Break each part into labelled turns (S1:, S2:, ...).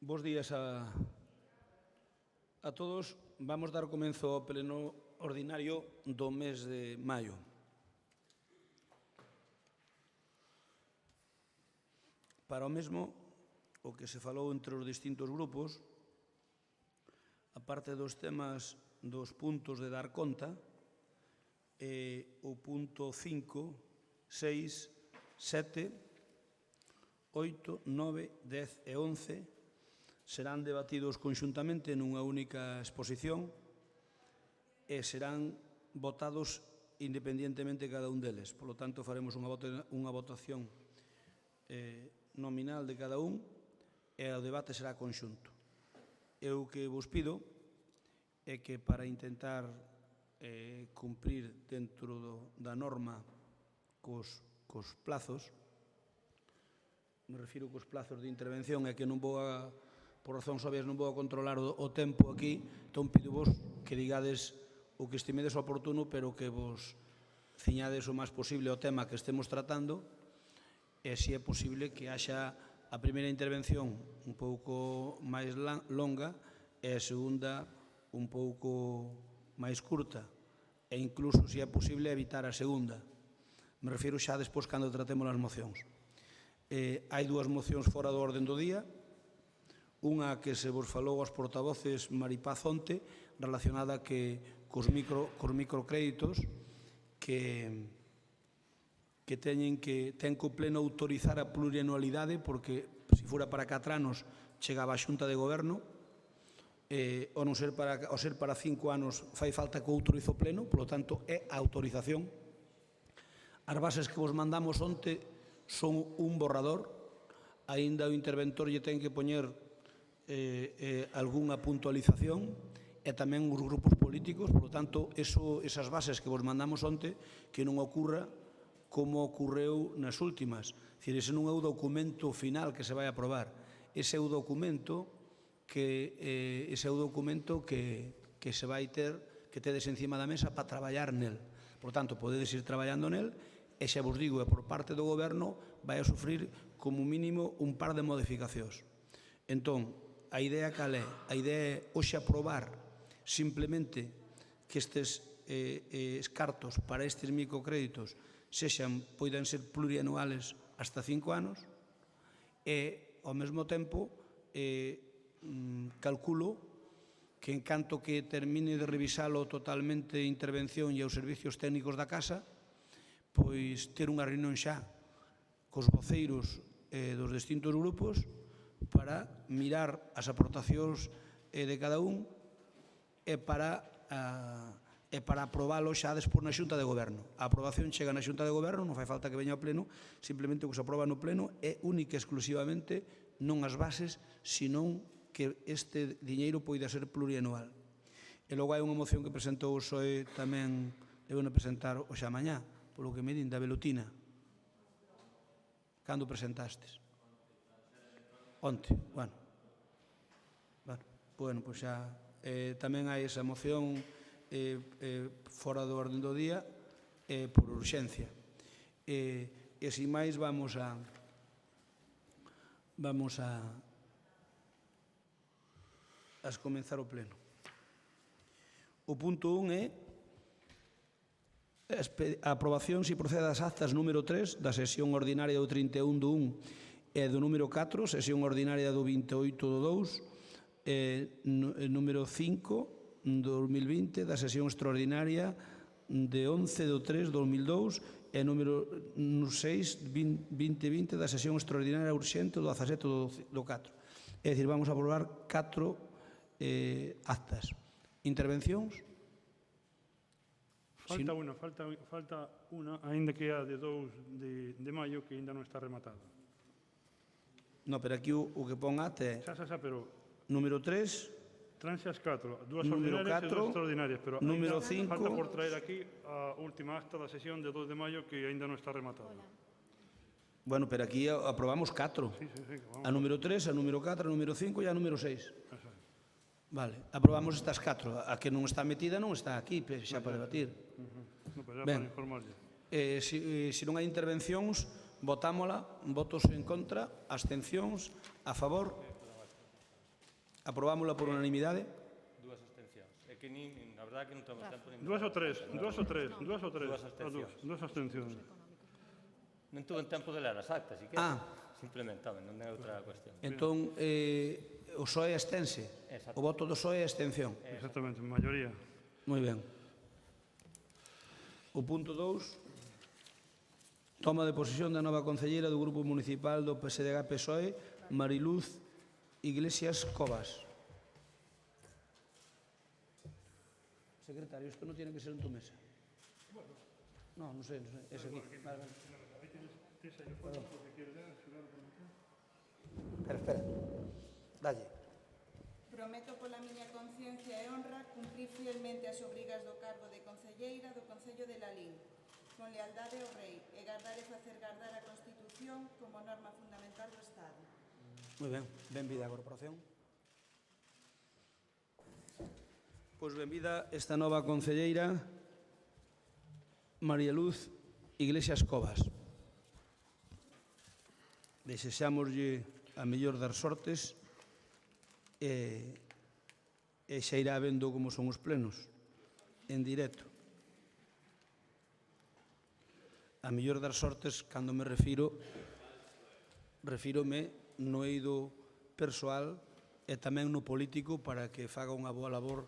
S1: Bos días a todos. Vamos dar comenzo ao pleno ordinario do mes de maio. Para o mesmo, o que se falou entre os distintos grupos, a parte dos temas dos puntos de dar conta, o punto 5, 6, 7, 8, 9, 10 e 11 serán debatidos conxuntamente nunha única exposición e serán votados independientemente cada un deles. Por lo tanto, faremos unha votación nominal de cada un e o debate será conxunto. Eu o que vos pido é que para intentar cumprir dentro da norma cos plazos, me refiro cos plazos de intervención, é que non vou a, por razóns obvias, non vou a controlar o tempo aquí, entón pido-vos que digades o que estimedes oportuno, pero que vos ciñades o máis posible ao tema que estemos tratando, e se é posible que haxa a primeira intervención un pouco máis longa e a segunda un pouco máis curta, e incluso, se é posible, evitar a segunda. Me refiro xa despois cando tratemos as mocións. Hai dúas mocións fora do orden do día, unha que se vos falou aos portavoces Maripaz onte, relacionada cos microcréditos que ten co pleno autorizar a plurianualidade, porque se fora para 4 anos chegaba a Xunta de Goberno, ao ser para 5 anos fai falta que o autorizo pleno, polo tanto é a autorización. As bases que vos mandamos onte son un borrador, aínda o interventor lle ten que poñer algunha puntualización e tamén os grupos políticos, por lo tanto, esas bases que vos mandamos onte, que non ocurra como ocorreu nas últimas. Ese non é o documento final que se vai aprobar, ese é o documento que se vai ter, que tedes encima da mesa para traballar nel. Por tanto, podedes ir traballando nel, e xa vos digo, por parte do Goberno vai a sufrir como mínimo un par de modificacións. Entón, a idea cal é? A idea é hoxe aprobar simplemente que estes cartos para estes microcréditos poidan ser plurianuales hasta 5 anos e, ao mesmo tempo, calculo que en canto que termine de revisalo totalmente a intervención e os servicios técnicos da Casa, pois ter unha reunión xa cos voceiros dos distintos grupos para mirar as aportacións de cada un e para aprobalo xa despois na Xunta de Goberno. A aprobación chega na Xunta de Goberno, non fai falta que veña ao Pleno, simplemente o que se aproba no Pleno é única e exclusivamente non as bases, senón que este diñeiro poida ser plurianual. E logo hai unha moción que presentou o PSOE tamén, deben presentar hoxe a mañá, polo que me din, da velutina. Cando presentastes? Onte, bueno, pois xa tamén hai esa moción fora do orden do día por urxencia. E sin máis vamos a comenzar o pleno. O punto 1 é a aprobación se procede das actas número 3 da sesión ordinaria do 31 do 1 e do número 4, sesión ordinaria do 28 do 2, número 5 do 2020, da sesión extraordinaria de 11 do 3 do 2002 e número 6, 2020, da sesión extraordinaria urxente do 17 do 4. É dicir, vamos a aprobar 4 actas. Intervencións?
S2: Falta unha, aínda que é a de 2 de maio, que ainda non está rematada.
S1: No, pero aquí o que pon acta é
S2: pero
S1: número 3,
S2: transas 4, dúas
S1: número
S2: ordinarias
S1: 4,
S2: e dúas extraordinarias, pero
S1: número
S2: ainda
S1: 5,
S2: falta por traer aquí a última acta da sesión de 2 de maio que ainda non está rematada.
S1: Bueno, pero aquí aprobamos 4.
S2: Sí,
S1: A número 3, a número 4, a número 5 e a número 6.
S2: Eso.
S1: Vale, aprobamos estas 4. A que non está metida non está aquí, xa para debatir.
S2: No, pero
S1: Ben,
S2: para informarlle.
S1: Se non hai intervencións, votámola, votos en contra, abstencións, a favor. Aprobámosla por unanimidade?
S3: Dúas abstencións. É que na verdade que non temos tempo nin...
S2: Dúas ou tres.
S3: Dúas abstencións.
S2: Dúas abstencións.
S3: Non tuve tempo de ler as actas, siquiera. Simplemente, non é outra cuestión.
S1: Entón, o PSOE abstense.
S3: Exacto.
S1: O voto do PSOE é abstención.
S2: Exactamente, maioría.
S1: Moi ben. O punto 2. Toma de posesión da nova concelleira do Grupo Municipal do PSDG-PSOE, Mariluz Iglesias Cobas. Secretario, isto non tiene que ser en tu mesa. No, non sei, es aquí. Vale, vale. Espera. Dalle.
S4: Prometo pola miña conciencia e honra cumprir fielmente as obrigas do cargo de concelleira do Concello de Lalín, con lealdade ao Rei, e gardar e facer gardar a Constitución como norma fundamental do Estado.
S1: Moi ben, benvida a corporación. Pois benvida esta nova concelleira, María Luz Iglesias Cobas. Desexámoslle a mellor das sortes e xa irá vendo como son os plenos en directo. A mellor das sortes, cando me refírome no eido persoal e tamén no político para que faga unha boa labor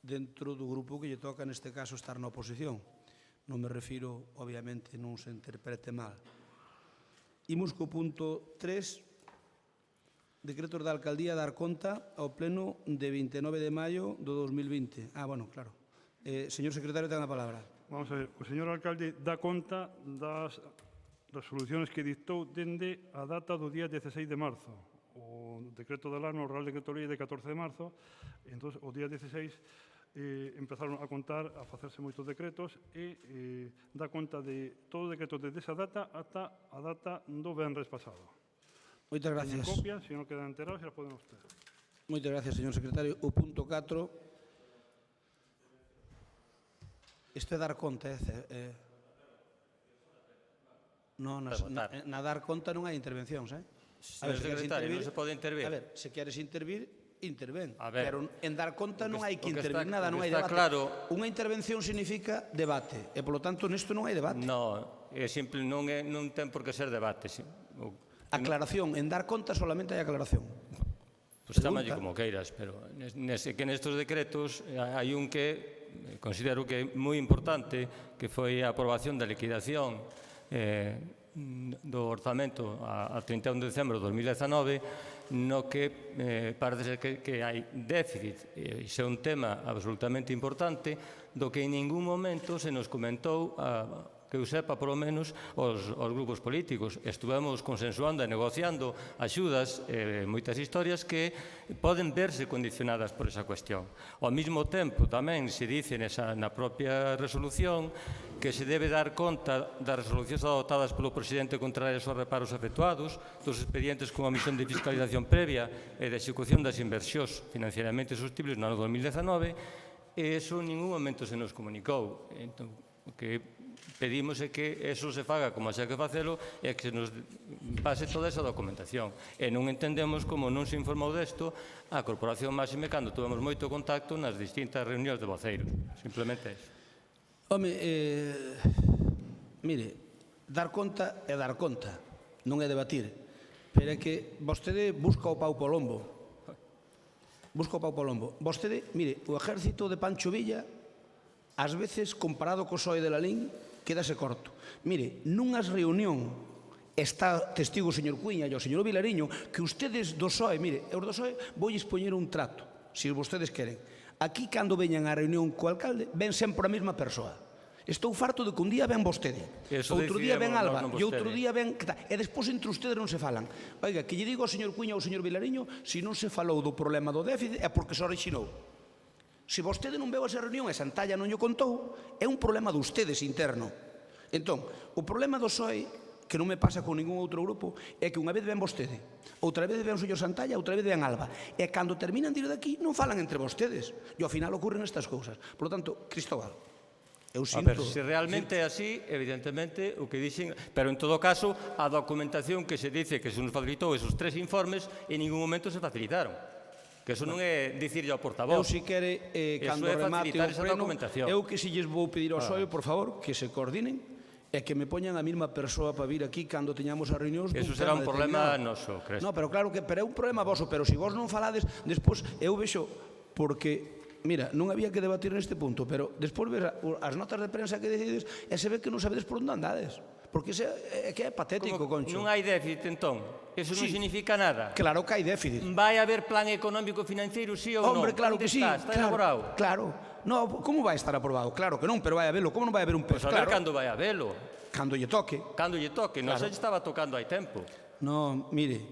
S1: dentro do grupo que lle toca, neste caso, estar na oposición. Non me refiro, obviamente, non se interprete mal. Imos co punto 3, decretos da alcaldía dar conta ao pleno de 29 de maio do 2020. Bueno, claro. Señor secretario, ten a palabra.
S2: Vamos a ver, o señor alcalde dá conta das resoluciones que dictou dende a data do día 16 de marzo. O decreto de alarma, o Real Decreto Lei de 14 de marzo, entón, o día 16 empezaron a contar, a facerse moitos decretos e dá conta de todo o decreto desde esa data ata a data do venres pasado.
S1: Moitas gracias.
S2: Teñen copia, se non quedan enterados, xa poden usted.
S1: Moitas gracias, señor secretario. O punto 4. Isto é dar conta, No, na dar conta non hai intervencións,
S3: Señor secretario, non se pode intervir.
S1: A ver, se queres intervir, intervén.
S3: A ver,
S1: pero en dar conta non hai que
S3: o que
S1: intervir
S3: está-
S1: nada,
S3: o
S1: non
S3: que
S1: hai
S3: está
S1: debate.
S3: claro-
S1: Unha intervención significa debate, e polo tanto nisto non hai debate.
S3: No, é simple, non ten por que ser debate.
S1: Aclaración, en dar conta solamente hai aclaración.
S3: Pois chámalle como queiras, pero que nestes decretos hai un que considero que é moi importante, que foi a aprobación da liquidación do orzamento a 31 de decembro de 2019, no que parece ser que hai déficit. Iso é un tema absolutamente importante do que en ningún momento se nos comentou que eu sepa, polo menos, os grupos políticos. Estuvemos consensuando e negociando axudas, moitas historias que poden verse condicionadas por esa cuestión. Ao mesmo tempo, tamén se dice na propia resolución que se debe dar conta das resolucións adoptadas polo presidente contrarias aos reparos efectuados, dos expedientes con a misión de fiscalización previa e de execución das inversións financieramente sostibles no ano 2019, e iso en ningún momento se nos comunicou. Entón, o que pedimos é que eso se faga como xa que facelo e que se nos pase toda esa documentación. E non entendemos como non se informou desto a Corporación Máxime cando tuvemos moito contacto nas distintas reunións de voceiros. Simplemente eso.
S1: Home, mire, dar conta é dar conta, non é debatir. Pero é que vostede busca o pau po lombo. Vostede, mire, o exército de Pancho Villa, ás veces, comparado co PSOE de Lalín, quédase corto. Mire, nunhas reunión está testigo o señor Cuíña e o señor Vilariño que ustedes do PSOE, mire, os do PSOE vou expoñer un trato, se vostedes queren. Aquí, cando veñan á reunión co alcalde, ven sempre a mesma persoa. Estou farto de que un día ven vostede, outro día ven Alba, e outro día ven... E despois entre ustedes non se falan. Oiga, que lle digo ao señor Cuíña ou ao señor Vilariño, se non se falou do problema do déficit é porque se orixinou. Se vostede non veu a esa reunión e Santalla non lle contou, é un problema de ustedes interno. Entón, o problema do PSOE, que non me pasa con ningún outro grupo, é que unha vez ven vostede, outra vez ven o señor Santalla, outra vez ven Alba. E cando terminan de ir daqui, non falan entre vostedes. E ao final ocurren estas cousas. Por lo tanto, Cristóbal, eu sinto...
S3: A ver, se realmente é así, evidentemente, o que dixen... Pero, en todo caso, a documentación que se dice que se nos facilitou esos 3 informes, en ningún momento se facilitaron. Que eso non é dicirlle ao
S1: Eu,
S3: portavoz.
S1: si quere,
S3: Eso
S1: cando
S3: é
S1: remate
S3: facilitar
S1: o
S3: esa
S1: pleno,
S3: documentación.
S1: eu que si lles vou pedir ao SOE, por favor, que se coordinen e que me poñan a mesma persoa para vir aquí cando teñamos as reunións dun
S3: Eso será un
S1: tema
S3: problema
S1: determinado.
S3: noso, Crespo.
S1: No, pero claro que pero é un problema voso, pero se vos non falades, despois eu vexo porque mira, non había que debatir neste punto, pero despois ves as notas de prensa que decides e se ve que non sabedes por onde andades. Porque é que é patético,
S3: Como
S1: Concho.
S3: non hai déficit, entón. Eso non
S1: Sí.
S3: significa nada.
S1: Claro que hai déficit.
S3: Vai haber plan económico financiero, sí ou non?
S1: Hombre, claro
S3: Onde
S1: que sí.
S3: Está
S1: claro,
S3: elaborado?
S1: Claro. No, como vai estar aprobado? Claro que non, pero vai habelo. Como non vai haber un pez?
S3: Pois a ver
S1: Claro.
S3: cando vai a velo.
S1: Cando lle toque.
S3: Cando lle toque. Non
S1: Claro.
S3: se estaba tocando hai tempo.
S1: No, mire,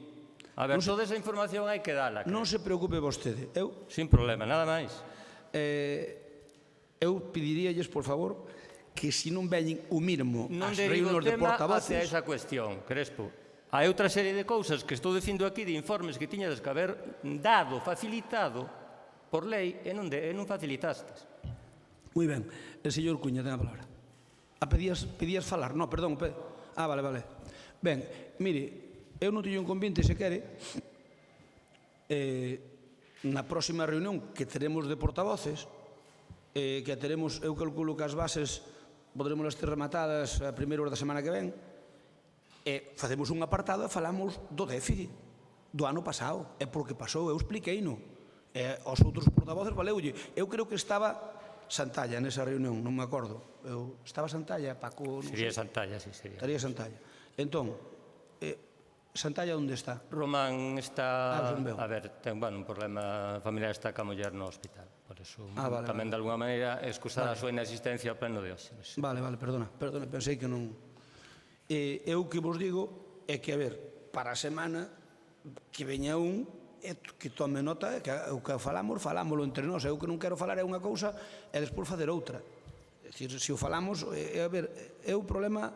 S3: A ver, toda esa información hai que dala.
S1: non se preocupe vostede.
S3: Sin problema, nada máis.
S1: Eu pediríalles, por favor, que se non veñen o mismo
S3: Non
S1: as
S3: derivo o
S1: reunións de
S3: tema hacia
S1: portavoces,
S3: esa cuestión, Crespo. Hai outra serie de cousas que estou dicindo aquí de informes que tiñades que haber dado, facilitado por lei e non facilitastes.
S1: Moi ben, el señor Cuña ten a palabra. Pedías falar? No, perdón. Vale. Ben, mire, eu non teño inconveniente, se quere, na próxima reunión que teremos de portavoces, que a teremos, eu calculo que as bases poderemos ter rematadas a primeira hora da semana que ven, e facemos un apartado e falamos do déficit do ano pasado, é porque pasou, eu expliquei-no. Aos outros portavoces valeulle. Eu creo que estaba Santalla nesa reunión, non me acordo. Estaba Santalla, Paco...
S3: Sería Santalla, sí, sería.
S1: Estaría Santalla. Entón, Santalla onde está?
S3: Román está,
S1: non veo.
S3: a ver, ten un problema familiar, está ca muller no hospital. Por eso,
S1: Vale,
S3: tamén de alguna maneira, excusar a súa inasistencia ao pleno de hoxe.
S1: Vale, perdona, pensei que non... Eu que vos digo é que, a ver, para a semana que veña un que tome nota, que o que falámoslo entre nós. Eu que non quero falar é unha cousa e despois facer outra. É dicir, se o falamos, a ver, o problema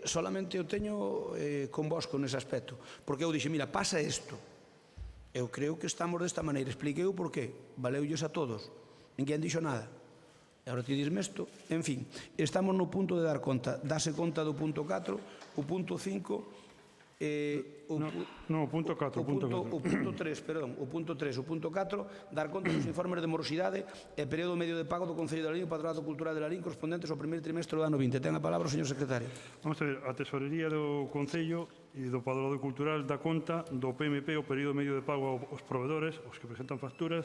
S1: solamente o teño con vos con ese aspecto. Porque eu dixe, mira, pasa isto. Eu creo que estamos desta maneira. Expliquei o porqué. Valeulles a todos. Ninguén dixo nada. E agora ti disme isto. En fin, estamos no punto de dar conta. Dase conta do punto 4, o punto 5...
S2: o punto 4.
S1: O punto 3, perdón, o punto 3, o punto 4, dar conta dos informes de morosidade e período medio de pago do Concello de Lalín e Patronato Cultural de Lalín correspondentes ao primeiro trimestre do ano 20. Ten a palabra o señor secretario.
S2: Vamos a ver, a Tesorería do Concello e do Patronato Cultural dá conta do PMP, o período medio de pago aos proveedores, os que presentan facturas,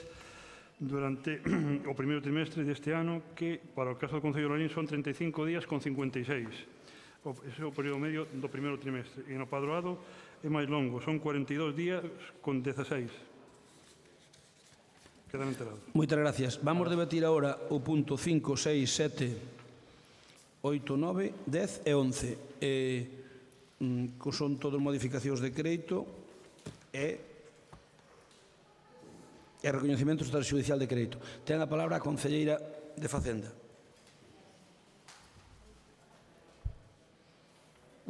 S2: durante o primeiro trimestre deste ano, que para o caso do Concello de Lalín son 35 días con 56. Ese é o período medio do primeiro trimestre. E no padroado é máis longo, son 42 días con 16. Quedan enterados.
S1: Moitas gracias. Vamos debatir agora o punto 5, 6, 7, 8, 9, 10 e 11. Que son todas modificacións de crédito e recoñecemento extrajudicial de crédito. Ten a palabra a concelleira de Facenda.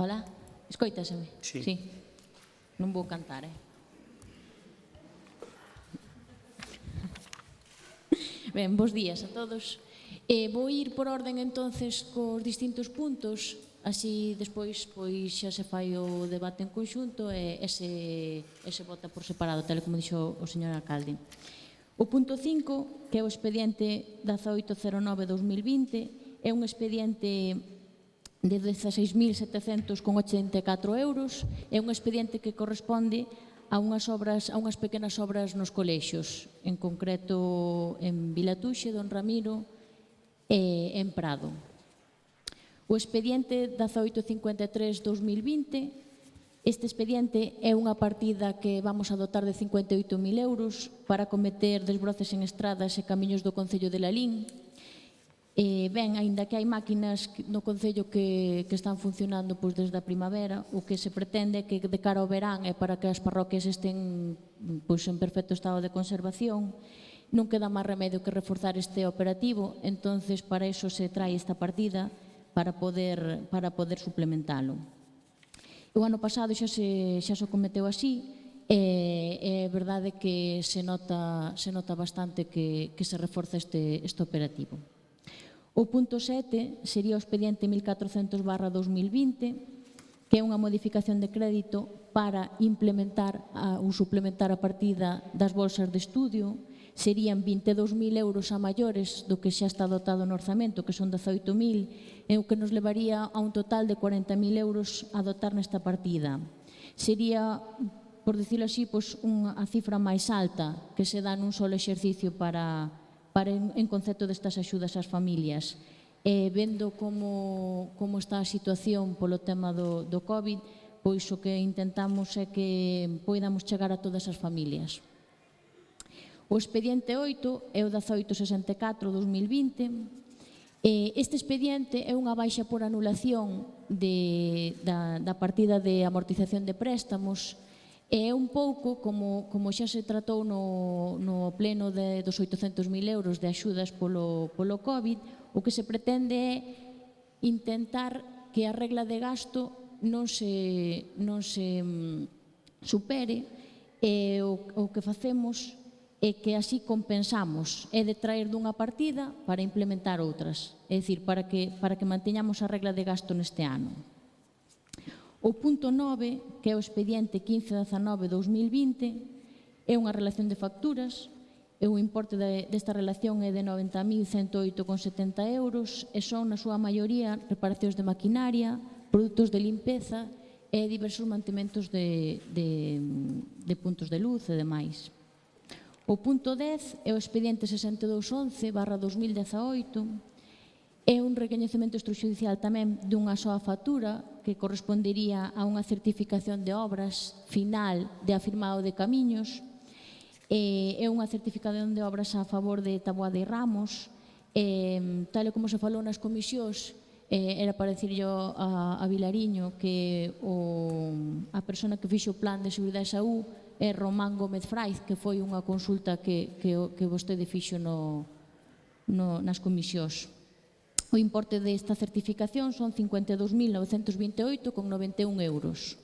S5: Hola, escoitaseme?
S1: Sí.
S5: Non vou cantar, Ben, bos días a todos. Vou ir por orden entonces cos distintos puntos, así despois pois xa se fai o debate en conxunto e se vota por separado, tal como dixo o señor alcalde. O punto 5, que é o expediente 1809-2020, é un expediente de 16.784 euros, é un expediente que corresponde a unhas pequenas obras nos colexios, en concreto en Vilatuxe, Don Ramiro e en Prado. O expediente 1853-2020, este expediente é unha partida que vamos a dotar de 58.000 euros para cometer desbroces en estradas e camiños do Concello de Lalín. Ben, aínda que hai máquinas no Concello que están funcionando desde a primavera, o que se pretende é que de cara ao verán e para que as parroquias estén en perfecto estado de conservación, non queda máis remedio que reforzar este operativo, entonces para iso se trae esta partida para poder suplementalo. O ano pasado xa se cometeu así, e é verdade que se nota bastante que se reforza este operativo. O punto 7 sería o expediente 1400/2020, que é unha modificación de crédito para implementar ou suplementar a partida das bolsas de estudio. Serían 22.000 euros a maiores do que xa está dotado no orzamento, que son 18.000, e o que nos levaría a un total de 40.000 euros a dotar nesta partida. Sería, por decirlo así, a cifra máis alta que se dá nun solo exercicio para en concepto destas axudas ás familias. Vendo como está a situación polo tema do COVID, pois o que intentamos é que poidamos chegar a todas as familias. O expediente 8 é o 1864-2020. Este expediente é unha baixa por anulación da partida de amortización de préstamos. É un pouco, como xa se tratou no pleno dos 800.000 euros de axudas polo COVID, o que se pretende é intentar que a regla de gasto non se supere, e o que facemos é que así compensamos, é de traer dunha partida para implementar outras, é dicir, para que manteñamos a regla de gasto neste ano. O punto 9, que é o expediente 1519-2020, é unha relación de facturas, e o importe desta relación é de 90.108,70 euros, e son, na súa maioría, reparacións de maquinaria, produtos de limpeza e diversos mantementos de puntos de luz e demais. O punto 10 é o expediente 6211/2018, é un recoñecemento extrajudicial tamén dunha soa factura que correspondería a unha certificación de obras final de afirmado de camiños. É unha certificación de obras a favor de Taboada e Ramos. Tal e como se falou nas comisións, era para dicirlle a Vilariño que a persona que fixo o plan de seguridade e saúde é Román Gómez Fraiz, que foi unha consulta que vostede fixo nas comisións. O importe desta certificación son 52.928,91 euros.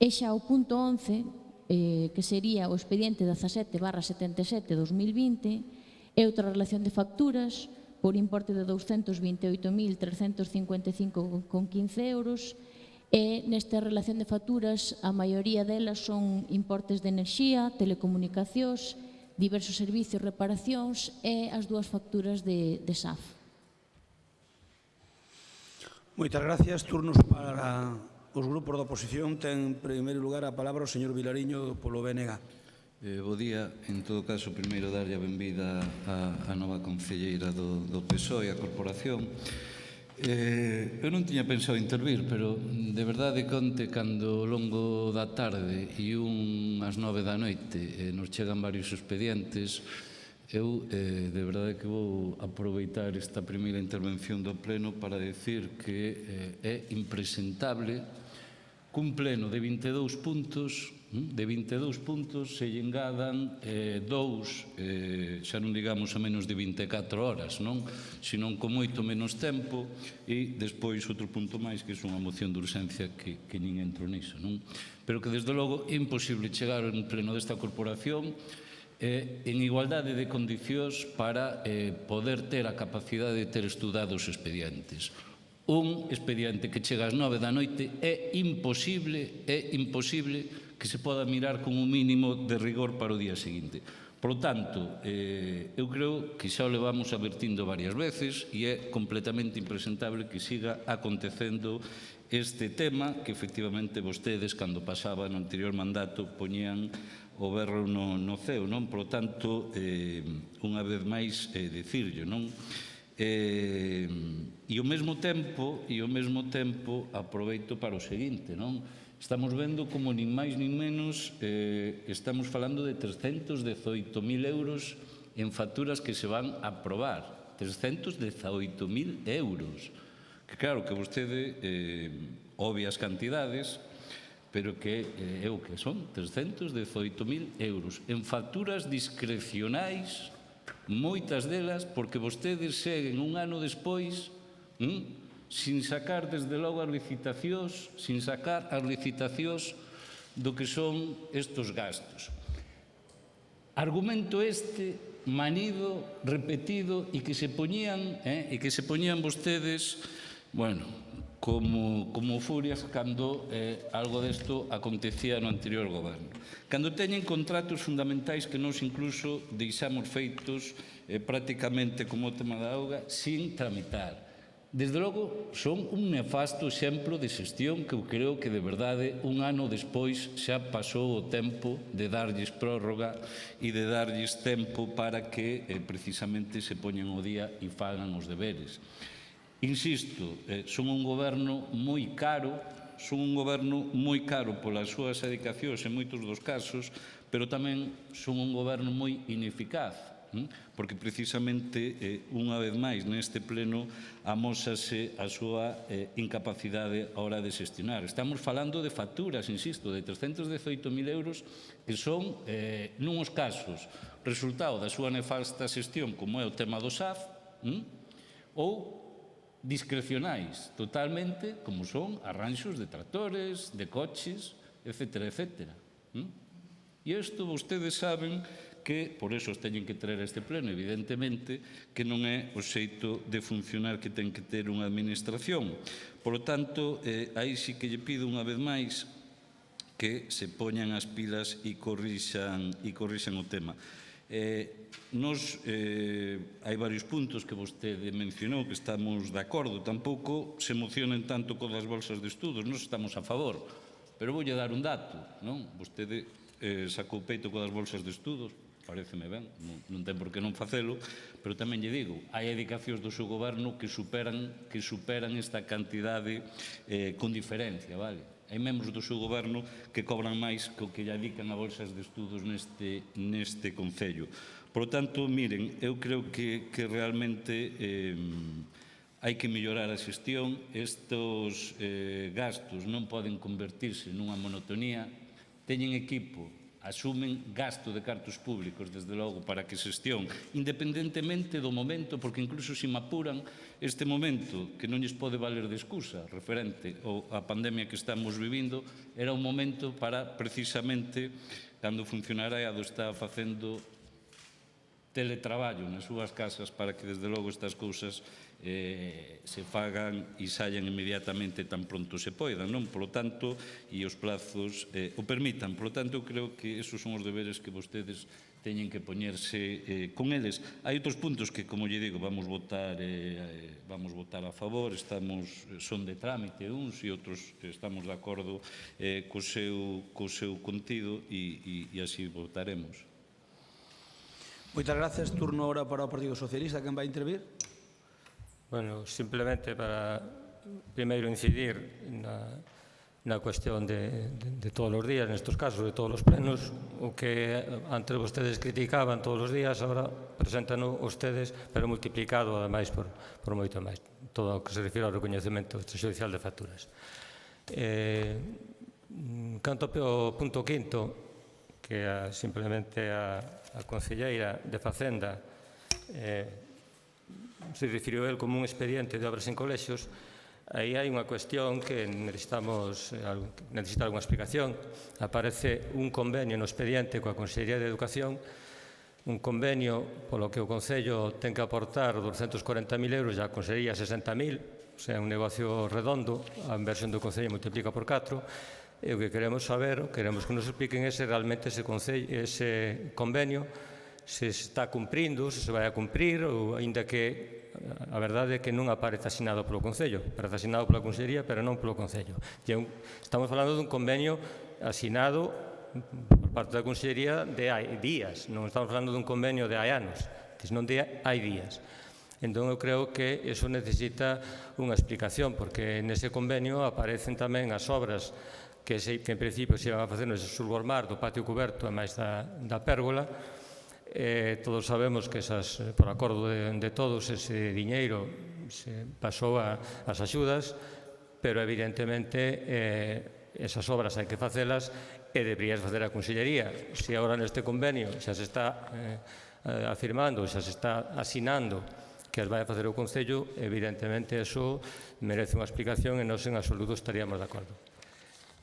S5: E xa o punto 11, que sería o expediente 17/77/2020, é outra relación de facturas por importe de 228.355,15 euros, e nesta relación de facturas a maioría delas son importes de enerxía, telecomunicacións, diversos servicios, reparacións e as dúas facturas de SAF.
S1: Moitas gracias. Turnos para os grupos da oposición. Ten en primeiro lugar a palabra o señor Vilariño polo BNG.
S6: Bo día. En todo caso, primeiro darlle a benvida á nova concelleira do PSOE e a corporación. Eu non tiña pensado intervir, pero de verdade conte cando ao longo da tarde e ás 9 da noite nos chegan varios expedientes. Eu de verdade que vou aproveitar esta primeira intervención do pleno para decir que é impresentable que un pleno de 22 puntos se lle engadan dous, xa non digamos a menos de 24 horas, senón con moito menos tempo, e despois outro punto máis, que é unha moción de urxencia que nin entro niso, pero que desde logo é imposible chegar a un pleno desta corporación en igualdade de condicións para poder ter a capacidade de ter estudado os expedientes. Un expediente que chega ás 9 da noite é imposible que se poda mirar con un mínimo de rigor para o día seguinte. Por lo tanto, eu creo que xa o levamos advertindo varias veces e é completamente impresentable que siga acontecendo este tema que efectivamente vostedes, cando pasaba no anterior mandato, poñían o berro no ceo, Por lo tanto, unha vez máis, dicirlo, E ao mesmo tempo aproveito para o seguinte, Estamos vendo como nin máis nin menos estamos falando de 318.000 euros en facturas que se van a aprobar. 318.000 euros. Que claro que vostede obvia as cantidades, pero que é o que son, 318.000 euros en facturas discrecionais, moitas delas porque vostedes seguen un ano despois sin sacar desde logo as licitacións, do que son estes gastos. Argumento este manido, repetido, e que se poñían vostedes, como furias cando algo desto acontecía no anterior goberno. Cando teñen contratos fundamentais que nós incluso deixamos feitos prácticamente como o tema da auga sin tramitar. Desde logo, son un nefasto exemplo de xestión que eu creo que, de verdade, un ano despois xa pasou o tempo de darlles prórroga e de darlles tempo para que precisamente se poñan ao día e fagan os deberes. Insisto, son un goberno moi caro, polas súas dedicacións en moitos dos casos, pero tamén son un goberno moi ineficaz, porque precisamente unha vez máis neste pleno amósase a súa incapacidade a hora de xestionar. Estamos falando de facturas, insisto, de 318.000 euros que son, nuns casos, resultado da súa nefasta xestión, como é o tema do SAF, ou discrecionais totalmente, como son arranxos de tractores, de coches, etcétera, etcétera. E isto vostedes saben que, por eso os teñen que traer a este pleno, evidentemente, que non é o xeito de funcionar que ten que ter unha administración. Por lo tanto, aí sí que lle pido unha vez máis que se poñan as pilas e corrixan o tema. Hai varios puntos que vostede mencionou que estamos de acordo, tampouco se emocionen tanto con as bolsas de estudos, nós estamos a favor, pero voulle dar un dato, non? Vostede sacou peito con as bolsas de estudos, pareceme ben, non ten por que non facelo, pero tamén lle digo, hai dedicacións do seu goberno que superan esta cantidade con diferencia, vale? Hai membros do seu goberno que cobran máis que o que lle dedican a bolsas de estudos neste concello. Por lo tanto, miren, eu creo que realmente hai que mellorar a xestión. Estes gastos non poden convertirse nunha monotonía. Teñen equipo, asumen gasto de cartos públicos, desde logo, para que xestión, independentemente do momento, porque incluso se me apuran, este momento, que non lles pode valer de excusa, referente á pandemia que estamos vivindo, era un momento para, precisamente, cando o funcionariado está facendo teletraballo nas súas casas, para que, desde logo, estas cousas se fagan e saian inmediatamente tan pronto se poidan, non? Por lo tanto, e os plazos o permitan. Por lo tanto, eu creo que esos son os deberes que vostedes teñen que poñerse con eles. Hai outros puntos que, como lle digo, vamos votar a favor, son de trámite uns e outros estamos de acordo co seu contido e así votaremos.
S1: Moitas gracias. Turno ahora para o Partido Socialista. Quen vai intervir?
S3: Bueno, simplemente para primeiro incidir na cuestión de todos os días, nestes casos, de todos os plenos, o que antes vostedes criticaban todos os días, ahora presentan vostedes, pero multiplicado, ademais, por moito máis, todo o que se refira ao recoñecemento extrajudicial de facturas. Canto ao punto quinto, que simplemente a concelleira de Facenda se refiriu el como un expediente de obras en colexios, aí hai unha cuestión que necesita algunha explicación. Aparece un convenio no expediente coa Consellería de Educación, un convenio polo que o Concello ten que aportar 240.000 euros e a Consellería 60.000, o sea, un negocio redondo, a inversión do Concello multiplica por 4, e o que queremos saber, queremos que nos expliquen ese realmente ese convenio, se está cumprindo, se vai a cumprir, ou aínda que a verdade é que non aparece asinado polo Concello, aparece asinado pola Consellería, pero non polo Concello. Estamos falando dun convenio asinado por parte da Consellería de hai días, non estamos falando dun convenio de hai anos, que senón de hai días. Entón, eu creo que eso necesita unha explicación, porque nese convenio aparecen tamén as obras que en principio se iban a facer no Surbormar do patio coberto e máis da pérgola. Todos sabemos que por acordo de todos ese diñeiro se pasou ás axudas, pero evidentemente esas obras hai que facelas e deberías facer a Consellería. Se agora neste convenio xa se está afirmando, xa se está asinando que as vai a facer o Concello, evidentemente eso merece unha explicación e nós en absoluto estaríamos de acordo,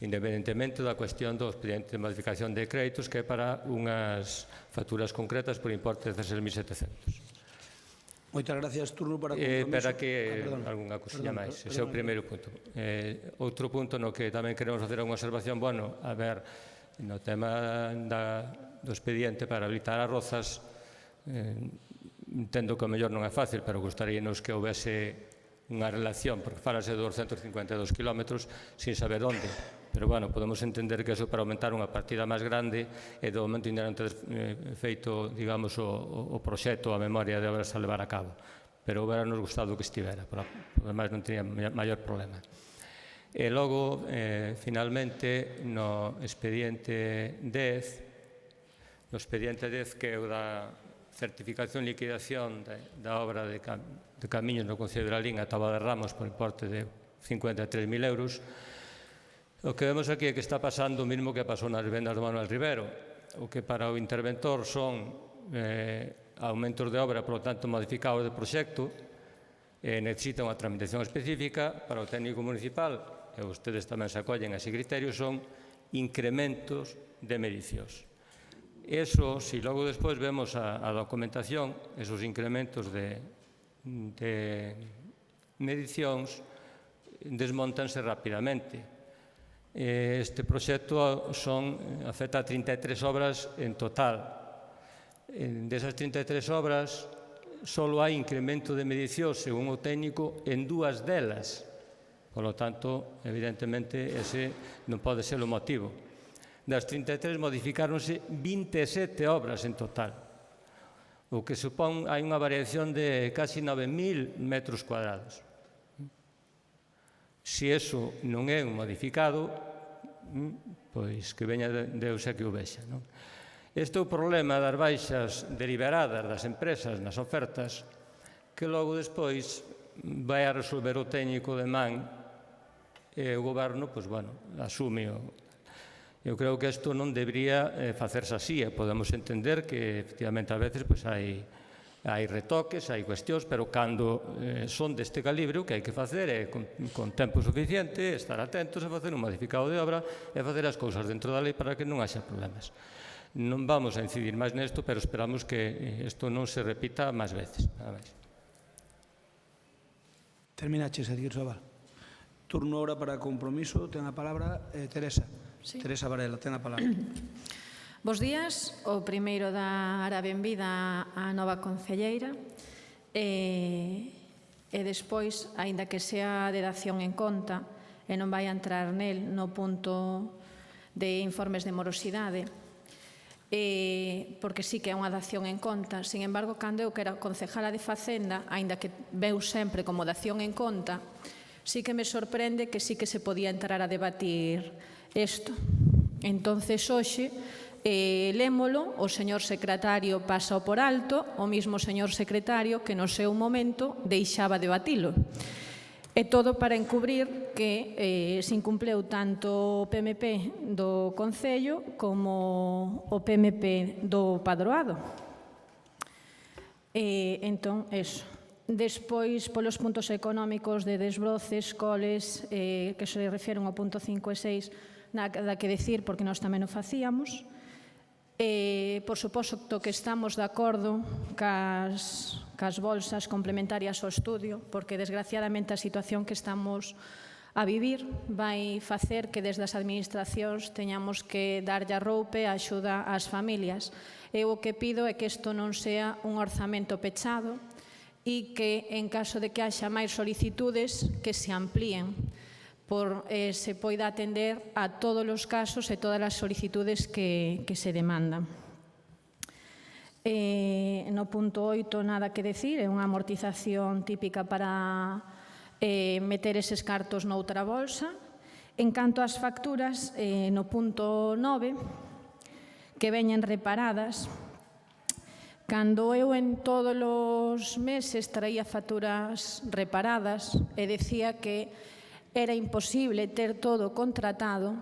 S3: independentemente da cuestión do expediente de modificación de créditos, que é para unhas facturas concretas por importe de 16.700.
S1: Moitas gracias. Turno para compromiso.
S3: Para que algunha cousiña máis. Ese é o primeiro punto. Outro punto no que tamén queremos facer unha observación, bueno, a ver, no tema do expediente para habilitar as rozas, entendo que o mellor non é fácil, pero gustaríanos que houvese unha relación, porque falase de 252 kilómetros sin saber onde. Pero, bueno, podemos entender que eso para aumentar unha partida máis grande e do momento ainda non ter feito, digamos, o proxecto, a memoria de obras a levar a cabo. Pero houbera nos gustado que estivera, por demais non teria maior problema. E logo, finalmente, no expediente 10, que é o da certificación e liquidación da obra de camiños no Concello de Lalín a Taba de Ramos por importe de 53.000 euros, o que vemos aquí é que está pasando o mesmo que pasou nas vivendas do Manuel Rivero, o que para o interventor son aumentos de obra, por lo tanto, modificados de proxecto, necesita unha tramitación específica. Para o técnico municipal, e vostedes tamén se acollen a ese criterio, son incrementos de medicións. Eso, si logo despois vemos a documentación, esos incrementos de medicións desmontanse rapidamente. Este proxecto afecta a 33 obras en total. Desas 33 obras, só hai incremento de medicións, según o técnico, en 2 delas. Por lo tanto, evidentemente, ese non pode ser o motivo. Das 33 modificáronse 27 obras en total, o que supón hai unha variación de casi 9.000 metros cuadrados. Se iso non é un modificado, pois que veña Deus e que o vexa. Este é o problema das baixas deliberadas das empresas nas ofertas, que logo despois vai a resolver o técnico de man e o goberno, pois, bueno, asume o... Eu creo que isto non debería facerse así, e podemos entender que, efectivamente, a veces hai retoques, hai cuestións, pero cando son deste calibre, o que hai que facer é, con tempo suficiente, estar atentos a facer un modificado de obra e facer as cousas dentro da lei para que non haxa problemas. Non vamos a incidir máis nesto, pero esperamos que isto non se repita máis veces. Nada máis.
S1: Terminaches, Edgar Sobal. Turno ahora para compromiso. Ten a palabra Teresa. Sí. Teresa Varela, ten a palabra.
S7: Bos días. O primeiro dar a benvida á nova concelleira e despois, aínda que sea de dación en conta e non vai a entrar nel no punto de informes de morosidade, porque sí que é unha dación en conta. Sin embargo, cando eu que era concejala de Facenda, aínda que veu sempre como dación en conta, sí que me sorprende que sí que se podía entrar a debatir isto. Entonces, hoxe, lémolo, o señor secretario pasa por alto, o mismo señor secretario que no seu momento deixaba debatilo. E todo para encubrir que se incumpleu tanto o PMP do Concello como o PMP do Padroado. Entón, eso. Despois, polos puntos económicos de desbroces, coles, que se refiren ao punto 5 e 6, nada que decir, porque nós tamén o facíamos. Por suposto que estamos de acordo cas bolsas complementarias ao estudio, porque desgraciadamente a situación que estamos a vivir vai facer que desde as administracións teñamos que darlle a roupe a axuda ás familias. Eu o que pido é que isto non sea un orzamento pechado e que, en caso de que haxa máis solicitudes, que se amplíen, por se poida atender a todos os casos e todas as solicitudes que se demandan. No punto 8, nada que decir, é unha amortización típica para meter eses cartos noutra bolsa. En canto ás facturas, no punto 9, que veñen reparadas, cando eu en todos os meses traía facturas reparadas e decía que era imposible ter todo contratado,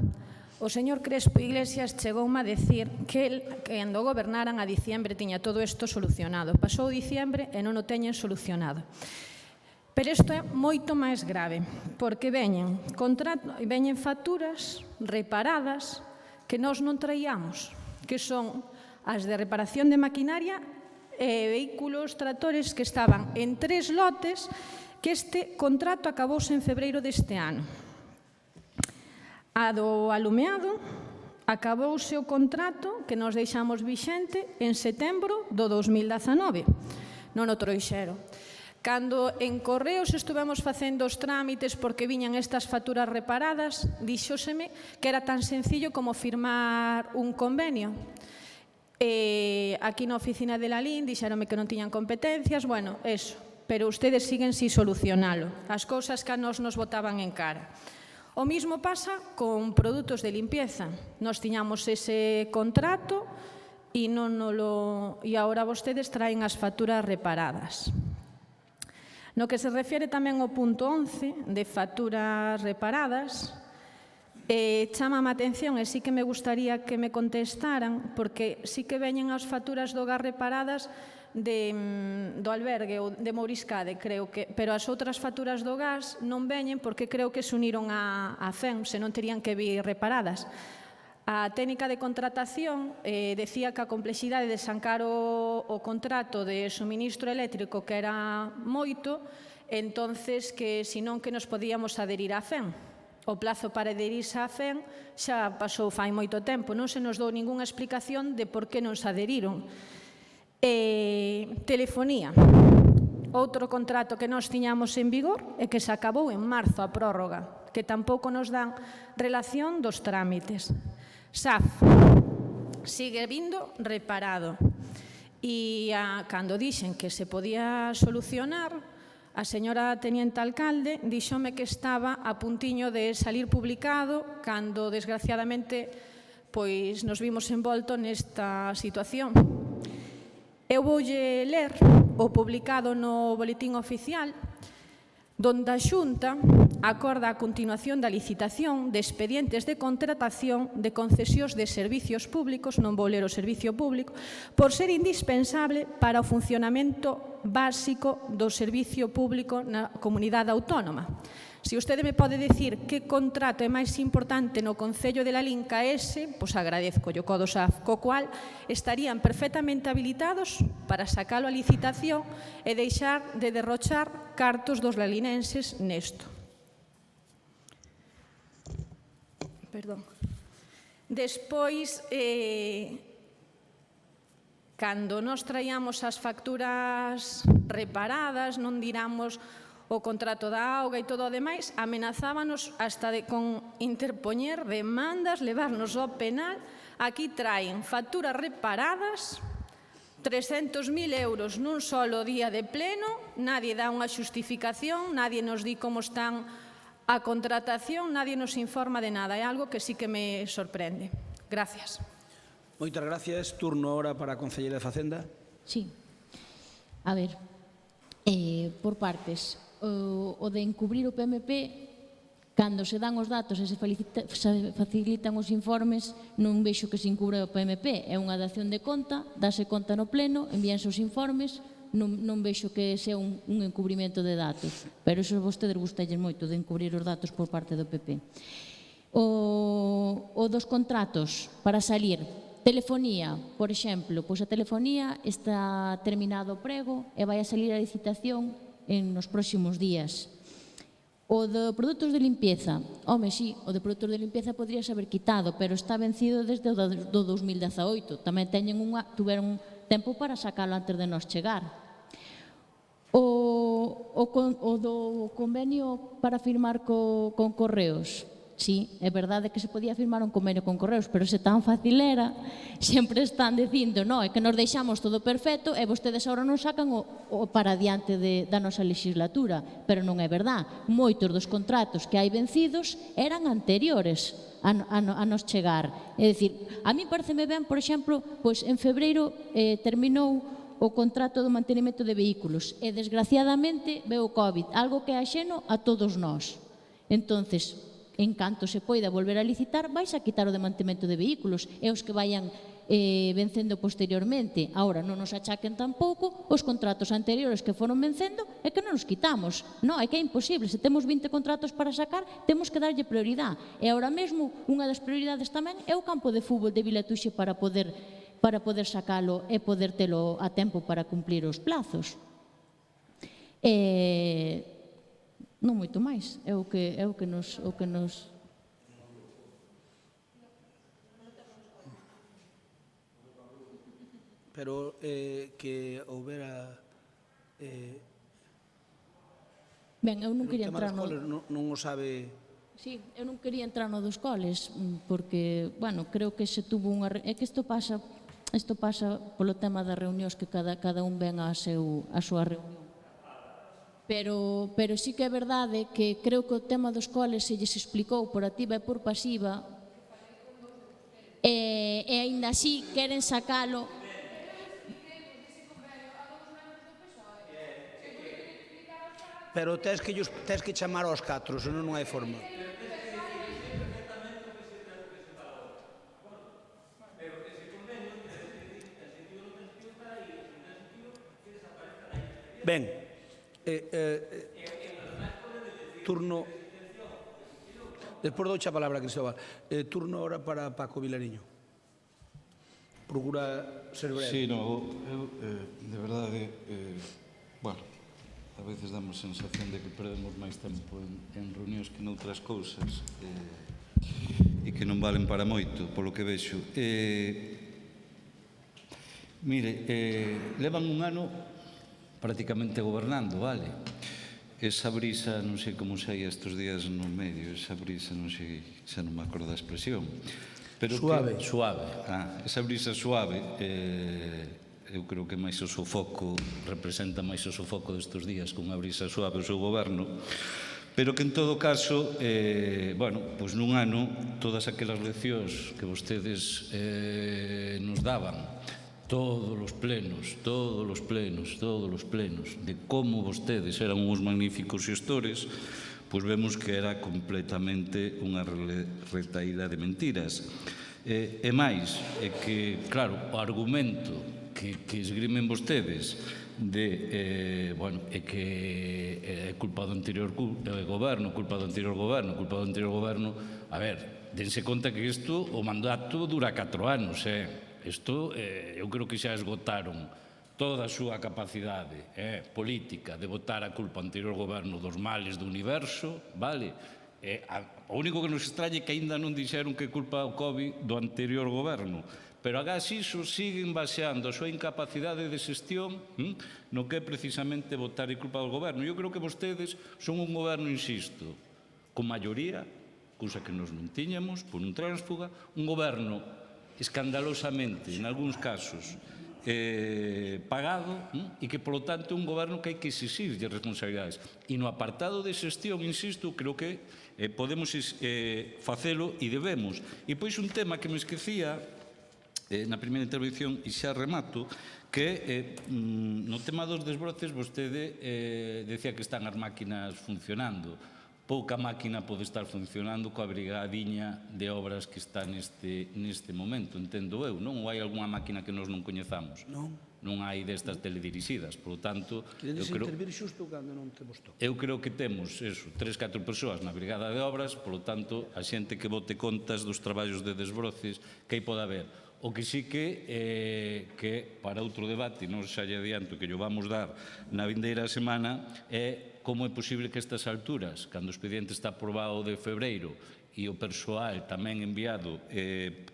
S7: o señor Crespo Iglesias chegoume a decir que cando gobernaran a diciembre tiña todo isto solucionado. Pasou diciembre e non o teñen solucionado. Pero isto é moito máis grave, porque veñen facturas reparadas que nós non traíamos, que son as de reparación de maquinaria vehículos, tractores que estaban en 3 lotes, que este contrato acabouse en febreiro deste ano. A do alumeado acabouse o contrato que nos deixamos vixente en setembro do 2019. Non o trouxeron. Cando en Correos estuvemos facendo os trámites porque viñan estas facturas reparadas, díxoseme que era tan sencillo como firmar un convenio. Aquí na oficina de Lalín dixeronme que non tiñan competencias, bueno, eso, pero ustedes siguen sin solucionalo. As cousas que a nos botaban en cara. O mismo pasa con produtos de limpieza. Nos tiñamos ese contrato e agora vostedes traen as facturas reparadas. No que se refiere tamén ao punto 11 de facturas reparadas, chámame a atención e sí que me gustaría que me contestaran, porque sí que veñen as facturas do gas reparadas do albergue ou de Mouriscade, creo que, pero as outras facturas do gas non veñen porque creo que se uniron a FEM, senón terían que vir reparadas. A técnica de contratación decía que a complexidade de sacar o contrato de suministro eléctrico que era moito, entonces que senón que nos podíamos adherir á FEM. O plazo para adherirse á FEM xa pasou fai moito tempo, non se nos dou ningunha explicación de por que non se adheriron. Telefonía. Outro contrato que nós tiñamos en vigor e que se acabou en marzo a prórroga, que tampouco nos dan relación dos trámites. SAF sigue vindo reparado e cando dixen que se podía solucionar, a señora teniente alcalde díxome que estaba a puntiño de salir publicado cando desgraciadamente pois nos vimos envoltos nesta situación. Eu voulle ler o publicado no Boletín Oficial, donde a Xunta acorda a continuación da licitación de expedientes de contratación de concesións de servicios públicos, non vou ler o servicio público, por ser indispensable para o funcionamento básico do servicio público na comunidade autónoma. Se vostede me pode dicir que contrato é máis importante no Concello de Lalín ca ese, pois agradezco o codo SAF, co cual estarían perfectamente habilitados para sacalo a licitación e deixar de derrochar cartos dos lalinenses nesto. Perdón. Despois, cando nos traíamos as facturas reparadas, non diramos o contrato da auga e todo o demais, amenazábanos hasta con interpoñer demandas, levarnos ao penal. Aquí traen facturas reparadas, 300.000 euros nun solo día de pleno, nadie dá unha xustificación, nadie nos di como están a contratación, nadie nos informa de nada. É algo que sí que me sorprende. Gracias.
S1: Moitas gracias. Turno ahora para a concelleira de Facenda.
S5: Sí. A ver, por partes. O de encubrir o PMP, cando se dan os datos e se facilitan os informes, non vexo que se encubra o PMP. É unha dación de conta, dáse conta no pleno, envíanse os informes, non vexo que sea un encubrimento de datos. Pero iso a vostedes gustalles moito, de encubrir os datos por parte do PP. O dos contratos para salir. Telefonía, por exemplo, pois a telefonía está terminado o prego e vai a salir a licitación nos próximos días. O de produtos de limpieza, home, sí, o de produtos de limpieza podría haber quitado, pero está vencido desde o do 2018. Tamén tuveron tempo para sacalo antes de nos chegar. O do convenio para firmar con Correos, sí, é verdade que se podía firmar un convenio con Correos, pero se tan fácil era, sempre están dicindo, non, é que nos deixamos todo perfecto e vostedes agora non sacan o para diante da nosa legislatura, pero non é verdade. Moitos dos contratos que hai vencidos eran anteriores a nos chegar. É dicir, a mí pareceme ben, por exemplo, pois en febreiro terminou o contrato do mantenimento de vehículos e desgraciadamente veu o COVID, algo que é axeno a todos nós. Entonces, en canto se poida volver a licitar, vais a quitar o de mantemento de vehículos e os que vayan vencendo posteriormente. Ahora, non nos achaquen tampouco os contratos anteriores que foron vencendo e que non os quitamos. Non, é que é imposible. Se temos 20 contratos para sacar, temos que darlle prioridade. E ahora mesmo, unha das prioridades tamén é o campo de fútbol de Vilatuxe para poder para poder sacalo e poder telo a tempo para cumplir os plazos. Non moito máis, é o que nos...
S1: Pero que houbera...
S5: Ben, eu non quería
S1: o tema
S5: entrar
S1: das
S5: no...
S1: coles non o sabe...
S5: Sí, eu non quería entrar no dos coles, porque, bueno, creo que se tuvo unha... É que isto pasa polo tema das reunións que cada un ven a súa reunión. Pero sí que é verdade que creo que o tema dos coles se lles explicou por activa e por pasiva e aínda así queren sacalo.
S1: Pero tes que chamar aos 4, senón non hai forma. Ben, turno... Despois douche a palabra a Cristóbal. Turno ahora para Paco Vilariño. Procura ser breve.
S6: Sí, no, eu, de verdade, bueno, a veces damos sensación de que perdemos máis tempo en reunións que noutras cousas e que non valen para moito, polo que vexo. Mire, levan un ano prácticamente gobernando, vale? Esa brisa, non sei como saía estes días no medio, esa brisa, non sei, xa non me acordo da expresión. Pero
S1: Suave.
S6: Suave. Esa brisa suave, eu creo que máis o sofoco, representa máis o sofoco destes días con a brisa suave o seu goberno, pero que en todo caso, bueno, pois nun ano, todas aquelas leccións que vostedes nos daban, todos os plenos, de como vostedes eran uns magníficos xestores, pois vemos que era completamente unha retaíla de mentiras. E máis, é que, claro, o argumento que esgrimen vostedes de, bueno, é que é culpa do anterior goberno, a ver, dense conta que isto, o mandato dura 4 anos, Isto, eu creo que xa esgotaron toda a súa capacidade política de botar a culpa ao anterior goberno dos males do universo, vale? O único que nos extraña é que aínda non dixeron que culpa o COVID do anterior goberno, pero agás iso siguen baseando a súa incapacidade de xestión no que é precisamente botar a culpa ao goberno. Eu creo que vostedes son un goberno, insisto, con maioría, cousa que nos non tiñamos, por un tránsfuga, un goberno escandalosamente, en algúns casos, pagado e que, polo tanto, é un goberno que hai que exixirlle responsabilidades. E no apartado de xestión, insisto, creo que podemos facelo e debemos. E pois un tema que me esquecía na primeira intervención, e xa remato, que no tema dos desbroces vostede decía que están as máquinas funcionando. Pouca máquina pode estar funcionando coa brigadiña de obras que está neste momento, entendo eu, non? Ou hai algunha máquina que nós non coñezamos?
S1: Non.
S6: Non hai destas teledirixidas, por lo tanto...
S1: Queredes intervir xusto cando non temos toque.
S6: Eu creo que temos, 3, 4 persoas na brigada de obras, por lo tanto, a xente que bote contas dos traballos de desbroces que aí pode haber. O que sí que para outro debate, non xa lle adianto que lle vamos dar na vindeira semana, é como é posible que a estas alturas, cando o expediente está aprobado de febreiro e o persoal tamén enviado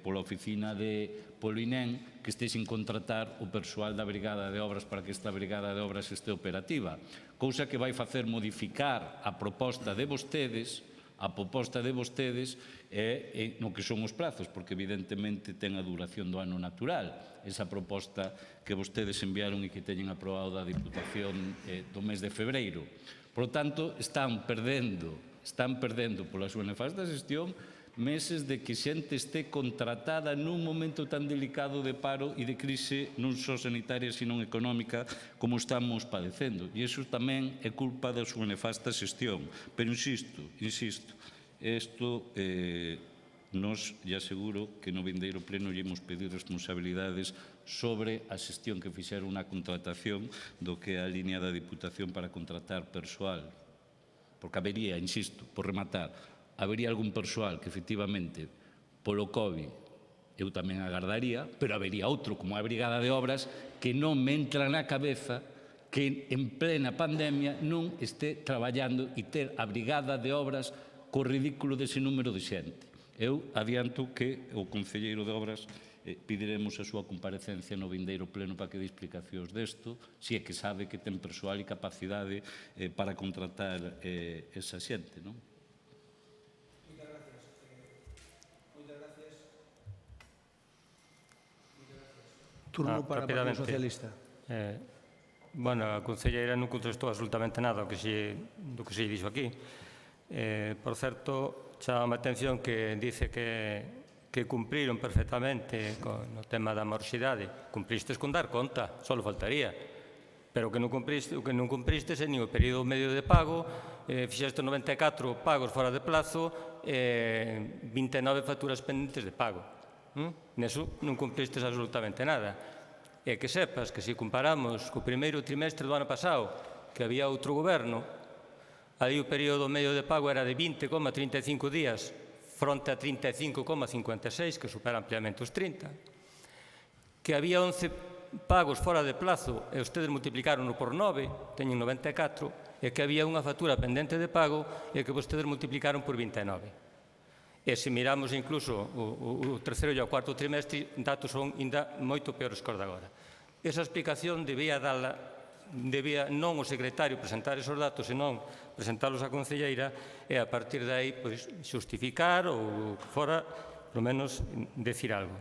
S6: pola oficina de Polinén, que este sin contratar o persoal da Brigada de Obras para que esta Brigada de Obras este operativa. Cousa que vai facer modificar a proposta de vostedes no que son os prazos, porque evidentemente ten a duración do ano natural. Esa proposta que vostedes enviaron e que teñen aprobado da Diputación do mes de febreiro. Por lo tanto, están perdendo pola súa nefasta xestión meses de que xente este contratada nun momento tan delicado de paro e de crise non só sanitaria, sino económica, como estamos padecendo. E iso tamén é culpa da súa nefasta xestión. Pero insisto, isto nos lle aseguro que no vindeiro pleno lle imos pedir responsabilidades sobre a xestión que fixeron na contratación do que é a línea da Diputación para contratar persoal. Porque habería, insisto, por rematar, habería algún persoal que efectivamente polo COVID eu tamén agardaría, pero habería outro, como a Brigada de Obras, que non me entra na cabeza que en plena pandemia non este traballando e ter a Brigada de Obras co ridículo dese número de xente. Eu adianto que o Concelleiro de Obras pediremos a súa comparecencia no vindeiro pleno para que dé explicacións desto, se é que sabe que ten persoal e capacidade para contratar esa xente, non?
S1: Turno para o Partido Socialista.
S3: Bueno, a concelleira non contestou absolutamente nada do que se dixo aquí. Por certo, chama a atención que dice que cumpriron perfectamente no tema da morosidade. Cumpristes con dar conta, só faltaría. Pero o que non cumpristes é nin o período medio de pago, fixeste 94 pagos fora de plazo, 29 facturas pendentes de pago. Neso non cumpristes absolutamente nada. E que sepas que se comparamos co primeiro trimestre do ano pasado, que había outro goberno, aí o período medio de pago era de 20,35 días, fronte a 35,56, que supera ampliamente os 30, que había 11 pagos fora de plazo e ustedes multiplicaron por 9, teñen 94, e que había unha factura pendente de pago e que vostedes multiplicaron por 29. E se miramos incluso o terceiro e o cuarto trimestre, datos son ainda moito peores que os de agora. Esa explicación debía non o secretario presentar esos datos, senón presentalos á concelleira e a partir de aí xustificar ou fora, polo menos, decir algo.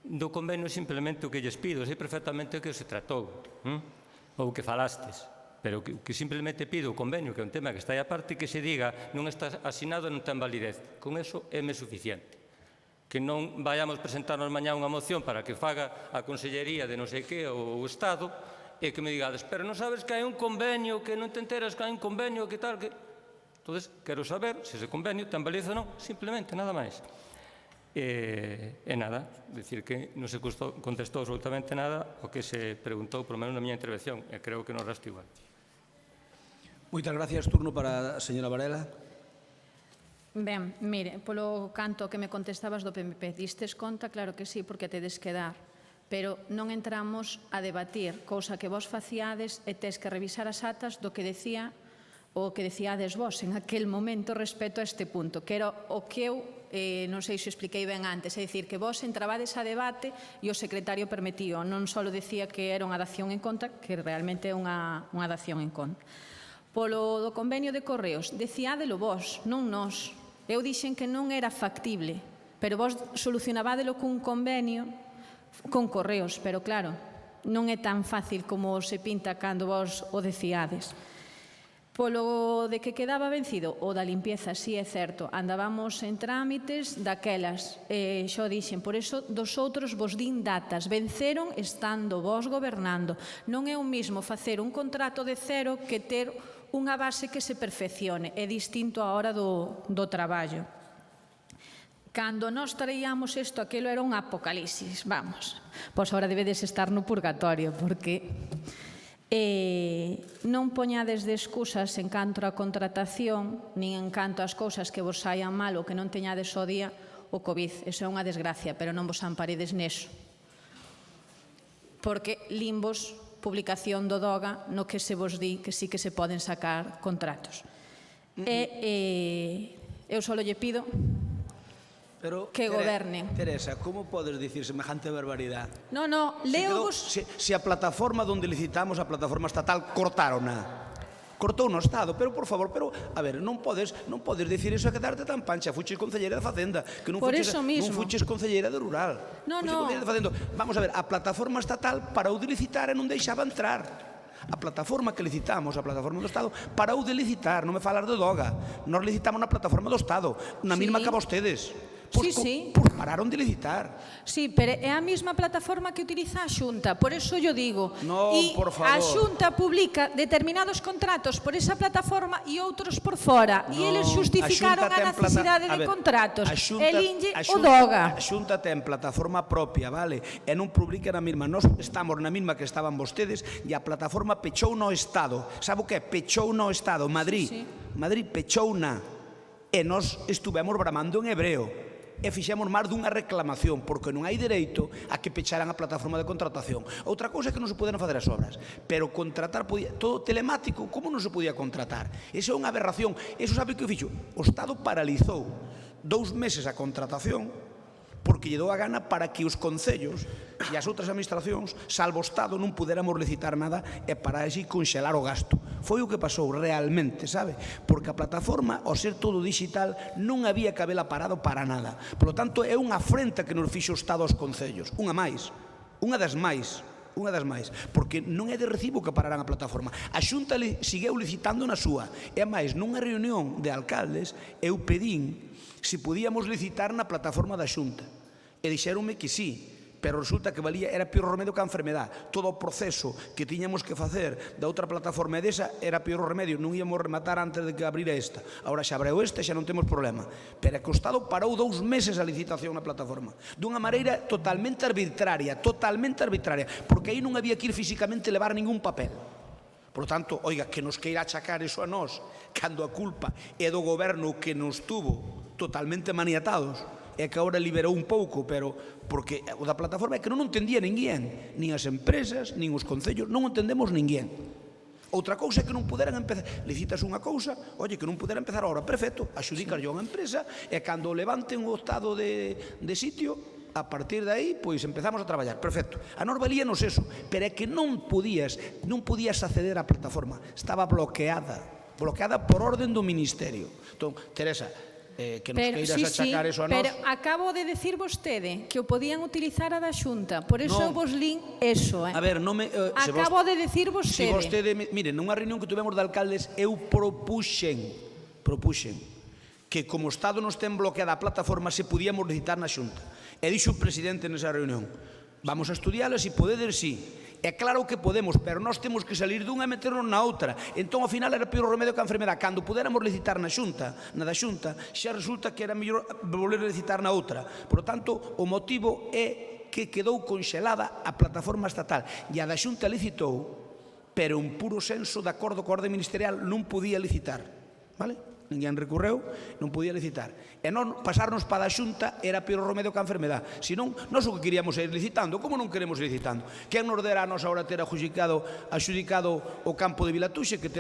S3: Do convenio simplemente o que lles pido, sei perfectamente o que se tratou, ou que falastes, pero que simplemente pido o convenio, que é un tema que está aí aparte, que se diga non está asinado e non ten validez. Con eso é suficiente. Que non vayamos presentarnos mañá unha moción para que faga a Consellería de non sei que ou o Estado e que me digades, pero non sabes que hai un convenio, que non te enteras que hai un convenio, que tal, que... Entón, quero saber se ese convenio ten validez ou non, simplemente, nada máis. E nada, decir que non se contestou absolutamente nada o que se preguntou, por lo menos na miña intervención, e creo que non resta igual.
S1: Moitas gracias. Turno para a señora Varela.
S7: Ben, mire, polo canto que me contestabas do PMP, distes conta, claro que sí, porque tedes que dar, pero non entramos a debatir, cousa que vos faciades e tes que revisar as atas do que decía o que decíades vos en aquel momento respecto a este punto, que era o que eu non sei se expliquei ben antes, é dicir, que vos entrabades a debate e o secretario permitío, non só decía que era unha dación en conta, que realmente é unha dación en conta. Polo do convenio de Correos, decíadelo vos, non nós. Eu dixen que non era factible, pero vos solucionabádelo cun convenio con Correos, pero claro, non é tan fácil como se pinta cando vos o decíades. Polo de que quedaba vencido, o da limpieza, sí é certo, andábamos en trámites daquelas, xo dixen, por iso dos outros vos din datas, venceron estando vos gobernando. Non é o mismo facer un contrato de cero que ter unha base que se perfeccione, é distinto a hora do traballo. Cando nós traíamos isto, aquilo era un apocalipsis, vamos, pois agora debedes estar no purgatorio, porque non poñades de excusas en canto a contratación, nin en canto ás cousas que vos saian mal ou que non teñades o día o COVID. Eso é unha desgracia, pero non vos amparedes neso. Porque limbos publicación do DOGA no que se vos di que sí que se poden sacar contratos. Eu só lle pido que gobernen.
S1: Teresa, como podes dicir semejante barbaridade?
S7: No, leovos...
S1: Se a plataforma onde licitamos, a plataforma estatal, cortárona. Cortou no Estado, pero por favor, a ver, non podes dicir iso e quedarte tan pancha. Fuches concelleira de Facenda, que non fuches concelleira de Rural.
S7: No.
S1: Vamos a ver, a plataforma estatal parou de licitar e non deixaba entrar. A plataforma que licitamos, a plataforma do Estado, parou de licitar, non me falar de DOGA. Nós licitamos na plataforma do Estado, na mesma que vostedes.
S7: Sí.
S1: Pararon de licitar.
S7: Sí, pero é a mesma plataforma que utiliza a Xunta, por eso yo digo.
S1: Non, por favor.
S7: A Xunta publica determinados contratos por esa plataforma e outros por fora. E eles justificaron a necesidade de contratos. El INGE o DOGA.
S1: A Xunta ten plataforma propia, vale? E non publica na mesma. Nós estamos na mesma que estaban vostedes e a plataforma pechou no Estado. Sabe o que? Pechou no Estado. Madrid pechou na. E nós estuvemos bramando en hebreo. e fixemos máis dunha reclamación, porque non hai dereito a que pecharan a plataforma de contratación. Outra cousa é que non se poden facer as obras, pero contratar, todo telemático, como non se podía contratar? Esa é unha aberración. Eso sabe que fixo? O Estado paralizou 2 meses a contratación porque lle dou a gana para que os concellos e as outras administracións, salvo o Estado, non pudéramos licitar nada e para así conxelar o gasto. Foi o que pasou realmente, sabe? Porque a plataforma, ao ser todo digital, non había que habela parado para nada. Por lo tanto, é unha afrenta que nos fixo o Estado aos concellos. Unha das máis, porque non é de recibo que pararan a plataforma. A Xunta segueu licitando na súa. E máis, nunha reunión de alcaldes, eu pedín se podíamos licitar na plataforma da Xunta. E dixeronme que sí, pero resulta que era peor remedio que a enfermedade. Todo o proceso que tiñamos que facer da outra plataforma e desa era peor remedio, non íamos rematar antes de que abrira esta. Agora xa abreu esta e xa non temos problema. Pero é que o Estado parou 2 meses a licitación na plataforma, dunha maneira totalmente arbitraria, porque aí non había que ir físicamente levar ningún papel. Por tanto, oiga, que nos queira achacar eso a nós, cando a culpa é do goberno que nos tuvo totalmente maniatados, é que agora liberou un pouco, pero porque o da plataforma é que non entendía ninguén, nin as empresas, nin os concellos, non entendemos ninguén. Outra cousa é que non puderan empezar, licitas unha cousa, oye, que non pudera empezar agora, perfecto, axudicar yo a unha empresa e cando levanten o estado de sitio, a partir de aí, pois empezamos a traballar, perfecto. A nós valíanos eso, pero é que non podías acceder á plataforma, estaba bloqueada por orden do Ministerio. Entón, Teresa, que nos queiras achacar eso a nós.
S7: Pero acabo de decir vostede que o podían utilizar a da Xunta, por eso eu vos lin eso.
S1: A ver,
S7: acabo de decir vostede.
S1: Se vostede, mire, nunha reunión que tuvemos de alcaldes, eu propuxen que como o Estado nos ten bloqueada a plataforma se podíamos licitar na Xunta. E dixo o presidente nesa reunión, vamos a estudiálas e podedes sí. É claro que podemos, pero nós temos que salir dunha e meternos na outra. Entón, ao final, era peor o remedio que a enfermedade. Cando pudéramos licitar na da Xunta, xa resulta que era mellor volver a licitar na outra. Por lo tanto, o motivo é que quedou conxelada a plataforma estatal. E a da Xunta licitou, pero en puro senso, de acordo coa orde ministerial, non podía licitar. Vale? Ninguén recurreu, non podía licitar. E non pasarnos para a Xunta era peor remedio que a enfermedade. Senón, nós o que queríamos é ir licitando. Como non queremos ir licitando? Quen nos dera a nos ahora ter adxudicado o campo de Vilatuxe, que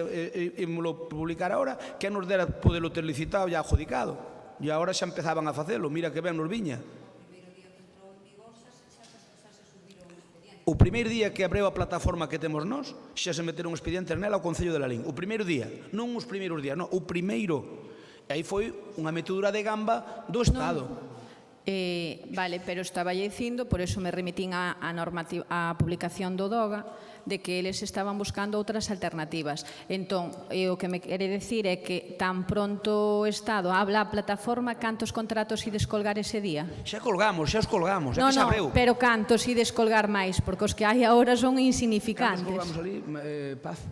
S1: ímoslo publicar ahora, quen nos dera poderlo ter licitado e adjudicado? E agora xa empezaban a facelo, mira que ben nos viña. O primeiro día que abreu a plataforma que temos nós, xa se meteron expedientes nela ao Concello de Lalín. O primeiro día, non os primeiros días, non, o primeiro. E aí foi unha metedura de gamba do Estado.
S7: Vale, pero estaba dicindo, por eso me remitín á publicación do DOGA, de que eles estaban buscando outras alternativas. Entón, o que me quere decir é que tan pronto o Estado habla a plataforma, cantos contratos ides colgar ese día?
S1: Xa os colgamos, é que xa abreu.
S7: Pero cantos ides colgar máis? Porque os que hai agora son insignificantes.
S1: Cantos colgamos ali, Paz?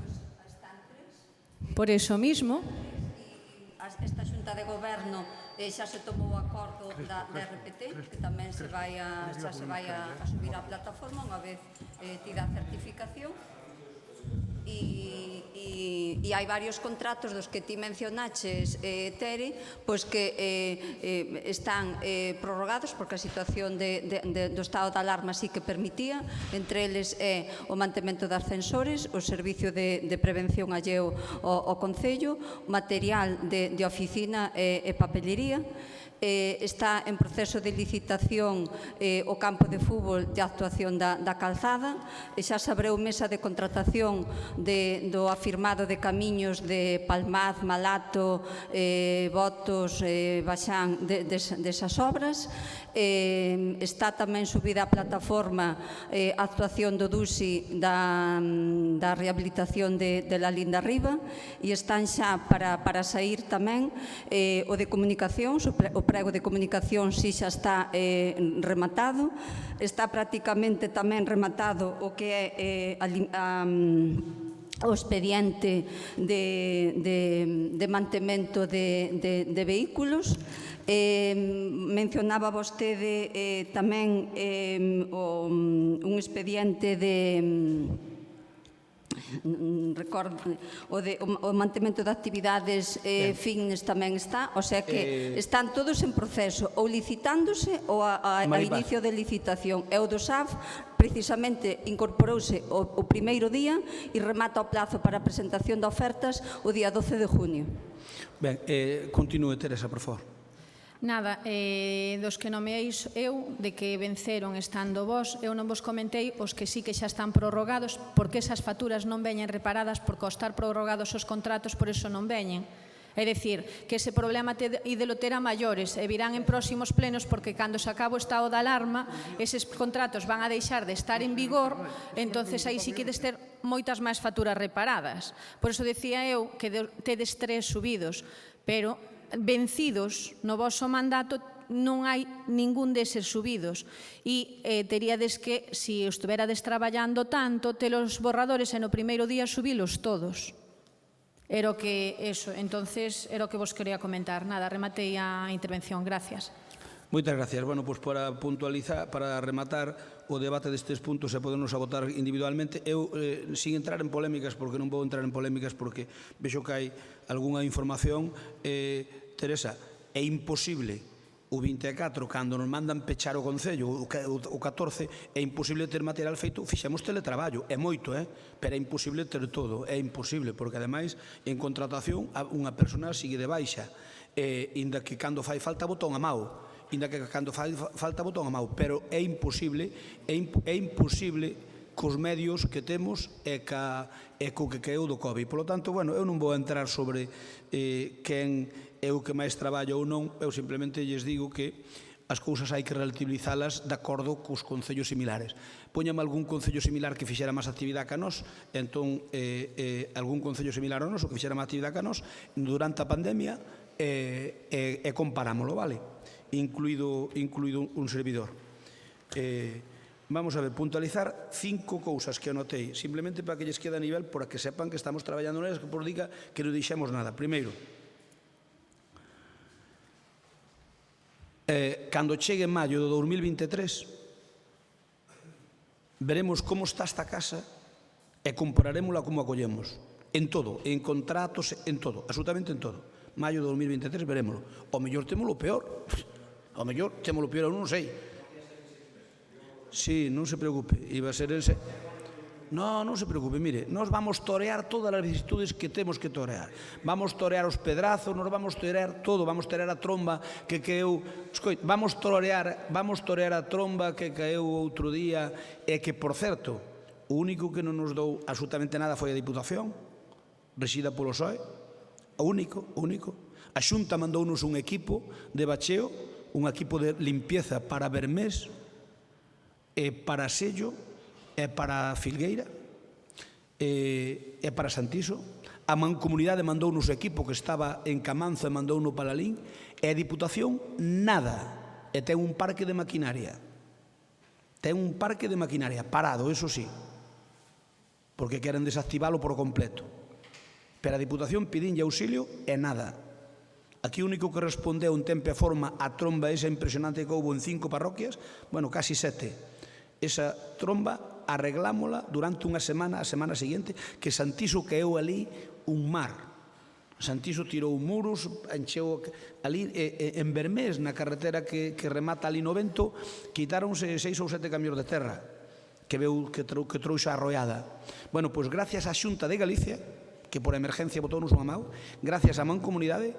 S7: Por eso mismo.
S8: Esta Xunta de Goberno xa se tomou o acordo da RPT, que tamén xa se vai a subir á plataforma unha vez tida a certificación, e hai varios contratos dos que ti mencionaches, Tere, pois que están prorrogados porque a situación do estado de alarma sí que permitía. Entre eles é o mantemento de ascensores, o servicio de prevención alleo ao Concello, material de oficina e papelería. Está en proceso de licitación o campo de fútbol de actuación da calzada, e xa se abreu mesa de contratación do afirmado de camiños de Palmaz, Malato, Botos, Baxán, desas obras. Está tamén subida a plataforma a actuación do DUSI da rehabilitación de Lalín de Arriba, e están xa para sair tamén o de comunicacións, o prego de comunicación si xa está rematado. Está prácticamente tamén rematado o que é o expediente de mantemento de vehículos. Mencionaba vostede tamén un expediente o mantemento de actividades fitness tamén está, o sea que están todos en proceso, ou licitándose ou a inicio de licitación. E o do SAF precisamente incorporouse o primeiro día e remata o plazo para a presentación de ofertas o día 12 de junio.
S1: Ben, continúe, Teresa, por favor.
S7: Nada, dos que nomeéis eu, de que venceron estando vos, eu non vos comentei os que sí que xa están prorrogados, porque esas facturas non veñen reparadas por costar prorrogados os contratos, por eso non veñen. É dicir, que ese problema ídelo terá maiores e virán en próximos plenos porque cando se acaba o estado de alarma eses contratos van a deixar de estar en vigor, entonces aí sí que des ter moitas máis facturas reparadas. Por eso decía eu que tedes 3 subidos, pero vencidos no voso mandato non hai ningún deses subidos e teríades que, se estuverades traballando tanto, telos borradores e no primeiro día subilos todos. Era o que, eso, entonces, era o que vos quería comentar. Nada, rematei a intervención. Gracias.
S1: Moitas gracias. Bueno, pois para puntualizar, para rematar o debate destes puntos e podernos agotar individualmente, eu, sin entrar en polémicas, porque non vou entrar en polémicas porque vexo que hai algunha información, Teresa, é imposible o 24, cando nos mandan pechar o Concello, o 14, é imposible ter material feito, fixemos teletraballo, é moito, pero é imposible ter todo, é imposible, porque ademais, en contratación, unha persona sigue de baixa, inda que cando fai falta botón a mao, pero é imposible cos medios que temos e co que caeu do COVID. Por lo tanto, bueno, eu non vou entrar sobre quen é o que máis traballo ou non, eu simplemente lles digo que as cousas hai que relativizalas de acordo cos concellos similares. Póñame algún concello similar que fixera máis actividade que nós, entón algún concello similar ao noso que fixera máis actividade que nós durante a pandemia e comparámoslo, vale? Incluído un servidor. Vamos a ver, puntualizar 5 cousas que anotei, simplemente para que lles quede a nivel, para que sepan que estamos traballando nelas, que por diga que non deixemos nada. Primeiro, cando chegue en maio do 2023, veremos como está esta casa e compararemosla como a collemos. En todo, en contratos, en todo, absolutamente en todo. Maio do 2023 veremoslo. O mellor temos o peor. O mellor temos o peor, eu non sei. Sí, non se preocupe, iba a ser ese... Non se preocupe, mire, nós vamos torear todas as vicisitudes que temos que torear. Vamos torear os pedrazos, nós vamos torear todo, vamos torear a tromba que caeu... Vamos torear a tromba que caeu outro día e que, por certo, o único que non nos dou absolutamente nada foi a Diputación, rexida polo PSOE, o único. A Xunta mandounos un equipo de bacheo, un equipo de limpieza para Bermés, e para Sello, e para Filgueira, e para Santiso. A Mancomunidade mandounos o equipo que estaba en Camanzo e mandounos para Lalín, e a Diputación nada, e ten un parque de maquinaria. Parado, eso sí, porque queren desactivalo por completo. Pero a Diputación pidinlle auxilio e nada. Aquí o único que respondeu en tempo e forma a tromba esa impresionante que houve en 5 parroquias, bueno, casi 7. Esa tromba arreglámola durante unha semana, a semana seguinte, que Santiso caeu ali un mar. Santiso tirou muros, encheu ali, en Bermés, na carretera que remata ali no vento, quitáronse 6 ou 7 camións de terra que trouxe a arroiada. Bueno, pois gracias á Xunta de Galicia, que por emergencia botou-nos unha mão, gracias á Mancomunidade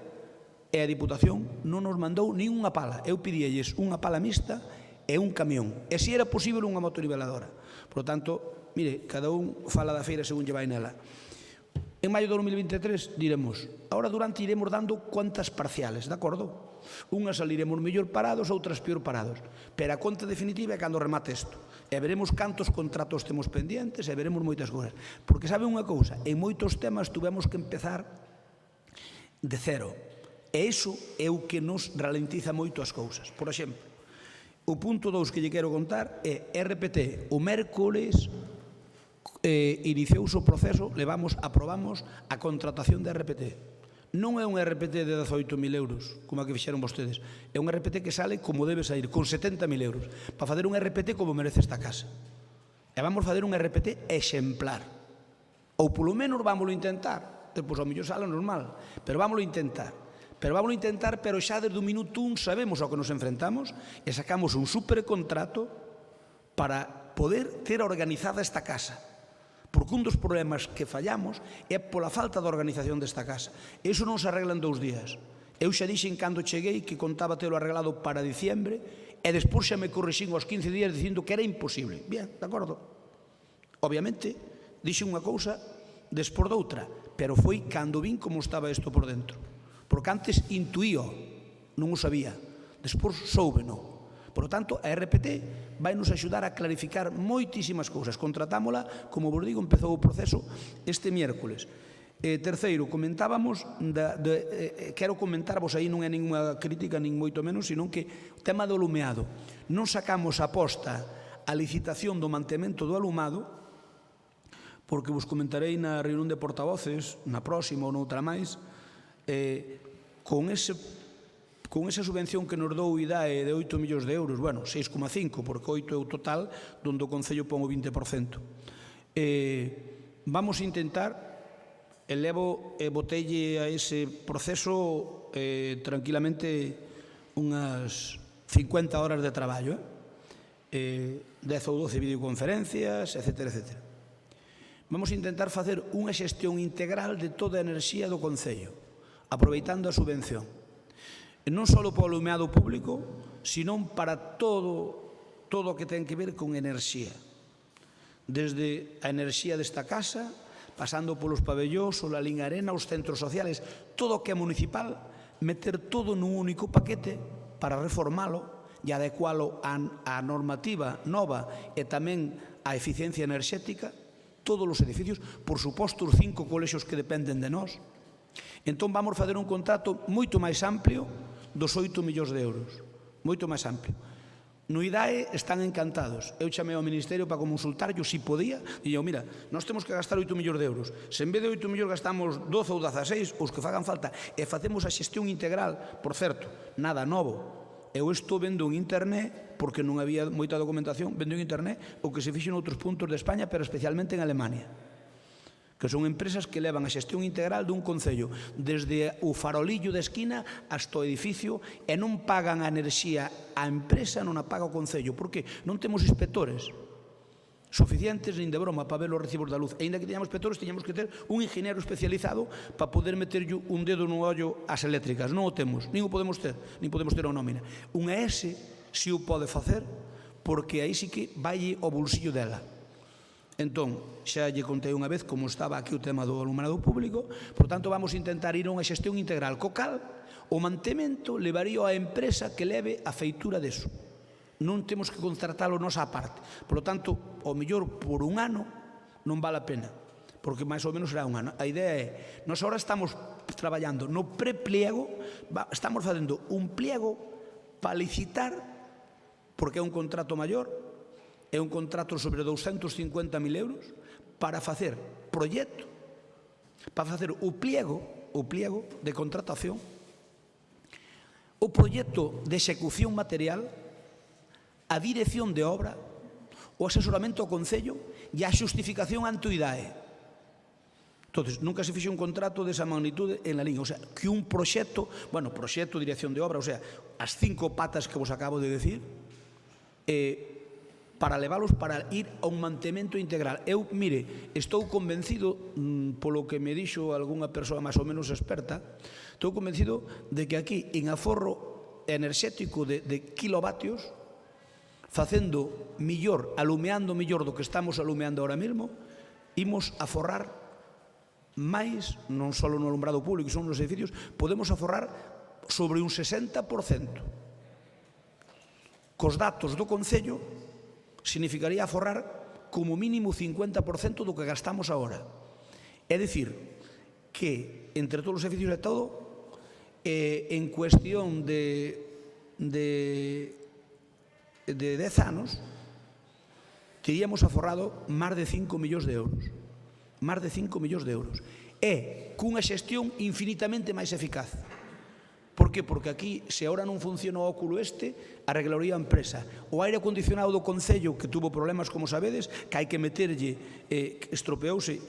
S1: e a Diputación non nos mandou nin unha pala. Eu pidíalles unha pala mixta e un camión, e se era posible unha motoniveladora. Por lo tanto, mire, cada un fala da feira según lle vai nela. En maio de 2023 diremos, ahora durante iremos dando contas parciales, de acordo? Unhas saliremos mellor parados, outras peor parados, pero a conta definitiva é cando remate isto, e veremos cantos contratos temos pendientes, e veremos moitas cousas, porque sabe unha cousa, en moitos temas tuvemos que empezar de cero, e iso é o que nos ralentiza moito as cousas. Por exemplo, o punto 2 que lle quero contar é RPT. O mércores iniciouse o proceso, aprobamos a contratación de RPT. Non é un RPT de 18.000 euros, como a que fixeron vostedes. É un RPT que sale como debe sair, con 70.000 euros, para facer un RPT como merece esta casa. E vamos facer un RPT exemplar. Ou polo menos vámoslo intentar. Depois, ao mellor sale normal, pero vámoslo intentar. Pero xa desde o minuto 1 sabemos ao que nos enfrentamos e sacamos un supercontrato para poder ter organizada esta casa. Porque un dos problemas que fallamos é pola falta de organización desta casa. Iso non se arregla en 2 días. Eu xa dixen cando cheguei que contaba telo arreglado para diciembre e despois xa me corrixín aos 15 días dicindo que era imposible. Bien, de acordo. Obviamente, dixen unha cousa despois doutra, pero foi cando vin como estaba isto por dentro. Porque antes intuío, non o sabía. Despois soubeno. Por lo tanto, a RPT vai nos axudar a clarificar moitísimas cousas. Contratámola, como vos digo, empezou o proceso este miércoles. Terceiro, comentábamos, quero comentarvos aí, non é ninguna crítica, nin moito menos, sino que o tema do alumeado. Non sacamos a posta a licitación do mantemento do alumado, porque vos comentarei na reunión de portavoces, na próxima ou noutra máis, con esa subvención que nos dou o IDAE de 8 millóns de euros, bueno, 6,5, porque 8 é o total, donde o Concello pon o 20%. Vamos a intentar, botelle a ese proceso tranquilamente unhas 50 horas de traballo, 10 ou 12 videoconferencias, etc. Vamos a intentar facer unha xestión integral de toda a enerxía do Concello, aproveitando a subvención. Non só para o alumeado público, sino para todo o que ten que ver con enerxía. Desde a enerxía desta casa, pasando polos pabellóns, o Lalín Arena, os centros sociales, todo o que é municipal, meter todo nun único paquete para reformalo e adecualo á normativa nova e tamén á eficiencia enerxética, todos os edificios, por suposto os 5 colexios que dependen de nós. Entón vamos fazer un contrato moito máis amplio dos 8 millóns de euros, moito máis amplio. No IDAE están encantados. Eu chamei ao Ministerio para consultarlo si podía, e eu, mira, nós temos que gastar 8 millóns de euros. Se en vez de 8 millóns gastamos 12 ou 16, os que fagan falta, e facemos a xestión integral, por certo, nada novo. Eu estou vendo en internet, porque non había moita documentación, vendo en internet o que se fixo en outros puntos de España, pero especialmente en Alemania, que son empresas que levan a xestión integral dun concello desde o farolillo de esquina hasta o edificio e non pagan a enerxía a empresa, non a paga o concello. Por que? Non temos inspectores suficientes nin de broma para ver os recibos da luz. E ainda que teñamos inspectores, teñamos que ter un ingeniero especializado para poder meterlle un dedo no ollo ás eléctricas. Non o temos, nin o podemos ter, nin podemos ter a nómina. Un ES si o pode facer, porque aí sí que vai ao bolsillo dela. Entón, xa lle contei unha vez como estaba aquí o tema do alumnado público, por tanto vamos a intentar ir a unha xestión integral, co cal o mantemento levaría a empresa que leve a feitura deso. Non temos que contratalo nos á parte. Por lo tanto, ao mellor por un ano non vale a pena, porque máis ou menos será un ano. A idea é, nós agora estamos traballando no prepliego, estamos facendo un pliego para licitar, porque é un contrato maior, é un contrato sobre 250.000 euros, para facer proxecto, para facer o pliego de contratación, o proxecto de execución material, a dirección de obra, o asesoramento ao Concello e a xustificación ante o IDAE. Entón, nunca se fixe un contrato desa magnitude en la línea. O sea, que un proxecto, proxecto, dirección de obra, o sea, as 5 patas que vos acabo de decir, para leválos para ir a un mantemento integral. Eu, mire, estou convencido, polo que me dixo algunha persoa máis ou menos experta, estou convencido de que aquí, en aforro enerxético de kilovatios, facendo millor, alumeando millor do que estamos alumeando ahora mesmo, imos aforrar máis, non só no alumbrado público, son nos edificios, podemos aforrar sobre un 60%. Cos datos do Concello, significaría aforrar como mínimo 50% do que gastamos agora. É dicir, que entre todos os edificios e todo, en cuestión de 10 anos, teríamos aforrado máis de 5 millóns de euros. Máis de 5 millóns de euros. E cunha xestión infinitamente máis eficaz. Por que? Porque aquí, se agora non funciona o óculo arreglaría a empresa. O aire acondicionado do Concello, que tuvo problemas, como sabedes, que hai que meterlle, estropeouse,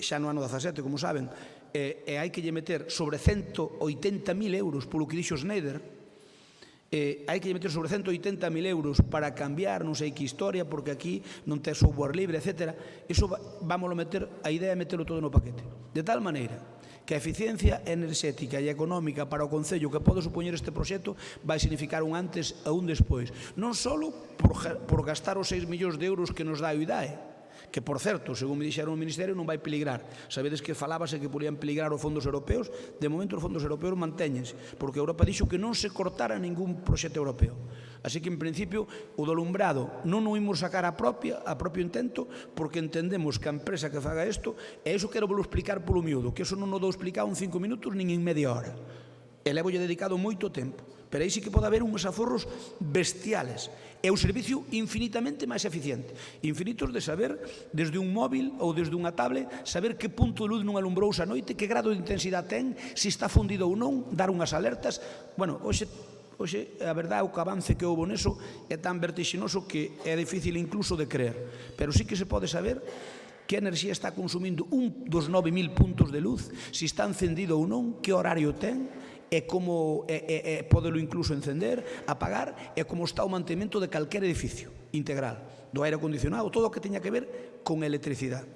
S1: xa no ano 17, como saben, e hai que lle meter sobre 180.000 euros polo que dixo Schneider, hai que lle meter sobre 180.000 euros para cambiar non sei que historia, porque aquí non ten software libre, etc. Iso vámoslo meter, a idea é meterlo todo no paquete, de tal maneira que a eficiencia enerxética e económica para o Concello que pode supoñer este proxecto vai significar un antes e un despois, non só por gastar os 6 millóns de euros que nos dá o IDAE, que, por certo, según me dixeron o Ministerio, non vai peligrar. Sabedes que falábase que podían peligrar os fondos europeos? De momento, os fondos europeos mantéñense, porque a Europa dixo que non se cortara ningún proxecto europeo. Así que, en principio, o do alumbrado non o imos sacar a propio intento, porque entendemos que a empresa que faga isto, e iso quero vos explicar polo miúdo, que iso non o dou explicado en 5 minutos nin en media hora. E levo lle dedicado moito tempo. Pero aí sí que pode haber uns aforros bestiales. É un servicio infinitamente máis eficiente. Infinitos de saber, desde un móvil ou desde unha tablet, saber que punto de luz non alumbrouse a noite, que grado de intensidade ten, se está fundido ou non, dar unhas alertas. Bueno, hoxe a verdade é que o avance que houve neso é tan vertixinoso que é difícil incluso de creer. Pero sí que se pode saber que enerxía está consumindo un dos 9.000 puntos de luz, se está encendido ou non, que horario ten, e como podelo incluso encender, apagar, e como está o mantemento de calquer edificio integral, do aire acondicionado, todo o que teña que ver con electricidade.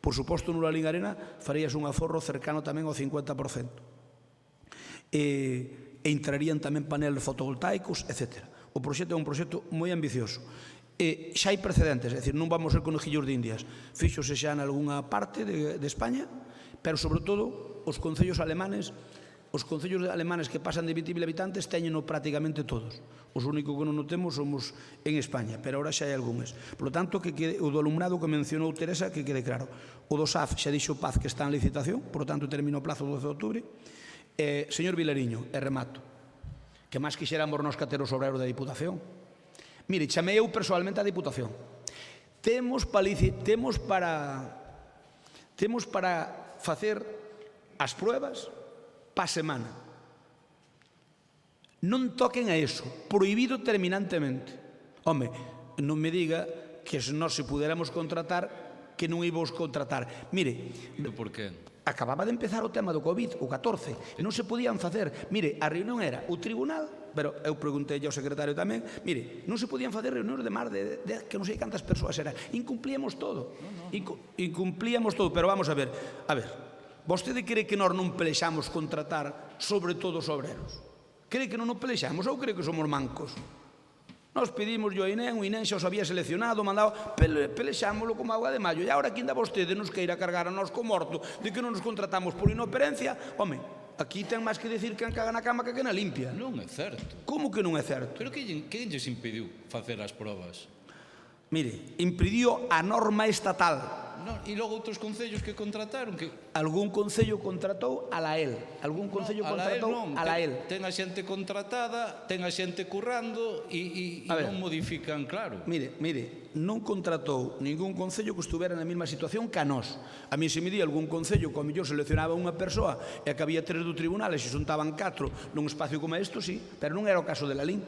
S1: Por suposto, no Lalín Arena farías un aforro cercano tamén ao 50%. E entrarían tamén paneles fotovoltaicos, etc. O proxecto é un proxecto moi ambicioso. Xa hai precedentes, é dicir, non vamos ser conejillos de indias. Fíxose xa en algunha parte de España, pero, sobre todo, os concellos alemanes que pasan de 20.000 habitantes teñeno prácticamente todos. Os únicos que non o temos somos en España, pero ahora xa hai algúns. Por lo tanto, o do alumnado que mencionou Teresa, que quede claro. O do SAF xa dixo Paz que está en licitación, por lo tanto, termina o plazo do 12 de outubro. Señor Vilariño, e remato, que máis quixéramos nos cater os obreros da Diputación. Mire, chamei eu personalmente á Diputación. Temos para facer as pruebas pa semana. Non toquen a eso, prohibido terminantemente. Home, non me diga que se nós se puderamos contratar, que non íbamos contratar. Mire,
S6: por que?
S1: Acababa de empezar o tema do COVID, o 14, e non se podían facer. Mire, a reunión era o tribunal, pero eu preguntei ao secretario tamén, mire, non se podían facer reunións de máis de que non sei cantas persoas eran. Incumplíamos todo. Incumplíamos todo, pero vamos a ver. Vostede cree que nós non pelexamos contratar sobre todo os obreros? Cree que non nos pelexamos ou cree que somos mancos? Nós pedimos o INEM, o INEM xa os había seleccionado, mandado, pelexámoslo como agua de maio. E agora que ainda vostede nos queira cargar a nós co morto de que non nos contratamos por inoperencia, home, aquí ten máis que decir que caga na cama que na limpia.
S6: Non é certo.
S1: Como que non é certo?
S6: Pero que lles impediu facer as probas?
S1: Mire, impidió a norma estatal.
S6: E logo outros concellos que contrataron que...
S1: Algún concello contratou a la EL. Algún concello contratou a la EL.
S6: Ten a xente contratada, ten a xente currando e non modifican, claro.
S1: Mire, non contratou ningún concello que estuvera na mesma situación que a nós. A mí se me di algún concello que ao mellor seleccionaba unha persoa e que había 3 do tribunal e se xuntaban 4 nun espacio como isto, sí, pero non era o caso de Lalín.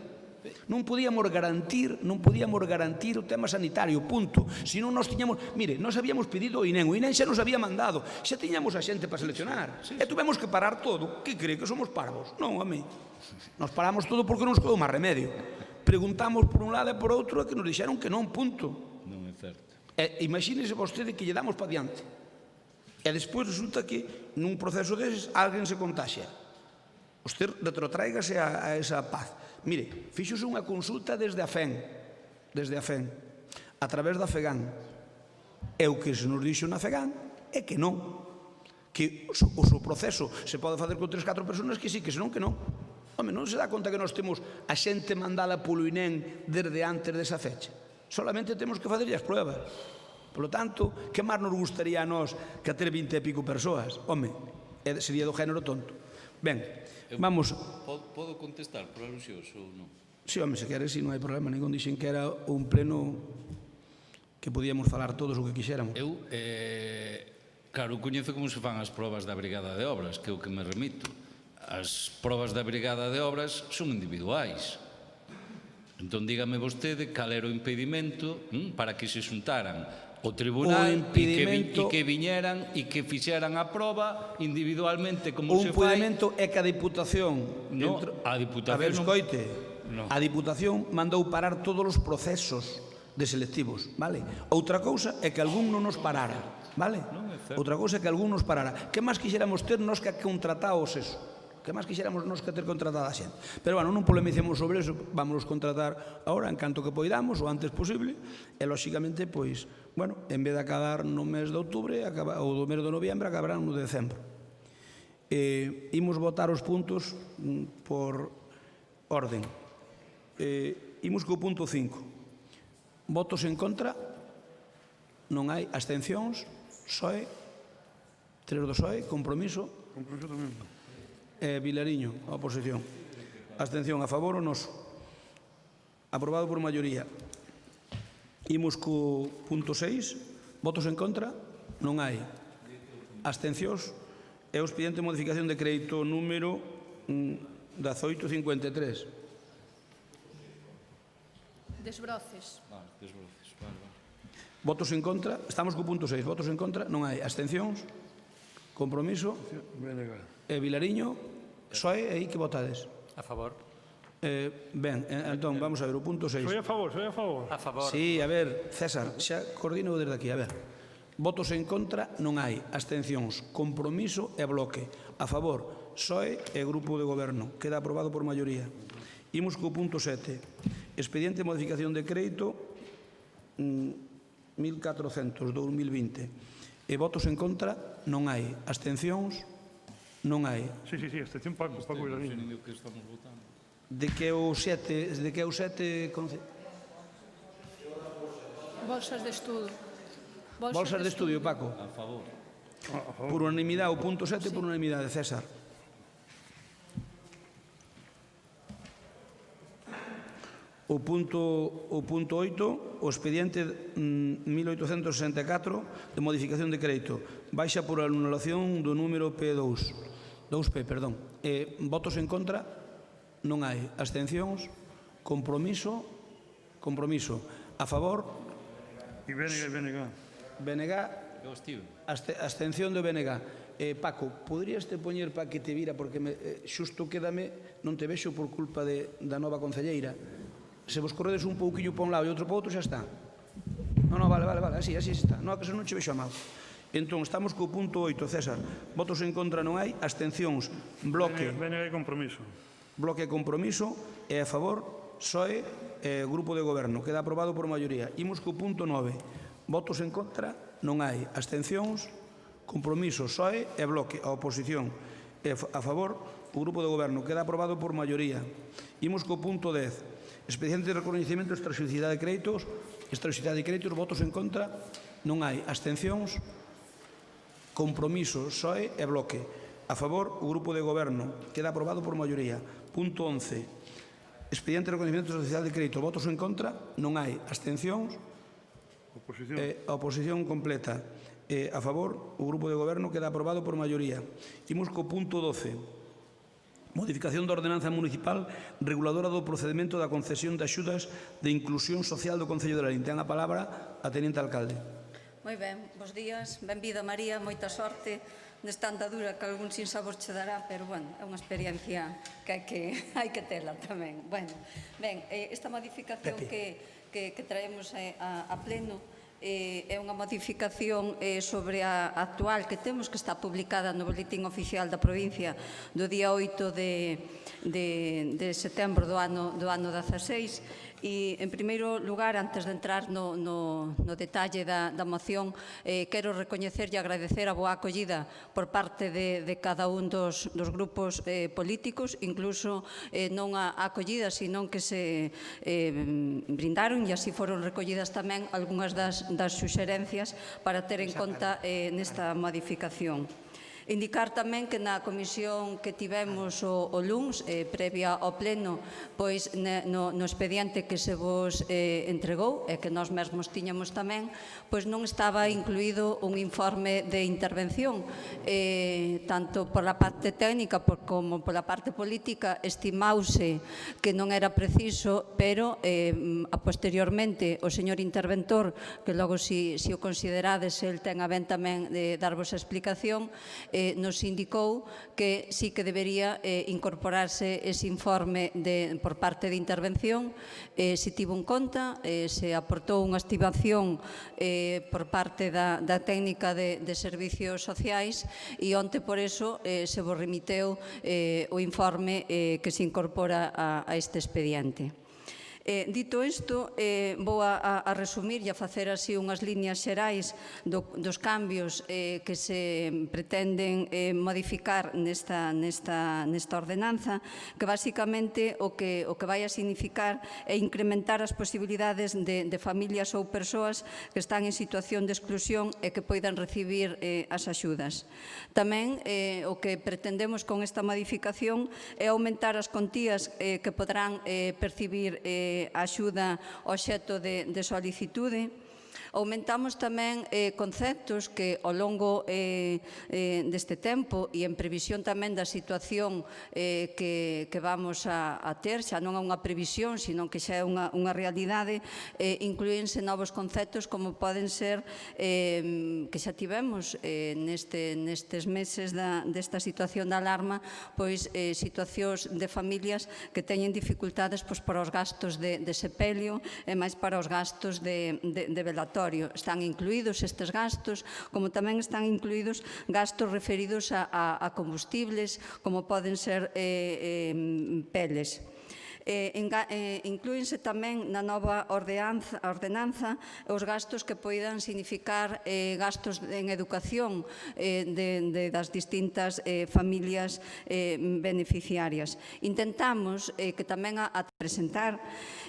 S1: Non podíamos garantir o tema sanitario, punto. Se non nos tiñamos... Mire, nos habíamos pedido o INEM xa nos había mandado, xa tiñamos a xente para seleccionar. E tuvemos que parar todo. Que cree que somos parvos? Non, a mí. Nos paramos todo porque non nos quedou máis remedio. Preguntamos por un lado e por outro e que nos dixeron que non, punto.
S6: Non é certo.
S1: Imagínese vostede que lle damos para diante. E despois resulta que nun proceso deses alguén se contaxia. Usted retrotráigase a esa paz. Mire, fíxose unha consulta desde a FEN, a través da FEGAN. E o que se nos dixo na FEGAN é que non. Que o seu proceso se pode facer con 3-4 personas que sí, que senón que non. Home, non se dá conta que nós temos a xente mandada polo INEM desde antes desa fecha. Solamente temos que facer as pruebas. Por lo tanto, que máis nos gustaría a nós que a ter 20 e pico persoas? Home, sería do género tonto. Ben, vamos...
S6: Podo contestar por alusións ou non?
S1: Si, home, se queres, si non hai problema ningún. Dixen que era un pleno que podíamos falar todos o que quixéramos.
S6: Eu, claro, coñezo como se fan as probas da Brigada de Obras, que é o que me remito. As probas da Brigada de Obras son individuais. Entón, dígame vostede cal era o impedimento para que se xuntaran o tribunal
S1: o impedimento-
S6: e que viñeran e que fixeran a proba individualmente como
S1: O
S6: se fai.
S1: impedimento é que a Diputación...
S6: No, a Diputación
S1: A ver,
S6: non-
S1: escoite.
S6: No.
S1: A Diputación mandou parar todos os procesos de selectivos, vale? Outra cousa é que algún non nos parara, vale? Outra cousa é que algún nos parara. Que máis quixéramos ter nos que contrataos eso? Que máis quixéramos nos que ter contratada a xente? Pero, bueno, non polemicemos sobre eso, vámonos contratar agora, en canto que poidamos, o antes posible, e, lóxicamente, pois, bueno, en vez de acabar no mes de outubro, ou do mes de noviembre, acabarán no de decembro. Imos votar os puntos por orden. Imos co punto 5. Votos en contra? Non hai. Abstencións? PSOE? 3 do PSOE? Compromiso?
S2: Compromiso tamén.
S1: Vilariño, a oposición. Abstención a favor o noso? Aprobado por maioría. Imos co punto 6. Votos en contra? Non hai. Abstencións? É o expediente de modificación de crédito número 1853.
S7: Desbroces.
S1: Votos en contra? Estamos co punto 6. Votos en contra? Non hai. Abstencións? Compromiso? Vilariño? PSOE, aí que votades?
S3: A favor.
S1: Ben, entón, vamos a ver, o punto 6.
S2: Soy a favor, soy a favor.
S3: A favor.
S1: Sí, a ver, César, xa coordino desde aquí, a ver. Votos en contra non hai, abstencións, compromiso e bloque. A favor, PSOE e Grupo de Goberno. Queda aprobado por maioría. Imos co punto 7. Expediente de modificación de crédito 1400-2020. E votos en contra non hai, abstencións non hai.
S2: Sí, abstención Paco Vilariño.
S1: De que o 7,
S7: Bolsas de estudo.
S1: bolsas de estudio, Paco.
S6: A favor.
S1: Por unanimidade, o punto 7 por unanimidade, César. O punto 8, o expediente 1864 de modificación de crédito. Baixa por anulación do número P2. 2P, perdón. Votos en contra? Non hai. Abstencións? Compromiso? A favor?
S2: E BNG.
S1: BNG? Abstención do BNG. Paco, poderías te poñer para que te vira, porque xusto quédame, non te vexo por culpa da nova concelleira. Se vos corredes un pouquillo para un lado e outro para outro, xa está. Non, vale, así está. Non, que se non che vexo a mal. Entón, estamos co punto 8, César. Votos en contra non hai, abstencións, bloque.
S2: BNG compromiso.
S1: Bloque e compromiso, e a favor, PSOE e Grupo de Goberno. Queda aprobado por maioría. Imos co punto 9. Votos en contra non hai, abstencións, compromiso, PSOE e bloque. A oposición e a favor, o Grupo de Goberno. Queda aprobado por maioría. Imos co punto 10. Expediente de reconocimiento de extraxudicialidade de créditos. Votos en contra non hai, abstencións, compromiso, PSOE e bloque. A favor, o Grupo de Goberno. Queda aprobado por maioría. Punto 11. Expediente de reconocimiento de extraxudicialidade de crédito. Votos en contra non hai, abstencións, a oposición completa. A favor, o Grupo de Goberno. Queda aprobado por maioría. Imos co punto 12. Modificación da ordenanza municipal reguladora do procedimento da concesión de axudas de inclusión social do Concello de Lalín. Ten a palabra a Teniente Alcalde.
S8: Moi ben, bos días, benvida María, moita sorte nesta andadura que algún sin sabor che dará, pero, bueno, é unha experiencia que hai que tela tamén. Bueno, ben, esta modificación que traemos a pleno é unha modificación sobre a actual que temos, que está publicada no Boletín Oficial da Provincia do día 8 de setembro do ano 16. E, en primeiro lugar, antes de entrar no detalle da moción, quero recoñecer e agradecer a boa acollida por parte de cada un dos grupos políticos, incluso non a acollida, sino que se brindaron e así foron recollidas tamén algunhas das suxerencias para ter en conta nesta modificación. Indicar tamén que na comisión que tivemos o luns, previa ao pleno, pois no expediente que se vos entregou, e que nós mesmos tiñamos tamén, pois non estaba incluído un informe de intervención, tanto pola parte técnica como pola parte política. Estimause que non era preciso, pero a posteriormente o señor interventor, que logo se o considerades, el ten a ben tamén de darvos a explicación, nos indicou que sí que debería incorporarse ese informe por parte de intervención. Se tivo en conta, se aportou unha estimación por parte da técnica de servicios sociais, e onte por eso se vos remiteu o informe que se incorpora a este expediente. Dito isto, vou a resumir e a facer así unhas líneas xerais dos cambios que se pretenden modificar nesta ordenanza, que basicamente o que vai a significar é incrementar as posibilidades de familias ou persoas que están en situación de exclusión e que poidan recibir as axudas. Tamén o que pretendemos con esta modificación é aumentar as contías que poderán percibir a axuda obxecto de solicitude. Aumentamos tamén conceptos que ao longo deste tempo e en previsión tamén da situación que vamos a ter, xa non é unha previsión, sino que xa é unha realidade, incluínse novos conceptos como poden ser, que xa tivemos nestes meses desta situación de alarma, pois situacións de familias que teñen dificultades para os gastos de sepelio e máis para os gastos de velatorio. Están incluídos estes gastos, como tamén están incluídos gastos referidos a combustibles, como poden ser peles. Inclúense tamén na nova ordenanza os gastos que poidan significar gastos en educación das distintas familias beneficiarias. Intentamos que tamén a presentar,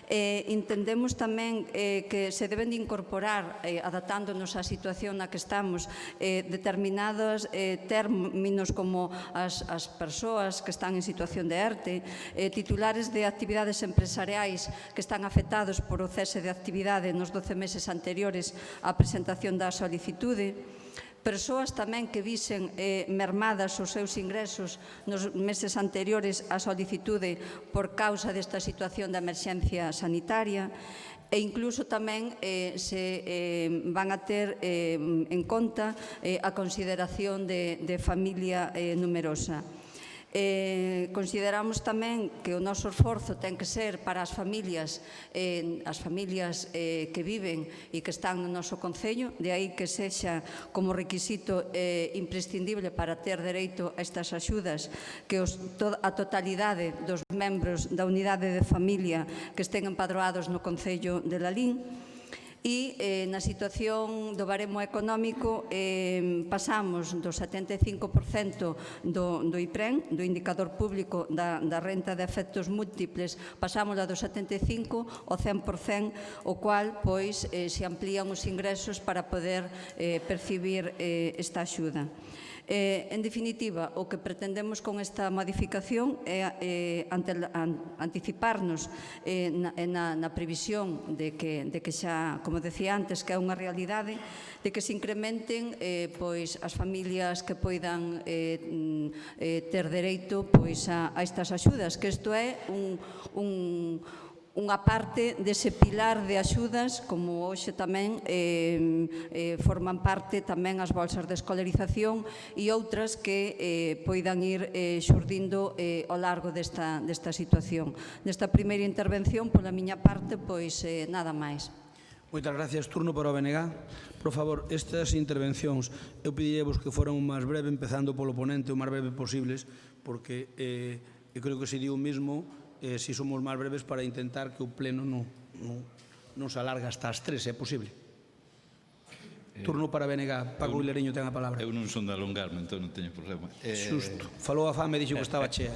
S8: entendemos tamén que se deben de incorporar, adaptándonos á situación na que estamos, determinados términos como as persoas que están en situación de ERTE, titulares de actividades empresariais que están afectados por o cese de actividade nos 12 meses anteriores á presentación da solicitude, persoas tamén que visen mermadas os seus ingresos nos meses anteriores á solicitude por causa desta situación de emerxencia sanitaria, e incluso tamén se van a ter en conta a consideración de familia numerosa. Consideramos tamén que o noso esforzo ten que ser para as familias que viven e que están no noso concello, de aí que sexa como requisito imprescindible para ter dereito a estas axudas que a totalidade dos membros da unidade de familia que estén empadroados no concello de Lalín. E na situación do baremo económico pasamos do 75% do IPREN, do indicador público da renta de efectos múltiples, pasamos do 75% ao 100%, o cual pois se amplían os ingresos para poder percibir esta axuda. En definitiva, o que pretendemos con esta modificación é anticiparnos na previsión de que xa, como decía antes, que é unha realidade, de que se incrementen as familias que poidan ter dereito a estas axudas, que isto é unha parte dese pilar de axudas, como hoxe tamén forman parte tamén as bolsas de escolarización e outras que poidan ir xurdindo ao largo desta situación. Nesta primeira intervención, pola miña parte, pois nada máis.
S1: Moitas gracias. Turno para o BNG. Por favor, estas intervencións eu pediríavos que foran o máis breve, empezando polo ponente, o máis breve posibles, porque eu creo que sería o mesmo se somos máis breves para intentar que o pleno non se alarga hasta as 3, se é posible. Turno para BNG. Paco Vilariño ten a palabra.
S6: Eu non son de alongarme, entón non teño problema.
S1: Xusto. Falou a fame e dixo que estaba chea.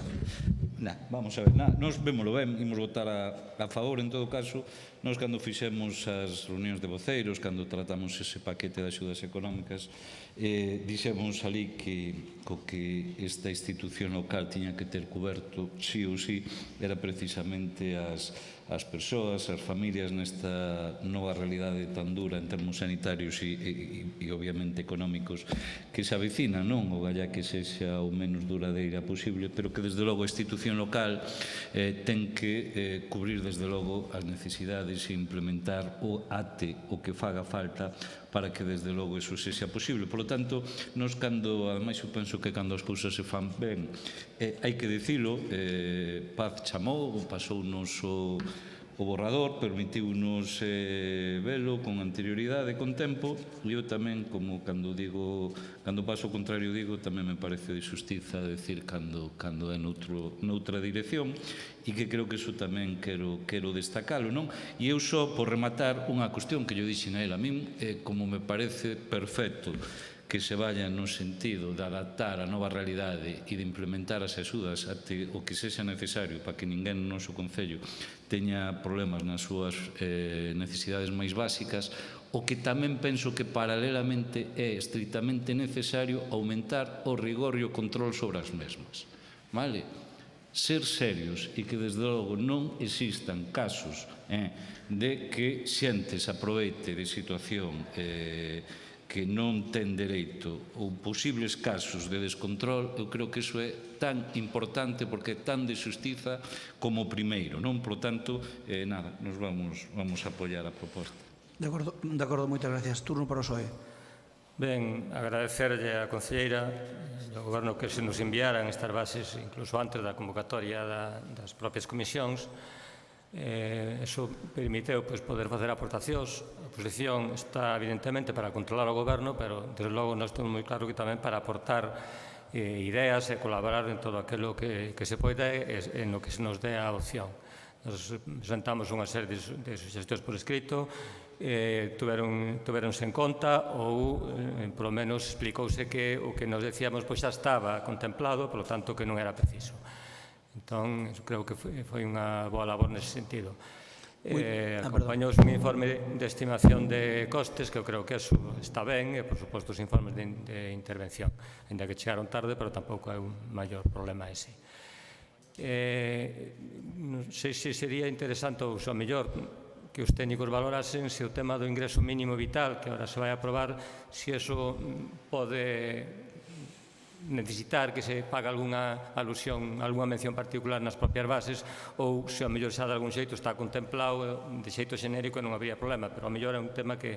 S6: Vamos a ver, nos vémoslo ben, imos votar a favor. En todo caso, nos cando fixemos as reunións de voceiros, cando tratamos ese paquete de axudas económicas, dixemos ali que co que esta institución local tiña que ter coberto sí ou sí era precisamente as persoas, as familias nesta nova realidade tan dura en termos sanitarios e obviamente económicos que se avecinan, non? O galla que sexa o menos duradeira posible, pero que desde logo a institución local ten que cubrir desde logo as necesidades e implementar o ate o que faga falta para que desde logo eso sexa posible. Por lo tanto, nos cando, ademais eu penso que cando as cousas se fan ben, hai que dicilo, Paz chamou, pasounos o borrador, permitiu-nos velo con anterioridade, con tempo, e eu tamén, como cando paso o contrario digo, tamén me parece de xustiza decir cando é noutra dirección, e que creo que iso tamén quero destacalo, non? E eu só, por rematar, unha cuestión que yo dixen a él, a min, como me parece perfecto que se vaya no sentido de adaptar a nova realidade e de implementar as axudas até o que sexa necesario para que ninguén no noso Concello teña problemas nas súas necesidades máis básicas, o que tamén penso que paralelamente é estritamente necesario aumentar o rigor e o control sobre as mesmas. Vale? Ser serios e que desde logo non existan casos de que xente se aproveite de situación que non ten dereito ou posibles casos de descontrol. Eu creo que iso é tan importante porque é tan de xustiza como o primeiro, non? Por tanto, nos vamos a apoiar a proposta.
S1: De acordo, moitas gracias. Turno para o PSOE.
S3: Ben, agradecerlle á concelleira e ao goberno que se nos enviaran estas bases incluso antes da convocatoria das propias comisións. Eso permiteu poder facer aportacións. A oposición está evidentemente para controlar o goberno, pero desde logo nós temos moi claro que tamén para aportar ideas e colaborar en todo aquilo que se pode en lo que se nos dé a opción. Nos presentamos unha serie de suxestións por escrito, tuveronse en conta ou, polo menos, explicouse que o que nos decíamos xa estaba contemplado, polo tanto que non era preciso. Entón, creo que foi unha boa labor nese sentido. Acompañouse un informe de estimación de costes, que eu creo que eso está ben, e, por suposto, os informes de intervención, ainda que chegaron tarde, pero tampouco é un maior problema ese. Non sei se sería interesante, ou xa mellor, que os técnicos valorasen se o tema do ingreso mínimo vital, que ahora se vai a aprobar, se eso pode necesitar que se pague algunha alusión, algunha mención particular nas propias bases, ou se ao mellor xa de algún xeito está contemplado de xeito xenérico e non habría problema, pero ao mellor é un tema que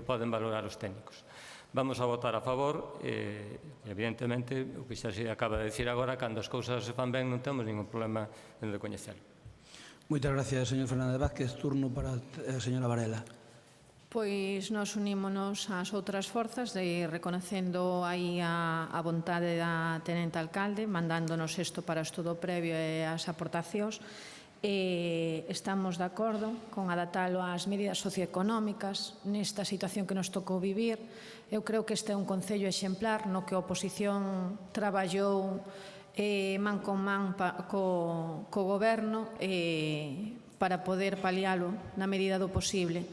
S3: poden valorar os técnicos. Vamos a votar a favor e, evidentemente, o que xa se acaba de decir agora, cando as cousas se fan ben non temos ningún problema en recoñecelo.
S1: Moitas gracias, señor Fernández Vázquez. Turno para a señora Varela.
S7: Pois nos unímonos ás outras forzas de reconecendo aí a vontade da tenente alcalde, mandándonos isto para estudo previo e as aportacións. Estamos de acordo con adaptalo ás medidas socioeconómicas nesta situación que nos tocou vivir. Eu creo que este é un concello exemplar no que a oposición traballou man con man co goberno para poder palialo na medida do posible.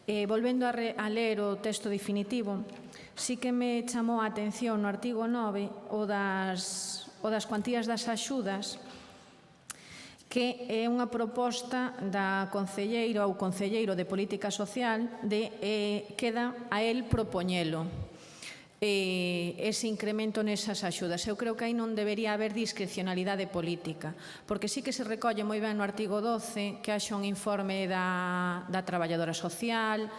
S7: Volvendo a ler o texto definitivo, sí que me chamou a atención no artigo 9 o das cuantías das axudas, que é unha proposta da concelleira ou concelleiro de Política Social queda a él propoñelo ese incremento nesas axudas. Eu creo que aí non debería haber discrecionalidade política, porque sí que se recolle moi ben no artigo 12 que haxa un informe da traballadora social.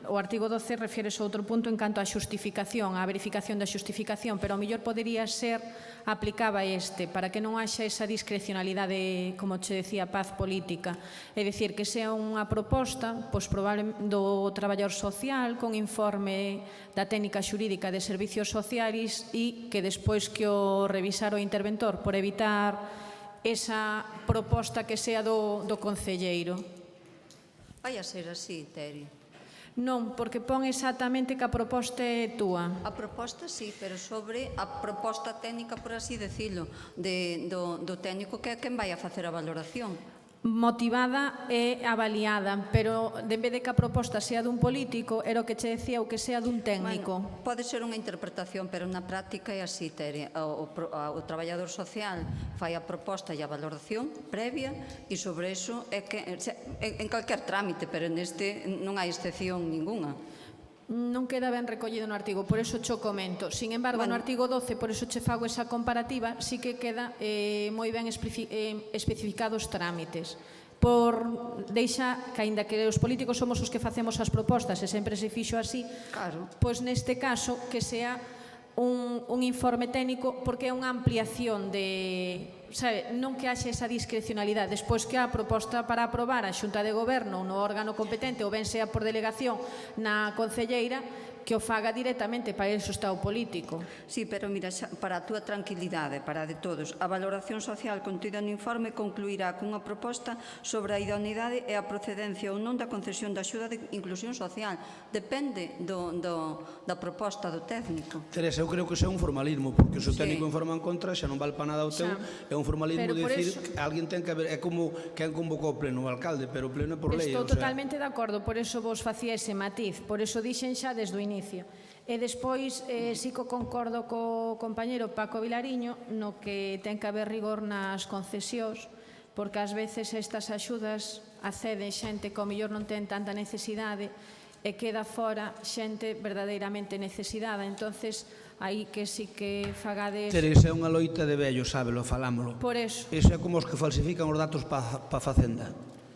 S7: O artigo 12 refieres a outro punto en canto á xustificación, á verificación da xustificación, pero ao mellor podería ser aplicaba para que non haxa esa discrecionalidade, como che decía, paz política. É dicir, que sea unha proposta do traballador social con informe da técnica xurídica de servicios sociais e que despois que o revisar o interventor por evitar esa proposta que sea do concelleiro.
S8: Vai a ser así, Teri.
S7: Non, porque pon exactamente que a proposta é túa.
S8: A proposta sí, pero sobre a proposta técnica, por así decirlo, do técnico que é quen vai a facer a valoración.
S7: Motivada e avaliada, pero en vez de que a proposta sea dun político, era o que che decía o que sea dun técnico.
S8: Bueno, pode ser unha interpretación, pero na práctica é así, Tere. O traballador social fai a proposta e a valoración previa e sobre eso é que en calquer trámite, pero neste non hai excepción ninguna.
S7: Non queda ben recollido no artigo, por eso cho comento. Sin embargo, no artigo 12, por eso che fago esa comparativa, sí que queda moi ben especificados trámites. Deixa que, aínda que os políticos somos os que facemos as propostas e sempre se fixo así,
S8: Claro.
S7: pois neste caso que sea un informe técnico, porque é unha ampliación de... Sabe, non que haxe esa discrecionalidade, despois que a proposta para aprobar a Xunta de Goberno ou no órgano competente ou ben sea por delegación na concelleira, que o faga directamente, para iso está o político.
S8: Sí, pero mira, para a túa tranquilidade, para a de todos, a valoración social contida no informe concluirá cunha proposta sobre a idoneidade e a procedencia ou non da concesión da axuda de inclusión social. Depende da proposta do técnico.
S1: Teresa, eu creo que xa é un formalismo, porque se o
S8: Sí.
S1: técnico informa en contra xa non vale para nada o teu, é un formalismo
S7: Pero
S1: de
S7: por
S1: decir
S7: eso-
S1: que alguén ten que haber, é como quen convocou o pleno, o alcalde, pero o pleno é por lei.
S7: Estou
S1: o sea,
S7: totalmente de acordo, por eso vos facía ese matiz, por eso dixen xa desde o inicio. E despois, sí que concordo co compañero Paco Vilariño no que ten que haber rigor nas concesións, porque ás veces estas axudas accede xente que ao mellor non ten tanta necesidade e queda fora xente verdadeiramente necesidada. Entonces, aí que sí que fagades...
S1: Teresa, é unha loita de vellos, sábelo, falámolo.
S7: Por eso,
S1: Iso é como os que falsifican os datos pa Facenda.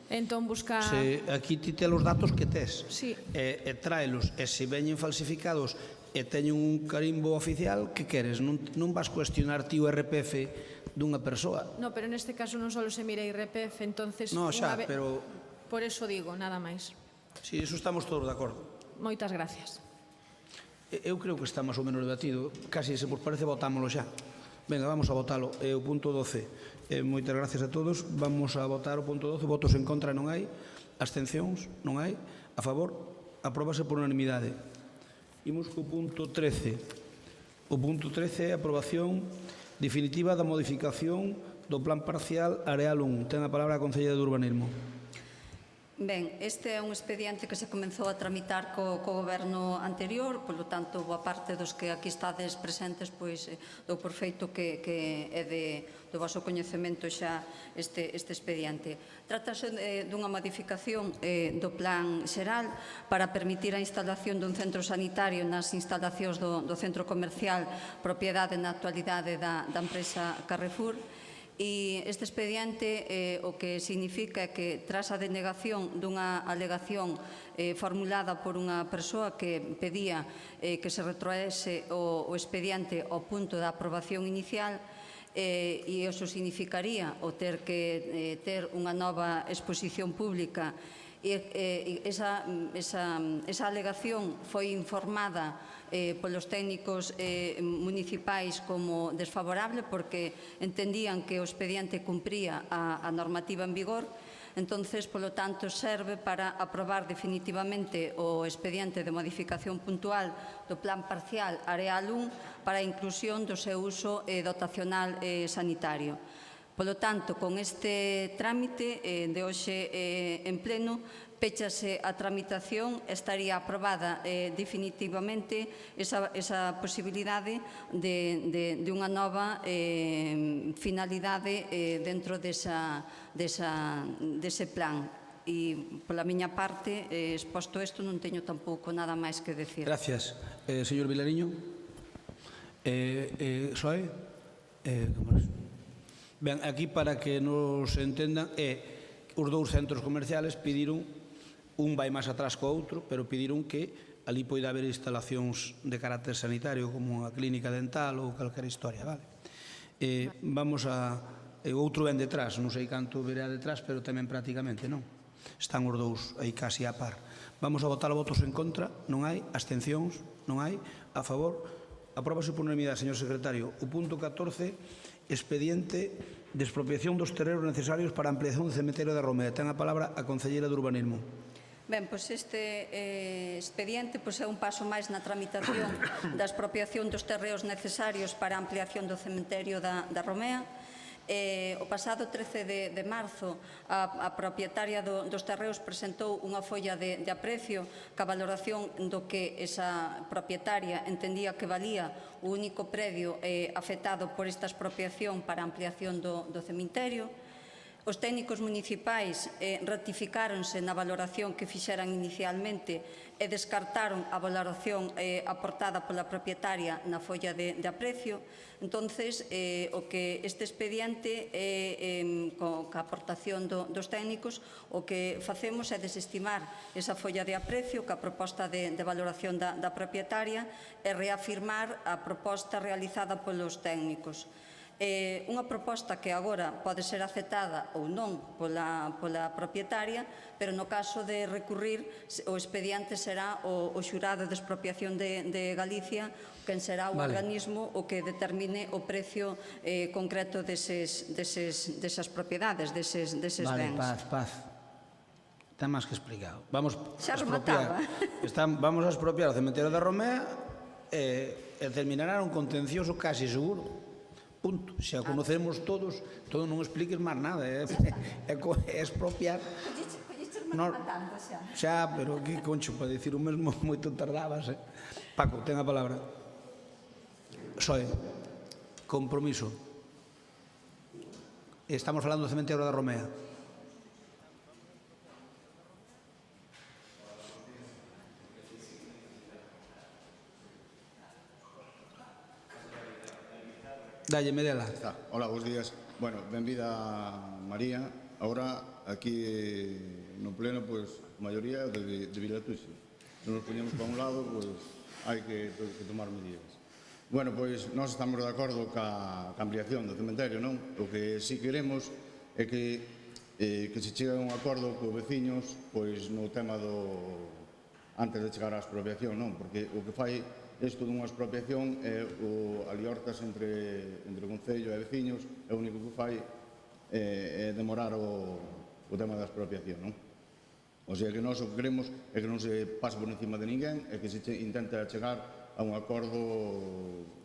S7: entón busca...
S1: Se aquí ti tes os datos que tes,
S7: Sí.
S1: e tráelos, e se veñen falsificados e teñen un carimbo oficial, que queres? Non vas cuestionar ti o RPF dunha persoa.
S7: No, pero neste caso non só se mira IRPF, entonces...
S1: No, xa,
S7: unha ve-
S1: pero...
S7: Por eso digo, nada máis.
S1: Si, iso estamos todos de acordo.
S7: Moitas gracias.
S1: Eu creo que está máis ou menos debatido. Casi, se vos parece, votámolo xa. Venga, vamos a votalo. O punto 12. Moitas gracias a todos. Vamos a votar o punto 12. Votos en contra non hai. Abstencións non hai. A favor, apróbase por unanimidade. Imos co punto 13. O punto 13 é a aprobación definitiva da modificación do plan parcial Areal 1. Ten a palabra a Concelleira de Urbanismo.
S8: Ben, este é un expediente que se comenzou a tramitar co goberno anterior, polo tanto, boa parte dos que aquí estades presentes, pois, dou por feito que é do vosso coñecemento xa este expediente. Trátase dunha modificación do plan xeral para permitir a instalación dun centro sanitario nas instalacións do centro comercial propiedade na actualidade da empresa Carrefour. E este expediente o que significa é que tras a denegación dunha alegación formulada por unha persoa que pedía que se retroese o expediente ao punto da aprobación inicial, e iso significaría o ter que ter unha nova exposición pública, e esa alegación foi informada polos técnicos municipais como desfavorable porque entendían que o expediente cumpría a normativa en vigor. Entonces, polo tanto, serve para aprobar definitivamente o expediente de modificación puntual do plan parcial Areal 1 para a inclusión do seu uso dotacional sanitario. Polo tanto, con este trámite de hoxe en pleno, péchase a tramitación, estaría aprobada definitivamente esa posibilidade de unha nova finalidade dentro dese plan. E, pola miña parte, exposto isto, non teño tampouco nada máis que decir.
S1: Gracias. Señor Vilariño. Soe? Ben, aquí para que nos entendan, os dous centros comerciales pediron, un vai máis atrás co outro, pero pediron que ali poida haber instalacións de carácter sanitario como unha clínica dental ou calquera historia, vale? Vamos a... O outro ven detrás, non sei canto verá detrás, pero tamén prácticamente, non? Están os dous aí casi a par. Vamos a votar votos en contra, non hai, abstencións, non hai, a favor, apróbase por unanimidade, señor secretario. O punto 14, expediente de expropiación dos terrenos necesarios para a ampliación do cemiterio da Romea. Ten a palabra a Concelleira de Urbanismo.
S8: Ben, pois este expediente é un paso máis na tramitación da expropiación dos terreos necesarios para a ampliación do cemiterio da Romea. O pasado 13 de marzo, a propietaria dos terreos presentou unha folla de aprecio ca valoración do que esa propietaria entendía que valía o único predio afectado por esta expropiación para a ampliación do cemiterio. Os técnicos municipais ratificáronse na valoración que fixeran inicialmente e descartaron a valoración aportada pola propietaria na folla de aprecio. Entonces, o que este expediente, ca aportación dos técnicos, o que facemos é desestimar esa folla de aprecio ca proposta de valoración da propietaria e reafirmar a proposta realizada polos técnicos. Unha proposta que agora pode ser aceptada ou non pola propietaria, pero no caso de recurrir, o expediente será o xurado de expropiación de Galicia, quen será o organismo o que determine o precio concreto desas propiedades, deses bens.
S1: Vale, paz. Está máis que explicado.
S8: Xa remataba.
S1: Vamos a expropiar o cemiterio da Romea e terminará un contencioso casi seguro. Punto. Se a conocemos todos, non expliques máis nada, é expropiar.
S8: Colliches rematando xa.
S1: Xa, pero que concho, para dicir o mesmo moito tardabas. Paco, ten a palabra. Soe, compromiso. Estamos falando do cemiterio da Romea. Dalle, Medela.
S9: Hola, bons días. Bueno, benvida María. Ahora, aquí no pleno, pues, maioría de Vilatúxia. Non nos poñemos para un lado, pues, hai que tomar medidas. Bueno, pois, nós estamos de acordo ca ampliación do cementerio, non? O que si queremos é que se chegue a un acordo cos veciños, pois, no tema antes de chegar á expropiación, non? Porque o que fai isto dunha expropiación é o aliortas entre o Concello e veciños, é o único que fai é demorar o tema da expropiación, non? O sea que nós o que queremos é que non se pase por encima de ninguén e que se intente chegar a un acordo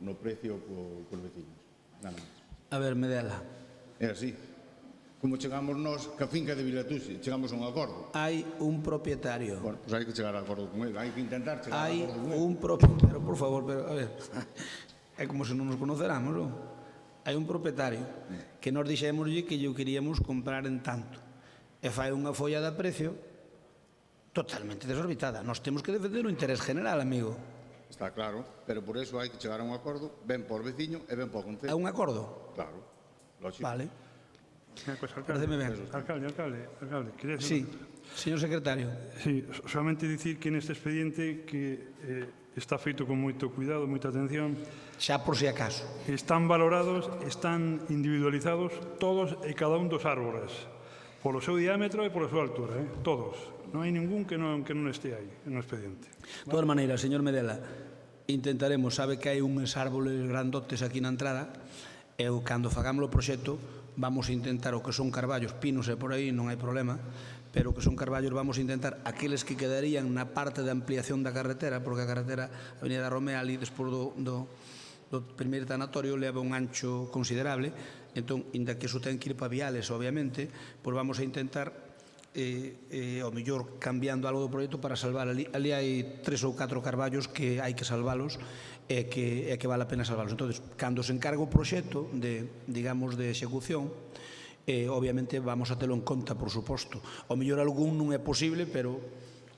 S9: no precio cos veciños. Nada máis.
S1: A ver, Medela.
S9: É así. Como chegamos nós, que a finca de Vilatúxia, chegamos a un acordo.
S1: Hai un propietario.
S9: Bueno, pois hai que chegar a acordo con ele, hai que intentar chegar a
S1: Hai
S9: acordo con ele.
S1: un propietario, por favor, pero a ver, é como se non nos conoceramos, non? Hai un propietario que nos dixémoslle que yo queríamos comprar en tanto e fai unha folla de precio totalmente desorbitada. Nos temos que defender o interés general, amigo.
S9: Está claro, pero por eso hai que chegar a un acordo, ben por veciño e ben por Concello.
S1: É un acordo?
S9: Claro, lógico.
S1: Vale.
S2: Pareceme ben. Alcalde, quería
S1: Sí,
S2: decir...
S1: señor secretario.
S2: Sí, solamente dicir que neste expediente que está feito con moito cuidado, moita atención.
S1: Xa por si acaso.
S2: Están valorados, están individualizados todos e cada un dos árbores, polo seu diámetro e pola súa altura, todos. Non hai ningún que non este aí no expediente.
S1: De todas maneiras, señor Medela, intentaremos, sabe que hai uns árboles grandotes aquí na entrada, e cando fagamos o proxecto vamos a intentar o que son carballos, pinos e por aí non hai problema, pero o que son carballos vamos a intentar aqueles que quedarían na parte de ampliación da carretera, porque a carretera Avenida da Romea ali despois do primeiro tanatorio leva un ancho considerable, entón, inda que iso ten que ir para viales, obviamente, pois vamos a intentar ao mellor cambiando algo do proxecto para salvar ali hai 3 ou 4 carballos que hai que salvalos e que vale a pena salvalos. Entón, cando se encarga o proxecto de execución, obviamente vamos a telo en conta, por suposto. Ao mellor algún non é posible, pero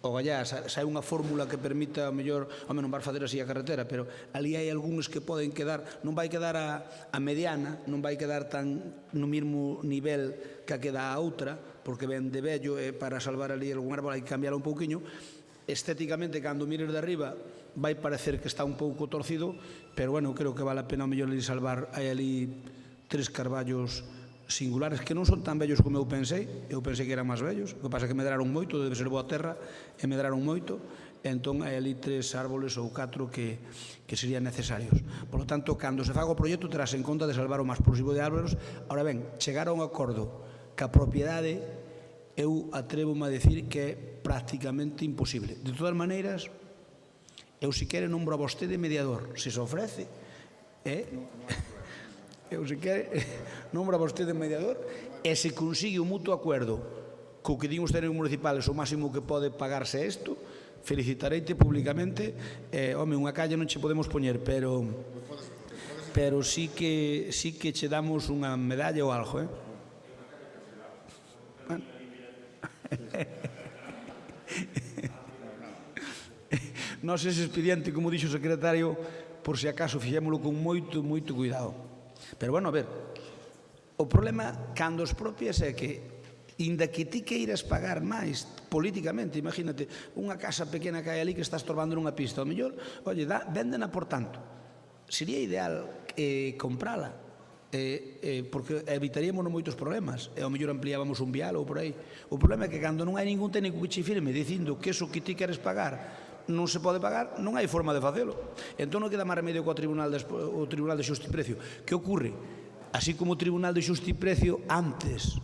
S1: o gallá, sai unha fórmula que permita, ao mellor, non vai facer así a carretera, pero ali hai algúns que poden quedar, non vai quedar a mediana, non vai quedar tan no mesmo nivel que a queda a outra, porque ven de vello e para salvar ali algún árbol hai que cambiar un pouquiño. Estéticamente, cando mires de arriba, vai parecer que está un pouco torcido, pero, bueno, creo que vale a pena ao mellor ali salvar. Hai ali 3 carballos singulares que non son tan vellos como eu pensei que eran máis vellos, o que pasa é que medraron moito, debe ser boa terra, e medraron moito, entón hai ali 3 árboles ou 4 que serían necesarios. Por lo tanto, cando se faga o proxecto, terás en conta de salvar o máis posible de árboles. Ahora ben, chegar a un acordo ca propiedade eu atrevo-me a decir que é prácticamente imposible. De todas maneiras, eu se quere nombro a vostede mediador, se se ofrece, eu se quere nombro a vostede mediador, e se consigue un mutuo acuerdo co que din os técnicos municipales o máximo que pode pagarse isto, felicitareite públicamente. Home, unha calla non che podemos poñer, pero sí que che damos unha medalla ou algo, Nos ese expediente, como dixo o secretario, por se acaso fixémolo con moito cuidado. Pero, bueno, a ver, o problema cando os propias é que, inda que ti queiras pagar máis políticamente, imagínate, unha casa pequena que hai ali que está estorbando nunha pista, ao mellor, oye, véndena por tanto. Sería ideal comprala, porque evitaríamos moitos problemas, e ao mellor ampliábamos un vial ou por aí. O problema é que cando non hai ningún técnico que che firme dicindo que eso que ti queres pagar non se pode pagar, non hai forma de facelo. Entón non queda máis remedio co Tribunal de Xusta e Precio. Que ocorre? Así como o Tribunal de Xusta e Precio antes,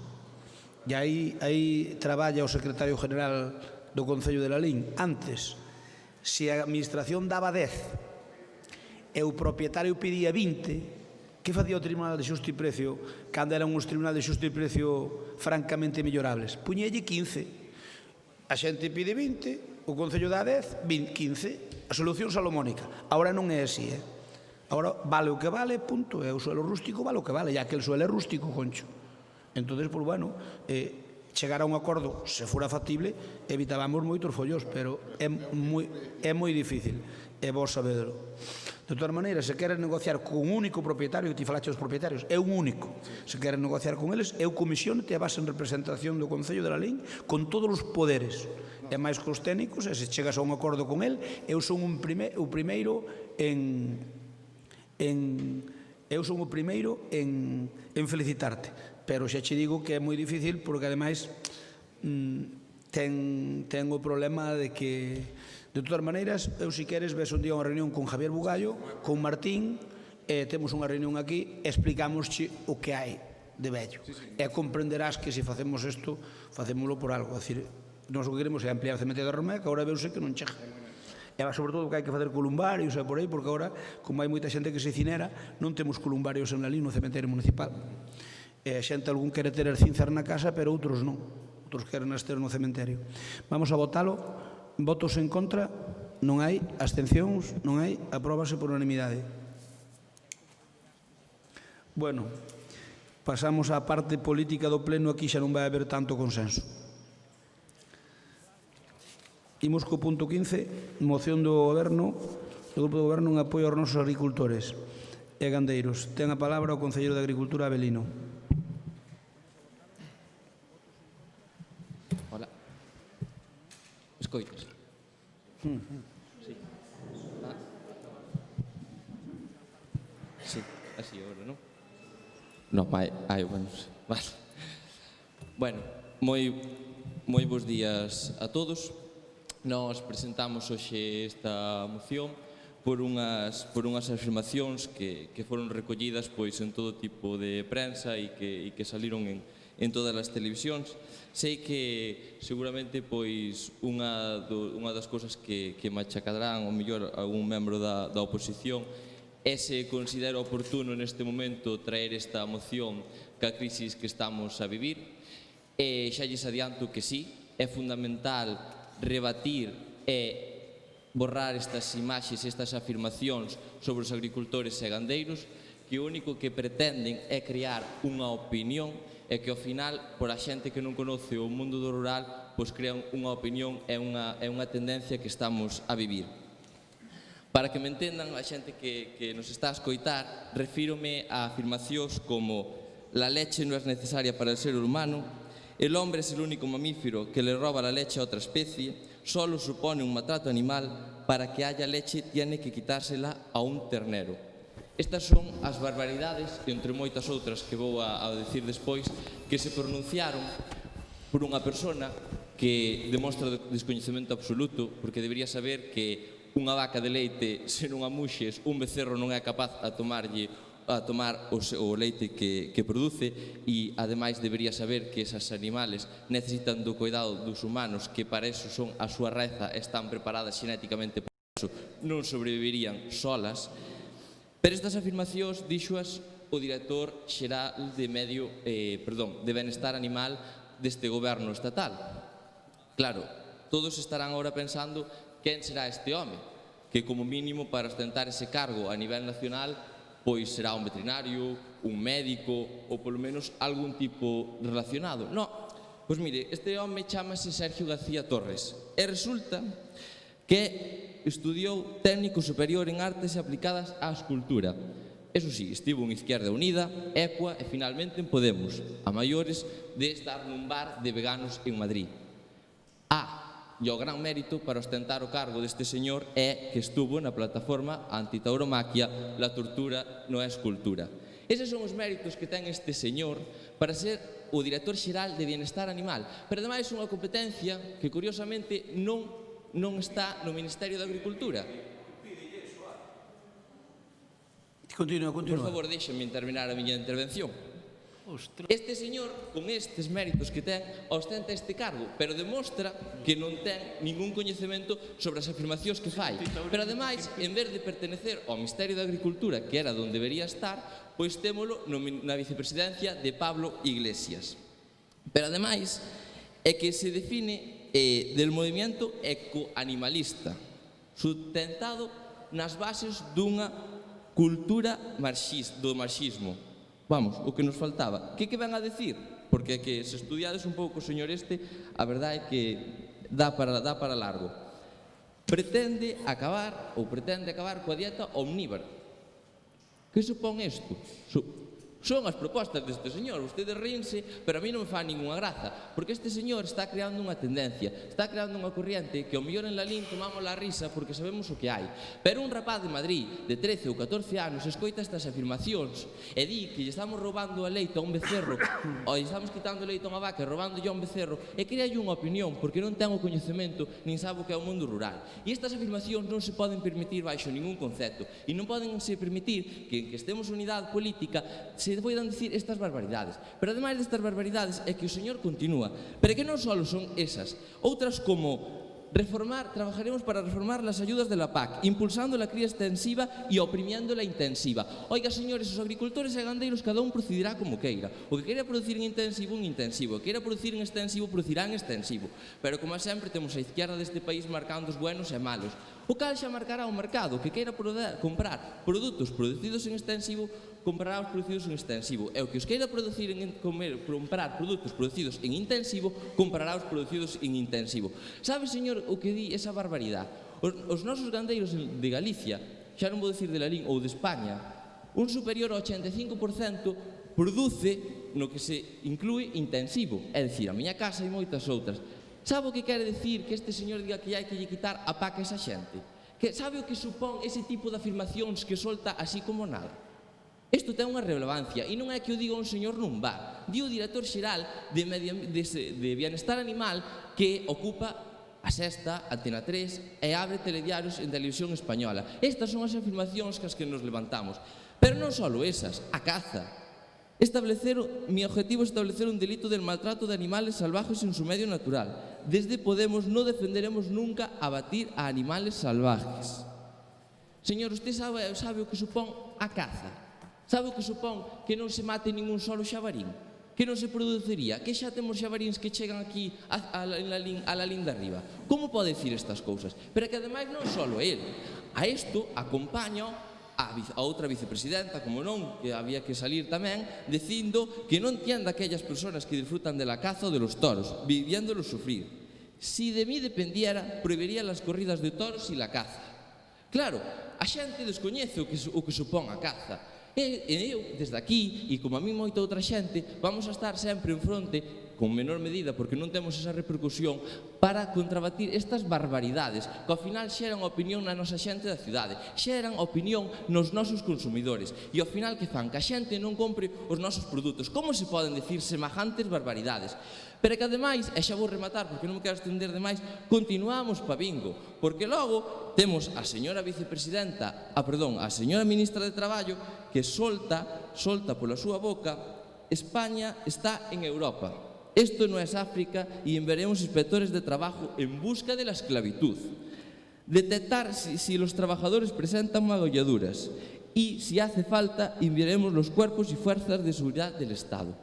S1: e aí traballa o secretario general do Concello de Lalín, antes, se a administración daba 10 e o propietario pedía 20, que facía o Tribunal de Xusta e Precio cando eran os Tribunal de Xusta e Precio francamente mellorables? Puñelle 15. A xente pide 20, o Concello dá 10, 15. A solución salomónica. Agora non é así, Agora vale o que vale, punto. E o suelo rústico vale o que vale, ya que el suelo é rústico, concho. Entón, pues, bueno, chegar a un acordo, se fora factible, evitábamos moitos follós, pero é moi difícil, e vos sabedelo. De todas maneiras, se queres negociar con un único propietario, que ti falaste dos propietarios, é un único. Se queres negociar con eles, eu comisiónete a base en representación do Concello de Lalín con todos os poderes. E máis que os técnicos, e se chegas a un acordo con el, eu son o primeiro en felicitarte. Pero xa che digo que é moi difícil porque, ademais, ten o problema de que, de todas maneiras, eu, si queres, ves un día unha reunión con Javier Bugallo, con Martín, temos unha reunión aquí, explicámosche o que hai de vello. E comprenderás que se facemos isto, facémoslo por algo. É dicir, nós o que queremos é ampliar o cementerio da Romea, que agora veuse que non chega. E, sobre todo, que hai que facer columbarios e por aí, porque agora, como hai moita xente que se cinera, non temos columbarios en Lalín no cementerio municipal. E a xente algún quere ter cinzas na casa, pero outros non. Outros queren as ter no cementerio. Vamos a votalo. Votos en contra? Non hai. Abstencións? Non hai. Apróbase por unanimidade. Bueno, pasamos á parte política do pleno. Aquí xa non vai haber tanto consenso. Imos co punto 15, moción do Goberno, do Grupo do Goberno en apoio aos nosos agricultores e gandeiros. Ten a palabra o Concelleiro de Agricultura, Avelino.
S10: Hola. Escoitas? Sí. Sí, así agora, non? Non, bueno, vale. Bueno, moi bons días a todos. Nos presentamos hoxe esta moción por unhas afirmacións que foron recollidas en todo tipo de prensa e que saliron en todas as televisións. Sei que seguramente unha das cousas que machacarán ao mellor algún membro da oposición é se considera oportuno neste momento traer esta moción ca crisis que estamos a vivir. E xa lles adianto que sí, é fundamental rebatir e borrar estas imaxes, estas afirmacións sobre os agricultores e gandeiros, que o único que pretenden é crear unha opinión e que ao final, por a xente que non conoce o mundo do rural, crean unha opinión e unha tendencia que estamos a vivir. Para que me entendan a xente que nos está a escoitar, refírome a afirmacións como la leche non é necesaria para el ser humano, el hombre es el único mamífero que le roba la leche a otra especie, solo supone un maltrato animal, para que haya leche tiene que quitársela a un ternero. Estas son as barbaridades, entre moitas outras que vou a decir despois, que se pronunciaron por unha persona que demostra descoñecemento absoluto, porque debería saber que unha vaca de leite, se non a muxes, un becerro non é capaz a tomarlle a tomar o leite que produce e, ademais, debería saber que esas animales necesitan do cuidado dos humanos, que para eso son a súa raza, están preparadas xenéticamente para eso, non sobrevivirían solas. Pero estas afirmacións dixoas o director xeral de Benestar Animal deste goberno estatal. Claro, todos estarán agora pensando quen será este home, que como mínimo para ostentar ese cargo a nivel nacional pois será un veterinario, un médico ou polo menos algún tipo relacionado. No, pois mire, este home chamase Sergio García Torres e resulta que estudiou técnico superior en artes aplicadas á escultura. Eso sí, estivo en Izquierda Unida, Equa e finalmente en Podemos, a maiores de estar nun bar de veganos en Madrid. E o gran mérito para ostentar o cargo deste señor é que estuvo na plataforma antitauromaquia La tortura non é escultura. Eses son os méritos que ten este señor para ser o director xeral de Bienestar Animal, pero ademais unha competencia que curiosamente non está no Ministerio de Agricultura.
S1: Continúa.
S10: Por favor, déxenme terminar a miña intervención. Este señor, con estes méritos que ten, ostenta este cargo, pero demostra que non ten ningún coñecemento sobre as afirmacións que fai. Pero ademais, en vez de pertenecer ao Ministerio de Agricultura, que era onde debería estar, pois témolo na vicepresidencia de Pablo Iglesias. Pero ademais, é que se define del movimento ecoanimalista, sustentado nas bases dunha cultura do marxismo. Vamos, o que nos faltaba. Que ven a decir? Porque que se estudiades un pouco, señor a verdade é que dá para largo. Pretende acabar coa dieta omnívora. Que supón isto? Son as propostas deste señor, ustedes ríense, pero a mí non me fa ninguna graza, porque este señor está creando unha tendencia, está creando unha corriente que ao mellor en Lalín tomamos la risa porque sabemos o que hai. Pero un rapaz de Madrid de 13 ou 14 anos escoita estas afirmacións e di que lle estamos roubando a leite a un becerro ou lle estamos quitando leite a unha vaca e roubándolle a un becerro e créalle unha opinión porque non ten o coñecemento nin sabe o que é o mundo rural. E estas afirmacións non se poden permitir baixo ningún concepto e non poden se permitir que estemos unidade política se poidan dicir estas barbaridades. Pero ademais destas barbaridades é que o señor continúa. Pero que non só son esas, outras como trabajaremos para reformar las ayudas de la PAC, impulsando la cría extensiva y oprimiendo la intensiva. Oiga, señores, os agricultores e gandeiros cada un procederá como queira. O que queira producir en intensivo, o que queira producir en extensivo, producirá en extensivo. Pero, como sempre, temos a izquierda deste país marcando os buenos e malos. O cal xa marcará o mercado, que queira comprar produtos producidos en extensivo, comprará os producidos en extensivo. E o que os queira comprar produtos producidos en intensivo, comprará os producidos en intensivo. Sabe, señor, o que di esa barbaridade? Os nosos gandeiros de Galicia, xa non vou dicir de Lalín ou de España, un superior ao 85% produce no que se inclúe intensivo. É dicir, a miña casa e moitas outras. Sabe o que quere dicir que este señor diga que hai que lle quitar a PAC a esa xente? Sabe o que supón ese tipo de afirmacións que solta así como nada? Isto ten unha relevancia e non é que o diga un señor nun bar. Di o director xeral de Bienestar Animal que ocupa a Sexta, Antena 3 e abre telediarios en Televisión Española. Estas son as afirmacións que nos levantamos. Pero non só esas, a caza. Mi objetivo es establecer un delito del maltrato de animales salvajes en su medio natural. Desde Podemos no defenderemos nunca abatir a animales salvajes. Señor, usted sabe o que supón a caza? Sabe o que supón que non se mate ningún solo xabarín? Que non se produciría? Que xa temos xabaríns que chegan aquí a Lalín de arriba? Como pode decir estas cousas? Pero que ademais non só el. A isto acompaña a outra vicepresidenta, como non, que había que salir tamén, dicindo que non tian daquellas persoas que disfrutan de la caza ou de los toros, viviéndolos sufrir. Si de mí dependiera, prohibiría las corridas de toros e la caza. Claro, a xente descoñece o que supón a caza. E eu, desde aquí, e como a mí moita outra xente, vamos a estar sempre en fronte con menor medida, porque non temos esa repercusión para contrabatir estas barbaridades que ao final xeran opinión na nosa xente da cidade, xeran opinión nos nosos consumidores e ao final que fan? Que a xente non compre os nosos produtos. Como se poden decir semejantes barbaridades? Pero que ademais, e xa vou rematar porque non me quero estender demais, continuamos pa bingo, porque logo temos a señora vicepresidenta, a señora ministra de Traballo que solta pola súa boca: España está en Europa. Esto no es África y enviaremos inspectores de trabajo en busca de la esclavitud. Detectar si los trabajadores presentan magulladuras y, si hace falta, enviaremos los cuerpos y fuerzas de seguridad del Estado.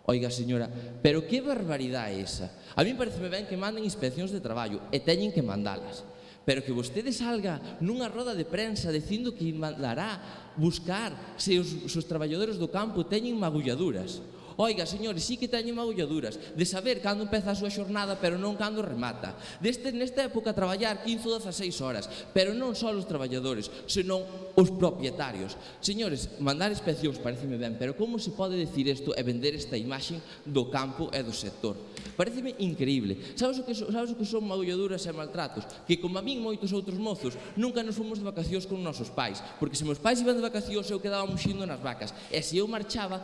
S10: Oiga, señora, pero que barbaridade é esa? A mí pareceme ben que manden inspeccións de traballo e teñen que mandalas. Pero que vostede salga nunha roda de prensa dicindo que mandará buscar se os traballadores do campo teñen magulladuras. Oiga, señores, sí que teñen magulladuras de saber cando empeza a súa xornada, pero non cando remata. Nesta época traballar 15 ou 16 horas, pero non só os traballadores, senón os propietarios. Señores, mandar inspeccións pareceme ben, pero como se pode decir isto e vender esta imaxe do campo e do sector? Pareceme increíble. Sabes o que son magulladuras e maltratos? Que, como a min moitos outros mozos, nunca nos fomos de vacacións con nosos pais, porque se meus pais iban de vacacións eu quedaba muxindo nas vacas, e se eu marchaba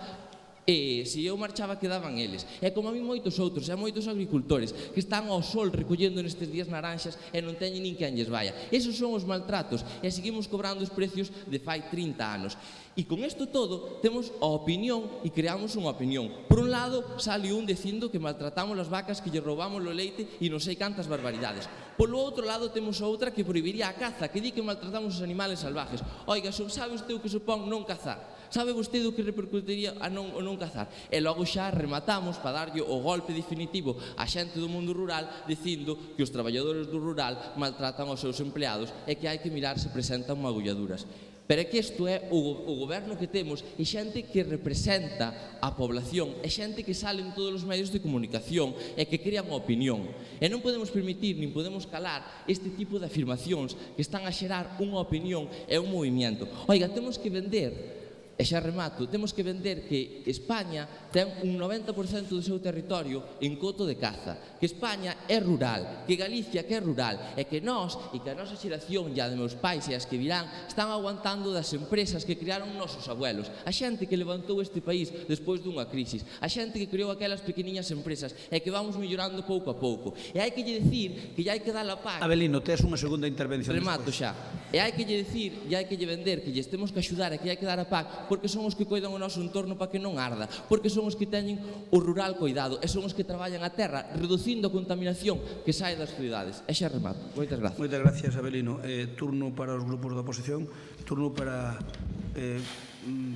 S10: quedaban eles. E como a mí moitos outros, e moitos agricultores que están ao sol recollendo nestes días naranxas e non teñen nin quen lles vaya. Esos son os maltratos e seguimos cobrando os precios de fai 30 anos. E con isto todo temos a opinión e creamos unha opinión. Por un lado, sale un dicindo que maltratamos as vacas, que lle roubamos o leite e non sei cantas barbaridades. Polo outro lado, temos outra que prohibiría a caza, que di que maltratamos os animales salvajes. Oiga, sabe usted o que supón non cazar? Sabe vostede o que repercutiría a non cazar? E logo xa rematamos para darlle o golpe definitivo á xente do mundo rural dicindo que os traballadores do rural maltratan aos seus empleados e que hai que mirar se presentan magulladuras. Pero é que isto é o goberno que temos, e xente que representa a población, e xente que sale en todos os medios de comunicación e que crean opinión. E non podemos permitir, nin podemos calar este tipo de afirmacións que están a xerar unha opinión e un movimento. Oiga, temos que vender, e xa remato, temos que vender que España ten un 90% do seu territorio en coto de caza, que España é rural, que Galicia que é rural, e que nós, e que a nosa xeración, ya de meus pais e as que virán, están aguantando das empresas que crearon nosos abuelos, a xente que levantou este país despois dunha crisis, a xente que creou aquelas pequeniñas empresas e que vamos mellorando pouco a pouco. E hai que lle dicir que ya hai que dar a PAC.
S1: Abelino, tes unha segunda intervención.
S10: Remato xa. E hai que lle dicir, e hai que lle vender que lles temos que axudar e que hai que dar a PAC, porque son os que coidan o noso entorno para que non arda, porque son os que teñen o rural coidado, e son os que traballan a terra reducindo a contaminación que sae das cidades. E xa remato. Moitas gracias.
S1: Moitas gracias, Abelino. Turno para os grupos da oposición, turno para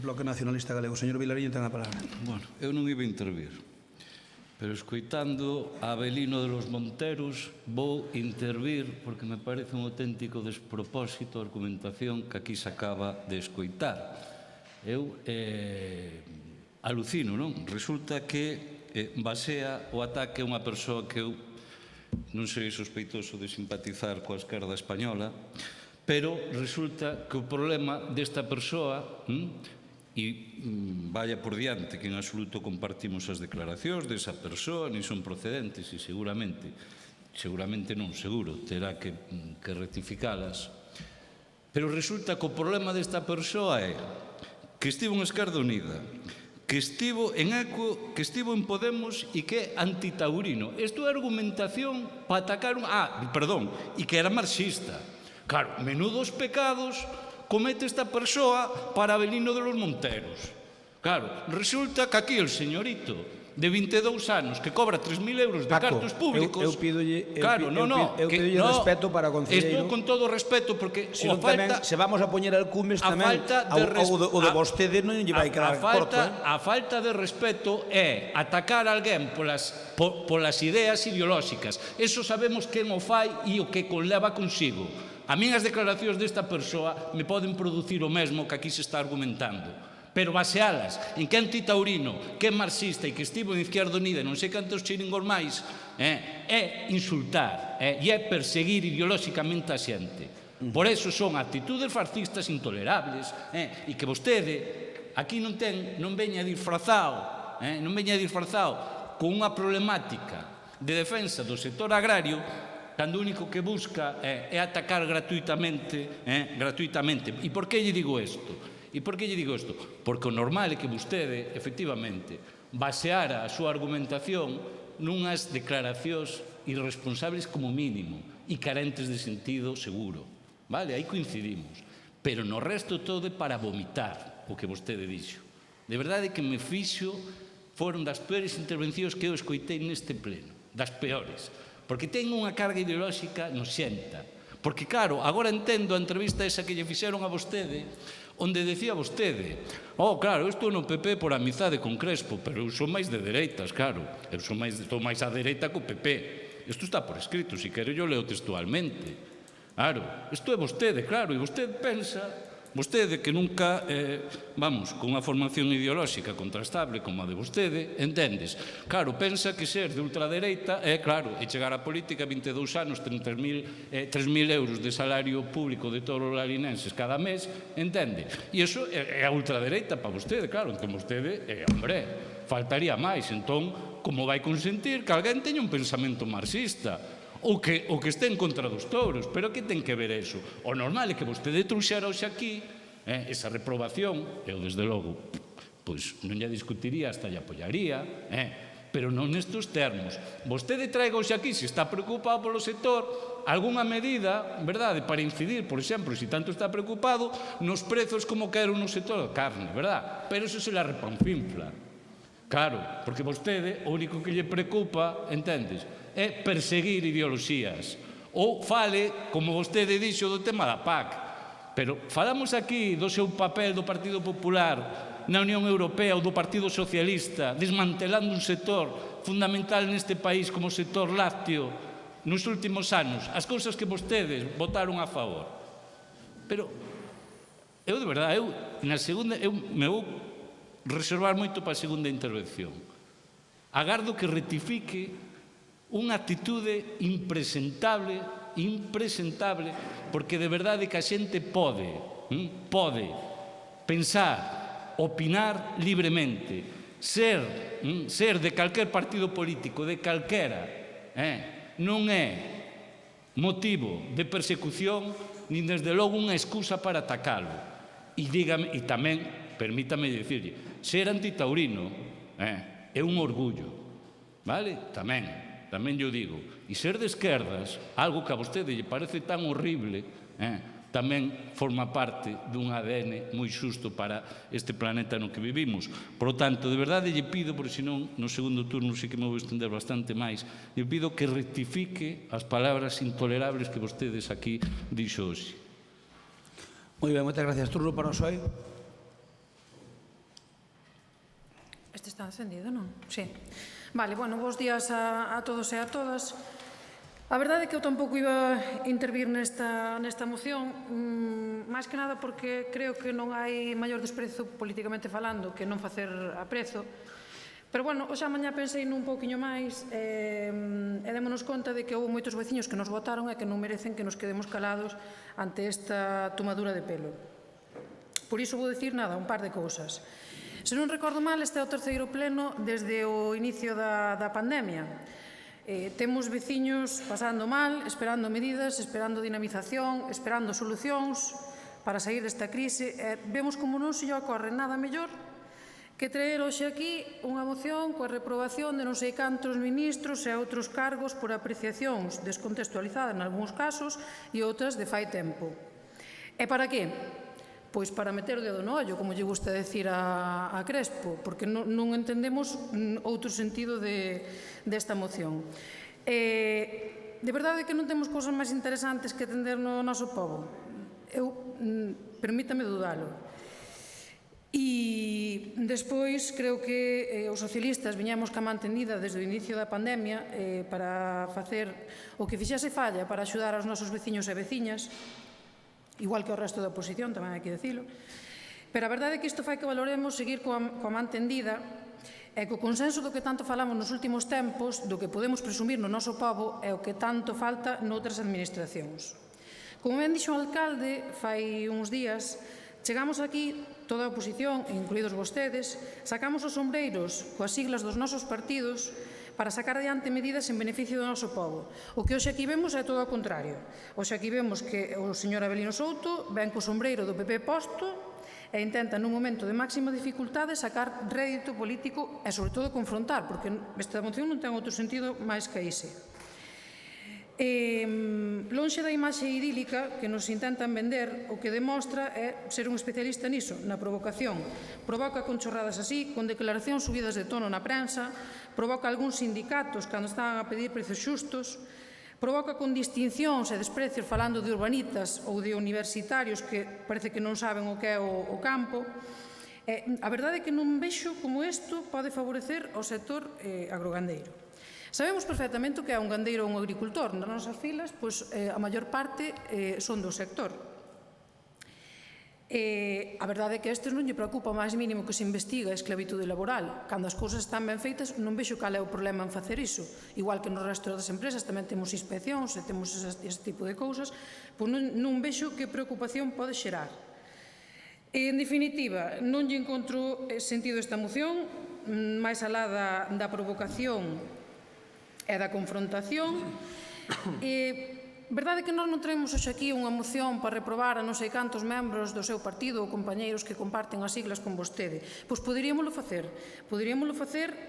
S1: Bloque Nacionalista Galego. Señor Vilariño, ten a palabra.
S6: Bueno, eu non iba a intervir, pero escoitando a Abelino de los Monteros vou intervir porque me parece un auténtico despropósito a argumentación que aquí se acaba de escoitar. Eu alucino, non? Resulta que basea o ataque a unha persoa que eu non sei sospeitoso de simpatizar coa esquerda española, pero resulta que o problema desta persoa, e vaya por diante que en absoluto compartimos as declaracións desa persoa, nin son procedentes, e seguramente non, seguro, terá que rectificalas, pero resulta que o problema desta persoa é que estivo en Esquerda Unida, que estivo en ECO, que estivo en Podemos e que é antitaurino. Isto é argumentación para atacar e que era marxista. Claro, menudos pecados comete esta persoa para Abelino de los Monteros. Claro, resulta que aquí el señorito de 22 anos que cobra 3.000 euros de cartos públicos.
S1: Eu pídolle
S6: respeto
S1: para o concelleiro.
S6: Estou con todo o respeto porque
S1: se vamos a poñer alcumes tamén o de vostede non lle vai quedar corto.
S6: A falta de respeto é atacar a alguén polas ideas ideolóxicas. Eso sabemos quen o fai e o que conleva consigo. A min as declaracións desta persoa me poden producir o mesmo que aquí se está argumentando. Pero basealas en que é antitaurino, que é marxista e que estivo en Izquierda Unida e non sei cantos chiringos máis, é insultar e é perseguir ideolóxicamente a xente. Por eso son actitudes fascistas intolerables e que vostede aquí non veña disfrazado con unha problemática de defensa do sector agrario, cando o único que busca é atacar gratuitamente. E por que lle digo isto? Porque o normal é que vostede, efectivamente, baseara a súa argumentación nunhas declaracións irresponsables como mínimo e carentes de sentido seguro. Vale, aí coincidimos. Pero no resto todo é para vomitar o que vostede dixo. De verdade que me fixo, foron das peores intervencións que eu escoitei neste pleno. Das peores. Porque ten unha carga ideolóxica noxenta. Porque, claro, agora entendo a entrevista esa que lle fixeron a vostede, onde decía vostede, claro, eu estou no PP por amizade con Crespo, pero eu sou máis de dereitas, claro. Eu estou máis á dereita co PP. Isto está por escrito, se quero eu leo textualmente. Claro, isto é vostede, claro, e vostede pensa, vostede que nunca, con unha formación ideolóxica contrastable como a de vostede, entendes? Claro, pensa que ser de ultradereita é, claro, e chegar á política 22 anos, 3.000 euros de salario público de todos os larinenses cada mes, entende? E iso é a ultradereita para vostede, claro, entón vostede, hombre, faltaría máis, entón, como vai consentir que alguén teña un pensamento marxista? ou que este en contra dos touros, pero que ten que ver eso? O normal é que vostede trouxera hoxe aquí esa reprobación, eu desde logo pois non lla discutiría, hasta lla apoyaría, pero non nestes termos. Vostede traiga hoxe aquí, se está preocupado polo sector, algunha medida, verdade, para incidir, por exemplo, se tanto está preocupado, nos prezos como quero no sector da carne, verdade? Pero eso se la repanfinfla. Claro, porque vostede o único que lle preocupa, entendes, é perseguir ideoloxías. Ou fale, como vostede dixo, do tema da PAC. Pero falamos aquí do seu papel do Partido Popular na Unión Europea ou do Partido Socialista, desmantelando un sector fundamental neste país como o sector lácteo nos últimos anos, as cousas que vostedes votaron a favor. Pero, eu de verdade, me vou reservar moito para a segunda intervención. Agardo que rectifique unha actitude impresentable, porque de verdade que a xente pode pensar, opinar libremente, ser de calquer partido político, de calquera, non é motivo de persecución, nin desde logo unha excusa para atacalo. E tamén, permítame dicirlle, ser antitaurino é un orgullo, vale? Tamén yo digo, e ser de esquerdas, algo que a vostede lle parece tan horrible, tamén forma parte dun ADN moi xusto para este planeta no que vivimos. Por lo tanto, de verdade lle pido, porque senón no segundo turno sí que me vou estender bastante máis, lle pido que rectifique as palabras intolerables que vostedes aquí dixo hoxe.
S1: Moi ben, moitas gracias. Turno para o PSOE.
S7: Este está encendido, non? Sí. Vale, bueno, bons días a todos e a todas. A verdade é que eu tampouco iba a intervir nesta moción, máis que nada porque creo que non hai maior desprezo políticamente falando que non facer aprezo. Pero, bueno, hoxe a mañá pensei nun pouquiño máis e démonos conta de que houve moitos veciños que nos votaron e que non merecen que nos quedemos calados ante esta tomadura de pelo. Por iso vou dicir nada, un par de cousas. Se non recordo mal, este é o terceiro pleno desde o inicio da pandemia. Temos veciños pasando mal, esperando medidas, esperando dinamización, esperando solucións para sair desta crise. Vemos como non se lle ocorre nada mellor que traer hoxe aquí unha moción coa reprobación de non sei cantos ministros e outros cargos por apreciacións descontextualizadas nalgúns casos e outras de fai tempo. E para que? Pois para meter o dedo no ollo, como lle gusta decir a Crespo, porque non entendemos outro sentido desta moción. De verdade que non temos cousas máis interesantes que atender no noso pobo? Permítame dudalo. E despois creo que os socialistas viñamos ca man tendida desde o inicio da pandemia para facer o que fixase falla para axudar aos nosos veciños e veciñas, igual que o resto da oposición, tamén hai que dicilo. Pero a verdade é que isto fai que valoremos seguir coa man tendida e co consenso do que tanto falamos nos últimos tempos, do que podemos presumir no noso pobo e o que tanto falta noutras administracións. Como ben dixo o alcalde, fai uns días,
S11: Chegamos aquí, toda a oposición, incluídos vostedes, sacamos os sombreiros coas siglas dos nosos partidos para sacar adiante medidas en beneficio do noso povo. O que hoxe aquí vemos é todo o contrario. Hoxe aquí vemos que o señor Avelino Souto ven co sombreiro do PP posto e intenta nun momento de máxima dificultade sacar rédito político e, sobre todo, confrontar, porque esta moción non ten outro sentido máis que ese. Lonxe da imaxe idílica que nos intentan vender, o que demostra é ser un especialista niso, na provocación. Provoca con chorradas así, con declaracións subidas de tono na prensa, provoca algúns sindicatos cando están a pedir prezos xustos, provoca con distincións e desprecios falando de urbanitas ou de universitarios que parece que non saben o que é o campo. A verdade é que non vexo como isto pode favorecer o sector agrogandeiro. Sabemos perfectamente o que é un gandeiro ou un agricultor. Nas nosas filas, a maior parte son do sector. A verdade é que a estes non lle preocupa o máis mínimo que se investiga a esclavitude laboral. Cando as cousas están ben feitas, non vexo cal é o problema en facer iso. Igual que no resto das empresas tamén temos inspeccións e temos ese tipo de cousas, pois non vexo que preocupación pode xerar. En definitiva, non lle encontro sentido esta moción, máis alá da provocación e da confrontación. Verdade que nós non traemos hoxe aquí unha moción para reprobar a non sei cantos membros do seu partido ou compañeiros que comparten as siglas con vostede. Pois poderíamoslo facer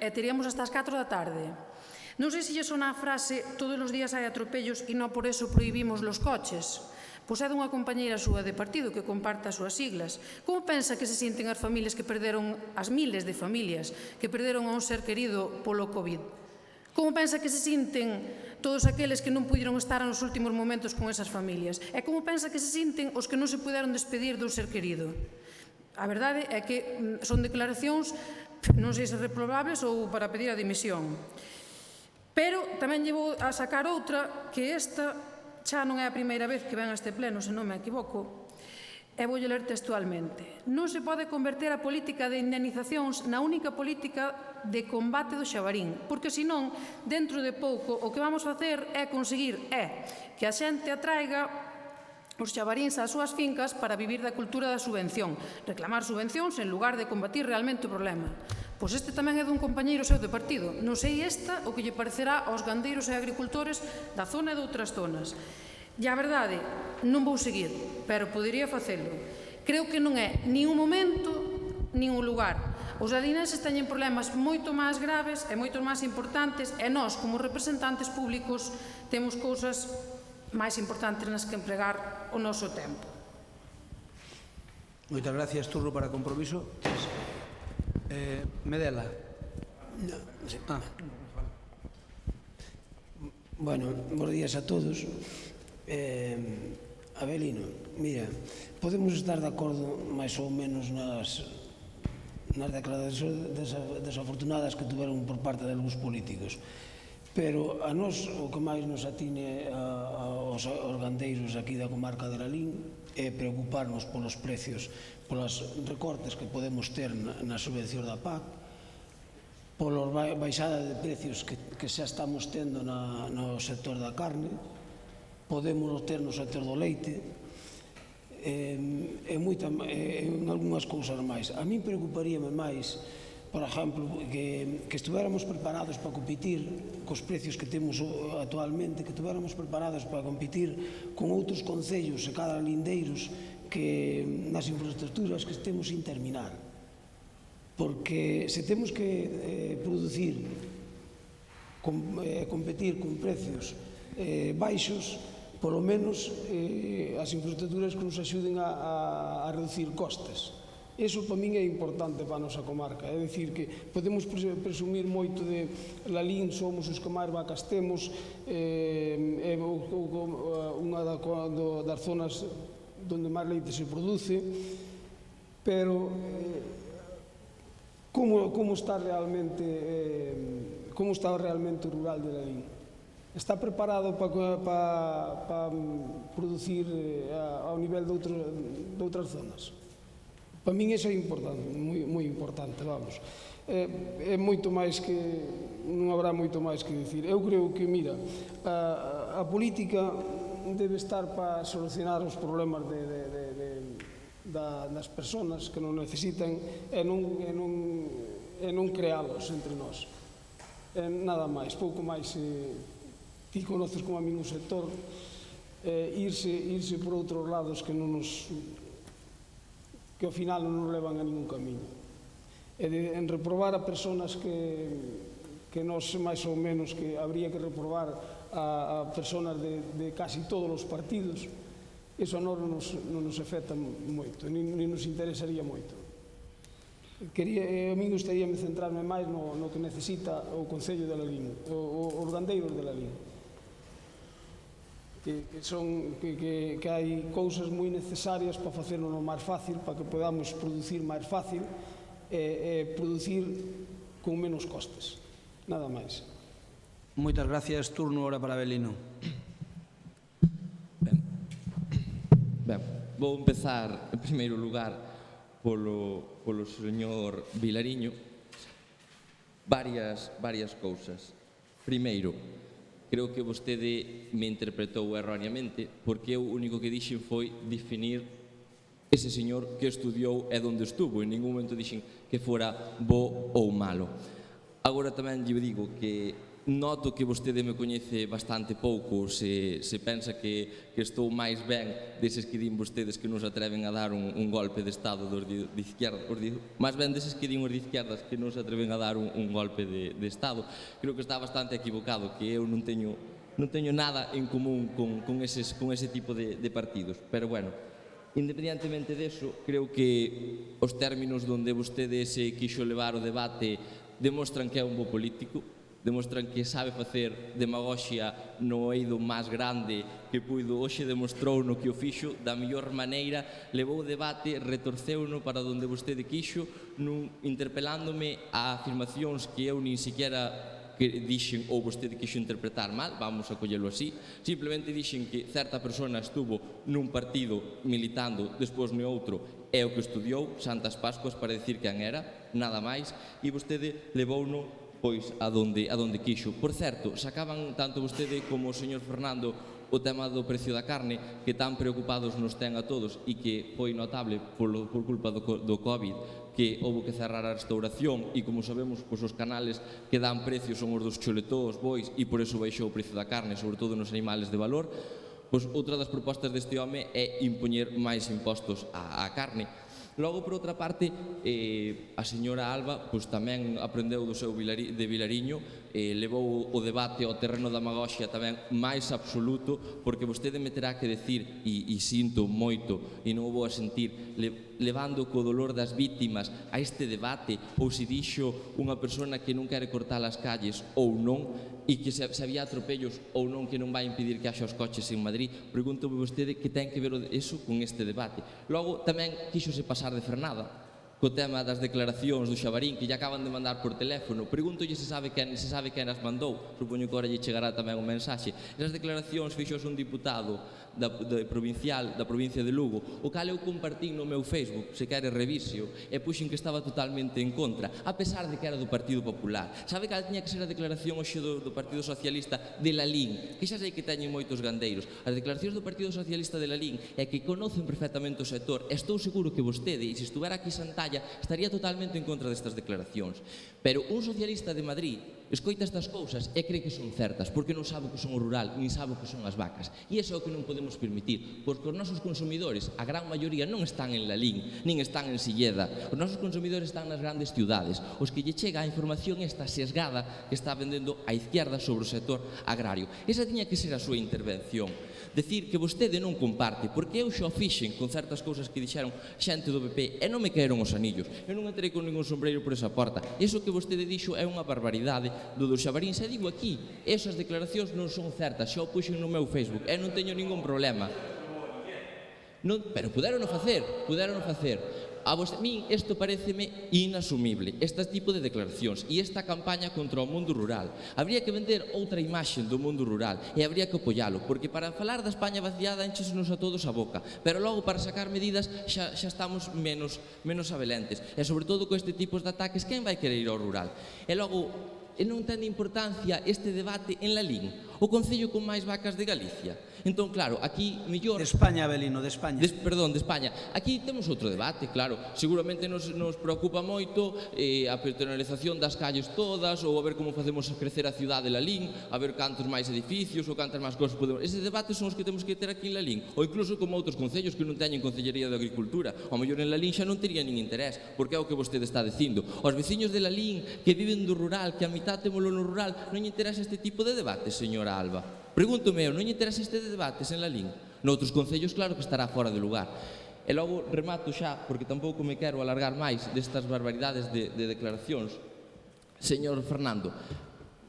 S11: e teríamos hasta as 4 da tarde. Non sei se lle sona a frase todos os días hai atropellos e non por eso prohibimos los coches. Pois é dunha compañeira súa de partido que comparta as súas siglas. Como pensa que se sinten as familias que perderon, as miles de familias que perderon a un ser querido polo COVID? Como pensa que se sinten todos aqueles que non puderon estar nos últimos momentos con esas familias? E como pensa que se sinten os que non se puderon despedir dun ser querido? A verdade é que son declaracións, non sei se reprobables ou para pedir a dimisión. Pero tamén llevo a sacar outra, que esta xa non é a primeira vez que ven a este pleno, se non me equivoco, e vou ler textualmente. Non se pode converter a política de indemnizacións na única política de combate do xabarín, porque senón, dentro de pouco, o que vamos facer é conseguir que a xente atraiga os xabaríns ás súas fincas para vivir da cultura da subvención, reclamar subvencións en lugar de combatir realmente o problema. Pois este tamén é dun compañeiro seu de partido. Non sei esta o que lle parecerá aos gandeiros e agricultores da zona e de outras zonas. E a verdade, non vou seguir, pero podería facelo. Creo que non é nin un momento, nin un lugar. Os alinenses teñen problemas moito máis graves e moito máis importantes e nós, como representantes públicos, temos cousas máis importantes nas que empregar o noso tempo.
S1: Moitas gracias, turno para compromiso. Medela.
S12: Bueno, bons días a todos. Avelino, mira, podemos estar de acordo máis ou menos nas declaracións desafortunadas que tuveron por parte de algúns políticos, pero a nós o que máis nos atine aos gandeiros aquí da comarca de Lalín é preocuparnos polos precios, polos recortes que podemos ter na subvención da PAC, pola baixada de precios que xa estamos tendo no sector da carne, podemos ter no sector do leite, en algunhas cousas máis. A min preocuparíame máis, por exemplo, que estuéramos preparados para competir cos precios que temos actualmente, que estuéramos preparados para competir con outros concellos e cada lindeiros que nas infraestructuras que estemos sin terminar. Porque se temos que producir, competir con precios baixos, polo menos as infraestructuras que nos axuden a reducir costes. Iso para min é importante para a nosa comarca, é dicir que podemos presumir moito de Lalín, somos os que máis vacas temos, é unha das zonas onde máis leite se produce, pero como está realmente o rural de Lalín? Está preparado para producir ao nivel de outras zonas? Para min iso é importante, moi importante, vamos. É moito máis que, non habrá moito máis que dicir. Eu creo que, mira, a política debe estar para solucionar os problemas das persoas que non necesitan e non crealos entre nós. Nada máis, pouco máis. Ti conoces como a min o sector, irse por outros lados que ao final non nos levan a ningún camiño. En reprobar a persoas que nós máis ou menos que habría que reprobar a persoas de casi todos os partidos, iso a nós non nos afecta moito, nin nos interesaría moito. A mí gustaríame centrarme máis no que necesita o Concello de Lalín, os gandeiros de Lalín. Que hai cousas moi necesarias para facernos máis fácil, para que podamos producir máis fácil e producir con menos costes. Nada máis.
S1: Moitas gracias. Turno ahora para Belino.
S10: Ben, vou empezar, en primeiro lugar, polo señor Vilariño. Varias cousas. Primeiro, creo que vostede me interpretou erróneamente, porque eu o único que dixen foi definir ese señor que estudiou e onde estuvo. En ningún momento dixen que fora bo ou malo. Agora tamén lle digo que noto que vostede me coñece bastante pouco, se pensa que estou máis ben deses que din vostedes que nos atreven a dar un golpe de Estado de izquierda, máis ben deses que din os de izquierdas que nos atreven a dar un golpe de Estado. Creo que está bastante equivocado, que eu non teño nada en común con ese tipo de partidos, pero bueno, independentemente deso, creo que os términos onde vostede se quixo levar o debate demostran que é un bo político, demostran que sabe facer demagoxia no eido máis grande que puido. Hoxe demostrou no que o fixo da mellor maneira, levou o debate, retorceuno para onde vostede quixo, interpelándome a afirmacións que eu nin siquiera que dixen ou vostede quixo interpretar mal, vamos a collelo así. Simplemente dixen que certa persona estuvo nun partido militando, despois no outro, é o que estudiou, Santas Pascuas, para decir quen era, nada máis, e vostede levouno pois a donde quixo. Por certo, sacaban tanto vostede como o señor Fernando o tema do precio da carne, que tan preocupados nos ten a todos e que foi notable por culpa do COVID, que houve que cerrar a restauración e, como sabemos, pois os canales que dan precios son os dos choletós, bois, e por eso baixou o precio da carne, sobre todo nos animales de valor. Pois outra das propostas deste home é impoñer máis impostos á carne. Logo, por outra parte, a señora Alba tamén aprendeu do seu de Vilariño, levou o debate ao terreno da demagoxia tamén máis absoluto, porque vostede me terá que decir, e sinto moito, e non o vou a sentir, levando co dolor das vítimas a este debate, ou se dixo unha persona que non quere cortar as calles ou non, e que se había atropellos ou non, que non vai impedir que haxa os coches en Madrid. Pregúntome vostede que ten que ver iso con este debate. Logo, tamén quíxose pasar de frenada co tema das declaracións do Xabarín, que lle acaban de mandar por teléfono. Pregúntolle se sabe quen as mandou. Supoño que ahora lle chegará tamén o mensaxe. Esas declaracións fixos un diputado da provincia de Lugo, o cal eu compartín no meu Facebook, se quere revisio, e puxen que estaba totalmente en contra, a pesar de que era do Partido Popular. Sabe cal tiña que ser a declaración hoxe do Partido Socialista de Lalín, que xa sei que teñen moitos gandeiros. As declaracións do Partido Socialista de Lalín é que conocen perfectamente o sector. Estou seguro que vostede, e se estuvera aquí Santalla, estaría totalmente en contra destas declaracións. Pero un socialista de Madrid escoita estas cousas e cree que son certas, porque non sabe o que son o rural, nin sabe o que son as vacas. E iso é o que non podemos permitir, porque os nosos consumidores, a gran maioría, non están en Lalín, nin están en Silleda. Os nosos consumidores están nas grandes ciudades, os que lle chega a información esta sesgada que está vendendo a izquierda sobre o sector agrario. Esa tiña que ser a súa intervención. Decir que vostede non comparte, porque eu xa o fixen con certas cousas que dixeron xente do PP e non me caeron os anillos. Eu non entrei con ningún sombreiro por esa porta. Iso que vostede dixo é unha barbaridade do Xabarín. Se digo aquí, esas declaracións non son certas, xa o puxen no meu Facebook e non teño ningún problema. Pero puderon facer. A min isto pareceme inasumible, este tipo de declaracións e esta campaña contra o mundo rural. Habría que vender outra imaxe do mundo rural e habría que apoialo, porque para falar da España vaciada enchesenos a todos a boca, pero logo para sacar medidas xa estamos menos abelentes, e sobre todo con este tipo de ataques, quen vai querer ir ao rural? E logo, e non ten importancia este debate en Lalín, o concello con máis vacas de Galicia. Entón, claro, aquí mellor...
S1: De España, Avelino, de España.
S10: Perdón, de España. Aquí temos outro debate, claro. Seguramente nos preocupa moito a peatonalización das calles todas, ou a ver como facemos crecer a cidade de Lalín, a ver cantos máis edificios ou cantas máis cosas podemos... Eses debates son os que temos que ter aquí en Lalín, ou incluso como outros concellos que non teñen Concellería de Agricultura. Ao mellor en Lalín xa non tería nin interés, porque é o que vostede está dicindo. Os veciños de Lalín que viven do rural, que a mitad temolo no rural, non lle interesa este tipo de debates, señora Alba. Pregúntome eu, non lle interesa este debates en Lalín? Noutros concellos, claro que estará fora de lugar. E logo remato xa, porque tampouco me quero alargar máis destas barbaridades de declaracións. Señor Fernando,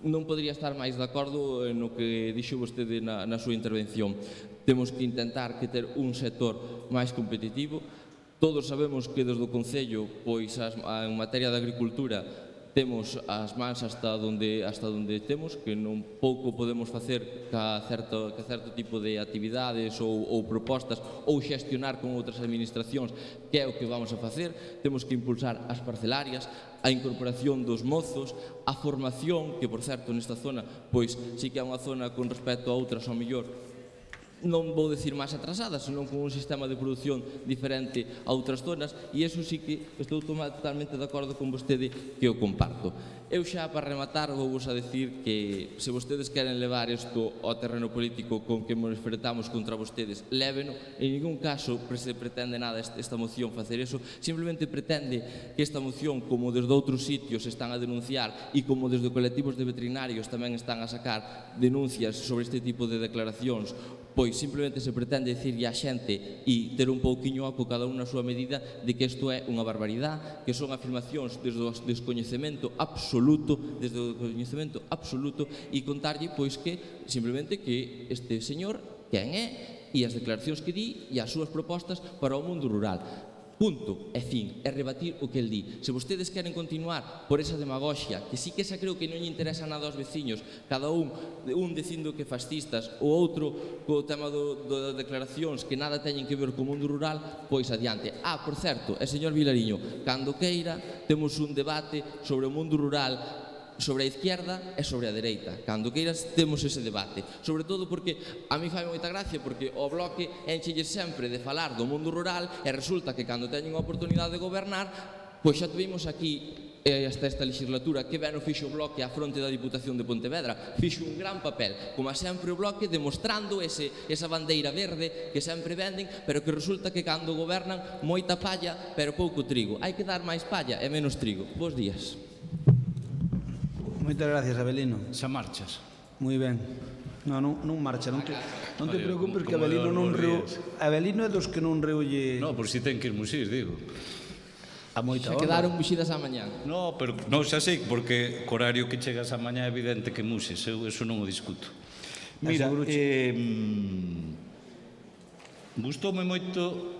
S10: non podría estar máis de acordo no que dixo vostede na súa intervención. Temos que intentar que ter un sector máis competitivo. Todos sabemos que desde o Concello, pois en materia de agricultura, temos as mans hasta onde temos, que non pouco podemos facer ca certo tipo de actividades ou propostas ou xestionar con outras administracións, que é o que vamos a facer. Temos que impulsar as parcelarias, a incorporación dos mozos, a formación, que por certo nesta zona, pois sí que é unha zona con respecto a outras ao mellor non vou decir máis atrasada, senón con un sistema de produción diferente a outras zonas, e iso sí que estou totalmente de acordo con vostede, que eu comparto. Eu xa, para rematar, vou vos a decir que se vostedes queren levar isto ao terreno político con que nos enfrentamos contra vostedes, léveno. En ningún caso se pretende nada esta moción facer eso, simplemente pretende que esta moción, como desde outros sitios están a denunciar e como desde colectivos de veterinarios tamén están a sacar denuncias sobre este tipo de declaracións, pois simplemente se pretende dicirlle a xente e ter un pouquiño oco cada un na súa medida de que isto é unha barbaridade, que son afirmacións desde o descoñecemento absoluto, e contarlle pois que simplemente que este señor quen é e as declaracións que di e as súas propostas para o mundo rural. Punto, e fin, é rebatir o que el di. Se vostedes queren continuar por esa demagoxia, que sí que esa creo que non lle interesa nada aos veciños, cada un dicindo que fascistas, o outro co tema das declaracións que nada teñen que ver co mundo rural, pois adiante. Por certo, señor Vilariño, cando queira, temos un debate sobre o mundo rural, sobre a izquierda e sobre a dereita. Cando queiras temos ese debate. Sobre todo porque a mí fai moita gracia, porque o Bloque enchelle sempre de falar do mundo rural e resulta que cando teñen a oportunidade de gobernar, pois xa tuvimos aquí hasta esta legislatura que ben o fixo o Bloque á fronte da Diputación de Pontevedra. Fixo un gran papel, como sempre o Bloque, demostrando esa bandeira verde que sempre venden, pero que resulta que cando gobernan moita palla, pero pouco trigo. Hai que dar máis palla e menos trigo. Bos días.
S1: Moitas gracias, Avelino.
S13: Xa marchas.
S1: Moi ben. Non marcha, non te preocupes que Avelino non reu... Avelino é dos que non reulle...
S13: No, por si ten que ir musís, digo.
S1: A moita
S10: hora. Xa quedaron muxidas a mañán.
S13: No, pero non xa sei, porque co horario que chegas a mañá é evidente que muses, eu eso non o discuto. Mira, gustoume moito...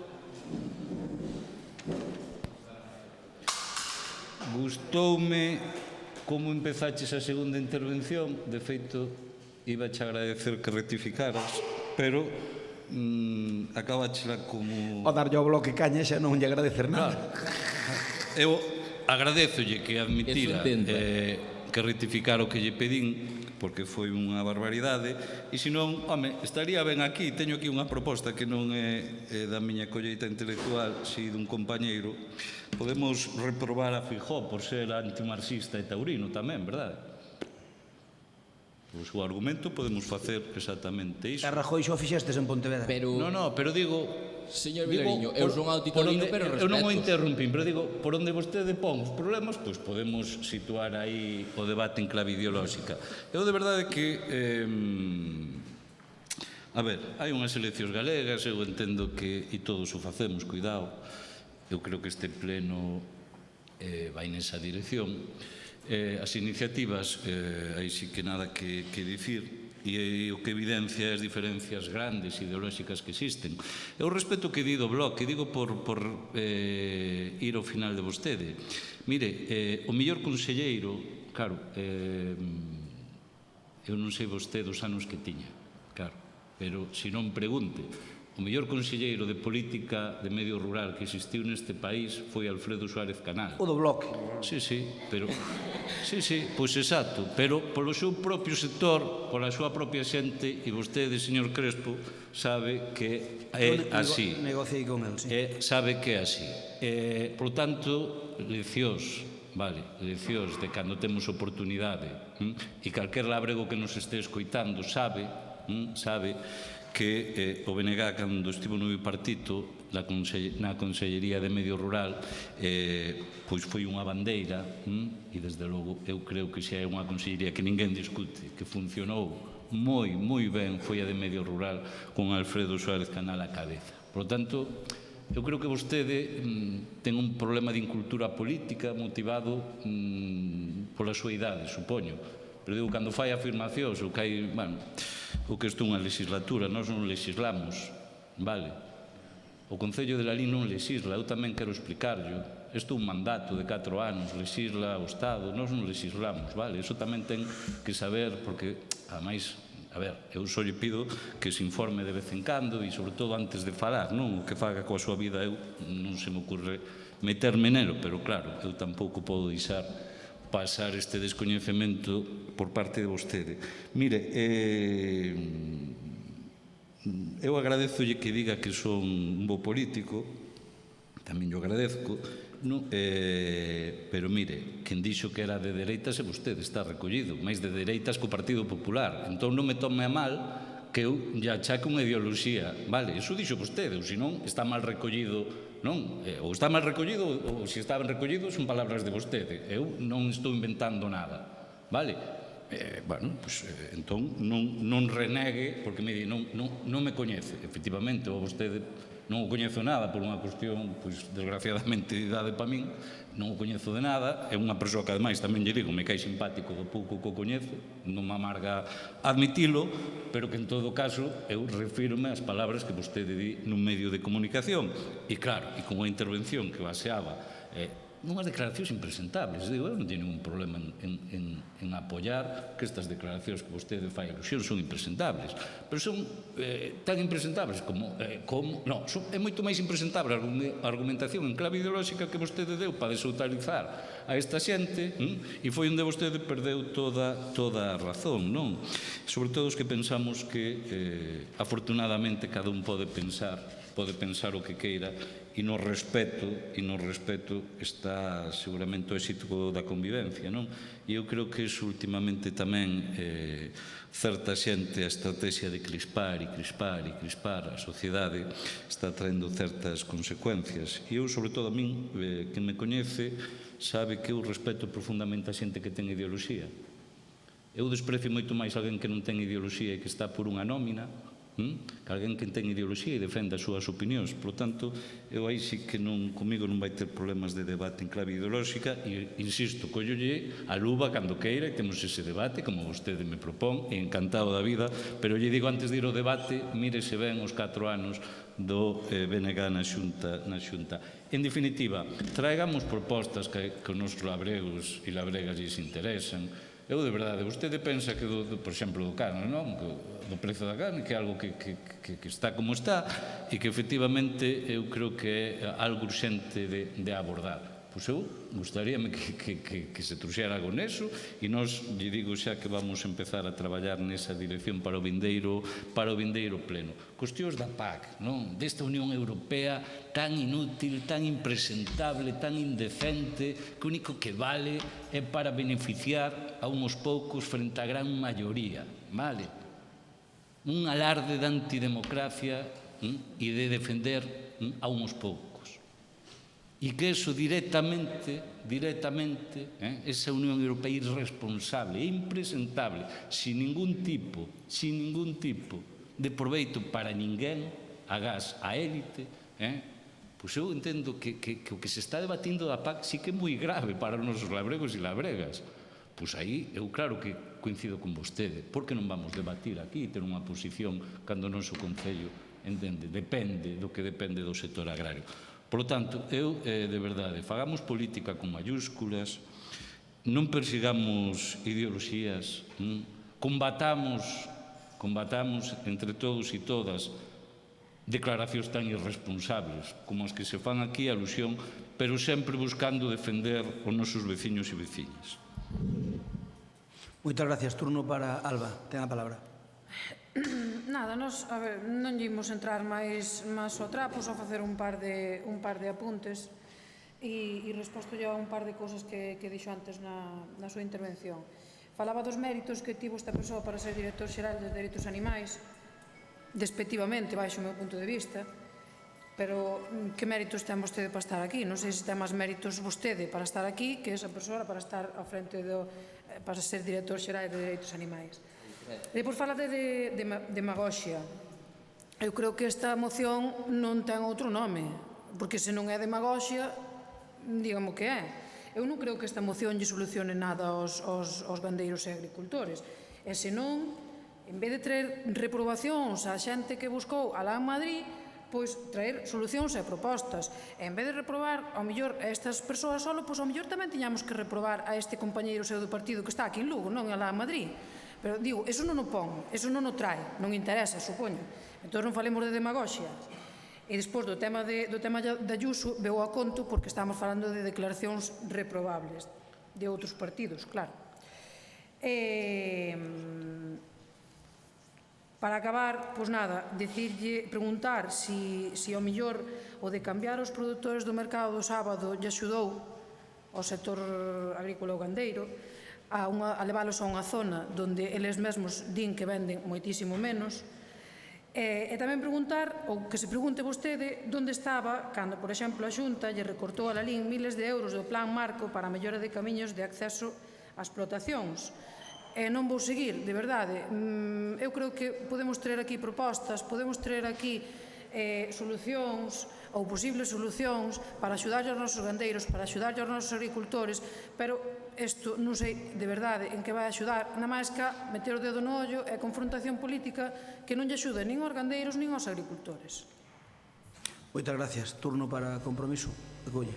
S13: Gustoume como empezaches a segunda intervención. De feito, iba a agradecer que rectificaras, pero acabachela como...
S1: O darlle ao Bloque caña xa non lle agradecer nada.
S13: Eu agradezolle que admitira que rectificar o que lle pedín, porque foi unha barbaridade, e senón, home, estaría ben aquí, teño aquí unha proposta que non é da miña colleita intelectual, si dun compañeiro. Podemos reprobar a Feijóo por ser antimarxista e taurino tamén, verdade? O seu argumento podemos facer exactamente iso.
S1: E Rajoy xo fixestes en Pontevedra.
S13: No, pero digo...
S10: Señor Vilariño, eu son antitorino, pero respeto.
S13: Eu non o interrumpín, pero digo, por onde vostede pon os problemas, pois podemos situar aí o debate en clave ideolóxica. Eu de verdade que... A ver, hai unhas eleccións galegas, eu entendo que, e todos o facemos, cuidado, eu creo que este pleno vai nesa dirección. As iniciativas, aí sí que nada que dicir, e o que evidencia as diferencias grandes ideolóxicas que existen. Eu respeto o que di do Bloque, digo por ir ao final de vostede. Mire, o mellor conselleiro, claro, eu non sei vostede os anos que tiña, claro, pero se non pregunte, O mellor conselleiro de política de medio rural que existiu neste país foi Alfredo Suárez Canal.
S1: O do Bloque.
S13: Sí, pero... Sí, pois exacto, pero polo seu propio sector, pola súa propia xente, e vostede, señor Crespo, sabe que é así.
S1: Negociei con el, sí.
S13: Sabe que é así. Por tanto, leccións, vale, leccións de cando temos oportunidade, e calquer labrego que nos este escoitando sabe que o BNG, cando estivo no bipartito na Consellería de Medio Rural, pois foi unha bandeira, e desde logo eu creo que xa é unha consellería que ninguén discute, que funcionou moi ben, foi a de Medio Rural con Alfredo Suárez Canal á cabeza. Por tanto, eu creo que vostede ten un problema de incultura política motivado pola súa idade, supoño. Pero digo, cando fai afirmacións, o que hai, bueno, o que isto é unha legislatura, nós non legislamos, vale? O Concello de Lalín non legisla, eu tamén quero explicarlo. Isto é un mandato de 4 anos, legisla o Estado, nós non legislamos, vale? Iso tamén ten que saber, porque, ademais, a ver, eu só lle pido que se informe de vez en cando e, sobre todo, antes de falar, non? O que faga coa súa vida, eu non se me ocurre meterme nelo, pero, claro, eu tampouco podo deixar pasar este descoñecemento por parte de vostede. Mire, eu agradezolle que diga que son un bo político, tamén yo agradezco, pero mire, quen dixo que era de dereitas é vostede, está recollido, máis de dereitas co Partido Popular. Entón non me tome a mal que eu lle achaque unha ideoloxía, vale, iso dixo vostede, ou senón está mal recollido, non? Ou está mal recollido, ou se estaban recollidos son palabras de vostede. Eu non estou inventando nada, vale? Bueno, pois, entón, non renegue, porque me di, non me coñece. Efectivamente, ou vostede non o coñezo nada por unha cuestión, pois, desgraciadamente, de idade para min, non o coñezo de nada, é unha persoa que, ademais, tamén lle digo, me cae simpático do pouco que o coñezo, non me amarga admitilo, pero que, en todo caso, eu refirme ás palabras que vostede di nun medio de comunicación. E, claro, e con unha intervención que baseaba nunhas declaracións impresentables. Digo, eu non teño ningún problema en apoiar que estas declaracións que vostede fai alusión son impresentables, pero son tan impresentables como non, é moito máis impresentable a argumentación en clave ideolóxica que vostede deu para desautorizar a esta xente, e foi onde vostede perdeu toda a razón, non? Sobre todo os que pensamos que afortunadamente cada un pode pensar o que queira, e no respeto está seguramente o éxito da convivencia, non? E eu creo que iso últimamente tamén certa xente, a estrategia de crispar a sociedade está traendo certas consecuencias. E eu, sobre todo a min, que me coñece, sabe que eu respeto profundamente a xente que ten ideoloxía. Eu desprecio moito máis alguén que non ten ideoloxía e que está por unha nómina, que alguén que ten ideoloxía e defende as súas opinións. Por tanto, eu aí sí que comigo non vai ter problemas de debate en clave ideolóxica e, insisto, collolle a luva cando queira e temos ese debate como vostede me propón, e encantado da vida, pero lle digo antes de ir ao debate, mírese ben os 4 anos do BNG na Xunta. En definitiva, traigamos propostas que os nosos labregos e labregas lles interesan. Eu, de verdade, vostede pensa que, por exemplo, do carne, non? Do prezo da carne, que é algo que está como está e que, efectivamente, eu creo que é algo urxente de abordar. Pois eu gustaríame que se trouxera algo neso e nós, lle digo xa que vamos empezar a traballar nesa dirección para o vindeiro pleno. Cuestións da PAC, non? Desta Unión Europea tan inútil, tan impresentable, tan indecente, que o único que vale é para beneficiar a uns poucos frente á gran maioría, vale? Un alarde de antidemocracia e de defender a uns poucos. E que eso directamente, esa Unión Europea irresponsable, impresentable, sin ningún tipo de proveito para ninguén, agás a élite, pois eu entendo que o que se está debatindo da PAC sí que é moi grave para os nosos labregos e labregas. Pois aí eu claro que coincido con vostede. Por que non vamos debatir aquí e ter unha posición cando o noso Concello, entende, depende do que depende do sector agrario. Por lo tanto, eu, de verdade, fagamos política con mayúsculas, non persigamos ideoloxías, combatamos entre todos e todas declaracións tan irresponsables como as que se fan aquí, alusión, pero sempre buscando defender os nosos veciños e veciñas.
S1: Moitas gracias. Turno para Alba. Ten a palabra.
S11: Nada, nos, a ver, non imos entrar máis ao trapo, só facer un par de apuntes e resposto a un par de cousas que dixo antes na súa intervención. Falaba dos méritos que tivo esta persoa para ser director xeral de Dereitos Animais, despectivamente, baixo o meu punto de vista, pero que méritos ten vostede para estar aquí? Non sei se ten máis méritos vostede para estar aquí que esa persoa para estar ao frente para ser director xeral de Dereitos Animais. Depois falade de demagoxia. Eu creo que esta moción non ten outro nome, porque se non é demagoxia, digamos que é. Eu non creo que esta moción lle solucione nada aos gandeiros e agricultores. E senón, en vez de traer reprobacións á xente que buscou alá en Madrid, pois traer solucións e propostas. E en vez de reprobar, ao mellor, a estas persoas solo, pois ao mellor tamén tiñamos que reprobar a este compañeiro seu do partido que está aquí en Lugo, non alá en Madrid. Pero digo, eso non o pon, eso non o trae, non interesa, supoño. Entón non falemos de demagoxia. E despois do tema da Ayuso veu a conto porque estamos falando de declaracións reprobables de outros partidos, claro. Para acabar, pois nada, preguntar se ao mellor o de cambiar os produtores do mercado do sábado lle axudou ao sector agrícola ou gandeiro a leválos a unha zona onde eles mesmos din que venden moitísimo menos. E tamén preguntar, ou que se pregunte vostede, onde estaba cando, por exemplo, a Xunta lle recortou a Lalín miles de euros do plan marco para a mellora de camiños de acceso ás explotacións. E non vou seguir, de verdade. Eu creo que podemos traer aquí propostas, podemos traer aquí solucións ou posibles solucións para axudar aos nosos gandeiros, para axudar aos nosos agricultores, pero isto non sei de verdade en que vai axudar, na máis que meter o dedo no ollo e confrontación política que non lle axuda nin aos gandeiros nin aos agricultores.
S1: Moitas gracias. Turno para Compromiso de Cuña.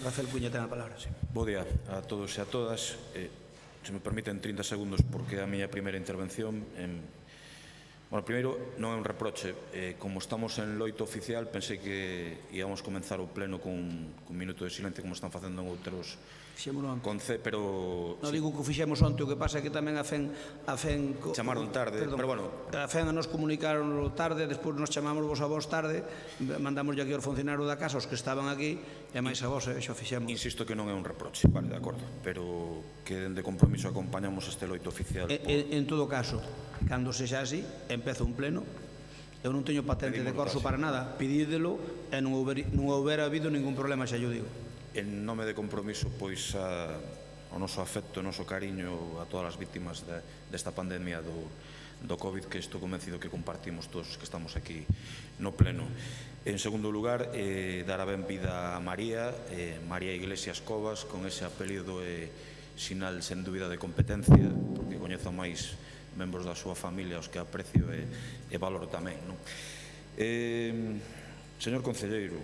S1: Rafael Cuña ten a palabra.
S14: Bo día a todos e a todas. Se me permiten 30 segundos porque é a miña primeira intervención. Bueno, primeiro, non é un reproche. Como estamos en loito oficial, pensei que íamos comenzar o pleno con un minuto de silencio como están facendo en outros pero...
S1: Non digo que o fixemos onte, o que pasa é que tamén a FEN...
S14: Chamaron tarde, pero bueno...
S1: A FEN nos comunicaron tarde, despois nos chamamos vos a vos tarde, mandamos aquí ao funcionario da casa, os que estaban aquí, e máis a vos, e xo fixemos.
S14: Insisto que non é un reproche, vale, de acordo, pero que dende Compromiso acompañamos este loito oficial.
S1: En todo caso, cando sexa así, empeza un pleno, eu non teño patente de corso para nada, pedídelo e non houbera habido ningún problema, xa yo digo.
S14: En nome de Compromiso, pois o noso afecto, o noso cariño a todas as vítimas desta pandemia do COVID, que estou convencido que compartimos todos os que estamos aquí no pleno. En segundo lugar, dar a benvida a María Iglesias Covas, con ese apelido sinal sen dúbida de competencia, porque coñezo máis membros da súa familia, os que aprecio e valoro tamén. Señor concelleiro,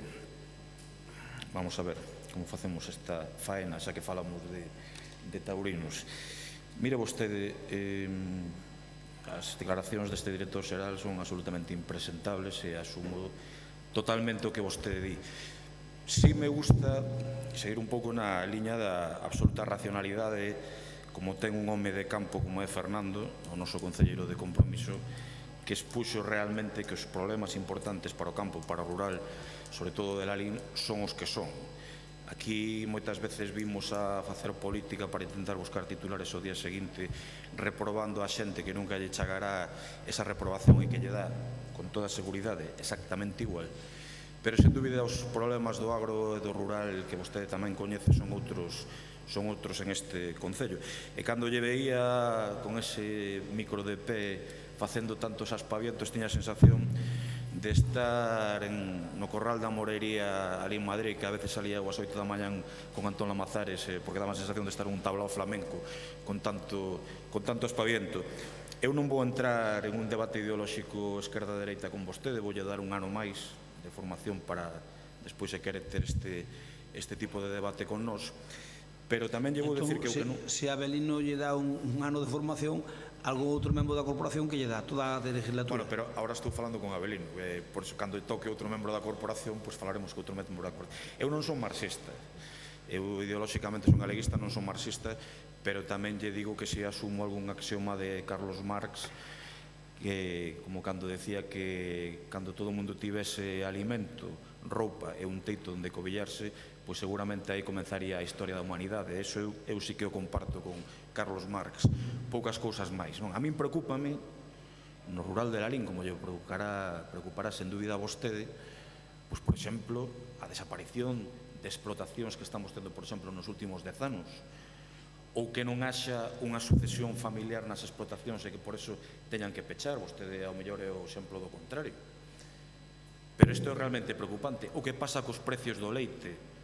S14: vamos a ver como facemos esta faena, xa que falamos de taurinos. Mire vostede, as declaracións deste director xeral son absolutamente impresentables e asumo totalmente o que vostede di. Si me gusta seguir un pouco na liña da absoluta racionalidade, como ten un home de campo como é Fernando, o noso concelleiro de Compromiso, que expuxo realmente que os problemas importantes para o campo, para o rural, sobre todo de Lalín, son os que son. Aquí moitas veces vimos a facer política para intentar buscar titulares o día seguinte, reprobando a xente que nunca lle chegará esa reprobación e que lle dá, con toda seguridade, exactamente igual. Pero, sen dúbida, os problemas do agro e do rural que vostede tamén coñece son outros en este concello. E cando lle veía con ese micro de pé facendo tantos aspavientos, tiña a sensación de estar no Corral da Morería ali en Madrid, que a veces salía ás 8 da mañán con Antón Lamazares, porque daba a sensación de estar en un tablao flamenco con tanto aspaviento. Eu non vou entrar en un debate ideolóxico esquerda-dereita con vostede, voulle dar un ano máis de formación para despois se quere ter este tipo de debate con nós. Pero tamén lle vou dicir que...
S1: Se a Belino lle dá un ano de formación, algún outro membro da corporación que lle dá toda a legislatura.
S14: Bueno, pero agora estou falando con Abelino, por iso, cando toque outro membro da corporación, pois falaremos con outro membro da corporación. Eu non son marxista, eu ideolóxicamente son galeguista, non son marxista, pero tamén lle digo que se asumo algún axioma de Carlos Marx, que, como cando decía que cando todo o mundo tivese alimento, roupa e un teito onde cobillarse, pois seguramente aí comenzaría a historia da humanidade. Eso eu sí que o comparto con Carlos Marx. Poucas cousas máis, non? A min preocúpame, no rural de Lalín, como lle preocupará sen dúbida a vostede, pois, por exemplo, a desaparición de explotacións que estamos tendo, por exemplo, nos últimos 10 anos, ou que non haxa unha sucesión familiar nas explotacións e que por eso teñan que pechar. Vostede, ao mellor, é o exemplo do contrario. Pero isto é realmente preocupante. O que pasa cos precios do leite?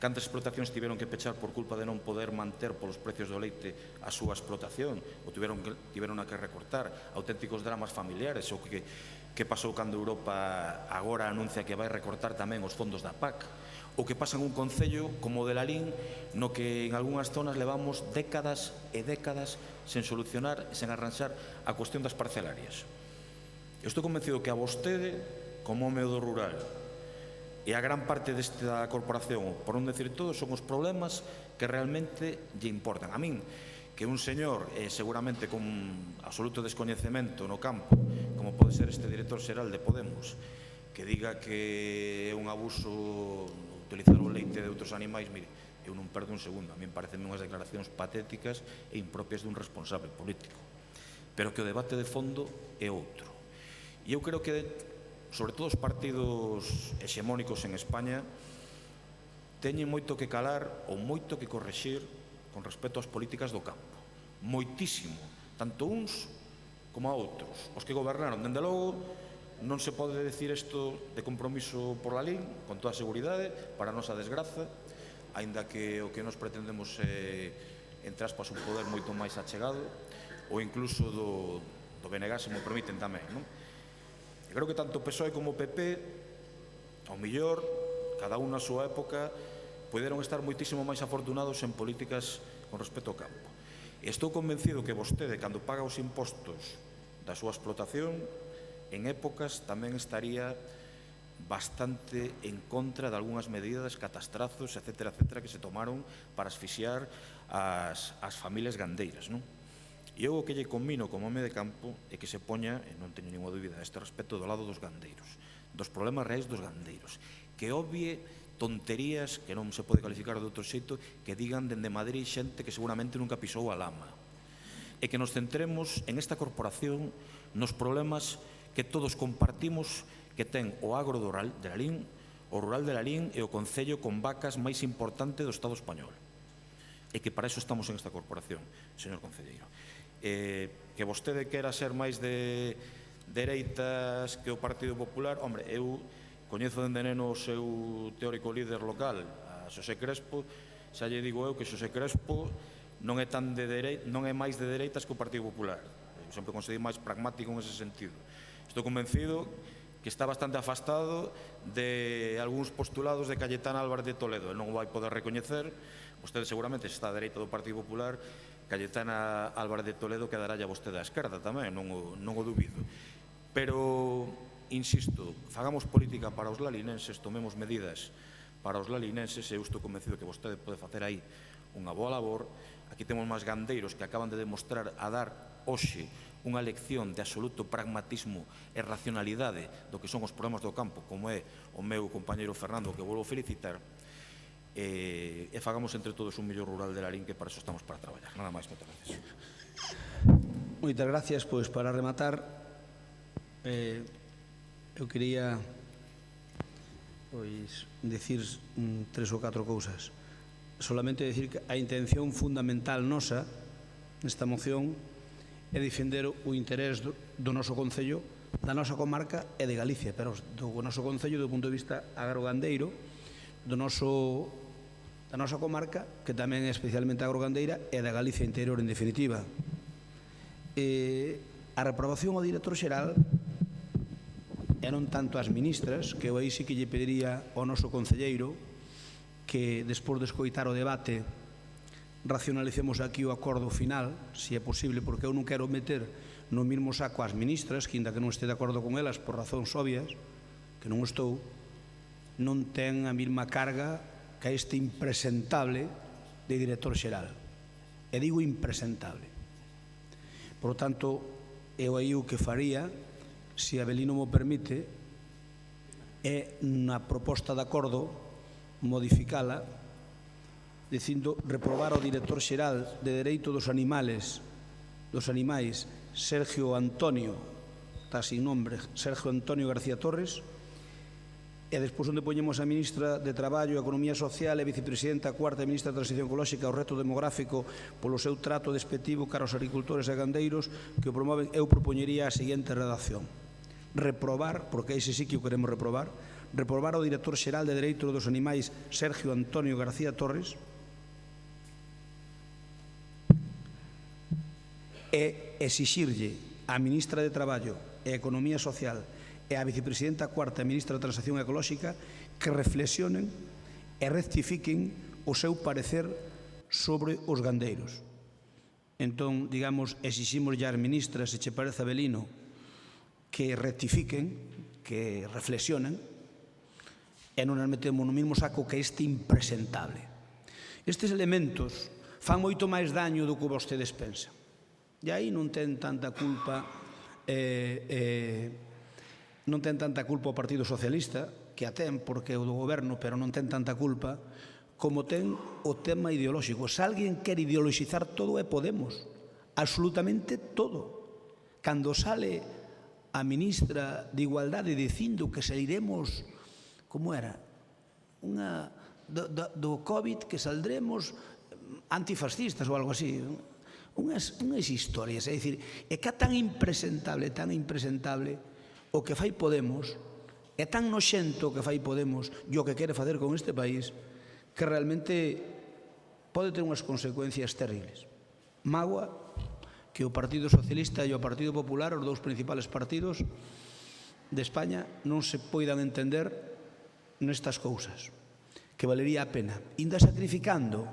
S14: Cantas explotacións tiveron que pechar por culpa de non poder manter polos precios do leite a súa explotación, ou tiveron que recortar? Auténticos dramas familiares. O que pasou cando Europa agora anuncia que vai recortar tamén os fondos da PAC? O que pasa en un concello como o de Lalín, no que en algunhas zonas levamos décadas e décadas sen solucionar e sen arranxar a cuestión das parcelarias. Eu estou convencido que a vostede, como home do rural, e a gran parte desta corporación, por non decir todo, son os problemas que realmente lle importan. A min, que un señor, seguramente con absoluto descoñecemento no campo, como pode ser este director xeral de Podemos, que diga que é un abuso utilizar o leite de outros animais, mire, eu non perdo un segundo. A min parecen unhas declaracións patéticas e impropias dun responsable político. Pero que o debate de fondo é outro. E eu creo que, sobre todo os partidos hexemónicos en España, teñen moito que calar ou moito que correxir con respecto ás políticas do campo. Moitísimo, tanto uns como a outros. Os que gobernaron, dende logo, non se pode decir isto de compromiso por Lalín, con toda a seguridade, para a nosa desgraza, aínda que o que nos pretendemos é, entre aspas, un poder moito máis achegado, ou incluso do BNG, se me permiten tamén, non? Creo que tanto o PSOE como o PP, ao millor, cada un na súa época, poderon estar moitísimo máis afortunados en políticas con respecto ao campo. E estou convencido que vostede, cando paga os impostos da súa explotación, en épocas tamén estaría bastante en contra de algunhas medidas, catastrazos, etcétera, etcétera, que se tomaron para asfixiar as familias gandeiras, non? E eu o que lle convino como home de campo é que se poña, e non teño ninguna dúbida a este respecto, do lado dos gandeiros, dos problemas reais dos gandeiros, que obvie tonterías que non se pode calificar de outro xeito, que digan dende Madrid xente que seguramente nunca pisou a lama, e que nos centremos en esta corporación nos problemas que todos compartimos, que ten o agro do rural de Lalín, o rural de Lalín e o concello con vacas máis importante do Estado español, e que para eso estamos en esta corporación, señor concelleiro. Que vostede quera ser máis de dereitas que o Partido Popular, hombre, eu coñezo dende neno o seu teórico líder local, a Xosé Crespo, xa lle digo eu que Xosé Crespo non é máis de dereitas que o Partido Popular. Eu sempre considero máis pragmático en ese sentido. Estou convencido que está bastante afastado de algúns postulados de Cayetana Álvarez de Toledo. Non o vai poder recoñecer. Vostede seguramente está a dereita do Partido Popular. Cayetana Álvarez de Toledo quedará a vostede á esquerda tamén, non o dubido. Pero, insisto, fagamos política para os lalinenses, tomemos medidas para os lalinenses, e eu estou convencido que vostede pode facer aí unha boa labor. Aquí temos máis gandeiros que acaban de demostrar a dar hoxe unha lección de absoluto pragmatismo e racionalidade do que son os problemas do campo, como é o meu compañeiro Fernando, que volvo felicitar, e fagamos entre todos un mellor rural de Lalín, que para eso estamos para traballar. Nada máis, moitas gracias.
S1: Moitas gracias, pois para rematar, eu quería decir 3 ou 4 cousas. Solamente decir que a intención fundamental nosa nesta moción é defender o interés do noso concello, da nosa comarca e de Galicia, pero do noso concello do punto de vista agrogandeiro, da nosa comarca, que tamén é especialmente agrogandeira, e da Galicia interior, en definitiva. A reprobación ao director xeral e non tanto ás ministras, que eu aí sí que lle pediría ao noso concelleiro que, despois de escoitar o debate racionalicemos aquí o acordo final, se é posible, porque eu non quero meter no mesmo saco as ministras, que, inda que non este de acordo con elas por razóns obvias, que non estou, non ten a mesma carga que este impresentable de director xeral. E digo impresentable. Por tanto, eu aí o que faría, se Avelino mo permite, é na proposta de acordo modificala dicindo reprobar ao director xeral de Dereito dos Animais Sergio Antonio, está sin nombre, Sergio Antonio García Torres, e despois onde poñemos a ministra de Traballo, Economía Social e vicepresidenta cuarta e ministra de Transición Ecolóxica, o reto demográfico polo seu trato despectivo cara aos agricultores e gandeiros que o promoven, eu propoñería a seguinte redacción: reprobar, porque ese sí que o queremos reprobar ao director xeral de Dereito dos Animais Sergio Antonio García Torres e exixirlle á ministra de Traballo e Economía Social e a vicepresidenta cuarta e ministra de Transición Ecolóxica que reflexionen e rectifiquen o seu parecer sobre os gandeiros. Entón, digamos, exiximos ás ministras, se che parece, Avelino, que rectifiquen, que reflexionen, e non nos metemos no mesmo saco que este impresentable. Estes elementos fan moito máis daño do que vostedes pensan. E aí non ten tanta culpa non ten tanta culpa o Partido Socialista, que a ten porque é o do goberno, pero non ten tanta culpa, como ten o tema ideolóxico. Se alguén quer ideologizar todo é Podemos, absolutamente todo. Cando sale a ministra de Igualdade dicindo que sairemos, como era, do COVID, que saldremos antifascistas ou algo así, unhas historias, é dicir, é que é tan impresentable, o que fai Podemos, é tan noxento o que fai Podemos e o que quere facer con este país, que realmente pode ter unhas consecuencias terribles. Magua que o Partido Socialista e o Partido Popular, os dous principales partidos de España, non se poidan entender nestas cousas, que valería a pena, inda sacrificando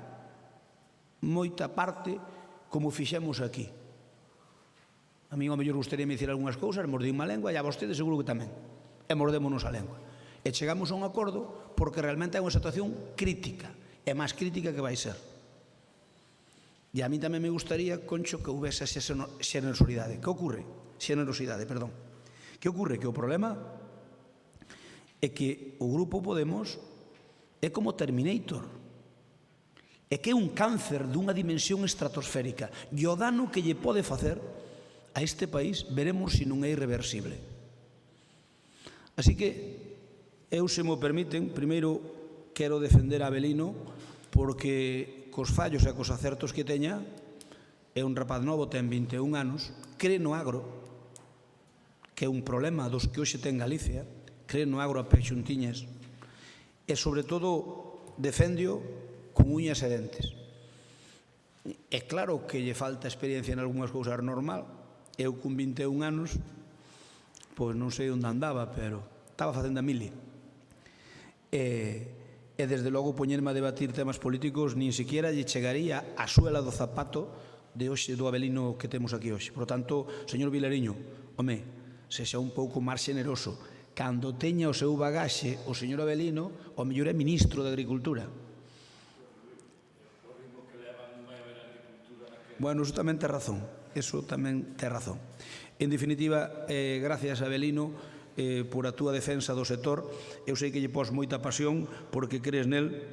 S1: moita parte como fixemos aquí. A mí, ao mellor, gustaría me dicir algunhas cousas, mordín má lengua, e a vostedes seguro que tamén. E mordémonos a lengua. E chegamos a un acordo porque realmente é unha situación crítica, é máis crítica que vai ser. E a mí tamén me gustaría, Concho, que houvese xenerosidade. Que ocorre? Xenerosidade, perdón. Que ocorre? Que o problema é que o Grupo Podemos é como Terminator. É que é un cáncer dunha dimensión estratosférica. E o dano que lle pode facer a este país veremos se non é irreversible. Así que eu, se mo permiten, primeiro quero defender a Avelino porque cos fallos e cos acertos que teña é un rapaz novo, ten 21 anos, cree no agro, que é un problema dos que hoxe ten Galicia, cree no agro a pé xuntiñas e, sobre todo, defendio con uñas e dentes. É claro que lle falta experiencia en algunhas cousas normal. Eu, con 21 anos, pois non sei onde andaba, pero estaba facendo a mili. E desde logo poñerme a debatir temas políticos nin siquiera lle chegaría a suela do zapato de hoxe do Avelino que temos aquí hoxe. Por tanto, señor Vilariño, home, sexa un pouco máis xeneroso. Cando teña o seu bagaxe o señor Avelino, o mellor é ministro de Agricultura. Bueno, iso tamén ten razón. Eso tamén ten razón. En definitiva, gracias, Avelino, por a túa defensa do sector. Eu sei que lle pos moita pasión porque crees nel.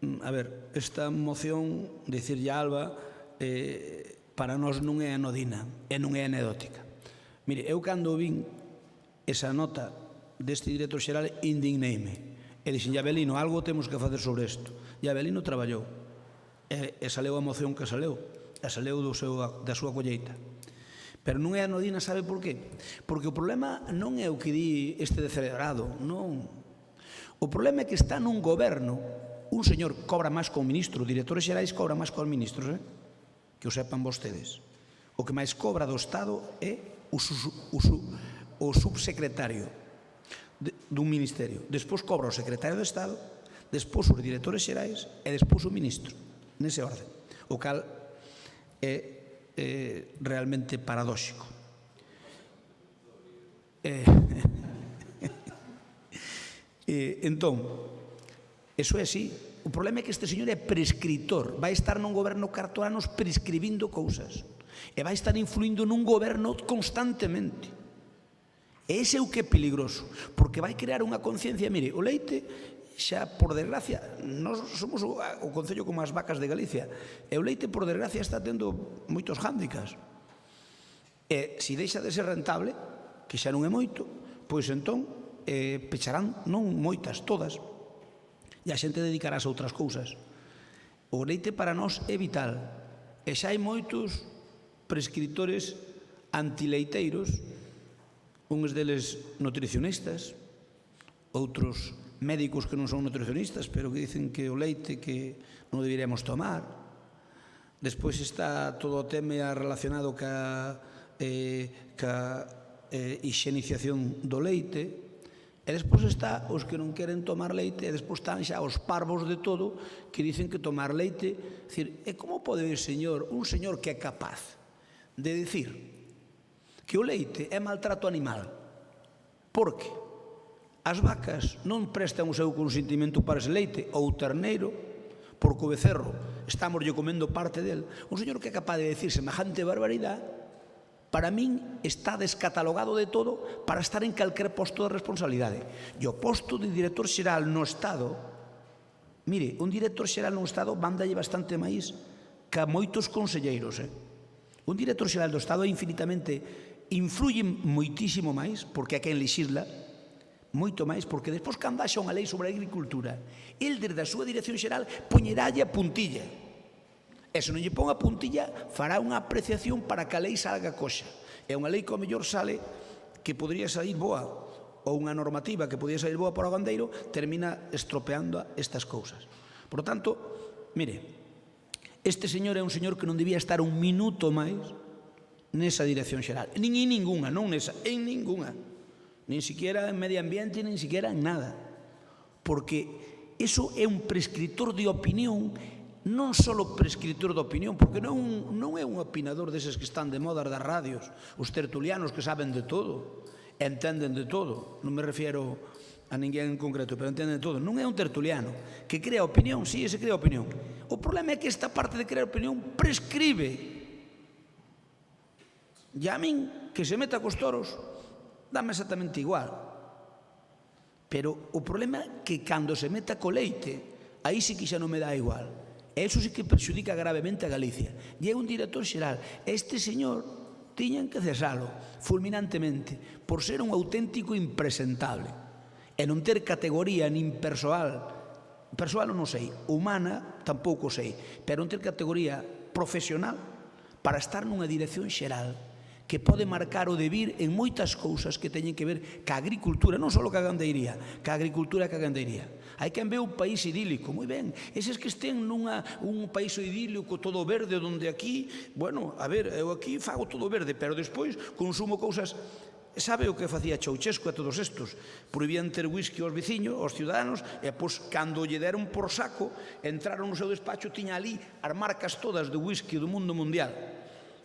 S1: A ver, esta moción, dicirlle a Alba, para nós non é anodina e non é anedótica. Mire, eu cando vin esa nota deste director xeral indigneime e dixen, Avelino, algo temos que facer sobre isto. E Avelino traballou e saleu a moción que saleu. E saleu da súa colleita. Pero non é anodina, sabe por qué? Porque o problema non é o que di este descerebrado, non. O problema é que está nun goberno, un señor cobra máis que o ministro, directores xerais cobra máis que os ministros, que o sepan vostedes. O que máis cobra do Estado é o subsecretario dun ministerio. Despois cobra o secretario de Estado, despois os directores xerais e despois o ministro, nese orden, o cal é realmente paradóxico. Entón, eso é así. O problema é que este señor é prescritor, vai estar nun goberno 4 anos prescribindo cousas e vai estar influindo nun goberno constantemente. E ese é o que é peligroso, porque vai crear unha conciencia. Mire, o leite, xa por desgracia, nós somos o concello con as vacas de Galicia, e o leite por desgracia está tendo moitos hándicaps. E se deixa de ser rentable, que xa non é moito, pois entón pecharán non moitas, todas, e a xente dedicarás a outras cousas. O leite para nós é vital, e xa hai moitos prescriptores antileiteiros, uns deles nutricionistas, outros médicos que non son nutricionistas, pero que dicen que o leite que non deberíamos tomar. Despois está todo o tema relacionado ca higienización do leite, e despois está os que non queren tomar leite, e despois están xa os parvos de todo que dicen que tomar leite, e como pode un señor que é capaz de dicir que o leite é maltrato animal, porque as vacas non prestan o seu consentimento para ese leite, ou o terneiro, porque o becerro estamos lle comendo parte del. Un señor que é capaz de decir semejante barbaridade, para min está descatalogado de todo para estar en calquer posto de responsabilidade. E o posto de director xeral no Estado, mire, un director xeral no Estado mándalle bastante máis que a moitos conselleiros. Un director xeral do Estado é infinitamente, influye moitísimo máis, porque é quen lexisla, moito máis, porque despois cando haxa unha lei sobre a agricultura, el desde a súa dirección xeral poñeralle a puntilla. E se non lle pon a puntilla, fará unha apreciación para que a lei salga coxa. E unha lei que ao mellor sale que podría sair boa, ou unha normativa que podría sair boa para o gandeiro, termina estropeando estas cousas. Por lo tanto, mire, este señor é un señor que non debía estar un minuto máis nesa dirección xeral. Nin en ninguna, non nesa, en ninguna. Nin siquiera en medio ambiente, nin siquiera en nada. Porque eso é un prescritor de opinión, non só prescritor de opinión, porque non é un opinador deses que están de moda das radios, os tertulianos que saben de todo, entenden de todo. Non me refiero a ninguén en concreto, pero entenden de todo. Non é un tertuliano que crea opinión, sí, ese crea opinión. O problema é que esta parte de crear opinión prescribe. E a min, que se meta cos toros, dame exactamente igual. Pero o problema é que cando se meta co leite, aí sí que xa non me dá igual. E iso sí que perxudica gravemente a Galicia. E é un director xeral. Este señor tiñan que cesalo fulminantemente por ser un auténtico impresentable e non ter categoría nin persoal non sei, humana tampouco sei, pero non ter categoría profesional para estar nunha dirección xeral que pode marcar o devir en moitas cousas que teñen que ver ca agricultura, non só ca gandeiría, ca agricultura e ca gandeiría. Hai quen ve un país idílico, moi ben, eses que estén un país idílico todo verde, onde aquí, bueno, a ver, eu aquí fago todo verde, pero despois consumo cousas. Sabe o que facía Ceaușescu a todos estos? Prohibían ter whisky aos veciños, aos ciudadanos, e pois, cando lle deron por saco, entraron no seu despacho, tiña ali as marcas todas de whisky do mundo mundial.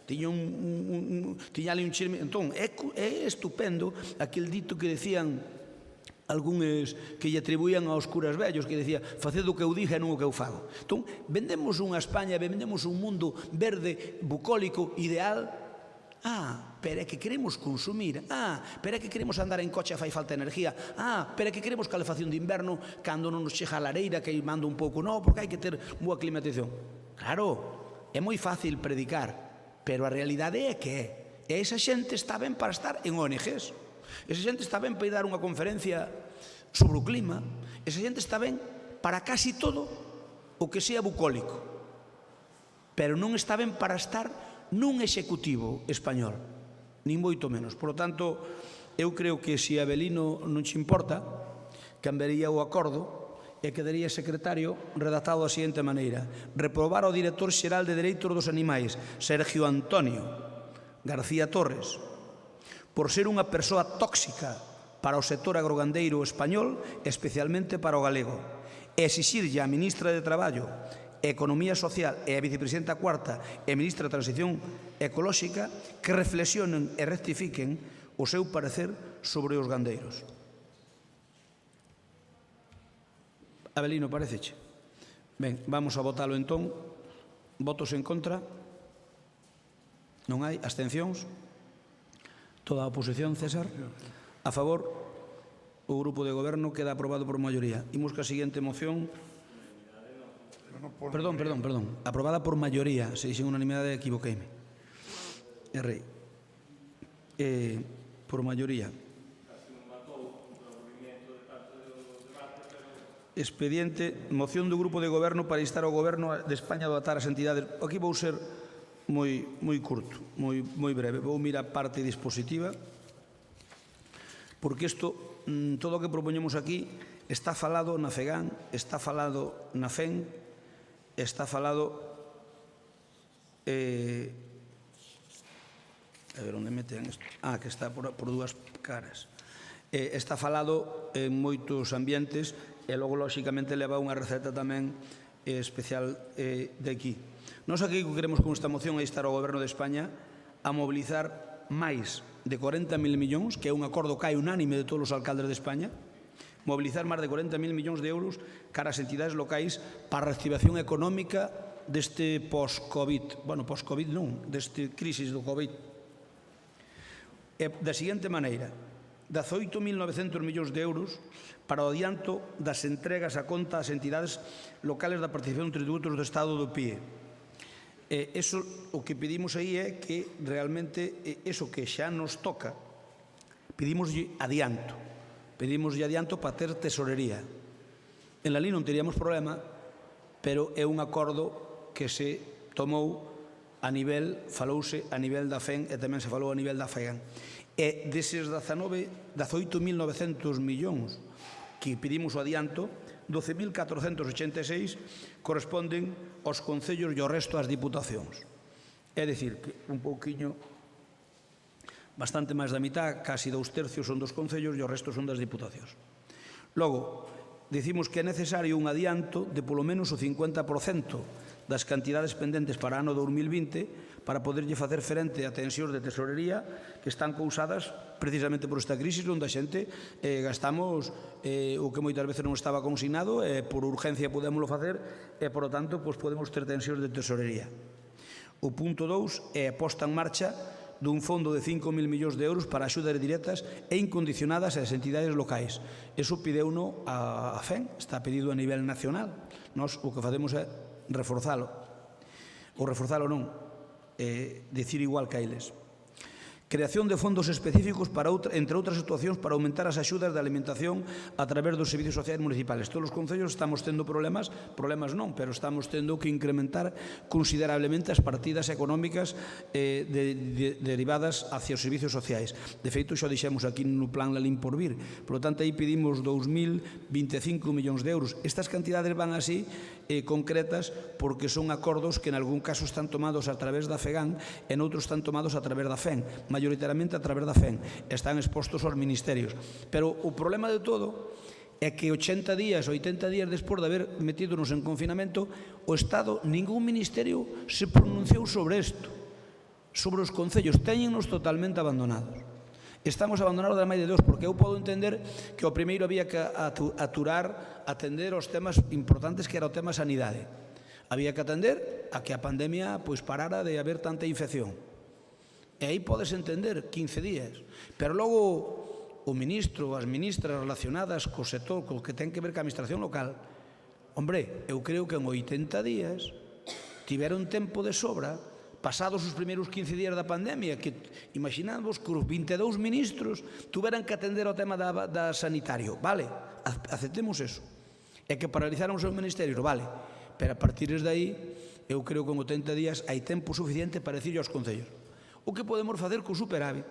S1: Tiña ali un chisme. Entón, é estupendo aquel dito que decían algúns que lle atribuían aos curas vellos, que decía, faced o que eu diga e non o que eu fago. Entón, vendemos unha España, vendemos un mundo verde, bucólico, ideal. Pero é que queremos consumir. Pero é que queremos andar en coche e fai falta energía. Pero é que queremos calefacción de inverno cando non nos chega a lareira, que manda un pouco. Non, porque hai que ter boa climatización. Claro, é moi fácil predicar, pero a realidade é que é. E esa xente está ben para estar en ONGs. Esa xente está ben para ir dar unha conferencia sobre o clima. Esa xente está ben para casi todo o que sea bucólico. Pero non está ben para estar nun executivo español, nin moito menos. Por lo tanto, eu creo que se a Avelino non che importa, cambiaría o acordo e quedaría secretario redactado da seguinte maneira: reprobar ao director xeral de Dereitos dos Animais, Sergio Antonio García Torres, por ser unha persoa tóxica para o sector agrogandeiro español, especialmente para o galego, e exixirlle á ministra de Traballo, Economía Social e a vicepresidenta cuarta e ministra de Transición Ecolóxica que reflexionen e rectifiquen o seu parecer sobre os gandeiros. Abelino, pareceche? Ben, vamos a votalo entón. Votos en contra? Non hai? Abstencións? Toda a oposición, César? A favor? O grupo de goberno queda aprobado por maioría. Imos ca seguinte moción. Perdón. Aprobada por maioría. Se dixen unanimidade, equivoqueime. Errei. Por maioría. Expediente, moción do Grupo de Goberno para instar ao Goberno de España a dotar as entidades. Aquí vou ser moi curto, moi breve. Vou mirar a parte dispositiva, porque isto, todo o que propoñemos aquí, está falado na FEGAN, está falado na FEN, está falado... a ver, onde meten isto? Que está por dúas caras. Está falado en moitos ambientes e logo, lóxicamente, leva unha receta tamén especial de aquí. Nós aquí queremos con esta moción é instar ao Goberno de España a mobilizar máis de 40.000 millóns, que é un acordo que hai unánime de todos os alcaldes de España, mobilizar máis de 40.000 millóns de euros cara ás entidades locais para a reactivación económica deste post-Covid. Bueno, post-Covid non, deste crisis do Covid. Da seguinte maneira, 18.900 millóns de euros para o adianto das entregas a conta ás entidades locales da participación en tributos do Estado do PIE. Eso, o que pedimos aí é que realmente eso que xa nos toca, pedimoslle adianto. Pedimoslle adianto para ter tesorería. En la lei non teríamos problema, pero é un acordo que se tomou a nivel, falouse a nivel da FEN e tamén se falou a nivel da FEGAN. E deses 18.900 millóns que pedimos o adianto, 12.486 corresponden aos concellos e ao resto das diputacións. É dicir, que un pouquiño, bastante máis da mitad, casi 2/3 son dos concellos e o resto son das diputacións. Logo, dicimos que é necesario un adianto de polo menos o 50% das cantidades pendentes para o ano 2020 para poderlle facer frente a tensións de tesorería que están causadas precisamente por esta crisis onde a xente gastamos o que moitas veces non estaba consignado e por urgencia podémoslo facer e, por lo tanto, podemos ter tensións de tesorería. O punto 2 é a posta en marcha dun fondo de 5.000 millóns de euros para axudas directas e incondicionadas ás entidades locais. Eso pideuno a FEN, está pedido a nivel nacional. Nós o que facemos é reforzalo. Ou reforzalo non, dicir igual que a eles. Creación de fondos específicos para, entre outras situacións, para aumentar as axudas de alimentación a través dos servicios sociais municipales. Todos os concellos estamos tendo problemas non, pero estamos tendo que incrementar considerablemente as partidas económicas derivadas hacia os servicios sociais. De feito, xa dixemos aquí no plan Lalín por vir. Por lo tanto, aí pedimos 2.025 millóns de euros. Estas cantidades van así concretas porque son acordos que en algún caso están tomados a través da FEGAN e noutros están tomados a través da FEN, maioritariamente a través da FEN, están expostos aos ministerios. Pero o problema de todo é que 80 días despois de haber metidonos en confinamento, o Estado, ningún ministerio se pronunciou sobre isto, sobre os concellos, téñennos totalmente abandonados. Estamos abandonados da máis de Deus, porque eu podo entender que o primeiro había que atender os temas importantes que era o tema sanidade. Había que atender a que a pandemia parara de haber tanta infección. E aí podes entender 15 días. Pero logo o ministro, as ministras relacionadas co sector, co que ten que ver ca administración local, hombre, eu creo que en 80 días tiveron tempo de sobra, pasados os primeiros 15 días da pandemia, que imaginamos que os 22 ministros tuveran que atender ao tema da sanitario. Vale, aceptemos eso. E que paralizaron os seus ministerios, vale. Pero a partir de aí, eu creo que en 80 días hai tempo suficiente para decirlo aos concellos. O que podemos facer co superávit?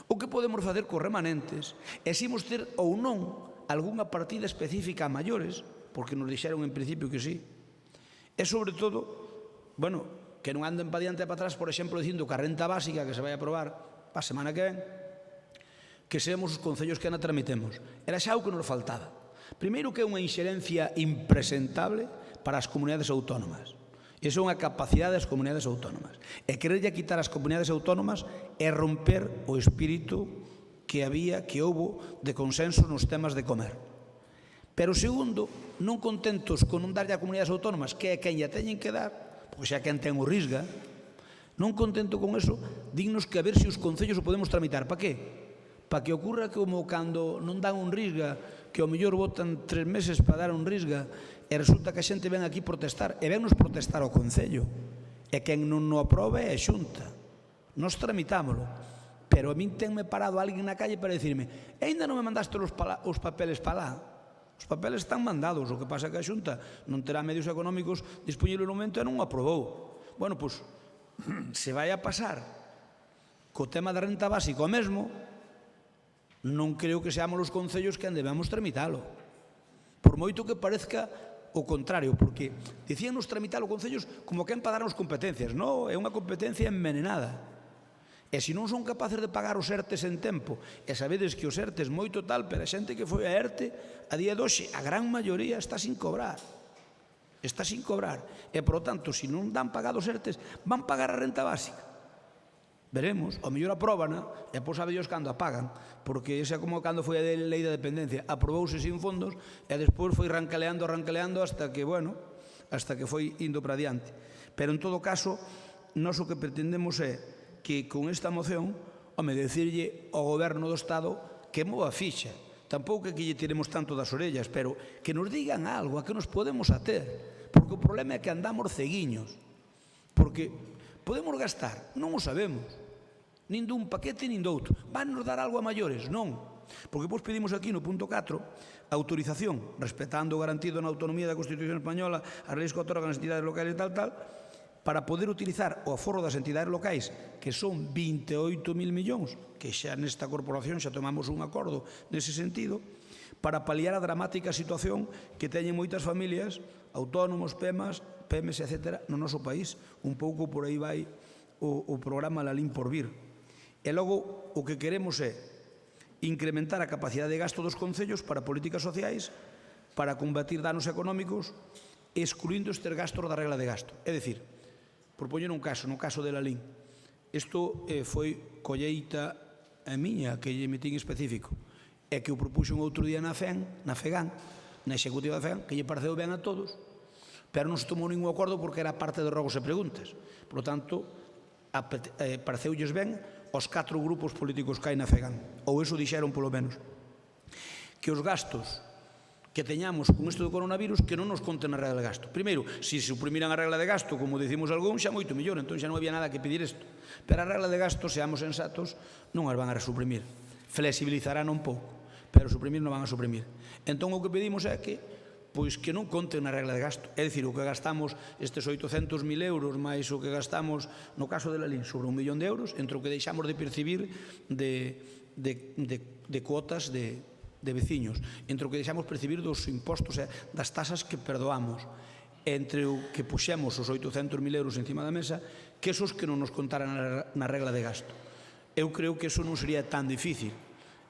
S1: O que podemos facer cos remanentes? E se imos ter ou non algunha partida específica a maiores, porque nos dixeron en principio que sí. E sobre todo, bueno, que non anden para diante e para atrás, por exemplo, dicindo que a renta básica que se vai aprobar para a semana que ven, que seamos os concellos que na tramitemos. Era xa o que nos faltaba. Primeiro, que é unha inxerencia impresentable para as comunidades autónomas. Iso é unha capacidade das comunidades autónomas. E quererlle quitar as comunidades autónomas é romper o espírito que houbo de consenso nos temas de comer. Pero segundo, non contentos con non darlle a comunidades autónomas, que é quen lle teñen que dar, porque xa quen ten o risga, non contento con eso, dignos que a ver se os concellos o podemos tramitar. Para que? Para que ocurra como cando non dan un risga, que ao mellor votan 3 meses para dar un risga, e resulta que a xente ven aquí protestar, e vennos protestar ao Concello, e quen non o aproba é a Xunta. Nos tramitámolo, pero a min tenme parado alguén na calle para dicirme: ainda non me mandaste os papeles para lá. Os papeles están mandados, o que pasa é que a Xunta non terá medios económicos dispoñibles no momento e non o aprobou. Bueno, pois, se vai a pasar co tema da renta básica o mesmo, non creo que seamos os concellos que debemos tramitalo. Por moito que parezca o contrario, porque dicíanos tramitalo concellos como quen para darnos competencias. Non, é unha competencia envenenada. E se non son capaces de pagar os ERTES en tempo, e sabedes que os ERTES moito tal, pero a xente que foi a ERTE, a día de hoxe, a gran maioría está sin cobrar. Está sin cobrar. E, por lo tanto, se non dan pagados ERTES, van pagar a renta básica. Veremos, ao mellor apróbana, e pois sabe Dios cando a pagan, porque esa como cando foi a lei da dependencia, aprobouse sin fondos, e despois foi rancaleando hasta que, bueno, hasta que foi indo para diante. Pero, en todo caso, nós o que pretendemos é que con esta moción, decirlle ao Goberno do Estado que mova a ficha. Tampouco é que lle tiremos tanto das orellas, pero que nos digan algo, a que nos podemos ater. Porque o problema é que andamos ceguiños. Porque podemos gastar, non o sabemos. Nin dun paquete, nin doutro. Van nos dar algo a maiores? Non. Porque depois pedimos aquí no punto 4 autorización, respetando o garantido na autonomía da Constitución Española, as leis que otorgan as entidades locais e tal, para poder utilizar o aforro das entidades locais, que son 28.000 millóns, que xa nesta corporación xa tomamos un acordo nese sentido, para paliar a dramática situación que teñen moitas familias, autónomos, PEMES, etc., no noso país. Un pouco por aí vai o programa Lalín por vir. E logo o que queremos é incrementar a capacidade de gasto dos concellos para políticas sociais, para combatir danos económicos, excluindo estes gastos da regla de gasto. É dicir, por poñer un caso, no caso de Lalín, isto foi colleita a miña que lle metín específico, e que o propuxo un outro día na FEGAN, na executiva da FEGAN, que lle pareceu ben a todos, pero non se tomou ningún acordo porque era parte de rogos e preguntas. Por lo tanto, pareceulles ben aos 4 grupos políticos que hai na FEGAN, ou iso dixeron polo menos, que os gastos que teñamos con isto do coronavirus que non nos conten a regla de gasto. Primeiro, se suprimiran a regla de gasto, como dicimos algún, xa moito mellor, entón xa non había nada que pedir isto. Pero a regla de gasto, seamos sensatos, non as van a suprimir. Flexibilizarán un pouco, pero suprimir non van a suprimir. Entón o que pedimos é que non conten na regla de gasto. É dicir, o que gastamos estes 800.000 euros máis o que gastamos no caso de Lalín sobre 1 millón de euros, entre o que deixamos de percibir de cuotas de veciños, entre o que deixamos percibir dos impostos e das tasas que perdoamos, entre o que puxemos os 800.000 euros encima da mesa, que esos que non nos contaran na regla de gasto. Eu creo que eso non sería tan difícil.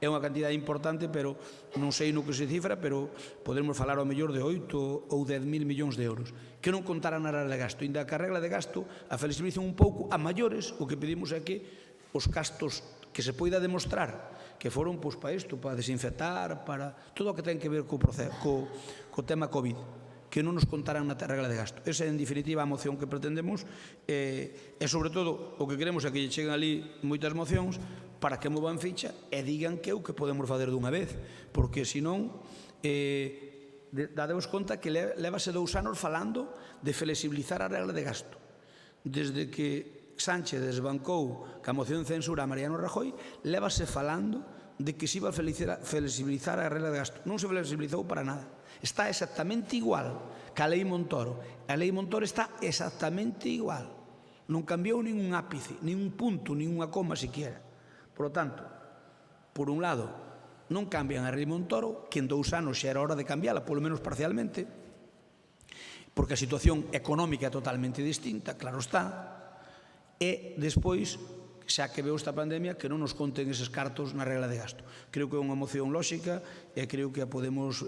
S1: É unha cantidade importante, pero non sei no que se cifra, pero podemos falar ao mellor de 8 ou 10.000 millóns de euros, que non contaran na regla de gasto. Inda que a regla de gasto a flexibilizan un pouco, a maiores, o que pedimos é que os gastos que se poida demostrar que foron para isto, para desinfectar, para todo o que ten que ver co tema COVID, que non nos contaran na regla de gasto. Esa é, en definitiva, a moción que pretendemos, e, sobre todo, o que queremos é que lle cheguen ali moitas mocións para que movan ficha e digan que é o que podemos fazer dunha vez, porque, senón, dademos conta que levase 2 anos falando de flexibilizar a regla de gasto. Desde que Sánchez desbancou ca moción de censura a Mariano Rajoy, lévase falando de que se iba a flexibilizar a regla de gasto. Non se flexibilizou para nada. Está exactamente igual que a lei Montoro. A lei Montoro está exactamente igual. Non cambiou nin un ápice, nin un punto, nin unha coma siquiera. Por lo tanto, por un lado, non cambian a lei Montoro, que en 2 anos xa era hora de cambiala, polo menos parcialmente, porque a situación económica é totalmente distinta, claro está. E despois xa que veo esta pandemia, que non nos conten eses cartos na regla de gasto. Creo que é unha moción lóxica e creo que a podemos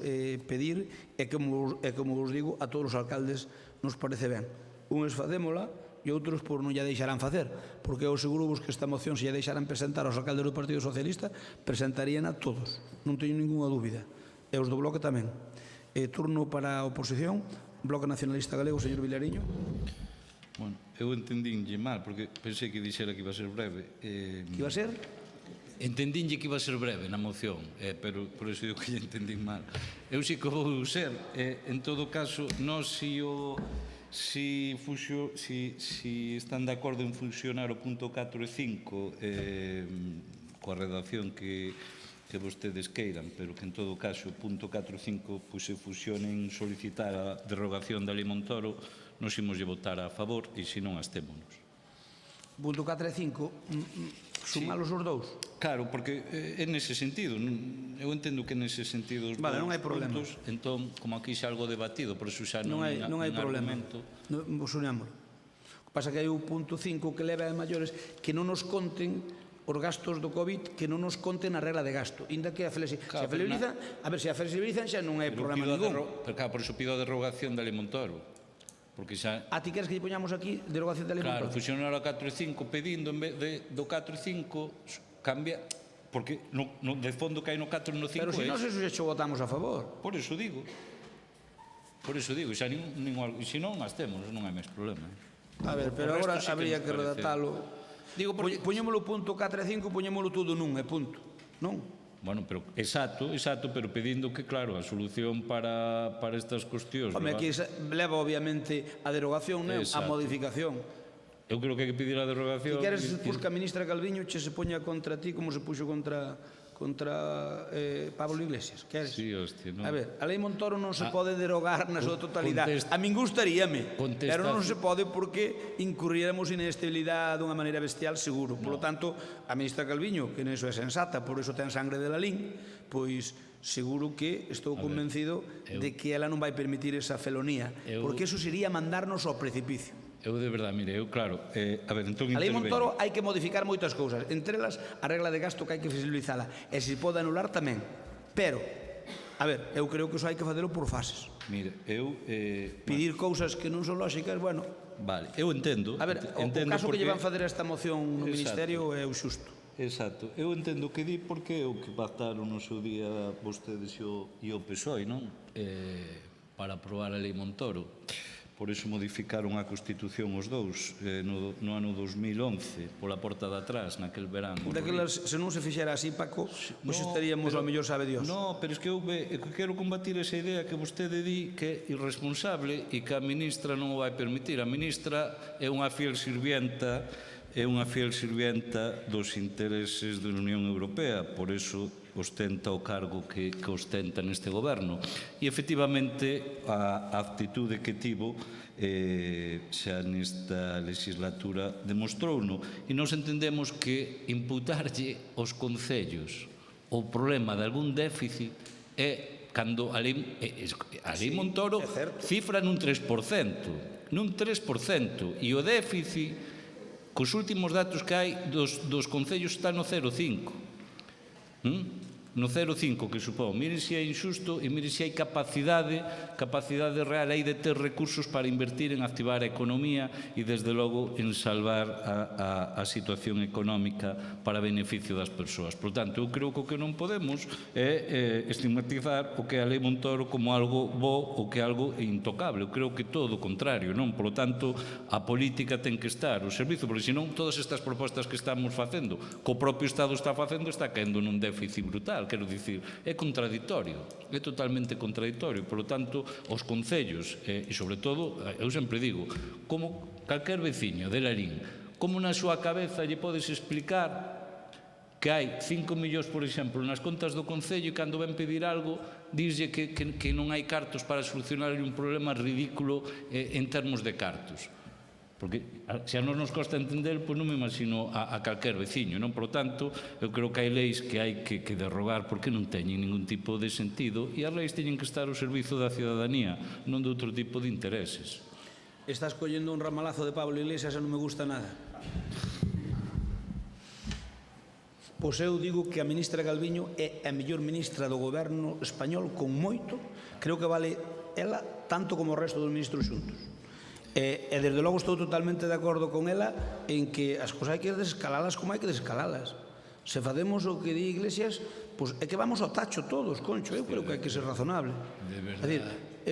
S1: pedir e como vos digo, a todos os alcaldes nos parece ben. Uns facémola e outros por non lla deixarán facer, porque eu seguro vos que esta moción se lla deixaran presentar aos alcaldes do Partido Socialista, presentarían a todos, non teño ninguna dúbida. E os do Bloque tamén. Turno para a oposición, Bloque Nacionalista Galego, señor Vilariño.
S13: Bueno, eu entendínlle mal, porque pensei que dixera que iba a ser breve.
S1: Que iba a ser?
S13: Entendínlle que iba a ser breve na moción, pero por iso digo que lle entendín mal. Eu sí que vou ser, en todo caso, nós si están de acordo en funcionar o punto 4 e 5 coa redacción que vostedes queiran, pero que en todo caso o punto 4 e 5 se fusionen solicitar a derogación da Lei Montoro, nos imos votar a favor e se non abstémonos.
S1: Punto 4 e 5, sumalos os dous?
S13: Claro, porque é nese sentido, eu entendo que nese sentido os
S1: vale, non hai problema.
S13: Puntos, entón, como aquí xa algo debatido, por iso xa non hai
S1: problema.
S13: Argumento.
S1: Vos unámoslo. O que pasa que hai o punto 5 que leva a maiores que non nos conten os gastos do COVID, que non nos conten a regla de gasto. Inda que a flexibilizan, a ver, se a flexibilizan xa non hai problema ningún.
S13: Pero claro, por iso pido a derogación da Lei Montoro. Porque xa...
S1: A ti queres que lle poñamos aquí derogación da Lei Montoro?
S13: Claro, fusionar a 4 e 5 pedindo en vez do 4 e 5 cambia, porque de fondo que hai no 4 e no 5
S1: pero se non se votamos a favor.
S13: Por iso digo, xa se non abstemos, non hai máis problema.
S1: A ver, pero agora habría que redactalo. Poñémolo punto 4 e 5, poñémolo todo nun, e punto. Non?
S13: Bueno, pero exacto, pero pedindo que, claro, a solución para estas cuestións...
S1: Home, aquí leva, obviamente, a derogación, a modificación.
S13: Eu creo que hai que pedir a derogación...
S1: E queres que a ministra Calviño se poña contra ti como se puxo contra Pablo Iglesias, queres?
S13: Sí, hostia, non.
S1: A ver, a Lei Montoro non se pode derogar na súa totalidade. A min gustaríame, pero non se pode porque incurriéramos en inestabilidade dunha maneira bestial, seguro. Por lo tanto, a ministra Calviño, que neso é sensata, por iso ten sangre de Lalín, pois seguro que estou convencido de que ela non vai permitir esa felonía, porque eso sería mandarnos ao precipicio.
S13: Eu de verdade, mire, claro, a ver, entón
S1: a Lei Montoro hai que modificar moitas cousas, entre elas a regla de gasto que hai que flexibilizala, e se pode anular tamén, pero, a ver, eu creo que iso hai que facelo por fases.
S13: Mire, eu...
S1: Pedir cousas que non son lóxicas, bueno...
S13: Vale, eu entendo...
S1: A ver, o caso que lle van facer esta moción no Ministerio é o xusto.
S13: Exacto, eu entendo que di porque é o que pactaron no seu día vostedes e o PSOE, non? Para aprobar a Lei Montoro. Por iso modificaron a Constitución os dous no ano 2011, pola porta de atrás, naquel verán.
S1: Daquelas, se non se fixera así, Paco, pois estaríamos ao mellor sabe Dios.
S13: No, pero é que eu quero combatir esa idea que vostede di que é irresponsable e que a ministra non o vai permitir. A ministra é unha fiel sirvienta dos intereses da Unión Europea, por iso ostenta o cargo que ostenta neste goberno. E, efectivamente, a actitude que tivo xa nesta legislatura demostrouno. E nos entendemos que imputarlle aos concellos o problema de algún déficit é cando a Lei Montoro cifra nun 3%. E o déficit, cos últimos datos que hai dos concellos, está no 0,5%. No 0,5 que supón. Miren se é injusto e miren se hai capacidade real aí de ter recursos para invertir en activar a economía e desde logo en salvar a situación económica para beneficio das persoas. Por tanto, eu creo que o que non podemos é estigmatizar o que é a Lei Montoro como algo bo ou que é algo intocable. Eu creo que todo o contrario, non? Por tanto, a política ten que estar, o servizo, porque senón todas estas propostas que estamos facendo, que o propio Estado está facendo, está caendo nun déficit brutal. Quero dicir, é contradictorio, é totalmente contradictorio. Por lo tanto, os concellos, e sobre todo, eu sempre digo, como calquer veciño de Lalín, como na súa cabeza lle podes explicar que hai 5 millóns, por exemplo, nas contas do concello e cando ven pedir algo, dizlle que non hai cartos para solucionar un problema ridículo en termos de cartos. Porque se a nos costa entender, pois non me imagino a calquer veciño, non? Por tanto, eu creo que hai leis que hai que derrogar porque non teñen ningún tipo de sentido e as leis teñen que estar ao servizo da ciudadanía, non de outro tipo de intereses.
S1: Estás collendo un ramalazo de Pablo Iglesias e non me gusta nada. Pois eu digo que a ministra Galviño é a mellor ministra do goberno español con moito, creo que vale ela tanto como o resto dos ministros xuntos. E desde logo estou totalmente de acordo con ela en que as cousas hai que desescalalas como hai que desescalalas. Se facemos o que di Iglesias, pois é que vamos ao tacho todos, concho, eu creo que hai que ser razonable. É dicir,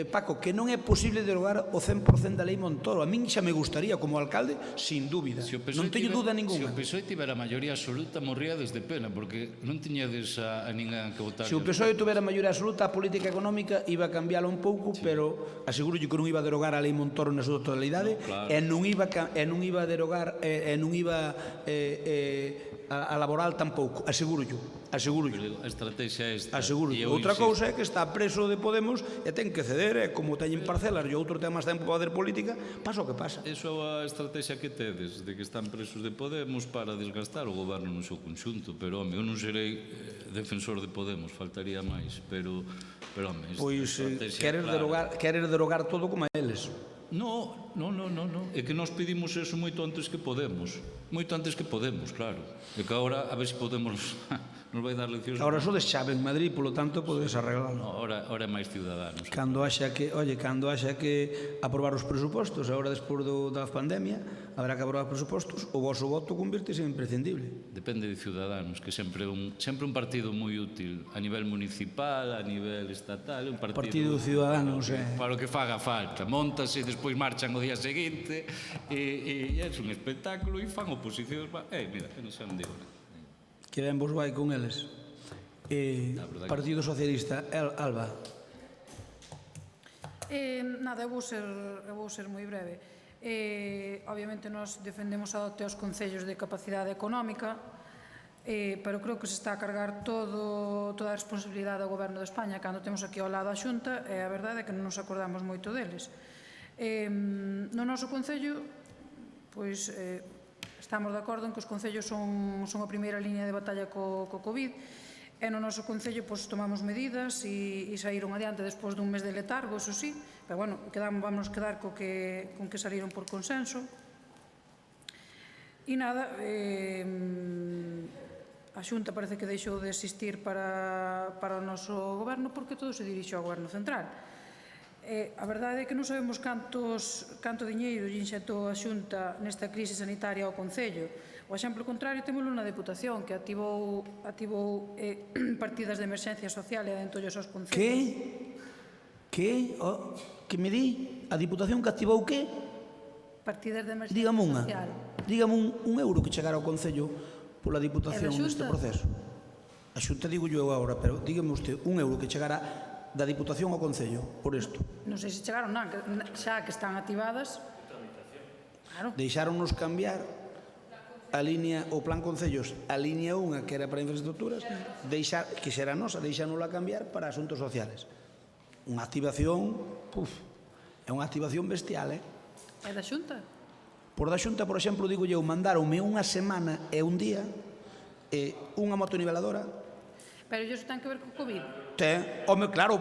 S1: Paco, que non é posible derogar o 100% da lei Montoro. A min xa me gustaría, como alcalde, sin dúbida. Non teño dúda ninguna.
S13: Se o PSOE tivera a maioría absoluta, morría desde pena, porque non tiñades a ninguén que votar.
S1: Se o PSOE tivera a maioría absoluta, a política económica iba a cambiarla un pouco, pero aseguro que non iba a derogar a lei Montoro na súa totalidade, e non iba a derogar, e non iba a laboral tampouco, aseguro.
S13: A estrategia é esta.
S1: Aseguro. Outra cousa é que está preso de Podemos e ten que ceder, e como teñen parcelas e outro ten máis tempo para fazer política, pasa o que pasa.
S13: Iso é a estrategia que tedes, de que están presos de Podemos para desgastar o goberno no seu conxunto, pero, home, eu non serei defensor de Podemos, faltaría máis, pero home,
S1: pois queres derogar todo como a eles.
S13: No, é que nós pedimos eso moito antes que Podemos, claro, e que agora a ver se Podemos nos vai dar leccións.
S1: Agora sodes chave en Madrid, polo tanto podes arreglalo.
S13: Ahora é máis ciudadanos.
S1: Cando haxa que aprobar os presupostos, agora despois da pandemia, habrá que aprobar os presupostos, o vosso voto convirtese en imprescindible.
S13: Depende de Ciudadanos, que sempre un partido moi útil a nivel municipal, a nivel estatal, un
S1: partido Ciudadanos,
S13: para o que faga falta. Móntase e despois marchan o día seguinte e é un espectáculo e fan oposicións. Mira, que non se non digo nada.
S1: Que ben vos vai con eles. Partido Socialista, Alba.
S11: Nada, eu vou ser moi breve. Obviamente, nós defendemos a dote aos concellos de capacidade económica, pero creo que se está a cargar toda a responsabilidade do Goberno de España cando temos aquí ao lado a Xunta, e a verdade é que non nos acordamos moito deles. No noso concello, pois, estamos de acordo en que os concellos son a primeira liña de batalla co COVID, e no noso concello tomamos medidas e saíron adiante despois dun mes de letargo, eso sí, pero bueno, vamos quedar con que saíron por consenso. E nada, a Xunta parece que deixou de existir para o noso goberno porque todo se dirixou ao goberno central. A verdade é que non sabemos canto diñeiro lle inxectou a Xunta nesta crise sanitaria ao Concello. O exemplo contrario témolo na Deputación, que activou partidas de emerxencia social e adentollos aos concellos.
S1: Que me di? A Diputación que activou que?
S11: Partidas de emerxencia social.
S1: Dígame un euro que chegara ao Concello pola Diputación neste proceso. A Xunta digo eu agora, pero dígame usted un euro que chegara da Diputación ao Concello, por isto.
S11: Non sei se chegaron, xa que están activadas.
S1: Deixáronnos cambiar a línea, o plan Concellos, a línea 1, que era para infraestructuras, que xera nosa, deixáronla cambiar para asuntos sociales. Unha activación, é unha activación bestial,
S11: É da Xunta?
S1: Por da Xunta, por exemplo, digo eu, mandaronme unha semana e un día unha motoniveladora.
S11: Pero iso ten que ver co COVID?
S1: Home, claro,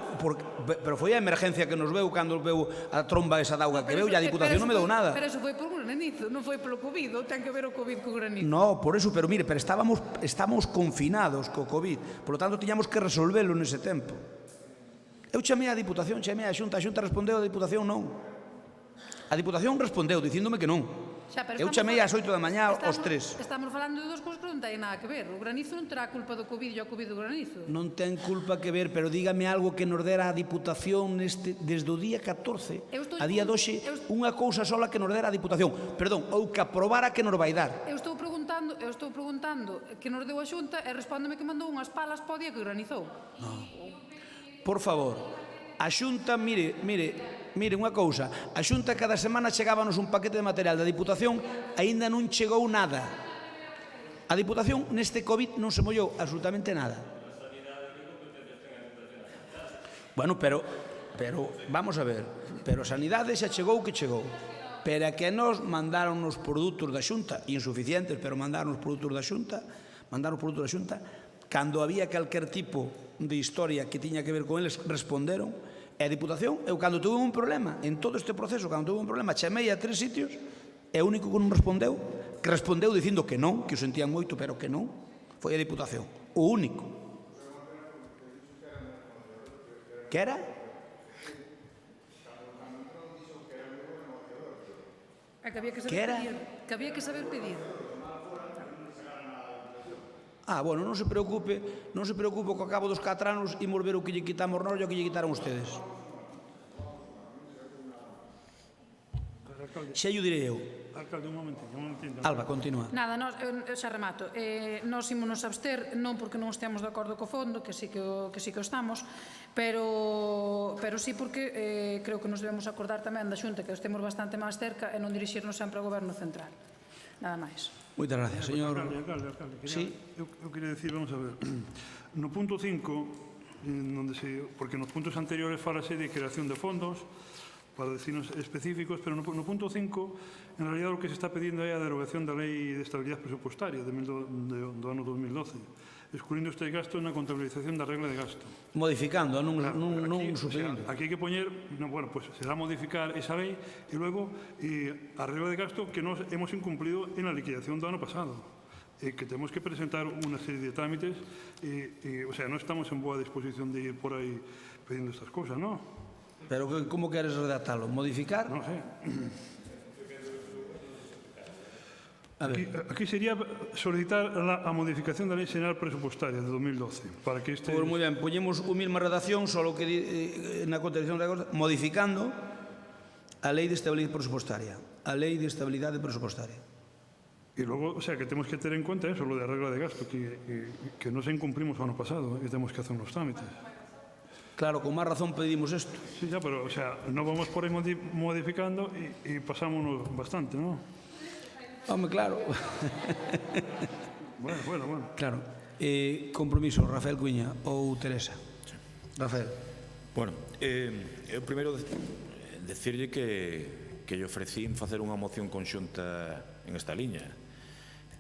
S1: pero foi a emergencia que nos veu cando veu a tromba esa de auga que veu e a Diputación non me dou nada.
S11: Pero eso foi por granizo, non foi polo COVID, ou ten que ver o COVID co granizo?
S1: No, por eso, pero mire, pero estábamos confinados co COVID, por lo tanto tiñamos que resolvelo nese tempo. Eu chamei a Diputación, chamei a Xunta respondeu, a Diputación non. A Diputación respondeu dicíndome que non. Eu chamei ás 8 da mañá aos 3.
S11: Estamos falando de dos cousas que non teñen nada que ver. O granizo non terá culpa do COVID e o COVID do granizo.
S1: Non ten culpa que ver, pero dígame algo que nos dera a Diputación desde o día 14 a día 12, unha cousa sola que nos dera a Diputación. Perdón, ou que aprobara que nos vai dar.
S11: Eu estou preguntando que nos deu a Xunta e respóndeme que mandou unhas palas para o día que granizou.
S1: Por favor, a Xunta, mire unha cousa, a Xunta cada semana chegábanos un paquete de material da Diputación, aínda non chegou nada. A Diputación neste COVID non se mollou absolutamente nada. Bueno, pero vamos a ver, pero a Sanidade xa chegou que chegou. Pero a que nos mandaron os produtos da Xunta, insuficientes, pero mandaron os produtos da Xunta, cando había calquer tipo de historia que tiña que ver con eles, responderon. E a Diputación, eu cando tuve un problema en todo este proceso, chamei a 3 sitios e o único que non respondeu, dicindo que non, que o sentían moito, pero que non, foi a Diputación, o único. Que era?
S11: Que había que saber pedir. Que había que saber pedir.
S1: Bueno, non se preocupe que ao cabo dos 4 anos imos ver o que lle quitamos nós e o que lle quitaron ustedes. Xa o direi eu.
S2: Alcalde, un momentito.
S1: Alba, continúa.
S11: Nada, eu xa remato. Nós ímonos abster, non porque non estemos de acordo co fondo, que sí que o estamos, pero sí porque creo que nos debemos acordar tamén da Xunta que estemos bastante máis cerca e non dirixirnos sempre ao Goberno Central. Nada máis.
S1: Moitas gracias, señor.
S2: Alcalde.
S1: Sí.
S2: Eu queria decir, vamos a ver, no punto 5, porque nos puntos anteriores falase de creación de fondos, para destinos específicos, pero no punto 5, en realidad o que se está pedindo é a derogación da Lei de Estabilidade Presupuestaria do ano 2012, excluindo este gasto na contabilización da regla de gasto.
S1: Modificando, non suprimindo.
S2: Aquí hai que poñer, pues será modificar esa lei e logo a regla de gasto que nos hemos incumplido en la liquidación do ano pasado. Que tenemos que presentar una serie de trámites, o sea, no estamos en boa disposición de ir por aí pedindo estas cosas, ¿no?
S1: Pero como queres redactalo? Modificar?
S2: Non sei. Aquí sería solicitar a modificación da Lei Xeral Presupuestaria de 2012 para que este...
S1: Pois moi ben, poñemos a mesma redacción, só que na contestación da cosa, modificando a Lei de Estabilidade Presupuestaria. A Lei de Estabilidade Presupuestaria.
S2: E logo, o sea, que temos que ter en conta eso, lo de regla de gasto, que non se incumprimos o ano pasado e temos que hacer uns trámites.
S1: Claro, con máis razón pedimos isto.
S2: Sí, ya, pero, o sea, non vamos por aí modificando e pasámonos bastante, ¿no?
S1: Home, claro.
S2: Bueno.
S1: Claro. Compromiso, Rafael Cuiña ou Teresa? Rafael.
S14: Bueno, eu primeiro decirlle que lle ofrecín facer unha moción conxunta en esta liña.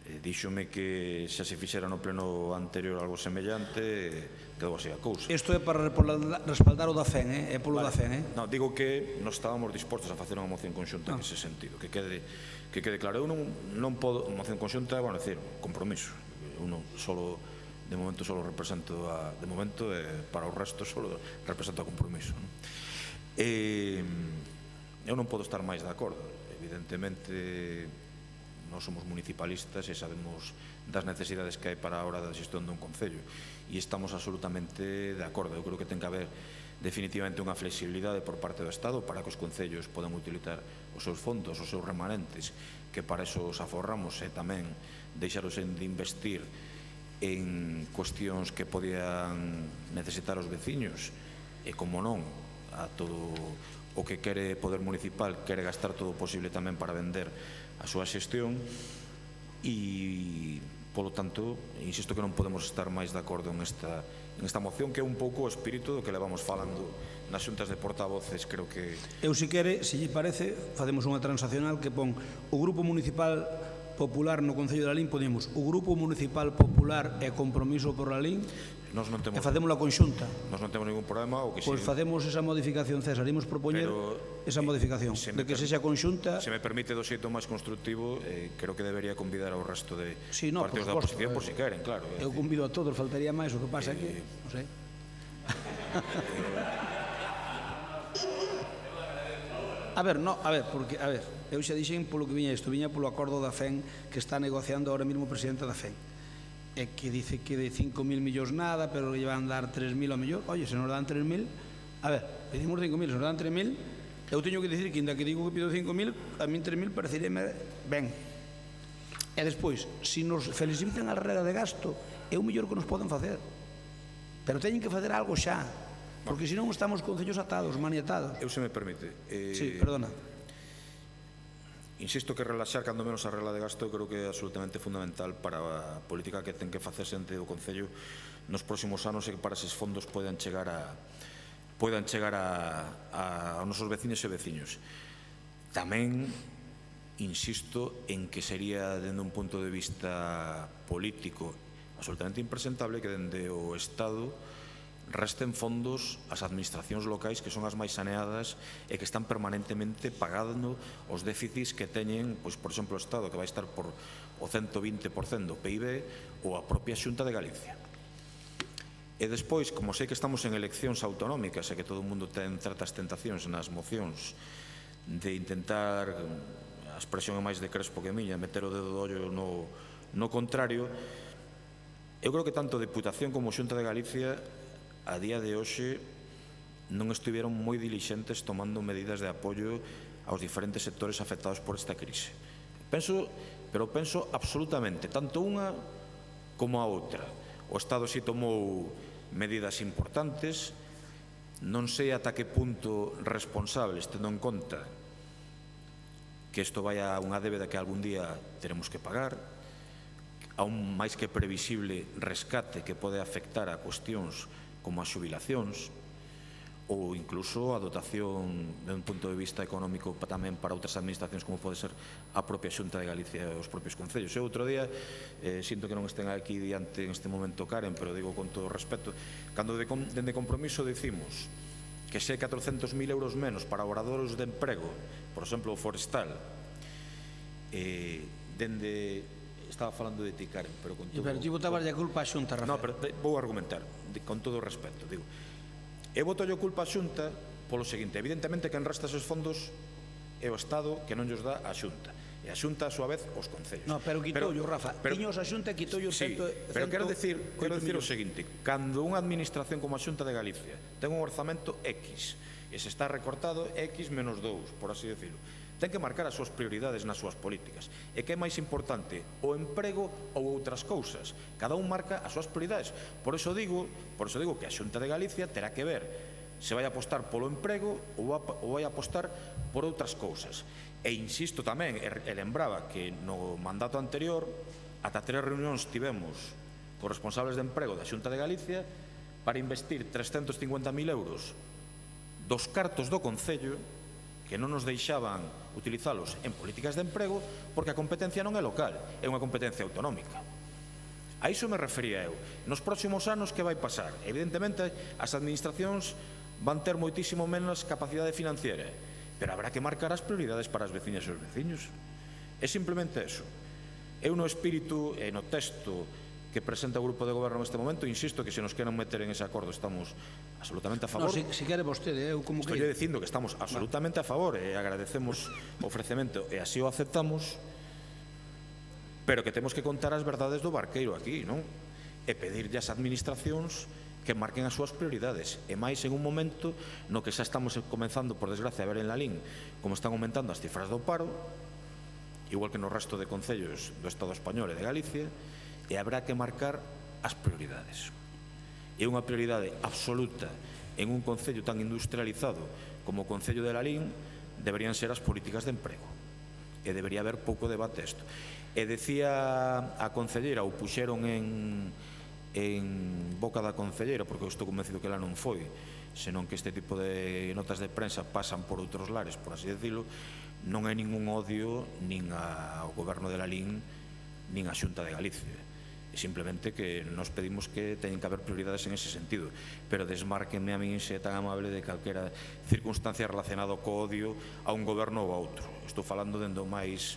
S14: Díxome que xa se fixera no pleno anterior algo semellante, quedou así a cousa.
S1: Isto é para respaldar o da FEN, é polo da FEN,
S14: Non, digo que non estábamos dispostos a facer unha moción conxunta en ese sentido, que quede claro. Eu non podo, moción conxunta, bueno, decir, compromiso. Eu non solo, de momento, solo represento de momento, para o resto, solo represento a compromiso. Eu non podo estar máis de acordo. Evidentemente, nós somos municipalistas e sabemos das necesidades que hai para a hora da xestión dun concello e estamos absolutamente de acordo. Eu creo que ten que haber definitivamente unha flexibilidade por parte do Estado para que os concellos podan utilizar os seus fondos, os seus remanentes, que para eso os aforramos, e tamén deixaros de investir en cuestións que podían necesitar os veciños e, como non, a todo o que quere Poder Municipal quere gastar todo o posible tamén para vender a súa xestión e, polo tanto, insisto que non podemos estar máis de acordo en esta moción, que é un pouco o espírito do que levamos falando nas xuntas de portavoces. Creo que...
S1: Eu, se quere, se lle parece, facemos unha transaccional que pon o Grupo Municipal Popular no Concello de Lalín, ponemos o Grupo Municipal Popular e Compromiso por Lalín e facemos a conxunta.
S14: Nós non temos ningún problema.
S1: Pois facemos esa modificación, César, imos propoñer esa modificación, de que sexa conxunta.
S14: Se me permite, do xeito máis constructivo, creo que debería convidar ao resto de partidos da oposición, por si queren, claro.
S1: Eu convido a todos, faltaría máis, o que pasa que, non sei. A ver, eu xa dixen polo que viña isto, viña polo acordo da FEN que está negociando ahora mesmo o presidente da FEN, e que dice que de 5.000 millóns nada, pero lle van dar 3.000 ao mellor. Oye, se nos dan 3.000, a ver, pedimos 5.000, se nos dan 3.000, eu teño que dicir que, inda que digo que pido 5.000, a min 3.000 pareceríame ben. E despois, se nos felicitan a regla de gasto, é o mellor que nos poden facer, pero teñen que facer algo xa, porque senón estamos concellos atados, maniatados.
S14: Eu, se me permite.
S1: Sí, perdona.
S14: Insisto que relaxar cando menos a regla de gasto creo que é absolutamente fundamental para a política que ten que facerse ante o Concello nos próximos anos, e que para eses fondos poidan chegar a nosos veciños e veciños. Tamén insisto en que sería, dende un punto de vista político, absolutamente impresentable que dende o Estado resten fondos ás administracións locais, que son as máis saneadas e que están permanentemente pagando os déficits que teñen, pois, por exemplo, o Estado, que vai estar por o 120% do PIB ou a propia Xunta de Galicia. E despois, como sei que estamos en eleccións autonómicas e que todo o mundo ten certas tentacións nas mocións de intentar, a expresión é máis de Crespo que miña, meter o dedo do ollo no contrario, eu creo que tanto Deputación como Xunta de Galicia a día de hoxe non estiveron moi dilixentes tomando medidas de apoio aos diferentes sectores afectados por esta crise. Penso absolutamente, tanto unha como a outra. O Estado si tomou medidas importantes, non sei ata que punto responsables, tendo en conta que isto vai a unha débeda que algún día teremos que pagar, a un máis que previsible rescate que pode afectar a cuestións como as xubilacións, ou incluso a dotación de un punto de vista económico tamén para outras administracións como pode ser a propia Xunta de Galicia e os propios concellos. Eu outro día, sinto que non estén aquí diante en este momento Karen, pero digo con todo o respeto, cando dende Compromiso decimos que se hai 400.000 euros menos para obradoros de emprego, por exemplo o forestal, dende... Estaba falando de ti, Karen, pero con todo...
S1: Pero ti botabas a culpa a Xunta, Rafael.
S14: No, pero vou argumentar, con todo o respeto, digo. Eu boto yo culpa a Xunta polo seguinte, evidentemente que en resta esos fondos é o Estado que non llos dá a Xunta, e a Xunta a súa vez os concellos.
S1: No, pero quitou yo, Rafa, tiños a Xunta e quitou yo
S14: sí, pero quero decir o seguinte, cando unha administración como a Xunta de Galicia ten un orzamento X e se está recortado X menos 2, por así decirlo, ten que marcar as súas prioridades nas súas políticas. E que é máis importante, o emprego ou outras cousas? Cada un marca as súas prioridades. Por eso digo que a Xunta de Galicia terá que ver se vai apostar polo emprego ou vai apostar por outras cousas. E insisto tamén, e lembraba que no mandato anterior ata 3 reunións tivemos cos responsables de emprego da Xunta de Galicia para investir 350.000 euros dos cartos do Concello que non nos deixaban utilizalos en políticas de emprego porque a competencia non é local, é unha competencia autonómica. A iso me refería eu. Nos próximos anos, que vai pasar? Evidentemente, as administracións van ter moitísimo menos capacidade financiera, pero habrá que marcar as prioridades para as veciñas e os veciños. É simplemente eso. Eu no espírito e no texto que presenta o Grupo de Goberno neste momento, insisto que se nos queran meter en ese acordo estamos absolutamente a favor.
S1: No, si quere vostede, eu como que...
S14: Estou dicindo que estamos absolutamente a favor e agradecemos o ofrecemento e así o aceptamos, pero que temos que contar as verdades do barqueiro aquí, non? E pedirlle ás administracións que marquen as súas prioridades, e máis en un momento no que xa estamos comenzando, por desgracia, a ver en Lalín como están aumentando as cifras do paro, igual que no resto de concellos do Estado español e de Galicia, e habrá que marcar as prioridades. É unha prioridade absoluta en un concello tan industrializado como o Concello de Lalín deberían ser as políticas de emprego, e debería haber pouco debate isto. E decía a concelleira, ou puxeron en boca da concelleira, porque eu estou convencido que ela non foi, senón que este tipo de notas de prensa pasan por outros lares, por así decirlo, non hai ningún odio nin ao goberno de Lalín nin á Xunta de Galicia. E simplemente que nos pedimos que teñen que haber prioridades en ese sentido, pero desmárquenme a min se é tan amable de calquera circunstancia relacionado co odio a un goberno ou a outro. Estou falando dende o máis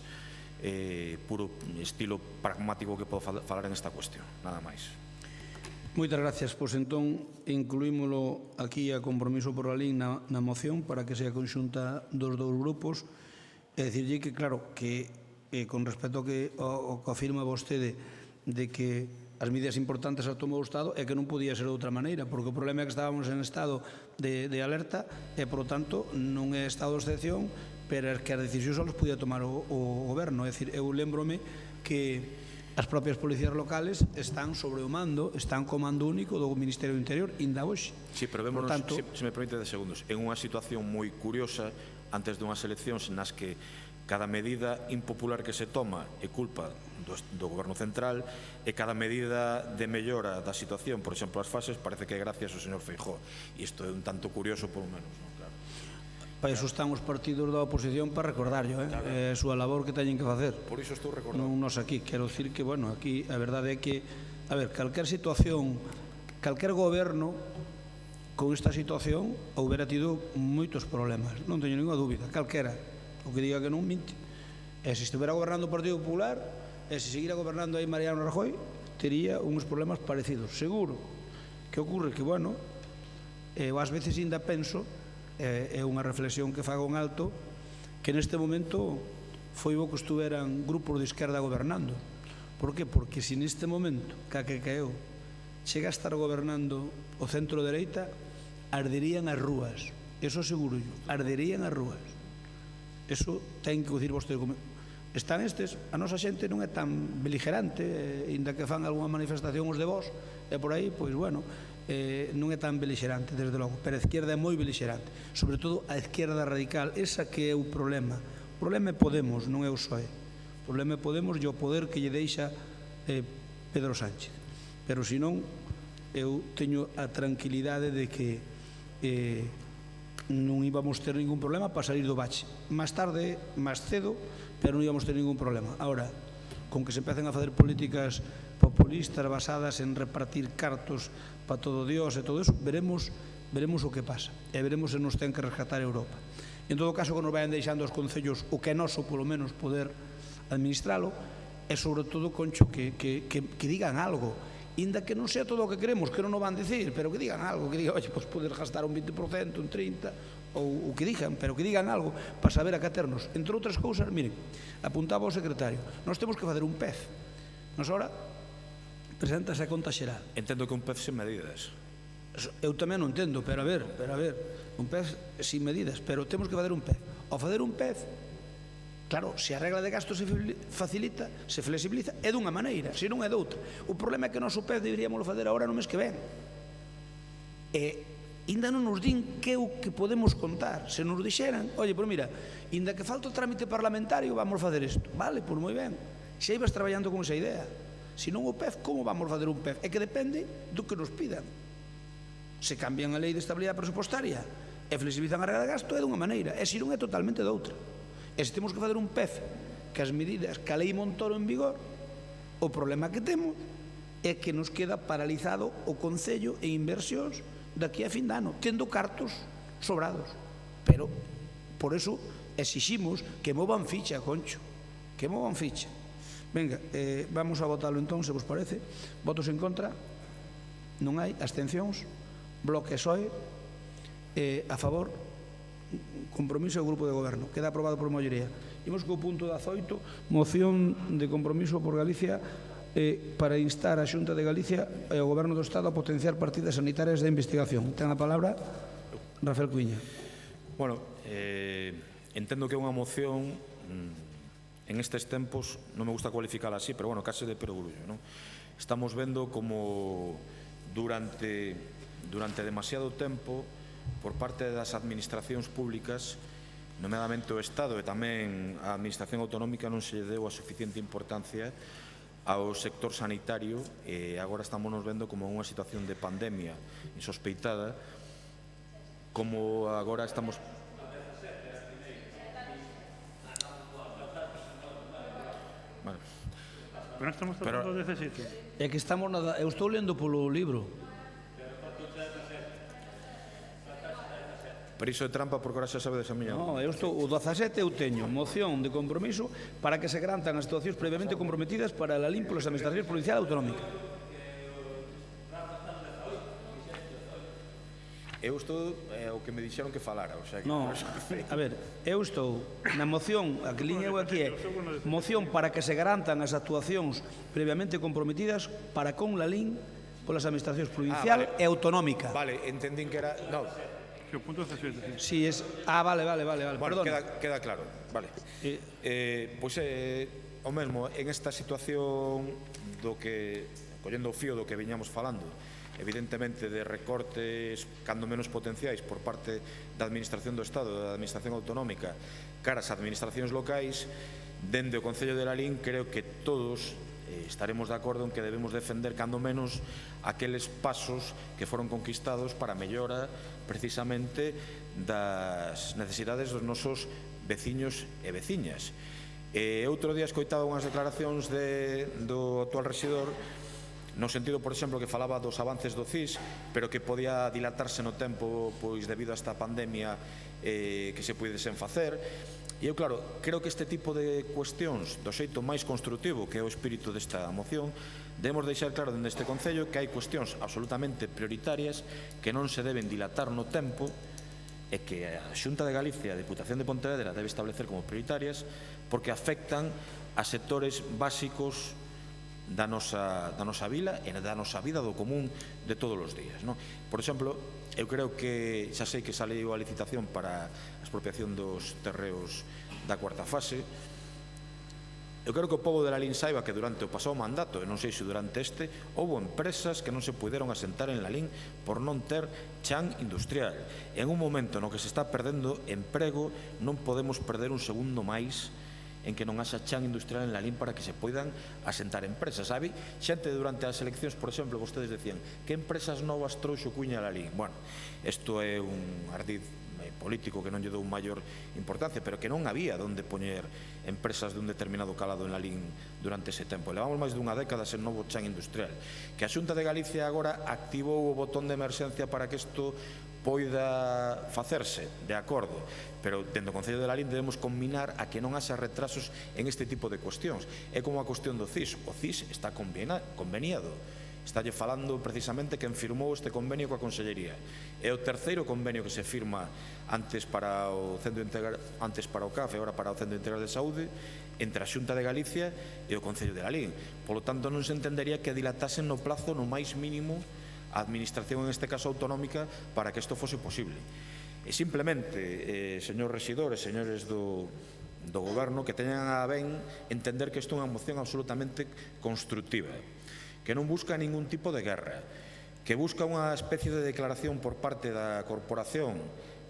S14: puro estilo pragmático que podo falar en esta cuestión, nada máis.
S1: Moitas gracias, pois entón incluímolo aquí a Compromiso por Lalín na moción para que sea conxunta dos dous grupos, e dicirlle que claro, que con respecto ao que afirma vostede de que as medidas importantes as tomou o Estado é que non podía ser de outra maneira, porque o problema é que estábamos en estado de alerta e, por lo tanto, non é estado de excepción, pero é que as decisións só os podía tomar o goberno. É dicir, eu lembrome que as propias policías locales están sobre o mando, están comando único do Ministerio do Interior, inda hoxe.
S14: Sí, pero vémonos, se me permite 10 segundos, en unha situación moi curiosa antes dunhas eleccións nas que cada medida impopular que se toma é culpa do Goberno Central e cada medida de mellora da situación, por exemplo, as fases, parece que é gracias ao señor Feijóo. E isto é un tanto curioso, por lo menos, non? Claro.
S1: Para iso están os partidos da oposición para recordarlo, é a súa labor que teñen que facer.
S14: Por iso estou recordando.
S1: Non nos aquí, quero dicir que, bueno, aquí a verdade é que, a ver, calquer situación, calquer goberno con esta situación houbera tido moitos problemas, non teño ninguna dúbida, calquera. O que diga que non minte. E se estivera gobernando o Partido Popular, E se seguira gobernando aí Mariano Rajoy, tería uns problemas parecidos, seguro. Que ocorre que, bueno, eu ás veces ainda penso, é unha reflexión que fago en alto, que neste momento foi bo que estuveran grupos de esquerda gobernando. Por que? Porque se neste momento, que caeu, chega a estar gobernando o centro-dereita, arderían as rúas. Eso seguro yo, arderían as rúas. Eso ten que dicir vostede. Están estes, a nosa xente non é tan beligerante, ainda que fan algunha manifestación os de vos, e por aí, pois, bueno, non é tan beligerante, desde logo, pero a izquierda é moi beligerante, sobre todo a izquierda radical, esa que é o problema. O problema é Podemos, non é o PSOE. O problema é Podemos e o poder que lle deixa Pedro Sánchez. Pero, senón, eu teño a tranquilidade de que non íbamos ter ningún problema para salir do bache. Más tarde, más cedo, pero non íbamos ter ningún problema. Ahora, con que se empecen a facer políticas populistas basadas en repartir cartos para todo Dios e todo eso, veremos o que pasa e veremos se nos ten que rescatar Europa. En todo caso, que nos vayan deixando os concellos o que é noso, polo menos, poder administralo, e sobre todo, Concho, que digan algo, inda que non sea todo o que queremos, que non o van dicir, pero que digan algo, que digan, oye, pues poder gastar un 20%, un 30%, ou o que digan, pero que digan algo para saber a que aternos. Entre outras cousas, miren, apuntaba o secretario, nós temos que fazer un PEF. Nos ahora preséntase a conta xeral.
S14: Entendo que un PEF sen medidas.
S1: Eu tamén non entendo, pero a ver, un PEF sin medidas, pero temos que fazer un PEF. Ao fazer un PEF, claro, se a regla de gasto se facilita, se flexibiliza, é dunha maneira, se non é doutra. O problema é que o noso PEF deberíamos fazer agora no mes que ven. E ainda non nos din que é o que podemos contar. Se nos dixeran, oye, pois mira, ainda que falta o trámite parlamentario, vamos facer isto. Vale, pois moi ben. Se aí vas traballando con esa idea. Se non o PEF, como vamos facer un PEF? É que depende do que nos pidan. Se cambian a lei de estabilidade presupostaria e flexibilizan a regla de gasto, é dunha maneira, e se non é totalmente doutra. E se temos que fazer un PEF que as medidas que a lei Montoro en vigor, o problema que temos é que nos queda paralizado o Concello e inversións daqui a fin de ano, tendo cartos sobrados. Pero, por eso, exiximos que movan ficha, Concho, que movan ficha. Venga, vamos a votalo entón, se vos parece. Votos en contra? Non hai. Abstencións? Bloque PSOE? A favor? Compromiso do Grupo de Goberno. Queda aprobado por maioría. Imos co punto 18, moción de compromiso por Galicia para instar a Xunta de Galicia e ao Goberno do Estado a potenciar partidas sanitarias de investigación. Ten a palabra Rafael Cuiña.
S14: Bueno, entendo que é unha moción en estes tempos, non me gusta cualificala así, pero bueno, case de perogrullo, non? Estamos vendo como durante demasiado tempo, por parte das administracións públicas, nomeadamente o Estado e tamén a Administración Autonómica, non se deu a suficiente importancia ao sector sanitario, e agora estamos nos vendo como unha situación de pandemia insospeitada, como agora estamos... Bueno,
S2: pero estamos tratando de 17.
S1: É que estamos eu estou lendo polo libro.
S14: Pero iso é trampa porque ahora xa sabedes a miña.
S1: Non, o 17 eu teño moción de compromiso para que se garantan as situacións previamente comprometidas para a limpo das administracións provincial e autonómica.
S14: Eu estou o que me dixeron que falara, o sea que...
S1: Non, a ver, eu estou na moción, a que liña eu aquí é moción para que se garantan as actuacións previamente comprometidas para con la LIN polas administracións provincial e autonómica.
S14: Vale, entendín que era... No.
S2: Que o punto 17.
S1: Si es... vale,
S14: bueno,
S1: perdón.
S14: Queda claro, vale. Pois o mesmo, en esta situación do que, collendo o fío do que viñamos falando, evidentemente de recortes cando menos potenciais por parte da Administración do Estado e da Administración Autonómica cara ás administracións locais, dende o Concello de Lalín creo que todos estaremos de acordo en que debemos defender cando menos aqueles pasos que foron conquistados para a mellora precisamente das necesidades dos nosos veciños e veciñas. Outro día escoitaba unhas declaracións do actual rexedor no sentido, por exemplo, que falaba dos avances do CIS, pero que podía dilatarse no tempo pois debido a esta pandemia que se puidesen facer. E eu, claro, creo que este tipo de cuestións, do xeito máis construtivo, que é o espírito desta moción, debemos deixar claro dende este Concello que hai cuestións absolutamente prioritarias que non se deben dilatar no tempo e que a Xunta de Galicia e a Diputación de Pontevedra debe establecer como prioritarias porque afectan a sectores básicos da nosa vila e da nosa vida do común de todos os días. Por exemplo, eu creo que xa sei que saliu a licitación para a expropiación dos terreos da cuarta fase. Eu quero que o pobo de Lalín saiba que durante o pasado mandato, e non sei se durante este, houve empresas que non se puderon asentar en Lalín por non ter chan industrial. En un momento no que se está perdendo emprego, non podemos perder un segundo máis en que non haxa chan industrial en Lalín para que se poidan asentar empresas. Sabe? Xente durante as eleccións, por exemplo, vostedes decían que empresas novas trouxo Cuña a Lalín. Bueno, isto é un ardid político que non lle dou maior importancia, pero que non había onde poñer empresas dun determinado calado en Lalín durante ese tempo. Levamos máis dunha década sen novo chan industrial. Que a Xunta de Galicia agora activou o botón de emerxencia para que isto poida facerse, de acordo, pero dentro do Concello de Lalín debemos combinar a que non haxa retrasos en este tipo de cuestións. É como a cuestión do CIS. O CIS está conveniado. Estalle falando precisamente quen firmou este convenio coa Consellería. É o terceiro convenio que se firma antes para o CAF e agora para o Centro Integral de Saúde entre a Xunta de Galicia e o Concello de Lalín. Por lo tanto, non se entendería que dilatasen no plazo no máis mínimo a administración, en este caso autonómica, para que isto fose posible. E simplemente, señor rexidor e señores do Goberno, que teñan a ben entender que isto é unha moción absolutamente constructiva, que non busca ningún tipo de guerra, que busca unha especie de declaración por parte da Corporación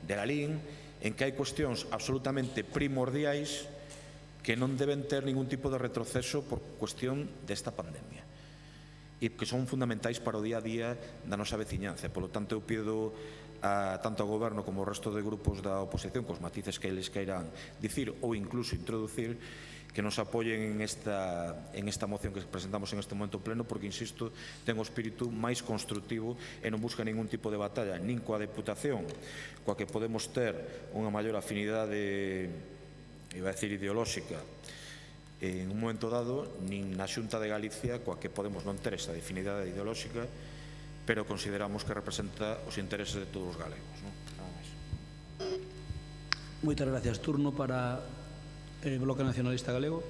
S14: de Lalín en que hai cuestións absolutamente primordiais que non deben ter ningún tipo de retroceso por cuestión desta pandemia e que son fundamentais para o día a día da nosa veciñanza. Por lo tanto, eu pido tanto ao Goberno como ao resto de grupos da oposición, cos matices que eles queiran dicir ou incluso introducir, que nos apoyen en esta moción que presentamos en este momento pleno, porque, insisto, ten o espírito máis constructivo e non busca ningún tipo de batalla, nin coa Deputación, coa que podemos ter unha maior afinidade, iba a decir, ideolóxica, en un momento dado, nin na Xunta de Galicia, coa que podemos non ter esa afinidade ideolóxica, pero consideramos que representa os intereses de todos os galegos.
S1: Moitas gracias. Turno para el Bloque Nacionalista Galego.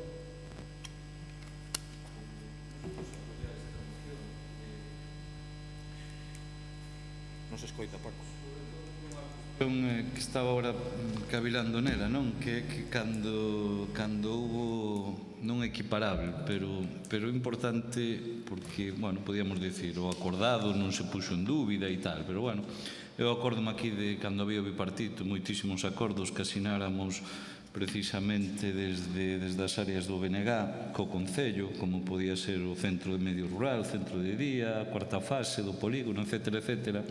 S14: Non se escoita, Paco.
S6: Que estaba agora cavilando nela, non? Que cando hubo, non equiparable, pero importante, porque, bueno, podíamos decir, o acordado non se puxo en dúbida e tal, pero, bueno, eu acórdome aquí de cando había o bipartito, moitísimos acordos que asináramos precisamente desde as áreas do BNG co Concello, como podía ser o Centro de Medio Rural, Centro de Día, a cuarta fase do polígono, etcétera, etcétera,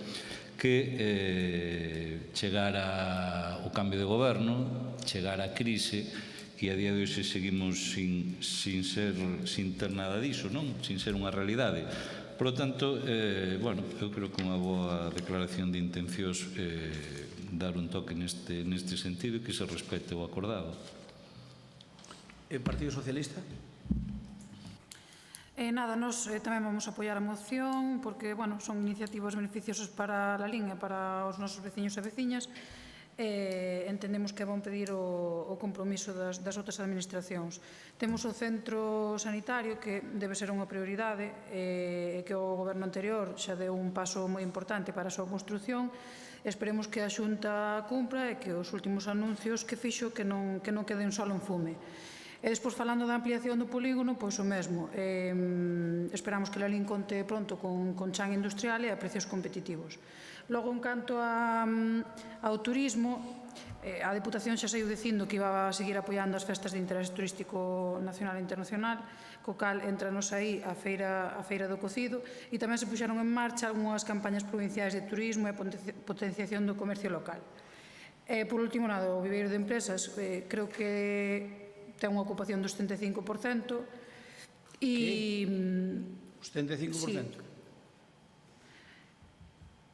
S6: que chegara o cambio de goberno, chegara a crise, e a día de hoxe seguimos sin ter nada diso, non? Sin ser unha realidade. Por lo tanto, bueno, eu creo que unha boa declaración de intencións dar un toque neste sentido e que se respete o acordado.
S1: El Partido Socialista?
S11: Nada, nós tamén vamos a apoiar a moción porque, bueno, son iniciativas beneficiosas para a Lalín e para os nosos veciños e veciñas. Entendemos que é bon pedir o compromiso das outras administracións. Temos o centro sanitario que debe ser unha prioridade e que o goberno anterior xa deu un paso moi importante para a súa construción. Esperemos que a Xunta cumpra e que os últimos anuncios que fixo que non queden só en fume. E despois, falando da ampliación do polígono, pois o mesmo. Esperamos que Lalín conte pronto con chan industrial e a precios competitivos. Logo, en canto ao turismo, a Deputación xa saiu dicindo que iba a seguir apoiando as festas de interés turístico nacional e internacional, co cal entranos aí a Feira do Cocido, e tamén se puxeron en marcha algunhas campañas provinciais de turismo e potenciación do comercio local. Por último, o viveiro de empresas, creo que ten unha ocupación do 75%.
S1: E 75%?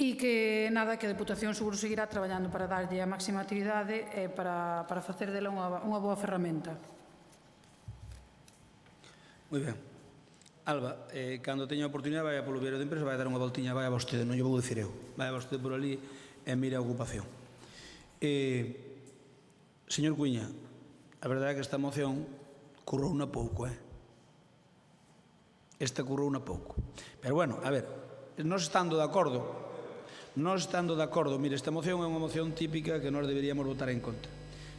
S11: e que nada, que a Deputación seguro seguirá traballando para darlle a máxima actividade e para facer dela unha boa ferramenta.
S1: Moi ben. Alba, cando teña a oportunidade vai a polo Viario de Empresa, vai a dar unha voltiña, vai a vostede, non lle vou dicir eu, vai a vostede por ali e mire a ocupación. Señor Cuíña, a verdade é que esta moción currou unha pouco, Esta currou unha pouco. Pero bueno, a ver, nós estando de acordo, mire, esta moción é unha moción típica que nós deberíamos votar en contra.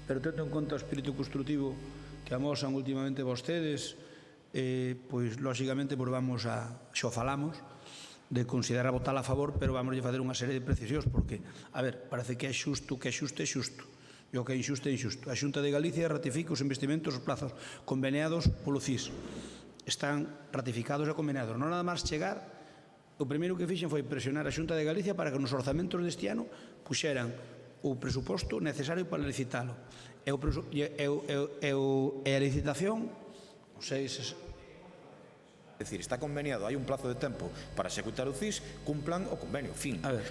S1: Pero tendo en conta o espírito construtivo que amosan últimamente vostedes, pois, lóxicamente, vamos a, xo falamos, de considerar votar a favor, pero vamos a fazer unha serie de precisións, porque, a ver, parece que é xusto, que é xusto, e o que é injusto é injusto. A Xunta de Galicia ratifica os investimentos, os plazos conveniados polo CIS. Están ratificados e conveniados. Non nada máis chegar, o primeiro que fixen foi presionar a Xunta de Galicia para que nos orzamentos deste ano puxeran o presuposto necesario para licitalo. E a licitación, non sei se...
S14: É dicir, está conveniado, hai un plazo de tempo para executar o CIS, cumplan o convenio, fin.
S1: A ver,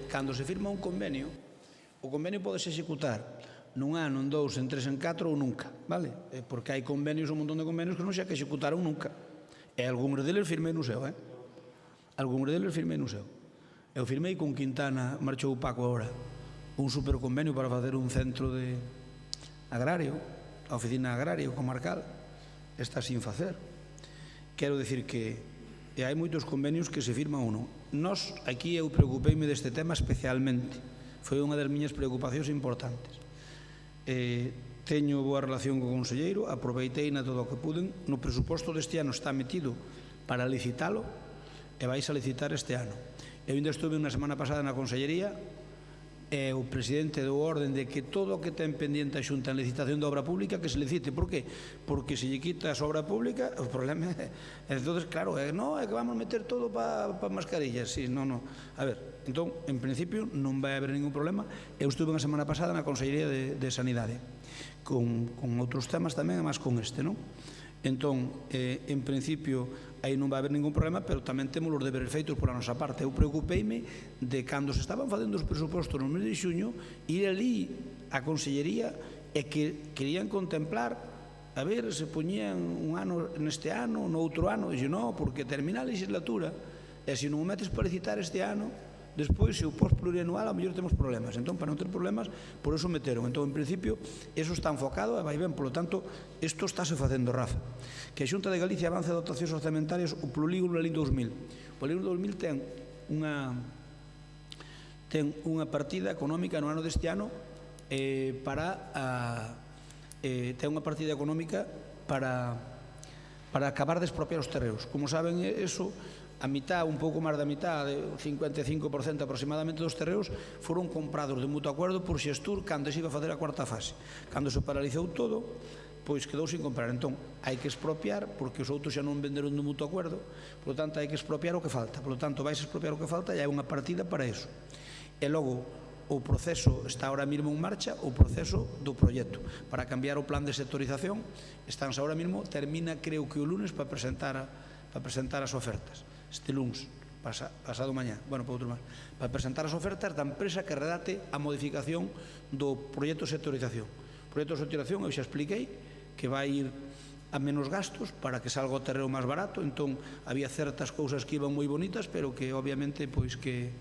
S1: cando se firma un convenio, o convenio pode se executar nun ano, en 2, en 3, en 4 ou nunca, vale? Porque hai convenios, un montón de convenios que non se executaron nunca. E algúns deles firmei no seu, Algúns deles firmei no seu. Eu firmei con Quintana, marchou Paco agora, un superconvenio para facer un centro de agrario, a oficina agraria comarcal, está sin facer. Quero dicir que hai moitos convenios que se firman ou non. Nós, aquí, eu preocupeime deste tema especialmente. Foi unha das miñas preocupacións importantes. Teño boa relación co conselleiro, aproveitei na todo o que puden. No presuposto deste ano está metido para licitalo e vais a licitar este ano. Eu ainda estuve unha semana pasada na consellería e o presidente deu orden de que todo o que ten pendiente a Xunta en licitación de obra pública que se licite. Por que? Porque se lle quita a obra pública, o problema é... Entonces, claro, é que vamos meter todo para mascarillas. Sí, non. A ver, entón, en principio, non vai haber ningún problema. Eu estuve unha semana pasada na Consellería de Sanidade con outros temas tamén, además con este, non? Entón, en principio, aí non vai haber ningún problema, pero tamén temos os deberes feitos pola nosa parte. Eu preocupeime de cando se estaban facendo os presupostos no mes de xuño, ir ali á Consellería e que querían contemplar a ver se poñían un ano neste ano, no outro ano. Dixo, non, porque termina a legislatura e se non o metes para licitar este ano, despois, se o pos plurianual, ao mellor temos problemas. Entón, para non ter problemas, por eso meteron. Entón, en principio, eso está enfocado e vai ben. Por lo tanto, isto estáse facendo, Rafa. Que a Xunta de Galicia avance dotacións orzamentarias o polígono Lalín 2000. O polígono 2000 ten unha partida económica no ano deste ano ten unha partida económica para acabar de expropiar os terreos. Como saben, eso... a mitad, un pouco máis da mitad, de 55% aproximadamente dos terreos foron comprados de mutuo acordo por Xestur cando se iba a fazer a cuarta fase. Cando se paralizou todo, pois quedou sin comprar. Entón, hai que expropiar, porque os outros xa non venderon de mutuo acordo, por lo tanto, hai que expropiar o que falta. Por lo tanto, vais a expropiar o que falta e hai unha partida para eso. E logo, o proceso está ahora mismo en marcha, o proceso do proxecto para cambiar o plan de sectorización. Estánse ahora mismo, termina creo que o lunes para presentar as ofertas. Este lunes, pasado mañá, bueno, para outro máis, para presentar as ofertas da empresa que redate a modificación do proxecto de sectorización. O proxecto de sectorización, eu xa expliquei, que vai ir a menos gastos para que salga o terreo máis barato. Entón, había certas cousas que iban moi bonitas, pero que, obviamente, pois que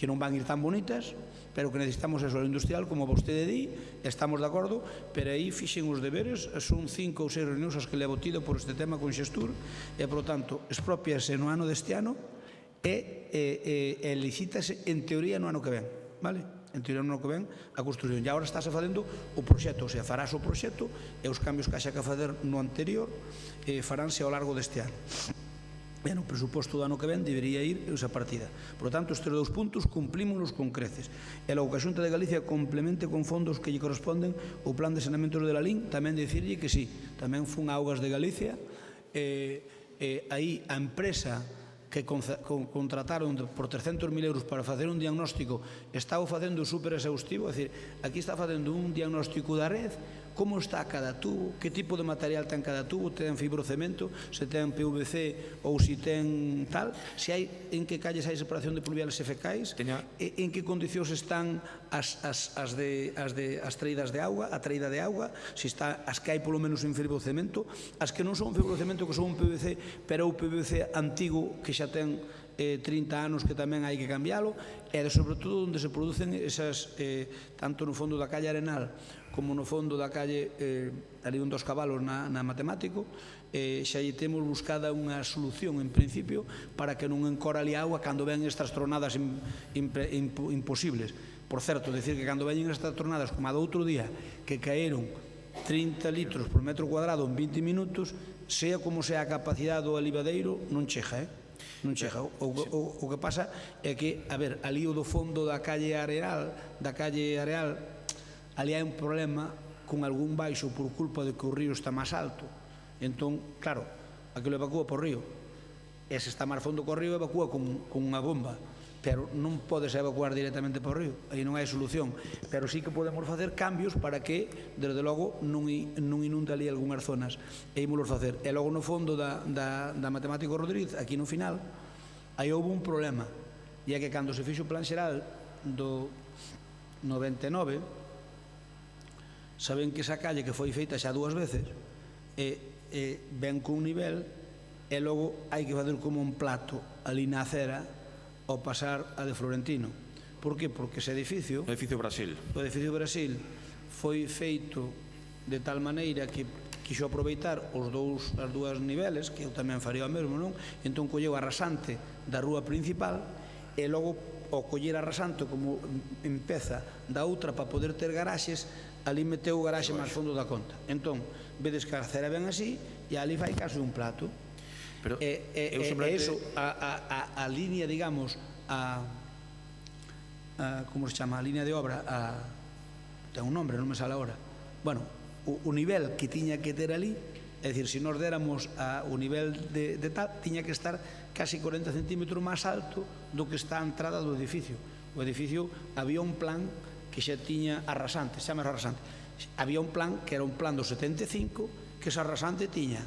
S1: non van ir tan bonitas, pero que necesitamos eso industrial, como vostede di, estamos de acordo, pero aí fixen os deberes, son 5 ou 6 reunións as que levo tido por este tema con Xestur, e, por lo tanto, expropiase no ano deste ano e licítase, en teoría, no ano que ven, vale? En teoría, no ano que ven, a construcción. E agora estáse facendo o proxecto, ou sea, farás o proxecto e os cambios que haxa que facer no anterior faránse ao largo deste ano. E no presuposto do ano que ven debería ir esa partida. Por lo tanto, estes 2 puntos cumplimos con creces. E logo que a Xunta de Galicia complemente con fondos que lle corresponden o plan de saneamentos de Lalín, tamén dicirlle que sí, tamén fun a Augas de Galicia, aí a empresa que contrataron por 300.000 euros para facer un diagnóstico estaba facendo super exhaustivo, é dicir, aquí está facendo un diagnóstico da red como está cada tubo, que tipo de material ten cada tubo, ten fibrocemento, se ten PVC ou se ten tal, se hai, en que calles hai separación de pluviales e fecais, en que condicións están as traídas de auga, a traída de auga, se está as que hai polo menos en fibrocemento, as que non son fibrocemento, que son un PVC, pero o PVC antigo que xa ten 30 anos que tamén hai que cambialo, e sobre todo onde se producen esas, tanto no fondo da calle Arenal como no fondo da calle ali un dos cabalos na Matemático, xa lle temos buscada unha solución en principio para que non encora ali agua cando ven estas tronadas imposibles. Por certo, decir que cando veñen estas tronadas como a do outro día, que caeron 30 litros por metro cuadrado en 20 minutos, sea como sea a capacidade do alivadeiro, non chega, non chega. O que pasa é que, a ver, ali o do fondo da calle Areal, ali hai un problema con algún baixo por culpa de que o río está máis alto. Entón, claro, aquilo evacúa por río. E se está máis fondo co río, evacúa con unha bomba. Pero non podes evacuar directamente por río, aí non hai solución. Pero sí que podemos facer cambios para que, desde logo, non inunde ali algunhas zonas. E ímolos facer. E logo no fondo da Matemático Rodríguez, aquí no final, aí houve un problema. E é que cando se fixo o plan xeral do 99, saben que esa calle que foi feita xa 2 veces, ven con un nivel, e logo hai que fazer como un plato ali na acera ao pasar a de Florentino. Por que? Porque ese edificio, o edificio Brasil, foi feito de tal maneira que quixo aproveitar as dúas niveles, que eu tamén faría o mesmo, non? Entón colleu a rasante da rúa principal e logo ao coller a rasante como empeza da outra para poder ter garaxes, ali meteu o garaxe máis fondo da conta. Entón, vedes que a acera ben así e ali fai caso un plato. A línea, digamos, como se chama, a línea de obra, ten un nombre, non me sale agora, bueno, o nivel que tiña que ter ali, é dicir, se nos déramos o nivel de tal, tiña que estar casi 40 centímetros máis alto do que está a entrada do edificio. O edificio, había un plan que xa tiña arrasante, xa máis arrasante, había un plan que era un plan do 75 que esa arrasante tiña,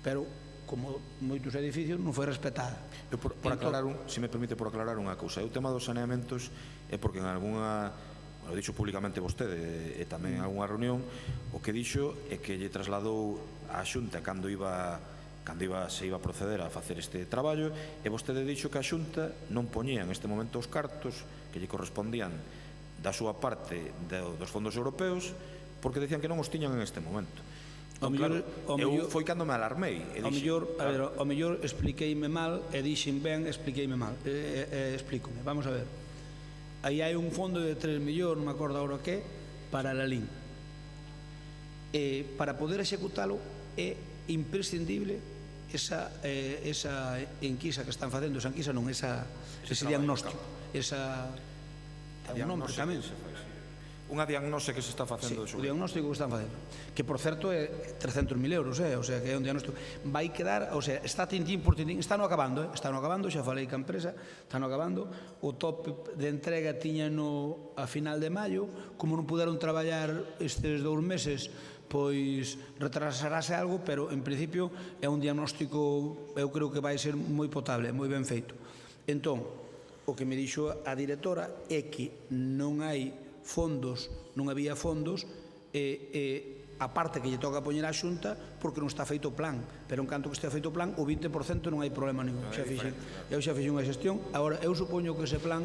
S1: pero como moitos edificios non foi respetada.
S14: Por aclarar, se me permite, por aclarar unha cousa, o tema dos saneamentos é porque en algunha, o dixo públicamente vostede e tamén en algunha reunión, o que dixo é que lle trasladou á Xunta cando se iba a proceder a facer este traballo, e vostede dixo que a Xunta non poñía en este momento os cartos que lle correspondían da súa parte dos fondos europeos porque decían que non os tiñan en este momento. Eu foi cando me alarmei.
S1: Ao mellor expliqueime mal e dixen ben, expliqueime mal. Explícome, vamos a ver. Aí hai un fondo de 3 millóns, non me acordo agora que, para a LIN. Para poder executalo é imprescindible esa enquisa que están facendo, esa enquisa non, ese diagnóstico. Ten un nombre tamén.
S14: Unha diagnose que se está facendo.
S1: Sí, o diagnóstico que están facendo, que por certo é 300.000 euros, o sea, que é un diagnóstico. Vai quedar, o sea, está tintín por tintín, está no acabando, xa falei ca empresa, está no acabando, o top de entrega tiñano a final de maio, como non puderon traballar estes 2 meses, pois retrasarase algo, pero en principio é un diagnóstico, eu creo que vai ser moi potable, moi ben feito. Entón, o que me dixo a directora é que non hai fondos, non había fondos, a parte que lle toca poñer á Xunta porque non está feito o plan, pero en canto que este feito o plan, o 20% non hai problema ningún. Eu xa fixen unha xestión. Agora, eu supoño que ese plan,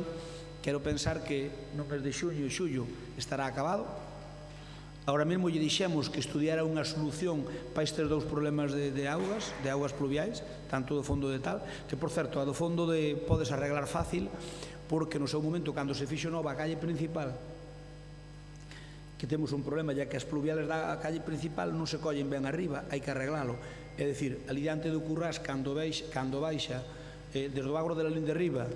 S1: quero pensar que no mes de xuño e xullo estará acabado. Agora mesmo lle dixemos que estudiara unha solución para estes 2 problemas de augas pluviais, tanto do fondo de tal, que por certo, a do fondo podes arreglar fácil, porque no seu momento, cando se fixo nova a calle principal, que temos un problema, ya que as pluviales da calle principal non se collen ben arriba, hai que arreglalo. É dicir, ali diante do Currás, cando baixa desde o agro de la Lin de Riba,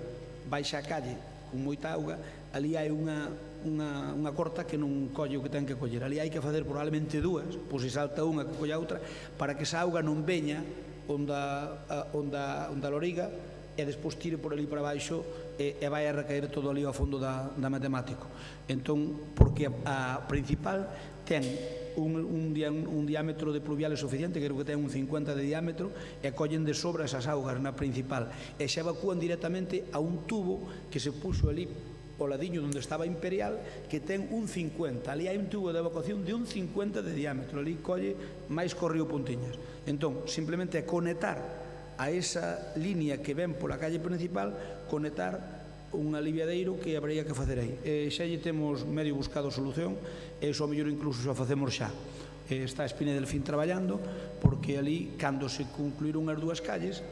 S1: baixa a calle con moita auga, ali hai unha corta que non colle o que ten que coller. Ali hai que facer probablemente 2, pois se salta unha que colle a outra, para que esa auga non veña onde a loriga e despois tire por ali para baixo e vai a recaer todo ali ao fondo da Matemático. Entón, porque a principal ten un diámetro de pluviales suficiente, creo que ten un 50 de diámetro, e collen de sobra esas augas na principal, e xa evacúan directamente a un tubo que se puxo ali o ladiño onde estaba Imperial, que ten un 50. Ali hai un tubo de evacuación de un 50 de diámetro, ali colle máis que o río Puntiñas. Entón, simplemente é conectar a esa línea que ven pola calle principal, conectar un aliviadeiro que habría que facer aí. Xa lle temos medio buscado solución, e iso ao mellor incluso xa facemos xa. Está a Espina del Fin traballando, porque ali, cando se concluíron as dúas calles,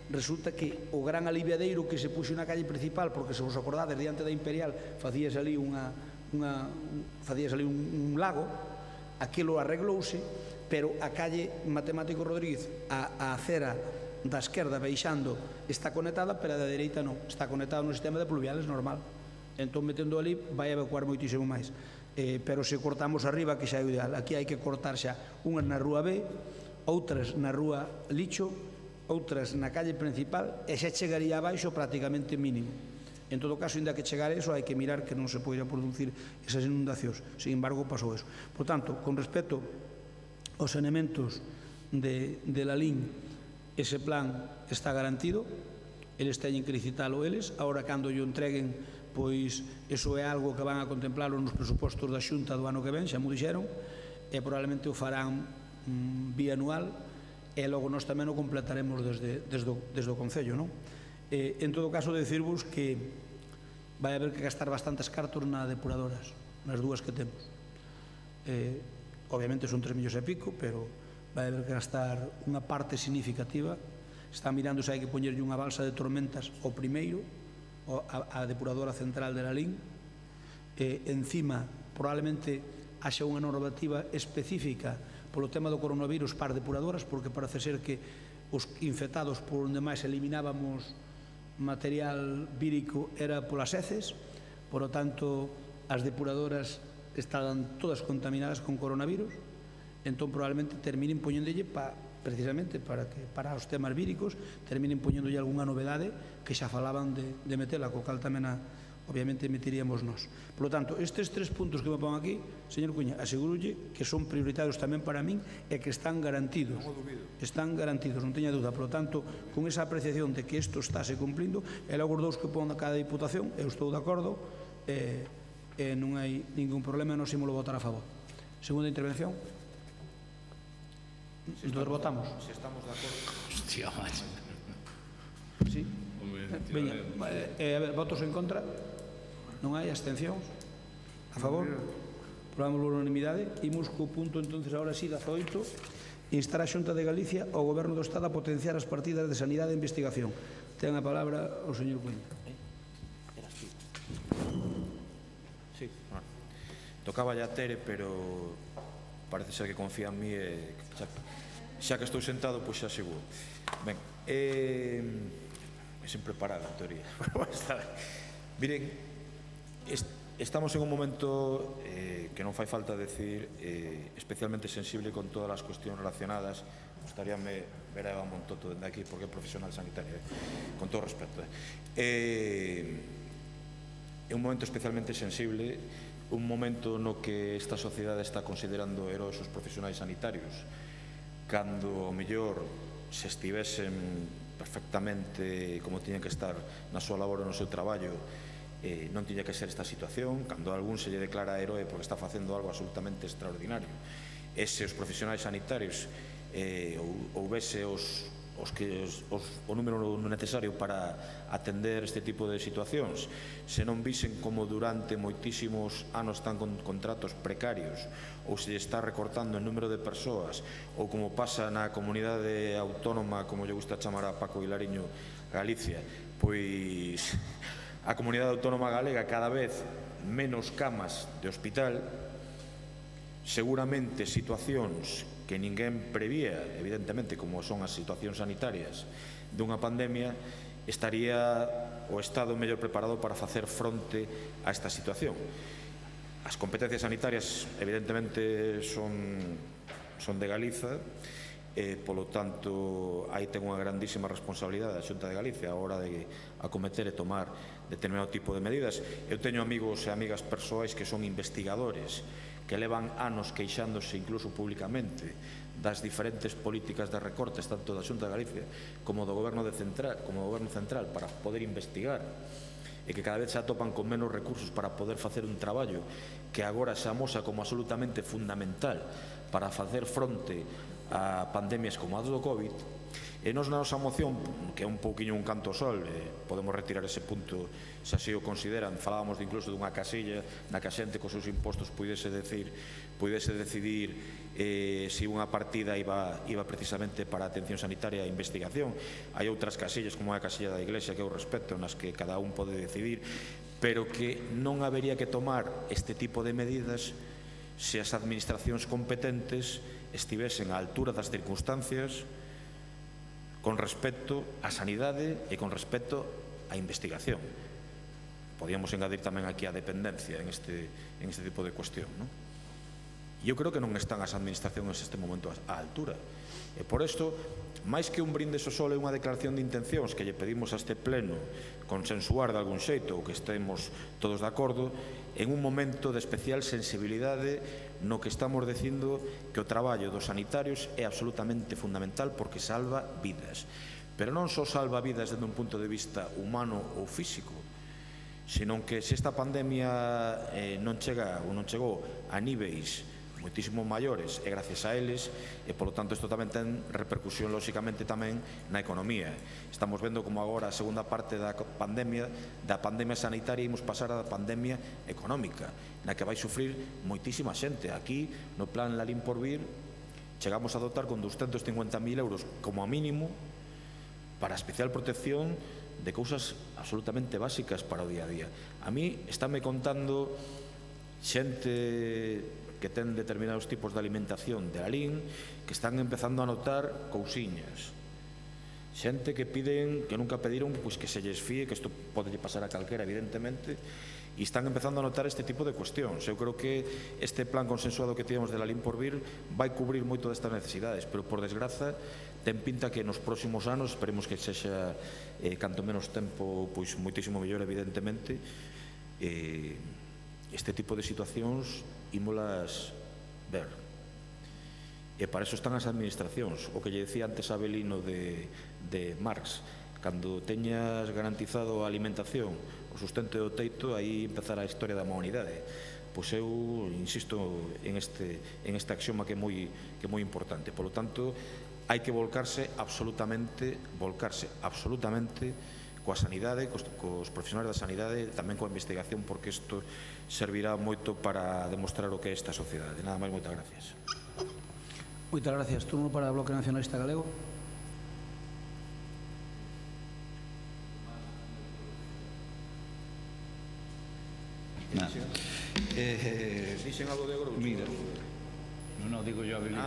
S1: resulta que o gran aliviadeiro que se puxo na calle principal, porque se vos acordades, diante da Imperial facíase ali un lago, aquilo arreglouse, pero a calle Matemático Rodríguez, a acera da esquerda baixando está conectada, pero a da dereita non, está conectada no sistema de pluviales normal. Entón, metendo ali, vai evacuar moitísimo máis. Pero se cortamos arriba, que xa é o ideal, aquí hai que cortar xa unhas na rúa B, outras na rúa Licho, outras na calle principal, e xa chegaría abaixo prácticamente mínimo. En todo caso, ainda que chegar eso, hai que mirar que non se poida producir esas inundacións. Sin embargo, pasou eso. Por tanto, con respecto aos saneamentos de Lalín, ese plan está garantido, eles teñen que licitalo eles, ahora cando yo entreguen, pois eso é algo que van a contemplarlo nos presupostos da Xunta do ano que ven, xa mo dixeron, e probablemente o farán bianual, e logo nós tamén o completaremos desde o Concello, non? En todo caso, decirvos que vai haber que gastar bastantes cartos na depuradoras, nas dúas que temos. Obviamente son 3 millóns e pico, pero vai haber que gastar unha parte significativa. Está mirando se hai que poñerlle unha balsa de tormentas ao primeiro, a depuradora central de Lalín. Encima, probablemente haxa unha normativa específica polo tema do coronavirus para depuradoras, porque parece ser que os infectados por onde máis eliminábamos material vírico era polas heces, por lo tanto, as depuradoras estaban todas contaminadas con coronavirus. Entón probablemente terminen poñéndolle precisamente para os temas víricos, terminen poñéndolle algunha novedade que xa falaban de metela, co cal tamén obviamente meteríamos nós. Por lo tanto, estes 3 puntos que me pon aquí, señor Cuña, asegurolle que son prioritarios tamén para min e que están garantidos. Están garantidos, non teña dúda. Por lo tanto, con esa apreciación de que isto estáse cumplindo, e logo os dous que pon a cada diputación, eu estou de acordo, e non hai ningún problema, non se mo lo votar a favor. Segunda intervención. Entonces votamos.
S14: Si estamos de acordo.
S13: Hostia, macho.
S1: Sí. Veña, a ver, votos en contra? Non hai abstencións? A favor? Probamos por unanimidade. Imos co punto, entonces, ahora sí, 18. Instar a Xunta de Galicia ao Goberno do Estado a potenciar as partidas de sanidade e investigación. Ten a palabra o señor Cuña.
S14: Sí, bueno. Tocaba ya Tere, pero parece ser que confía en mí e xa que estou sentado, pois xa seguro. Ben, é sempre parada a teoría. Miren, estamos en un momento que non fai falta decir especialmente sensible con todas as cuestións relacionadas. Gustaríame ver a Eva Montoto dende aquí, porque é profesional sanitario, con todo respeto. É un momento especialmente sensible, un momento no que esta sociedade está considerando heróis os profesionais sanitarios, cando, ao mellor, se estivesen perfectamente como tiñen que estar na súa labor e no seu traballo, non tiña que ser esta situación, cando algún se lle declara heroe porque está facendo algo absolutamente extraordinario. E se os profesionais sanitarios houvese o número necesario para atender este tipo de situacións, se non visen como durante moitísimos anos están con contratos precarios, ou se está recortando o número de persoas, ou como pasa na comunidade autónoma, como lle gusta chamar a Paco Vilariño, Galicia, pois a comunidade autónoma galega cada vez menos camas de hospital, seguramente situacións que ninguén prevía, evidentemente, como son as situacións sanitarias dunha pandemia, estaría o Estado mellor preparado para facer fronte a esta situación. As competencias sanitarias, evidentemente, son de Galiza, polo tanto, aí ten unha grandísima responsabilidade a Xunta de Galicia a hora de acometer e tomar determinado tipo de medidas. Eu teño amigos e amigas persoais que son investigadores, que levan anos queixándose incluso públicamente das diferentes políticas de recortes tanto da Xunta de Galicia como do Goberno Central para poder investigar e que cada vez se atopan con menos recursos para poder facer un traballo que agora se amosa como absolutamente fundamental para facer fronte a pandemias como a do COVID. E nos na nosa moción, que é un pouquiño un canto ao sol, podemos retirar ese punto se así o consideran, falábamos incluso dunha casilla na que a xente cos seus impostos puidese decidir se unha partida iba precisamente para a atención sanitaria e investigación. Hai outras casillas, como a casilla da Iglesia, que eu respeto, nas que cada un pode decidir, pero que non habería que tomar este tipo de medidas se as administracións competentes estivesen á altura das circunstancias con respecto á sanidade e con respecto á investigación. Podíamos engadir tamén aquí a dependencia en este tipo de cuestión, non? Eu creo que non están as administracións neste momento á altura. E por isto, máis que un brinde ao sol é unha declaración de intencións que lle pedimos a este pleno consensuar de algún xeito ou que estemos todos de acordo en un momento de especial sensibilidade no que estamos dicindo que o traballo dos sanitarios é absolutamente fundamental porque salva vidas. Pero non só salva vidas desde un punto de vista humano ou físico, senón que se esta pandemia non chegou a níveis moitísimo maiores e gracias a eles e polo tanto isto tamén ten repercusión lóxicamente tamén na economía. Estamos vendo como agora a segunda parte da pandemia sanitaria imos pasar a pandemia económica na que vai sufrir moitísima xente. Aquí no plan Lalín Porvir chegamos a dotar con 250.000 euros como a mínimo para especial protección de cousas absolutamente básicas para o día a día. A mí estáme contando xente que ten determinados tipos de alimentación de Lalín que están empezando a notar cousiñas. Xente que piden, que nunca pediron, pois que se lles fíe, que isto pode pasar a calquera, evidentemente, e están empezando a notar este tipo de cuestións. Eu creo que este plan consensuado que temos de Lalín Porvir vai cubrir moito destas necesidades, pero por desgraza ten pinta que nos próximos anos, esperemos que sexa canto menos tempo, pois moitísimo mellor, evidentemente, este tipo de situacións ímolas ver. E para eso están as administracións. O que lle decía antes a Abelino de Marx, cando teñas garantizado a alimentación, o sustento do teito, aí empezará a historia da humanidade. Pois eu insisto en este axioma que é moi importante. Por lo tanto, hai que volcarse absolutamente coa sanidade, cos profesionais da sanidade, tamén coa investigación, porque isto servirá moito para demostrar o que é esta sociedade. Nada máis, moitas gracias.
S1: Moitas gracias. Turno para o Bloque Nacionalista Galego.
S13: Dixen algo de Groucho? Mira, non digo yo a Belén.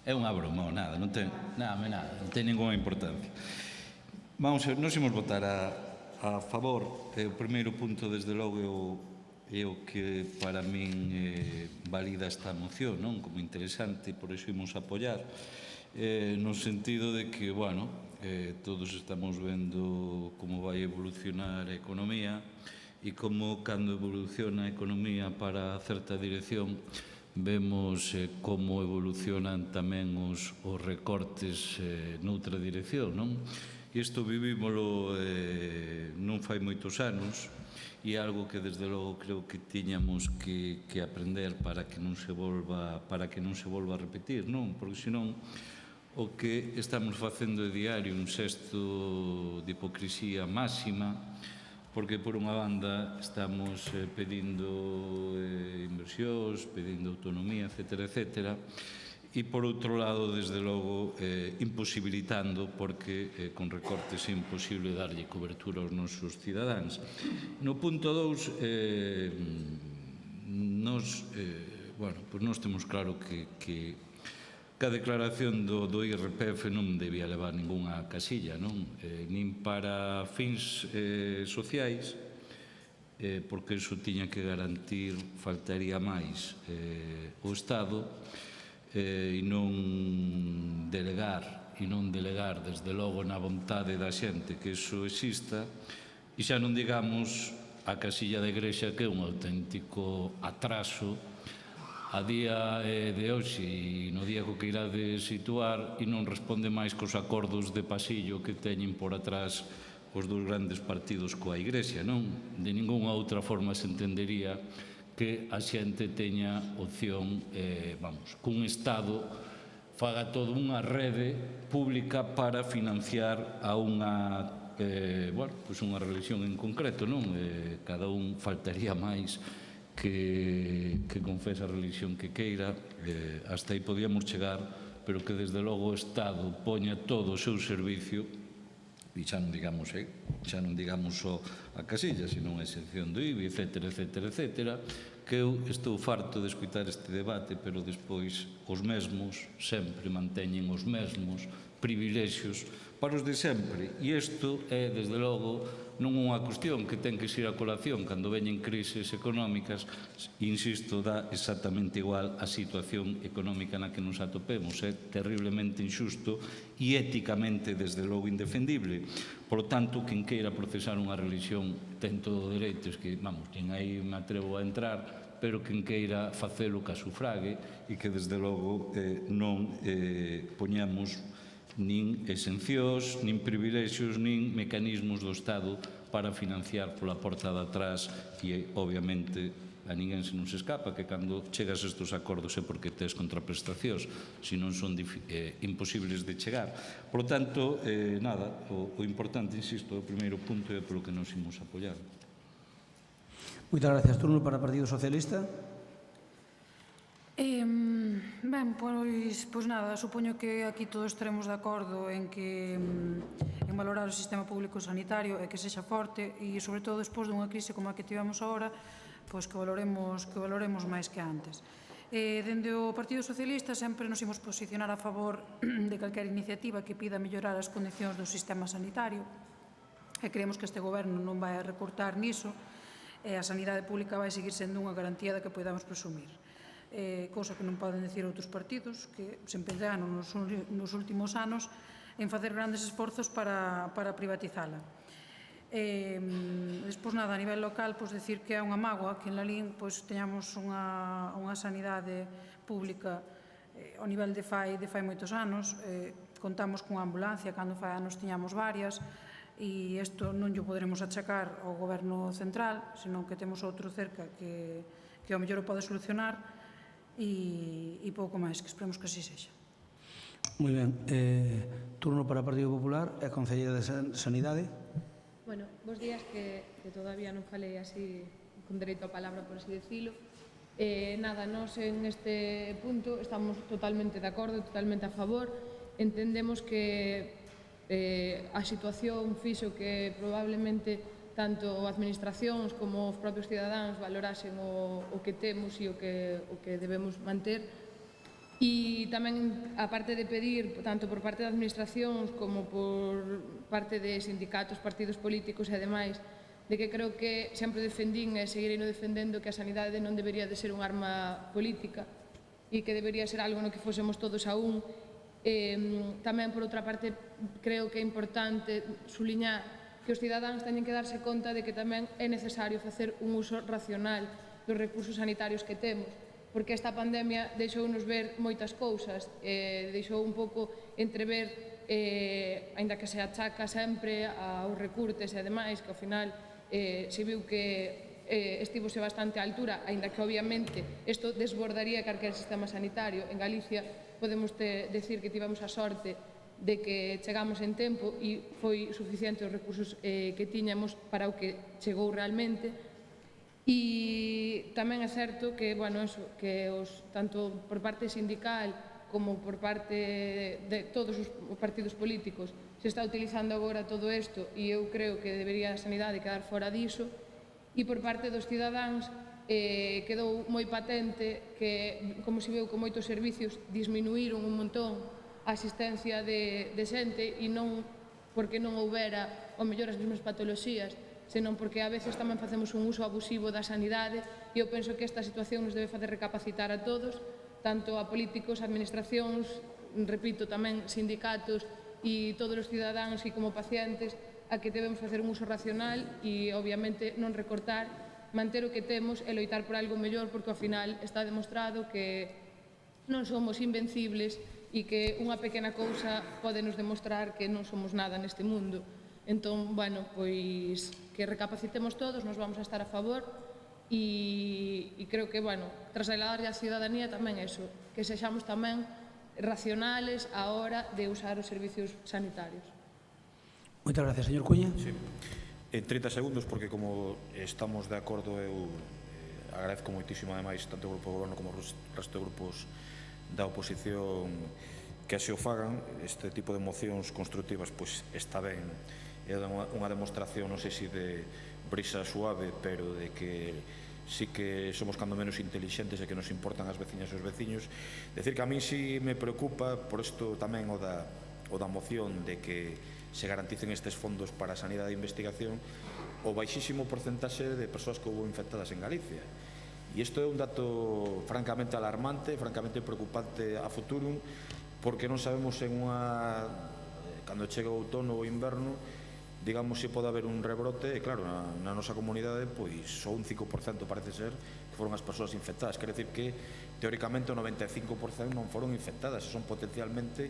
S13: É unha broma, nada, non ten ninguna importancia. Vamos a ver, nós imos votar a favor. O primeiro punto, desde logo, é o que para min valida esta moción, non? Como interesante, por iso imos apoiar, no sentido de que, bueno, todos estamos vendo como vai evolucionar a economía e como cando evoluciona a economía para certa dirección vemos como evolucionan tamén os recortes noutra dirección, non? Isto vivímolo non fai moitos anos e é algo que desde logo creo que tiñamos que aprender para que non se volva a repetir, non? Porque senón o que estamos facendo é diario un xesto de hipocrisía máxima, porque por unha banda estamos pedindo inversións, pedindo autonomía, etcétera, e por outro lado, desde logo, imposibilitando, porque con recortes é imposible darlle cobertura aos nosos cidadáns. No punto 2, nós temos claro que a declaración do IRPF non debía levar ningunha casilla, non? Nin para fins sociais, porque iso tiña que garantir, faltaría máis, o Estado, e non delegar desde logo na vontade da xente que iso exista, e xa non digamos a casilla da Igrexa, que é un auténtico atraso a día de hoxe e no día co que irade situar e non responde máis cos acordos de pasillo que teñen por atrás os dous grandes partidos coa Igrexa, non? De ningunha outra forma se entendería que a xente teña opción, cun Estado faga toda unha rede pública para financiar a unha unha religión en concreto, non? Cada un faltaría máis que confesa a religión que queira, hasta aí podíamos chegar, pero que desde logo o Estado poña todo o seu servicio, e xa non digamos só a casilla, senón a exención do IBI, etcétera, etcétera, etcétera, que eu estou farto de escutar este debate, pero despois os mesmos sempre manteñen os mesmos privilexios para os de sempre. E isto é, desde logo, non unha cuestión que ten que ser a colación cando veñen crises económicas, insisto, dá exactamente igual a situación económica na que nos atopemos. É terriblemente injusto e éticamente, desde logo, indefendible. Por lo tanto, quen queira procesar unha religión ten todo o dereito, que, quen aí me atrevo a entrar, pero quen queira facelo que a sufrague e que, desde logo, non poñamos nin exencións, nin privilexios, nin mecanismos do Estado para financiar pola porta de atrás e, obviamente, a ninguén se nos escapa que cando chegas a estes acordos é porque tes contraprestacións, se non son imposibles de chegar. Por lo tanto, nada, o importante, insisto, o primeiro punto é polo que nos imos apoiar.
S1: Moitas gracias. Turno para o Partido Socialista.
S11: Ben, pois nada, supoño que aquí todos estaremos de acordo en valorar o sistema público sanitario e que sexa forte e, sobre todo, despois dunha crise como a que tivemos agora, pois que valoremos máis que antes. Dende o Partido Socialista sempre nos imos posicionar a favor de calquera iniciativa que pida mellorar as condicións do sistema sanitario e creemos que este goberno non vai a recortar niso e a sanidade pública vai seguir sendo unha garantía da que podamos presumir. Cousa que non poden decir outros partidos que se empeñaron nos últimos anos en facer grandes esforzos para privatizala. Despois, nada, a nivel local, pois decir que é unha mágoa que en Lalín teñamos unha sanidade pública ao nivel de fai moitos anos. Contamos cunha ambulancia, cando fai anos tiñamos varias, e isto non lle poderemos achacar ao goberno central, senón que temos outro cerca que ao mellor o pode solucionar e pouco máis, que esperemos que así sexa.
S1: Moi ben. Turno para o Partido Popular e a Concelleira de Sanidade.
S15: Bueno, bos días, que todavía non falei así con dereito a palabra, por así decirlo. Nada, nós en este punto estamos totalmente de acordo, totalmente a favor. Entendemos que a situación fixo que probablemente tanto administracións como os propios cidadáns valorasen o que temos e o que debemos manter. E tamén, aparte de pedir, tanto por parte de administracións como por parte de sindicatos, partidos políticos e demais, de que creo que sempre defendín e seguirei defendendo que a sanidade non debería de ser unha arma política e que debería ser algo no que fósemos todos a un. Tamén, por outra parte, creo que é importante suliñar que os cidadáns teñen que darse conta de que tamén é necesario facer un uso racional dos recursos sanitarios que temos, porque esta pandemia deixounos ver moitas cousas, deixou un pouco entrever, aínda que se achaca sempre aos recurtes e demais, que ao final se viu que estivose bastante a altura, aínda que obviamente isto desbordaría calquer sistema sanitario. En Galicia podemos decir que tivemos a sorte de que chegamos en tempo e foi suficiente os recursos que tiñamos para o que chegou realmente. E tamén é certo que, tanto por parte sindical como por parte de todos os partidos políticos se está utilizando agora todo isto e eu creo que debería a sanidade quedar fora diso, e por parte dos cidadáns quedou moi patente que, como se veu con moitos servicios, disminuíron un montón a asistencia de xente e non porque non houbera ao mellor as mesmas patoloxías, senón porque a veces tamén facemos un uso abusivo da sanidade e eu penso que esta situación nos debe facer recapacitar a todos, tanto a políticos, administracións, repito, tamén sindicatos e todos os cidadáns e como pacientes, a que debemos facer un uso racional e, obviamente, non recortar manter o que temos e loitar por algo mellor, porque ao final está demostrado que non somos invencibles e que unha pequena cousa pode nos demostrar que non somos nada neste mundo. Entón, bueno, pois que recapacitemos todos, nos vamos a estar a favor e creo que, bueno, trasladar a ciudadanía tamén eso, que sexamos tamén racionales a hora de usar os servicios sanitarios.
S1: Moitas gracias, señor Cuña.
S14: Sí. En 30 segundos, porque como estamos de acordo, eu agradezco moitísimo, ademais, tanto o Grupo do Goberno como o resto de grupos da oposición que así o fagan. Este tipo de mocións constructivas pois está ben, é unha demostración, non sei se de brisa suave, pero de que sí que somos cando menos intelixentes e que nos importan as veciñas e os veciños. Decir que a mí sí me preocupa, por isto tamén o da moción de que se garanticen estes fondos para a sanidade e investigación, o baixísimo porcentaxe de persoas que houve infectadas en Galicia. E isto é un dato francamente alarmante, francamente preocupante a futuro, porque non sabemos cando chega o outono ou o inverno, digamos, se pode haber un rebrote, e claro, na nosa comunidade, pois, só un 5% parece ser que foron as persoas infectadas. Quer decir que, teóricamente, o 95% non foron infectadas, e son potencialmente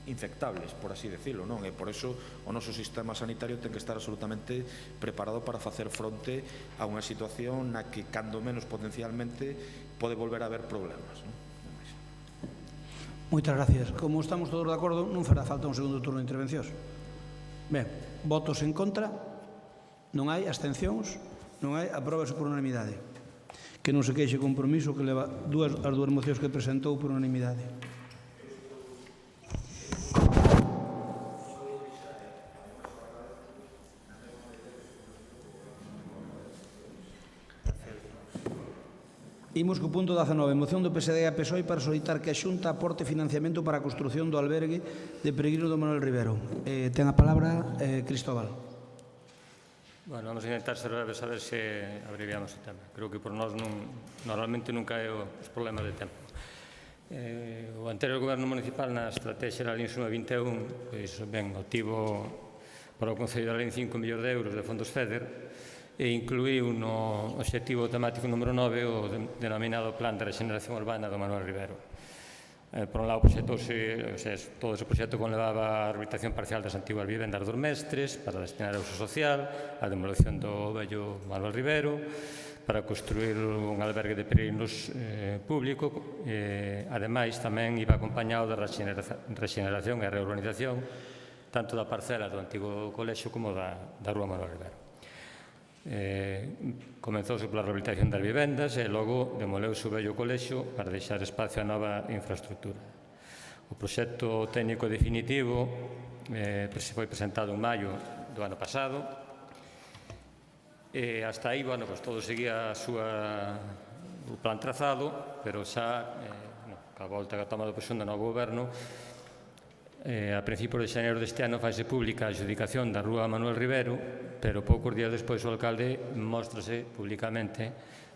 S14: infectables, por así decirlo, non? E por eso o noso sistema sanitario ten que estar absolutamente preparado para facer fronte a unha situación na que, cando menos potencialmente, pode volver a haber problemas, non?
S1: Moitas gracias. Como estamos todos de acordo, non fará falta un segundo turno de intervencións. Ben, votos en contra, non hai abstencións, non hai, apróbase por unanimidade. Que non se queixe compromiso que leva as dúas mocións que presentou por unanimidade. Imos co punto 19, moción do PSD e a PSOE para solicitar que a Xunta aporte financiamento para a construción do albergue de peregrinos do Manuel Rivero. Ten a palabra Cristóbal.
S3: Bueno, vamos a intentar ser breves a ver se abreviamos o tema. Creo que por nós normalmente nunca é os problemas de tempo. O anterior goberno municipal na estrategia da LIN Suma 21 pois, ben, obtivo para o Concello da LIN 5 millóns de euros de fondos FEDER e incluíu no obxectivo temático número 9 o denominado Plan de Regeneración Urbana do Manuel Rivero. Por un lado, todo ese proxecto conlevaba a rehabilitación parcial das antiguas vivendas dos mestres para destinar a uso social, a demolición do vello Manuel Rivero, para construir un albergue de peregrinos público. Ademais, tamén iba acompañado da regeneración e reurbanización tanto da parcela do antigo colexio como da rúa Manuel Rivero. Comenzouse pola rehabilitación das vivendas e logo demoleuse o vello colexio para deixar espacio a nova infraestructura. O proxecto técnico definitivo foi presentado en maio do ano pasado e hasta aí, bueno, pues todo seguía o plan trazado, pero xa a volta que a toma de posesión do novo goberno, a principios de xaneiro deste ano faise pública a adjudicación da rúa Manuel Rivero, pero poucos días despois o alcalde móstrase públicamente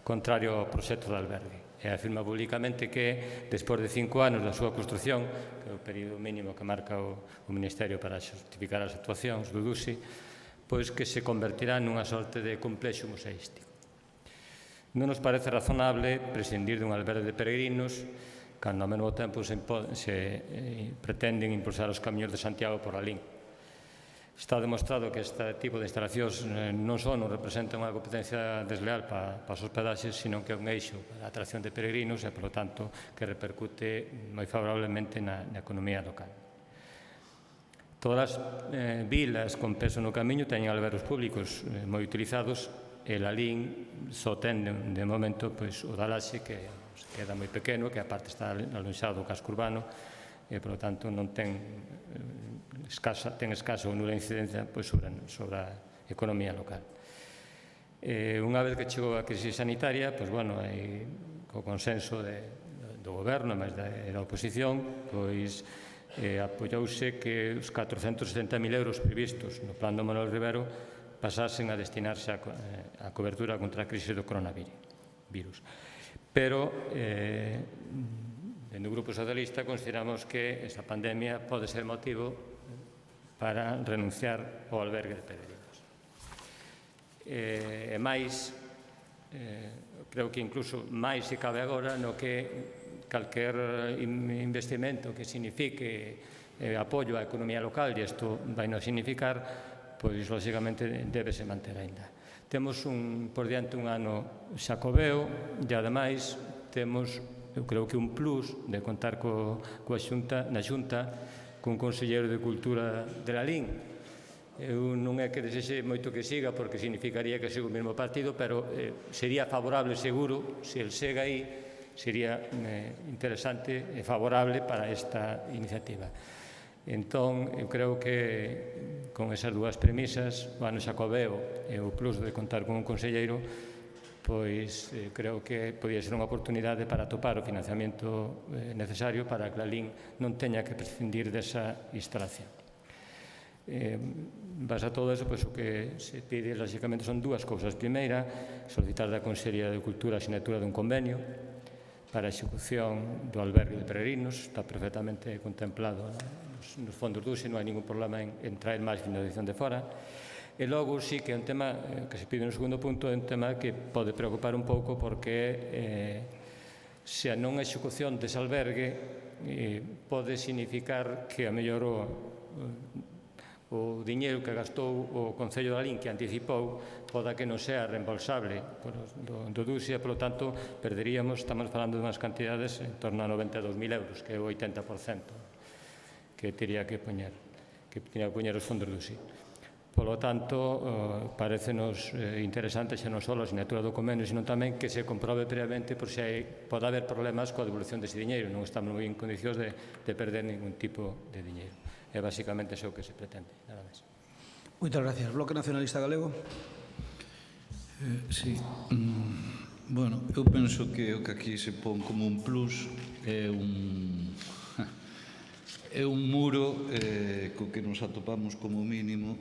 S3: contrario ao proxecto de albergue. E afirma públicamente que, despois de 5 anos da súa construción, que é o período mínimo que marca o Ministerio para justificar as actuacións do DUSI, pois que se convertirá nunha sorte de complexo museístico. Non nos parece razonable prescindir dun albergue de peregrinos cando ao mesmo tempo se pretenden impulsar os camiños de Santiago por a LIN. Está demostrado que este tipo de instalacións non só non representan unha competencia desleal para os hospedaxes, sino que é un eixo para a atracción de peregrinos e, por lo tanto, que repercute moi favorablemente na economía local. Todas as vilas con peso no camiño teñen albergos públicos moi utilizados e a LIN só ten, de momento, o da Laxe, que queda moi pequeno, que aparte está alonxado do casco urbano e, por lo tanto, non ten escasa ou nula incidencia sobre a economía local. Unha vez que chegou a crise sanitaria, co consenso do goberno e da oposición, apoiouse que os 470.000 euros previstos no plan do Manuel Rivero pasasen a destinarse á cobertura contra a crise do coronavirus. Pero, dentro do Grupo Socialista, consideramos que esta pandemia pode ser motivo para renunciar ao albergue de peregrinos. E máis, creo que incluso máis se cabe agora no que calquer investimento que signifique apoio á economía local, e isto vai non significar, pois, lógicamente, débese manter aínda. Temos por diante un ano xacobeo e, ademais, temos, eu creo que un plus de contar na Xunta cun conselleiro de Cultura de Lalín. Eu non é que desexe moito que siga, porque significaría que siga o mesmo partido, pero sería favorable seguro, se el sega aí, sería interesante e favorable para esta iniciativa. Entón, eu creo que con esas dúas premisas, o ano xacobeo e o plus de contar con un conselleiro, pois creo que podía ser unha oportunidade para atopar o financiamento necesario para que Lalín non teña que prescindir desa instalación. Base a todo eso, pois o que se pide, lógicamente, son dúas cousas. Primeira, solicitar da Consellería de Cultura a sinatura dun convenio para a execución do albergue de peregrinos. Está perfectamente contemplado nos fondos do USE, non hai ningún problema en traer máis financiación de fora. E logo, sí que é un tema que se pide no segundo punto, é un tema que pode preocupar un pouco, porque se a non execución dese albergue pode significar que a mellor o diñeiro que gastou o Concello de Lalín, que anticipou, poda que non sea reembolsable do DUSE, e, polo tanto, perderíamos, estamos falando de unhas cantidades en torno a 92.000 euros, que é o 80% que teria que poñer os fondos do DUSE. Polo tanto, parecenos interesante xa non só a sinatura do convenio, sino tamén que se comprobe previamente por se pode haber problemas coa devolución dese diñeiro. Non estamos moi en condicións de perder ningún tipo de diñeiro. É basicamente eso que se pretende. Nada máis.
S1: Moitas gracias. Bloque Nacionalista Galego.
S6: Sí. Bueno, eu penso que o que aquí se pon como un plus é un muro co que nos atopamos como mínimo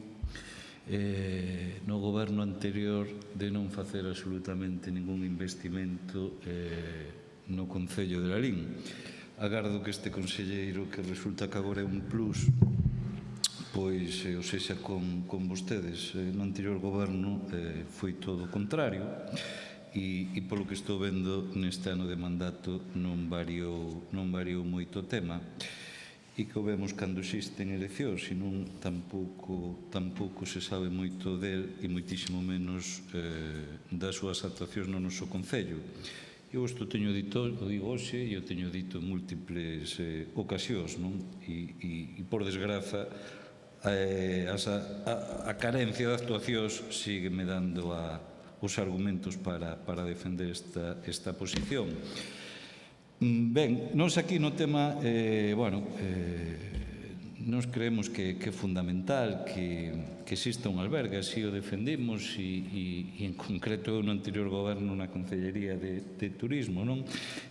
S6: no goberno anterior de non facer absolutamente ningún investimento no Concello de Lalín. Agardo que este conselleiro, que resulta que agora é un plus, pois, ou sexa, con vostedes. No anterior goberno foi todo o contrario, e polo que estou vendo neste ano de mandato non variou moito o tema, e que o vemos cando existen eleccións, senón tampouco se sabe moito del, e moitísimo menos das súas actuacións no noso Concello. Eu isto teño dito, o digo hoxe, e o teño dito en múltiples ocasións, non? E por desgraza, a carencia de actuacións sigue me dando os argumentos para defender esta posición. Ben, nós aquí no tema, nós creemos que é fundamental que exista un albergue, así o defendimos, e en concreto no anterior goberno na Concellería de Turismo, non?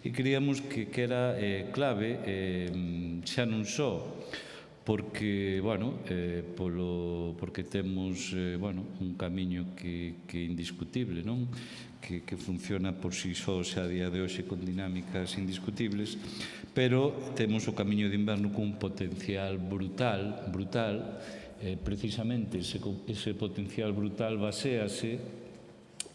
S6: E creíamos que era clave, xa non só porque, porque temos un camiño que é indiscutible, non? Que funciona por si só xa a día de hoxe con dinámicas indiscutibles, pero temos o camiño de inverno con un potencial brutal, precisamente ese potencial brutal baséase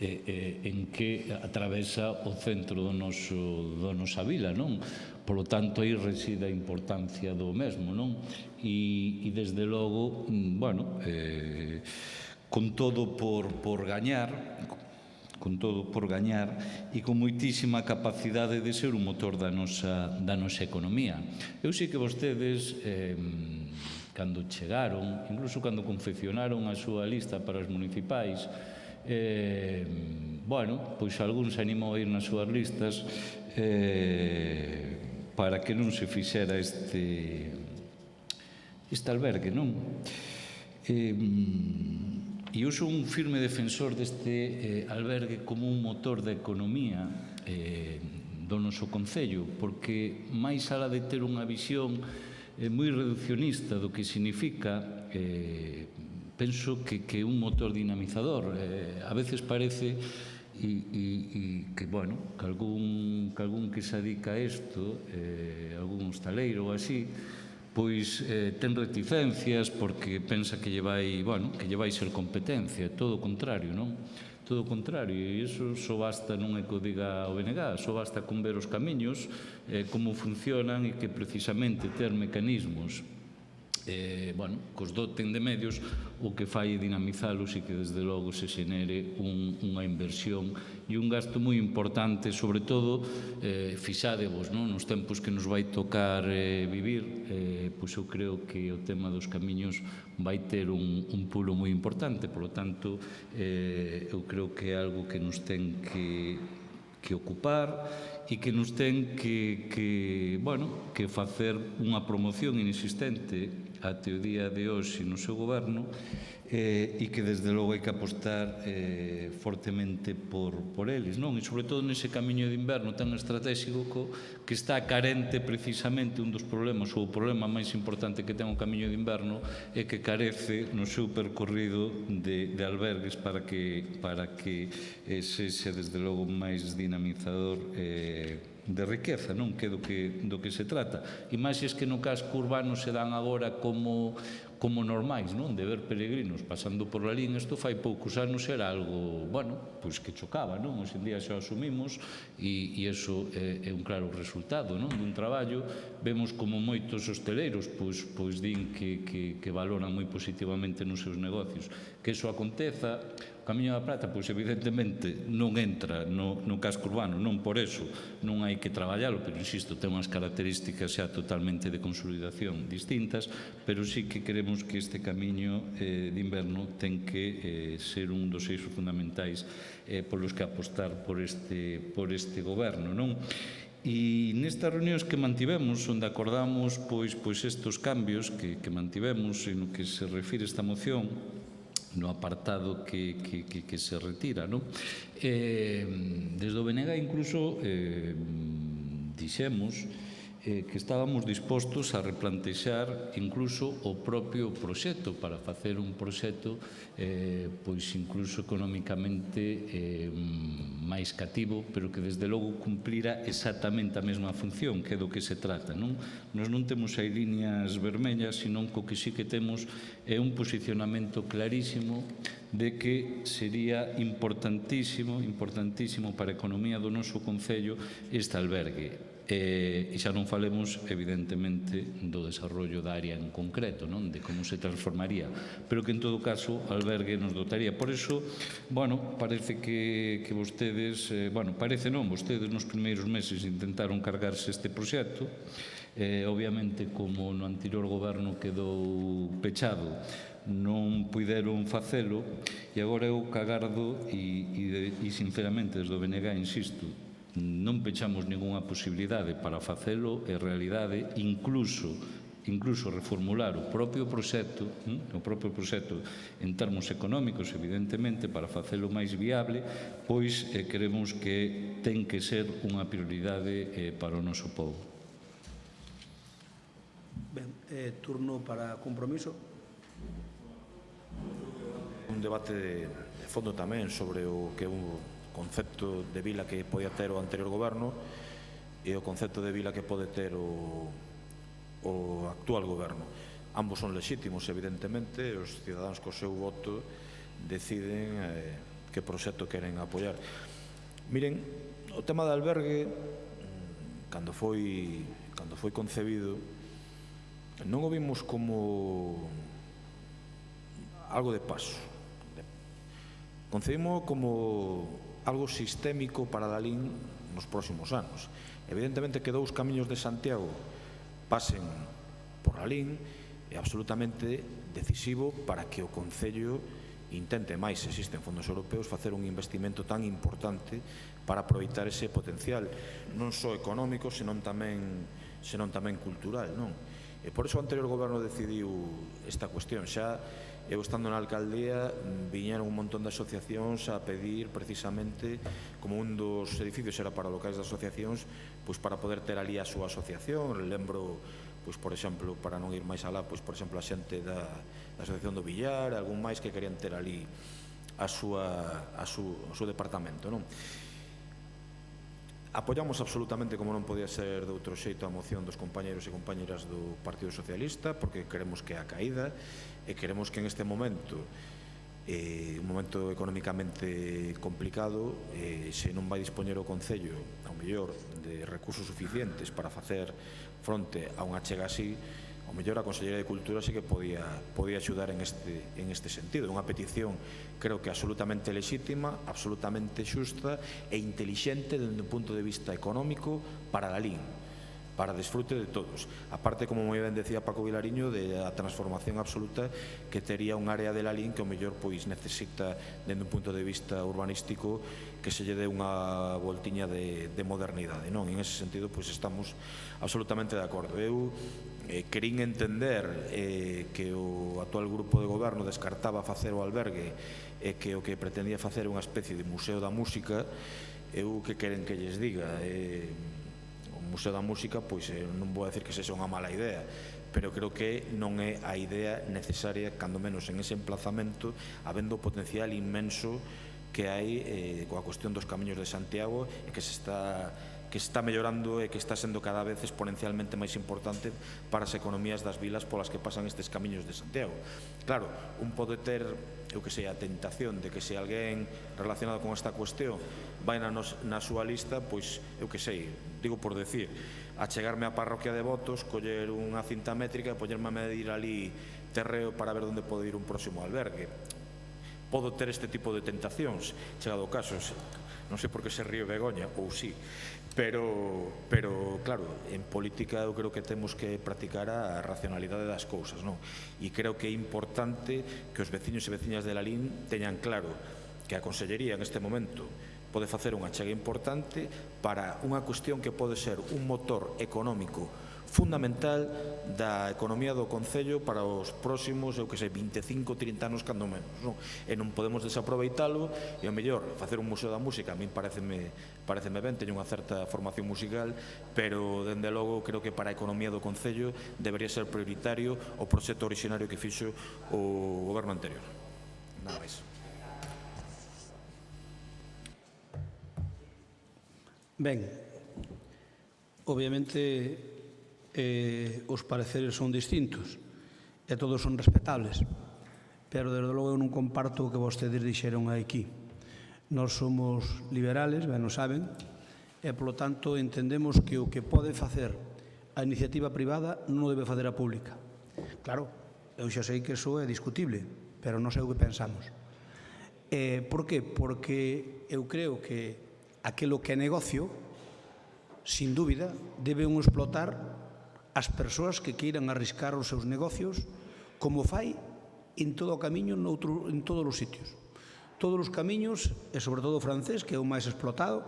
S6: en que atravesa o centro da nosa vila, non? Polo tanto, aí reside a importancia do mesmo, non? E desde logo, con todo por gañar, e con moitísima capacidade de ser un motor da nosa economía. Eu sei que vostedes, cando chegaron, incluso cando confeccionaron a súa lista para as municipais, pois algún se animou a ir nas súas listas para que non se fixera este albergue, non? E eu sou un firme defensor deste albergue como un motor da economía do noso Concello, porque máis alá de ter unha visión moi reduccionista do que significa, penso que é un motor dinamizador. A veces parece que algún que se dedica a isto, algún hostaleiro ou así, pois ten reticencias porque pensa que lle vai ser competencia, todo o contrario, non?
S13: todo o contrario, e iso só basta, non é que o diga o BNG, só basta con ver os camiños, como funcionan, e que precisamente ter mecanismos cos doten de medios, o que fai é dinamizalos e que desde logo se xenere unha inversión e un gasto moi importante, sobre todo fixadevos nos tempos que nos vai tocar vivir, pois eu creo que o tema dos camiños vai ter un pulo moi importante, polo tanto eu creo que é algo que nos ten que ocupar e que nos ten que facer unha promoción inexistente até o día de hoxe no seu goberno, e que desde logo hai que apostar fortemente por eles, non? E sobre todo nese camiño de inverno tan estratégico que está carente precisamente un dos problemas, ou o problema máis importante que ten o camiño de inverno é que carece no seu percorrido de albergues para que sexa desde logo máis dinamizador de riqueza, non? Que do que se trata. Imaxes que no casco urbano se dan agora como normais, non? De ver peregrinos pasando por Lalín, isto fai poucos anos era algo, pois que chocaba, non? Hoxe en día xa asumimos e iso é un claro resultado, non? Dun traballo, vemos como moitos hosteleiros pois din que valoran moi positivamente nos seus negocios. Que iso aconteza, o Camiño da Plata, pois evidentemente non entra no casco urbano, non por eso, non hai que traballalo, pero insisto, ten unhas características xa totalmente de consolidación distintas, pero sí que queremos que este camiño de inverno ten que ser un dos eixos fundamentais polos que apostar por este goberno, non? E nestas reunións que mantivemos, onde acordamos pois estes cambios que mantivemos en o que se refire esta moción, no apartado que se retira, non? Desde o BNG incluso dixemos que estábamos dispostos a replantexar incluso o propio proxecto para facer un proxecto pois incluso economicamente máis cativo, pero que desde logo cumplira exactamente a mesma función que é do que se trata, non? Nos non temos aí líneas vermellas, senón que o que sí que temos é un posicionamento clarísimo de que sería importantísimo para a economía do noso concello este albergue. E xa non falemos, evidentemente, do desarrollo da área en concreto, non? De como se transformaría, pero que en todo caso albergue nos dotaría. Por iso, parece que vostedes, parece non, vostedes nos primeiros meses intentaron cargarse este proxecto, obviamente como no anterior goberno quedou pechado, non puideron facelo, e agora eu cagardo e sinceramente desde o BNG insisto, non pechamos ningunha posibilidade para facelo, en realidade incluso reformular o propio proxecto en termos económicos, evidentemente, para facelo máis viable, pois queremos que ten que ser unha prioridade para o noso povo.
S1: Ben, turno para compromiso.
S14: Un debate de fondo tamén sobre o que é un concepto de vila que podía ter o anterior goberno e o concepto de vila que pode ter o actual goberno. Ambos son lexítimos, evidentemente, os cidadáns co seu voto deciden que proxecto queren apoiar. Miren, o tema do albergue, cando foi concebido, non o vimos como algo de paso. Concebimos como algo sistémico para Lalín nos próximos anos. Evidentemente que dous camiños de Santiago pasen por Lalín é absolutamente decisivo para que o Concello intente máis, se existen fondos europeos, facer un investimento tan importante para aproveitar ese potencial non só económico, senón tamén cultural, non? E por iso o anterior goberno decidiu esta cuestión. Xa eu estando na alcaldía viñeron un montón de asociacións a pedir precisamente, como un dos edificios era para locais de asociacións, pois para poder ter ali a súa asociación. Lembro, pois por exemplo, para non ir máis alá, pois por exemplo a xente da asociación do Villar, algún máis que querían ter ali o seu departamento, non? Apoiamos absolutamente, como non podía ser de outro xeito, a moción dos compañeros e compañeras do Partido Socialista, porque queremos que a caída e queremos que en este momento un momento económicamente complicado, se non vai dispoñer o Concello ao mellor de recursos suficientes para facer fronte a unha chega así, ao mellor a Consellería de Cultura sí que podía axudar en este sentido. Unha petición creo que absolutamente lexítima, absolutamente xusta e intelixente dende un punto de vista económico para a LIN, para desfrute de todos. Aparte, como moi ben decía Paco Vilariño, de a transformación absoluta que tería un área de la LIN que ao mellor pois necesita, dende un punto de vista urbanístico, que se lle dé unha voltiña de modernidade, non? En ese sentido, pois estamos absolutamente de acordo. Eu querín entender que o actual grupo de goberno descartaba facer o albergue e que o que pretendía facer unha especie de museo da música. Eu que queren que lles diga, o Museo da Música, pois non vou decir que sexa unha mala idea, pero creo que non é a idea necesaria, cando menos en ese emplazamento, habendo o potencial inmenso que hai coa cuestión dos camiños de Santiago e que se está mellorando e que está sendo cada vez exponencialmente máis importante para as economías das vilas polas que pasan estes camiños de Santiago. Claro, un pode ter, eu que sei, a tentación de que se alguén relacionado con esta cuestión vai na súa lista, pois, eu que sei, digo por decir, achegarme á parroquia de Votos, coller unha cinta métrica e poñerme a medir ali terreo para ver onde pode ir un próximo albergue. Podo ter este tipo de tentacións, chegado o caso, non sei por que se ríe Begoña, ou sí, pero claro, en política eu creo que temos que practicar a racionalidade das cousas, non? E creo que é importante que os veciños e veciñas de Lalín teñan claro que a Consellería en este momento pode facer unha achega importante para unha cuestión que pode ser un motor económico fundamental da economía do Concello para os próximos, eu que sei, 25-30 anos cando menos, non? E non podemos desaproveitalo, e ao mellor facer un museo da música a min pareceme ben, teño unha certa formación musical, pero dende logo creo que para a economía do Concello debería ser prioritario o proxecto originario que fixo o goberno anterior. Nada máis.
S1: Ben, obviamente os pareceres son distintos e todos son respetables, pero desde logo eu non comparto o que vostedes dixeron aquí. Nós somos liberales, ben o saben, e polo tanto entendemos que o que pode facer a iniciativa privada non o debe facer a pública. Claro, eu xa sei que iso é discutible, pero non sei o que pensamos. Por que? Porque eu creo que aquilo que é negocio, sin dúbida, debe un explotar as persoas que queiran arriscar os seus negocios, como fai en todo o camiño, en todos os sitios. Todos os camiños, e sobre todo o francés, que é o máis explotado,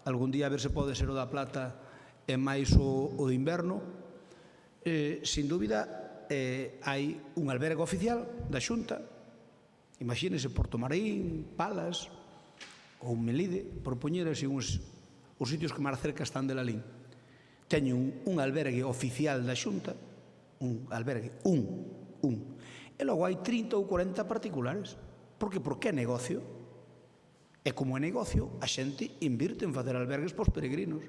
S1: algún día a ver se pode ser o da Plata e máis o de inverno, sin dúbida, hai un albergue oficial da Xunta, imagínese Porto Marín, Palas ou Melide, por poñer así os sitios que máis cerca están de Lalín. Teño un albergue oficial da Xunta, un albergue, e logo hai 30 ou 40 particulares. Por que? Porque é negocio. E como é negocio, a xente invirte en facer albergues para os peregrinos.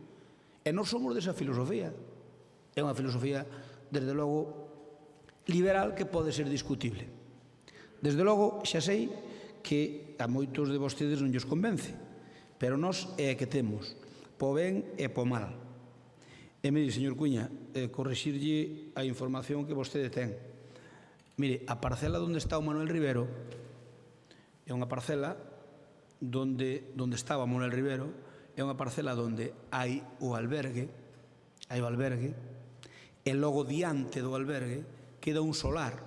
S1: E non somos desa filosofía. É unha filosofía, desde logo, liberal que pode ser discutible. Desde logo, xa sei que a moitos de vostedes non lles convence, pero nós é que temos po ben e po mal. E mire, señor Cuña, corrixirlle a información que vostede ten. Mire, a parcela onde está o Manuel Rivero é unha parcela onde estaba o Manuel Rivero, é unha parcela onde hai o albergue, e logo diante do albergue queda un solar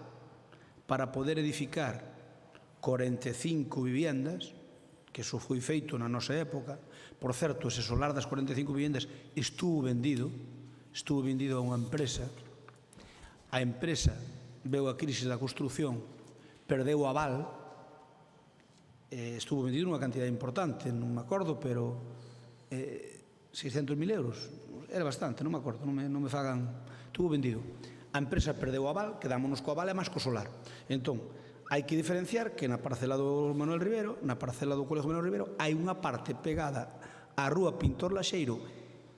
S1: para poder edificar 45 viviendas, que iso foi feito na nosa época. Por certo, ese solar das 45 viviendas estuvo vendido a unha empresa. A empresa veu a crise da construción, perdeu o aval, estuvo vendido unha cantidad importante, non me acordo, pero 600.000 euros, era bastante, non me acordo, non me fagan, estuvo vendido. A empresa perdeu o aval, quedámonos co aval e máis co solar. Entón, hai que diferenciar que na parcela do Manuel Rivero, na parcela do Colegio Manuel Rivero, hai unha parte pegada á rúa Pintor Laxeiro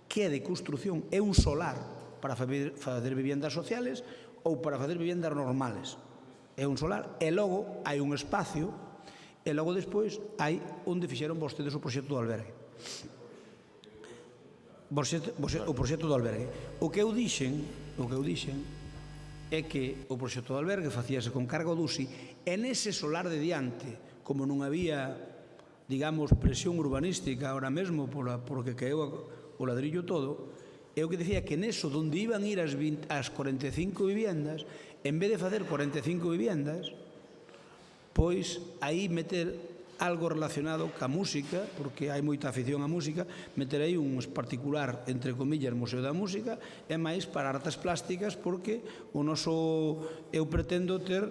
S1: que é de construción, é un solar para facer viviendas sociales ou para facer viviendas normales. É un solar e logo hai un espacio e logo despois hai onde fixeron vostedes o proxecto do albergue. O proxecto do albergue. O que eu dixen é que o proxecto do albergue facíase con cargo do USI e nese solar de diante, como non había, digamos, presión urbanística ahora mesmo porque caeu o ladrillo todo, eu que dicía que neso donde iban ir as 45 viviendas, en vez de facer 45 viviendas, pois aí meter algo relacionado ca música, porque hai moita afición á música, meter aí un particular, entre comillas, Museo da Música, e máis para artes plásticas, porque eu pretendo ter,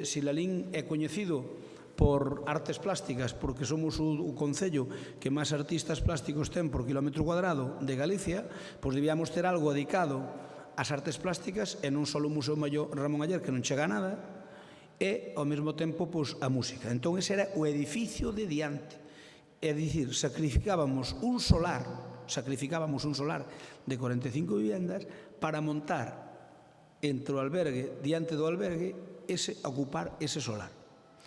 S1: se Lalín é coñecido por artes plásticas, porque somos o concello que máis artistas plásticos ten por kilómetro cuadrado de Galicia, pois debíamos ter algo dedicado ás artes plásticas e non só o Museo Ramón Aller, que non chega a nada, e ao mesmo tempo a música. Entón ese era o edificio de diante, é dicir, sacrificábamos un solar de 45 viviendas para montar entre o albergue, diante do albergue, ocupar ese solar.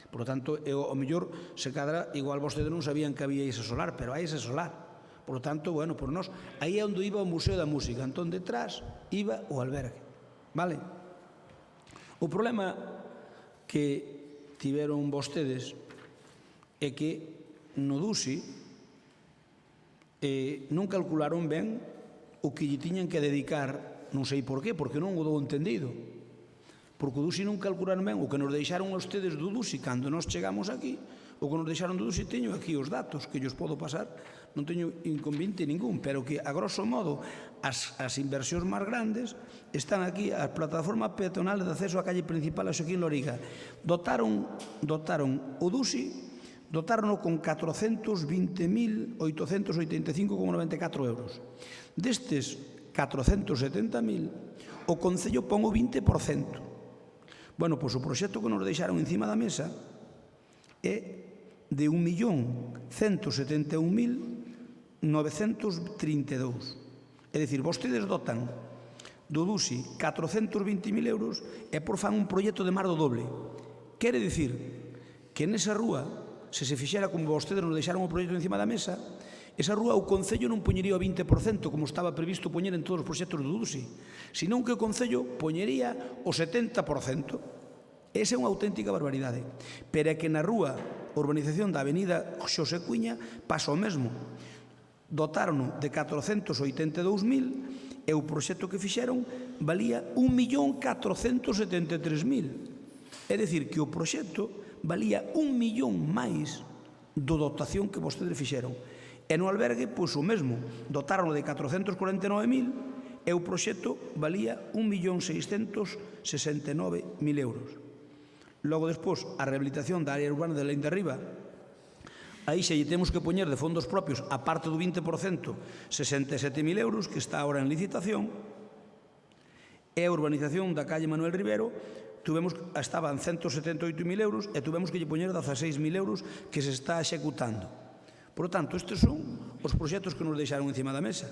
S1: Por lo tanto, ao mellor, se cadra, igual vostedes non sabían que había ese solar, pero hai ese solar. Por lo tanto, bueno, por nós, aí é onde iba o Museo da Música, entón detrás iba o albergue. Vale? O problema que tiveron vostedes é que no DUSI non calcularon ben o que lle tiñan que dedicar, non sei por qué, porque non o dou entendido. Porque o DUSI non calcularon ben o que nos deixaron a ustedes do DUSI cando nos chegamos aquí, o que nos deixaron do DUSI, teño aquí os datos que os podo pasar, non teño inconveniente ningún, pero que a grosso modo as inversións máis grandes están aquí, a plataforma peatonal de acceso á calle principal a Xoaquín Loriga. Dotaron o DUSI, dotaron con 420.885,94 euros. Destes 470.000, o Concello pon o 20%. Bueno, pois o proxecto que nos deixaron encima da mesa é de 1.171.932. É dicir, vostedes dotan do DUSI 420.000 euros e por fan un proxecto de mar do doble. Quere dicir que nesa rúa, se se fixera como vostedes nos deixaron o proxecto encima da mesa, esa rúa o Concello non poñería o 20% como estaba previsto poñer en todos os proxectos do DUSI, senón que o Concello poñería o 70%. Esa é unha auténtica barbaridade. Pero é que na rúa, urbanización da avenida Xosé Cuiña, pasa o mesmo. Dotaron de 482.000 e o proxecto que fixeron valía 1.473.000. É dicir, que o proxecto valía 1 millón máis do dotación que vostedes fixeron. E no albergue, pois o mesmo, dotaron de 449.000 e o proxecto valía 1.669.000 euros. Logo, despois, a rehabilitación da área urbana de Laín de Arriba, aí xe lle temos que poñer de fondos propios, a parte do 20%, 67.000 euros, que está ahora en licitación, e a urbanización da calle Manuel Rivero, estaban 178.000 euros e tuvemos que lle poñer 16.000 euros que se está executando. Por lo tanto, estes son os proxectos que nos deixaron encima da mesa.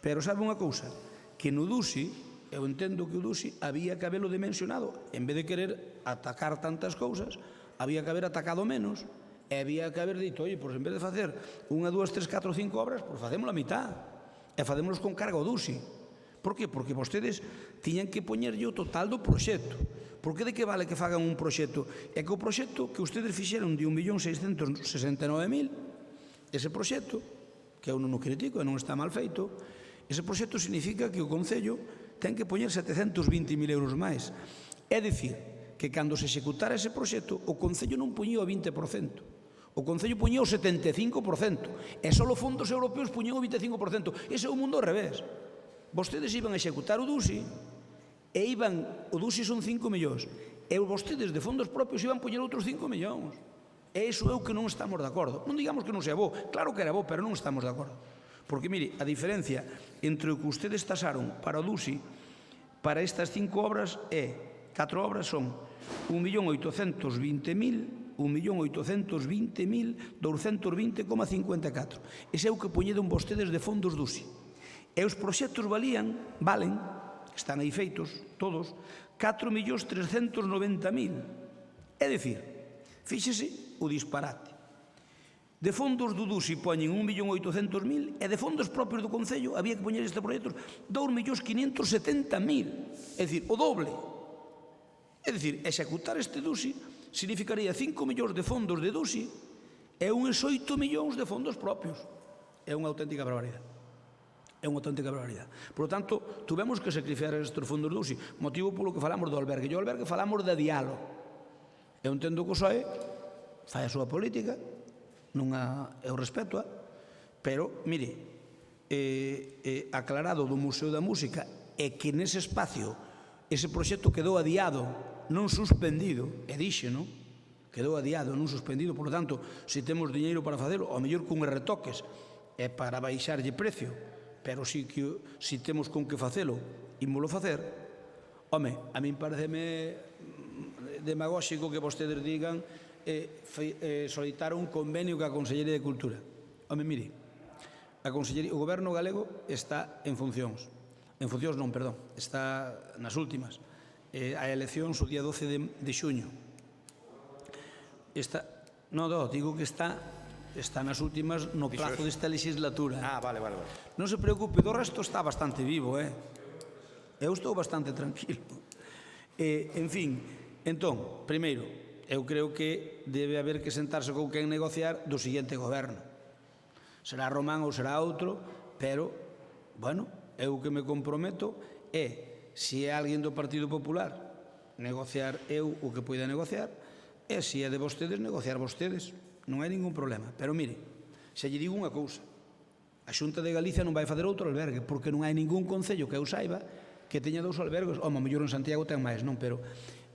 S1: Pero sabe unha cousa? Que no DUSI, eu entendo que o DUSI había que habelo dimensionado. En vez de querer atacar tantas cousas, había que haber atacado menos e había que haber dito, oye, pois en vez de facer 1, 2, 3, 4, 5 obras, pois facémoslo a mitad e facémoslos con carga ao DUSI. Por que? Porque vostedes tiñan que poñerlle o total do proxecto. Por que de que vale que fagan un proxecto? É que o proxecto que ustedes fixeron de 1.669.000, ese proxecto, que eu non o critico e non está mal feito, ese proxecto significa que o Concello ten que poñer 720.000 euros máis. É dicir, que cando se executara ese proxecto, o Concello non poñía o 20%. O Concello poñía o 75%. E só os fondos europeos poñían o 25%. Ese é o mundo ao revés. Vostedes iban a executar o DUSI, e o DUSI son 5 millóns. E vostedes de fondos propios iban poñer outros 5 millóns. E iso é o que non estamos de acordo. Non digamos que non sea bo. Claro que era bo, pero non estamos de acordo. Porque, mire, a diferencia entre o que ustedes tasaron para o DUSI, para estas 5 obras é, 4 obras son 1.820.000, 1.820.220,54. Ese é o que poñeron vostedes de fondos DUSI. E os proxectos valen, están aí feitos, todos, 4.390.000. É dicir, Fíxese o disparate. De fondos do DUSI poñen 1.800.000 e de fondos propios do Concello había que poñer este proxecto 2.570.000, é dicir, o doble. É dicir, executar este DUSI significaría 5 millóns de fondos de DUSI e uns 8 millóns de fondos propios. É unha auténtica barbaridade. É unha auténtica barbaridade. Por lo tanto, tuvemos que sacrificar estes fondos do DUSI, motivo polo que falamos do albergue. E o albergue falamos de diálogo. Eu entendo que o PSOE fai a súa política, eu respeto, pero, mire, aclarado do Museo da Música é que nese espacio ese proxecto quedou adiado, non suspendido, e dixe, non? Quedou adiado, non suspendido, por lo tanto, se temos diñeiro para facelo, ao mellor con retoques, é para baixarlle precio, pero si temos con que facelo, ímolo facer. Home, a min pareceme demagóxico que vostedes digan solicitar un convenio ca Consellería de Cultura. Home, mire, o Goberno galego está en funcións. En funcións non, perdón, está nas últimas. A elección o día 12 de xuño. Digo que está nas últimas no plazo desta legislatura.
S14: Vale.
S1: Non se preocupe, do resto está bastante vivo, Eu estou bastante tranquilo. En fin, entón, primeiro, eu creo que debe haber que sentarse con quen negociar do seguinte goberno. Será Román ou será outro, pero, bueno, eu que me comprometo é, se é alguén do Partido Popular, negociar eu o que poida negociar, e se é de vostedes, negociar vostedes. Non hai ningún problema. Pero, mire, se lle digo unha cousa, a Xunta de Galicia non vai fazer outro albergue, porque non hai ningún concello que eu saiba que teña 2 albergues. Home, mellor en Santiago ten máis, non? Pero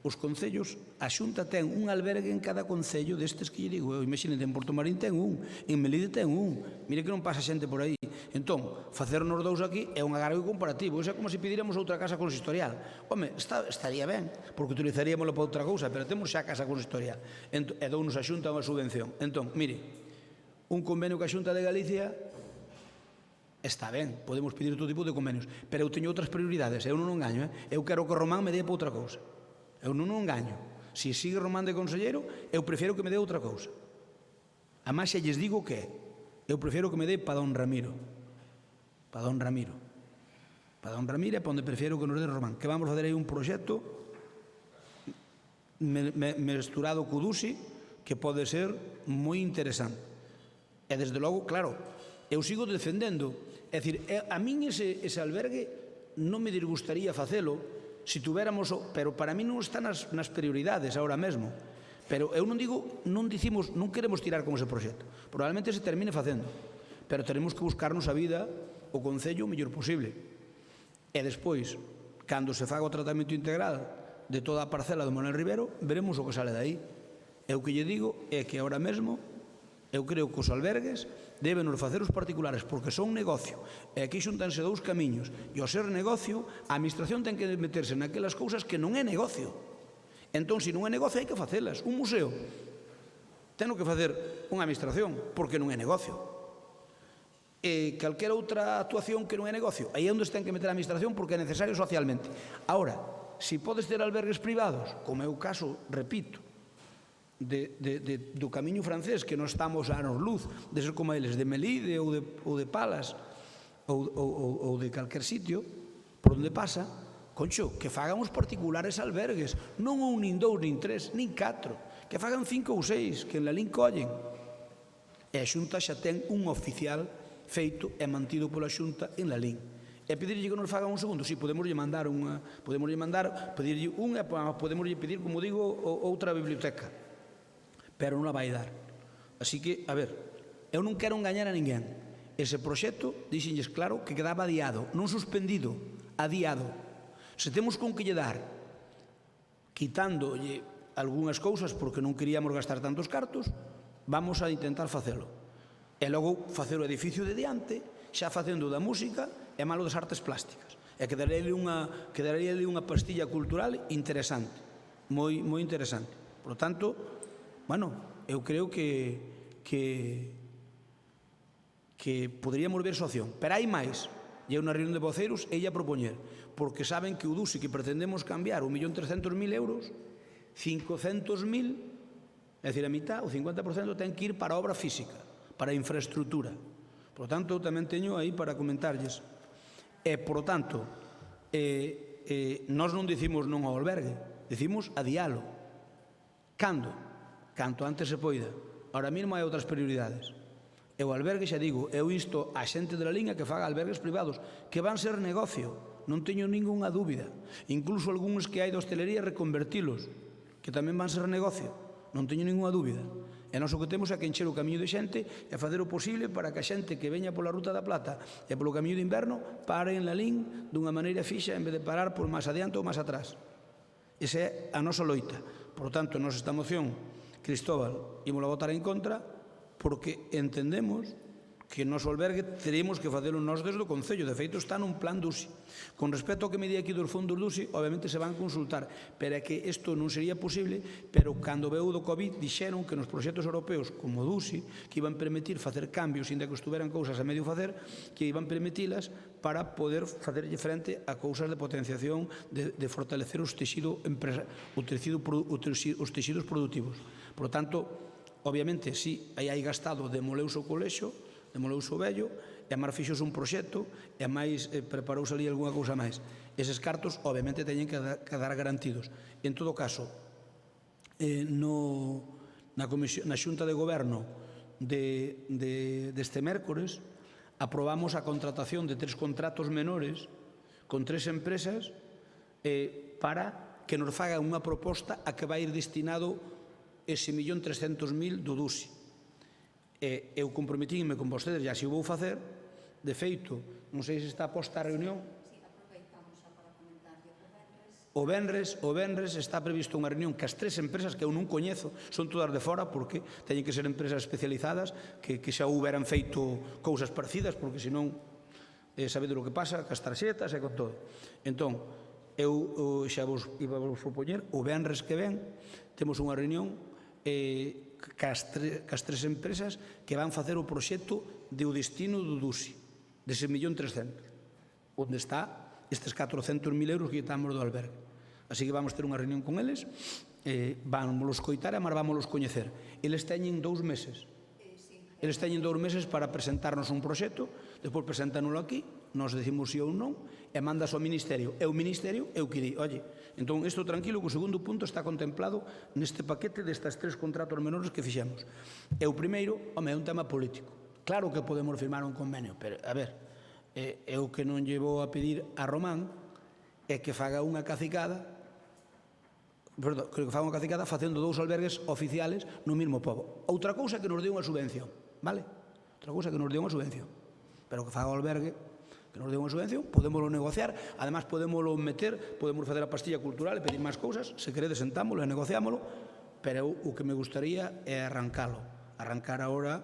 S1: os concellos, a Xunta ten un albergue en cada concello destes que lle digo eu. Imagínate, en Portomarín ten un, en Melide ten un. Mire que non pasa xente por aí. Entón, facernos 2 aquí é un agargo comparativo. Iso é como se pediríamos outra casa consistorial. Home, estaría ben, porque utilizaríamoslo para outra cousa, pero temos xa casa consistorial. E dounos a Xunta unha subvención. Entón, mire, un convenio ca Xunta de Galicia está ben, podemos pedir todo tipo de convenios, pero eu teño outras prioridades. Eu non o engaño, Eu quero que Román me dé para outra cousa. Eu non o engaño. Se sigue Román de conselleiro, eu prefiro que me dé outra cousa. Amás, xa lles digo que eu prefiro que me dé para don Ramiro. Para don Ramiro. Para don Ramiro é para onde prefiro que nos dé Román. Que vamos fazer aí un proxecto mesturado co DUSI que pode ser moi interesante. E, desde logo, claro, eu sigo defendendo. É dicir, a min ese albergue non me disgustaría facelo, se tuviéramos, pero para mí non está nas prioridades ahora mesmo. Pero eu non queremos tirar con ese proxecto. Probablemente se termine facendo, pero teremos que buscarnos a vida, o Concello, o mellor posible. E despois, cando se faga o tratamento integral de toda a parcela do Manuel Rivero, veremos o que sale dai. Eu que lle digo é que ahora mesmo eu creo que os albergues deben nos facer os particulares, porque son negocio, e aquí xuntanse 2 camiños, e ao ser negocio, a administración ten que meterse naquelas cousas que non é negocio. Entón, se non é negocio, hai que facelas. Un museo ten que facer unha administración, porque non é negocio. E calquera outra actuación que non é negocio, aí é onde se ten que meter a administración, porque é necesario socialmente. Ahora, se podes ter albergues privados, como é o caso, repito, do camiño francés, que non estamos a anos luz de ser como eles, de Melide ou de Palas ou de calquer sitio por onde pasa, concho, que fagan os particulares albergues, non un, nin 2, nin 3, nin 4, que fagan 5 ou 6, que en la LIN collen. E a Xunta xa ten un oficial feito e mantido pola Xunta en la LIN. E pedirlle que nos fagan un segundo, si podemoslle mandar pedirlle un e podemoslle pedir, como digo, outra biblioteca, pero non a vai dar. Así que, a ver, eu non quero engañar a ninguén. Ese proxecto, dixenlles claro, que quedaba adiado, non suspendido, adiado. Se temos con que lle dar, quitándolle algunhas cousas porque non queríamos gastar tantos cartos, vamos a intentar facelo. E logo facer o edificio de diante, xa facendo da música e malo das artes plásticas. E quedaría ali unha pastilla cultural interesante, moi interesante. Por lo tanto, bueno, eu creo que poderíamos ver esa opción. Pero hai máis. E eu na reunión de voceiros ella propoñer, porque saben que o DUSI que pretendemos cambiar 1.300.000 euros, 500.000 É dicir, a mitad, o 50%, ten que ir para a obra física, para a infraestructura. Por lo tanto, tamén teño aí para comentarlles. E, por lo tanto, nós non dicimos non ao albergue, dicimos adialo. Cando? Canto antes se poida. Ahora mesmo hai outras prioridades. E o albergue, xa digo, eu insto a xente de la liña que faga albergues privados, que van ser negocio, non teño ningunha dúbida. Incluso algúns que hai de hostelería reconvertilos, que tamén van ser negocio, non teño ningunha dúbida. E nós o que temos é que encher o camiño de xente e facer o posible para que a xente que veña pola Ruta da Plata e polo camiño de inverno pare en Lalín dunha maneira fixa en vez de parar por máis adiante ou máis atrás. Esa é a nosa loita. Por tanto, nos esta moción, Cristóbal, ímola votar en contra porque entendemos que o noso albergue teremos que facelo nós desde o Concello. De feito, está nun plan DUSI. Con respecto ao que me di aquí dos fondos DUSI, obviamente se van consultar, pero é que isto non sería posible, pero cando veu do COVID dixeron que nos proxectos europeos como DUSI, que iban permitir facer cambios, inda que estuveran cousas a medio facer, que iban permitilas para poder facerlle frente a cousas de potenciación, de fortalecer os tecidos productivos. Por tanto, obviamente, si aí hai gastado, demoleuse o colexo, demoleuse o vello, e máis fixose un proxecto, e máis preparouse ali algunha cousa máis. Eses cartos, obviamente, teñen que quedar garantidos. En todo caso, na Xunta de Goberno deste mércores, aprobamos a contratación de 3 contratos menores con 3 empresas para que nos faga unha proposta a que vai ir destinado ese 1.300.000 do DUSI. Eu comprometínme con vostedes, e así o vou facer. De feito, non sei se está posta a reunión. O venres está previsto unha reunión que as 3 empresas que eu non coñezo, son todas de fora, porque teñen que ser empresas especializadas que xa houberan feito cousas parecidas, porque senón sabedes o que pasa cas tarxetas e con todo. Entón, eu xa vos iba a propoñer, o venres que ven temos unha reunión cas 3 empresas que van facer o proxecto de o destino do DUSI, dese 1.300.000, onde está estes 400.000 euros que estamos do albergue. Así que vamos ter unha reunión con eles, vámonos coitar e máis vámonos coñecer. Eles teñen 2 meses. Eles teñen 2 meses para presentarnos un proxecto, despois presentánoslo aquí, nos decimos si ou non, e mandas ao Ministerio. E o Ministerio é o que di, oye, entón, isto tranquilo, que o segundo punto está contemplado neste paquete destas 3 contratos menores que fixemos. E o primeiro, home, é un tema político. Claro que podemos firmar un convenio, pero, a ver, eu que non llevo a pedir a Román é que faga unha cacicada, facendo 2 albergues oficiales no mesmo pobo. Outra cousa que nos dé unha subvención, vale? Outra cousa que nos dé unha subvención. Pero que faga o albergue, que nos dé unha subvención, podémoslo negociar, además podémoslo meter, podemos facer a pastilla cultural e pedir máis cousas, se queredes sentámoslo e negociámoslo, pero o que me gustaría é arrancar agora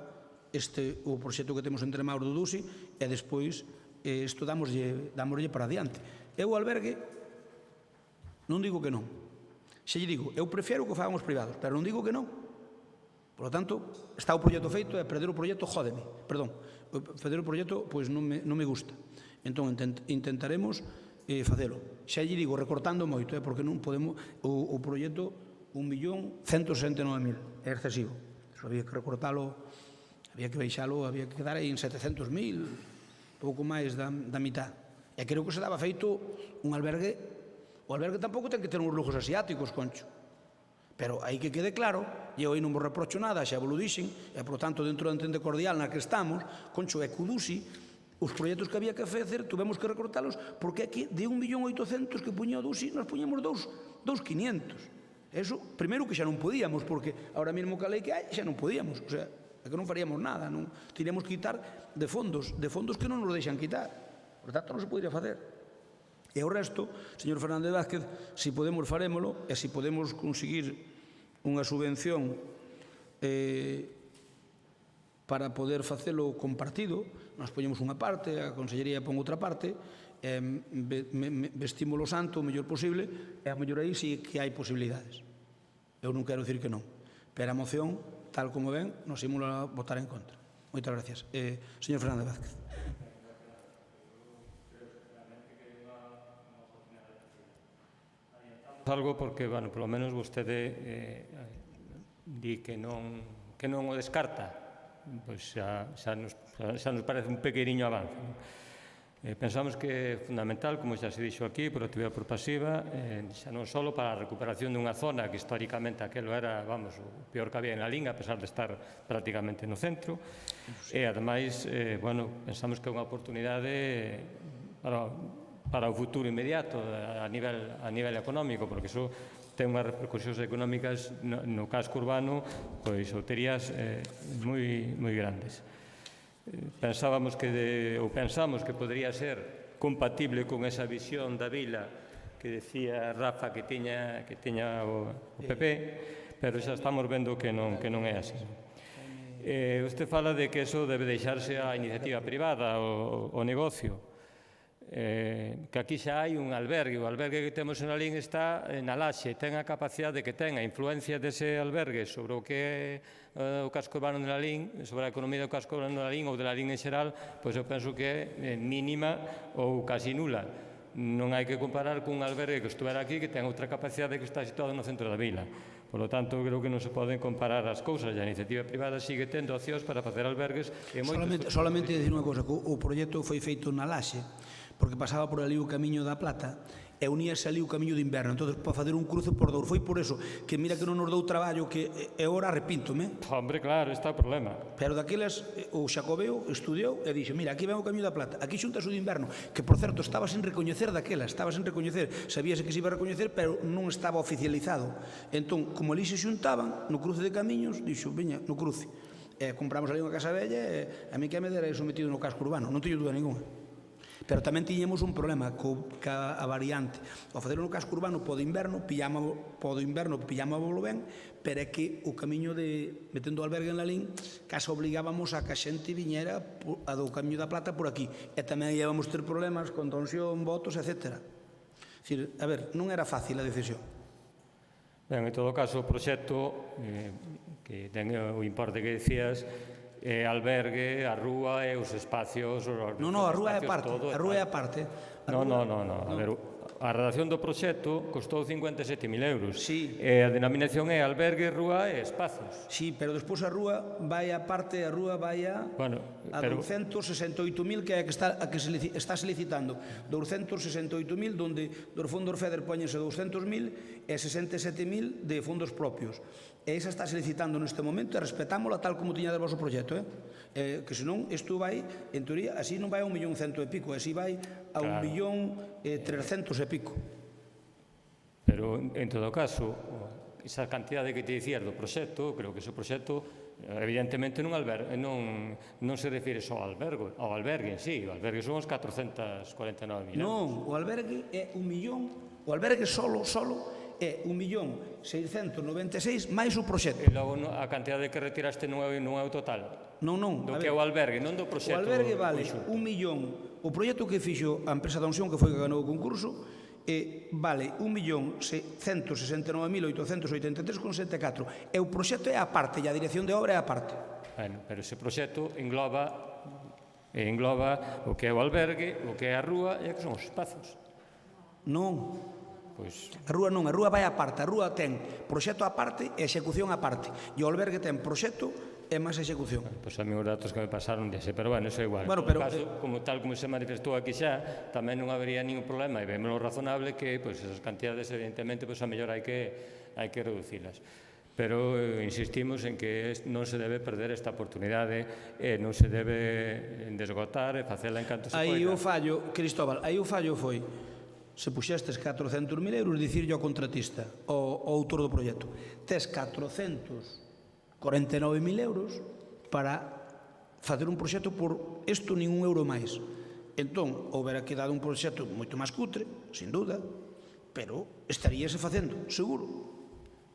S1: o proxecto que temos entre Mauro do DUSI e despois isto damoslle para adiante. Eu o albergue non digo que non. Se lle digo, eu prefiero que o fagamos privados, pero non digo que non. Por lo tanto, está o proxecto feito e perder o proxecto jódeme. Perdón, perder o proxecto pois non me gusta. Entón, intentaremos facelo. Xa lle digo, recortando moito, porque non podemos, o proxecto 1.169.000, é excesivo. Eso había que recortalo, había que baixalo, había que quedar aí en 700.000, pouco máis da mitad. E creo que se daba feito un albergue. O albergue tampouco ten que ter uns lujos asiáticos, Concho. Pero aí que quede claro, e eu aí non vos reprocho nada, xa vos lo dixen, e, por tanto, dentro da entente cordial na que estamos, Concho, é que o DUSI, os proxectos que había que facer, tuvemos que recortalos, porque aquí, de 1.800.000 que puña o DUSI, nos puñamos 2.500. Eso, primeiro que xa non podíamos, porque ahora mesmo que a lei que hai, xa non podíamos. O sea, é que non faríamos nada, non teríamos que quitar de fondos que non nos deixan quitar. Por tanto, non se podría facer. E o resto, señor Fernández Vázquez, se podemos farémolo, e se podemos conseguir unha subvención para poder facelo compartido, nos poñemos unha parte, a Consellería pon outra parte, vestímolo santo o mellor posible, e a mellor aí sí que hai posibilidades. Eu non quero dicir que non, pero a moción, tal como ven, nos imos a votar en contra. Moitas gracias. Señor Fernández Vázquez.
S3: Algo porque, bueno, polo menos vostede di que non o descarta, pois xa nos parece un pequeniño avance. Pensamos que é fundamental, como xa se dixo aquí, por actividade por pasiva, xa non só para a recuperación dunha zona que históricamente aquelo era, vamos, o peor que había en Lalín, a pesar de estar prácticamente no centro, e ademais, pensamos que é unha oportunidade para o futuro inmediato a nivel económico, porque iso ten unhas repercusións económicas no casco urbano, pois, ou terías moi grandes. Pensamos que podría ser compatible con esa visión da vila que decía Rafa que tiña o PP, pero xa estamos vendo que non é así. Usted fala de que eso debe deixarse á iniciativa privada, o negocio, que aquí xa hai un albergue. O albergue que temos en Lalín está na laxe, ten a capacidade que ten a influencia dese albergue sobre o que é o casco urbano de Lalín, sobre a economía do casco urbano de Lalín ou de Lalín en xeral, pois eu penso que é mínima ou casi nula. Non hai que comparar cun albergue que estuvera aquí que ten outra capacidade que está situado no centro da vila. Por lo tanto, creo que non se poden comparar as cousas. A iniciativa privada sigue tendo opcións para facer albergues.
S1: Solamente dicir unha cosa, que o proxecto foi feito na laxe, porque pasaba por ali o Camiño da Plata e uníase ali o Camiño de Inverno, entón, para facer un cruce por Douro. Foi por eso que mira que non nos dou traballo, que é hora arrepíntome.
S3: Hombre, claro, está o problema.
S1: Pero daquelas, o Xacobeo estudiou e dixo, mira, aquí ven o Camiño da Plata, aquí xuntas o de Inverno, que, por certo, estaba sin recoñecer daquela, sabíase que se iba a recoñecer, pero non estaba oficializado. Entón, como ali se xuntaban, no cruce de camiños, dixo, veña, no cruce. Compramos ali unha casa bella e a mí que me dera iso metido no casco urbano, non teño dúda ninguna. Pero tamén tiñemos un problema ca a variante. Ao facer no casco urbano po do inverno pillámoslo ben, pero é que o camiño de metendo o albergue en Lalín case obligábamos a que a xente viñera a do Camiño da Plata por aquí. E tamén íbamos ter problemas con tensión, votos, etc. Dicir, a ver, non era fácil a decisión.
S3: Ben, en todo caso, o proxecto que ten o importe que decías, albergue, a rúa e os espacios...
S1: Non, a rúa é aparte. A rúa é aparte.
S3: Non. A ver, a redacción do proxecto costou 57.000 euros.
S1: Sí.
S3: E a denominación é albergue, rúa e espacios.
S1: Sí, pero despois a rúa vai a 268.000, que é a que está se licitando. 268.000, donde dos fondos FEDER poñense 200.000 e 67.000 de fondos propios. E esa está se licitando neste momento e respetámola tal como tiña del vosso proxecto, que senón isto vai, en teoría, así non vai a 1.100.000 e pico, así vai a 1.300.000 e pico.
S3: Pero, en todo caso, esa cantidade que te dicías do proxecto, creo que ese proxecto, evidentemente non se refire só ao albergue en sí, o albergue son os 449.000 euros.
S1: Non, o albergue é 1 millón, o albergue solo é 1.696.000 máis o proxecto.
S3: E logo a cantidade que retiraste non é o total?
S1: Non.
S3: Do que é o albergue, non do proxecto.
S1: O albergue vale 1 millón. O proxecto que fixo a empresa da Unsión, que foi que ganou o concurso, vale 1.609.883,74. E o proxecto é a parte, e a dirección de obra é a parte.
S3: Bueno, pero ese proxecto engloba o que é o albergue, o que é a rúa e o que son os espazos.
S1: Non.
S3: A
S1: rúa vai a parte, a rúa ten proxecto a parte e execución a parte, e o albergue ten proxecto e máis execución.
S3: Pois a mí os datos que me pasaron dese, pero bueno, eso é igual.
S1: Bueno,
S3: pero tal como se manifestou aquí xa, tamén non habería ningún problema, e vemos razonable que esas cantidades, evidentemente, a mellor hai que reducilas. Pero insistimos en que non se debe perder esta oportunidade e non se debe desgotar e facela en canto se poida.
S1: Aí o fallo, Cristóbal, foi se puxestes 400.000 euros, dicirlle ao contratista, ao autor do proxecto, tes 449.000 euros para facer un proxecto por isto nin un euro máis. Entón, houbera quedado un proxecto moito máis cutre, sin dúda, pero estaríase facendo, seguro.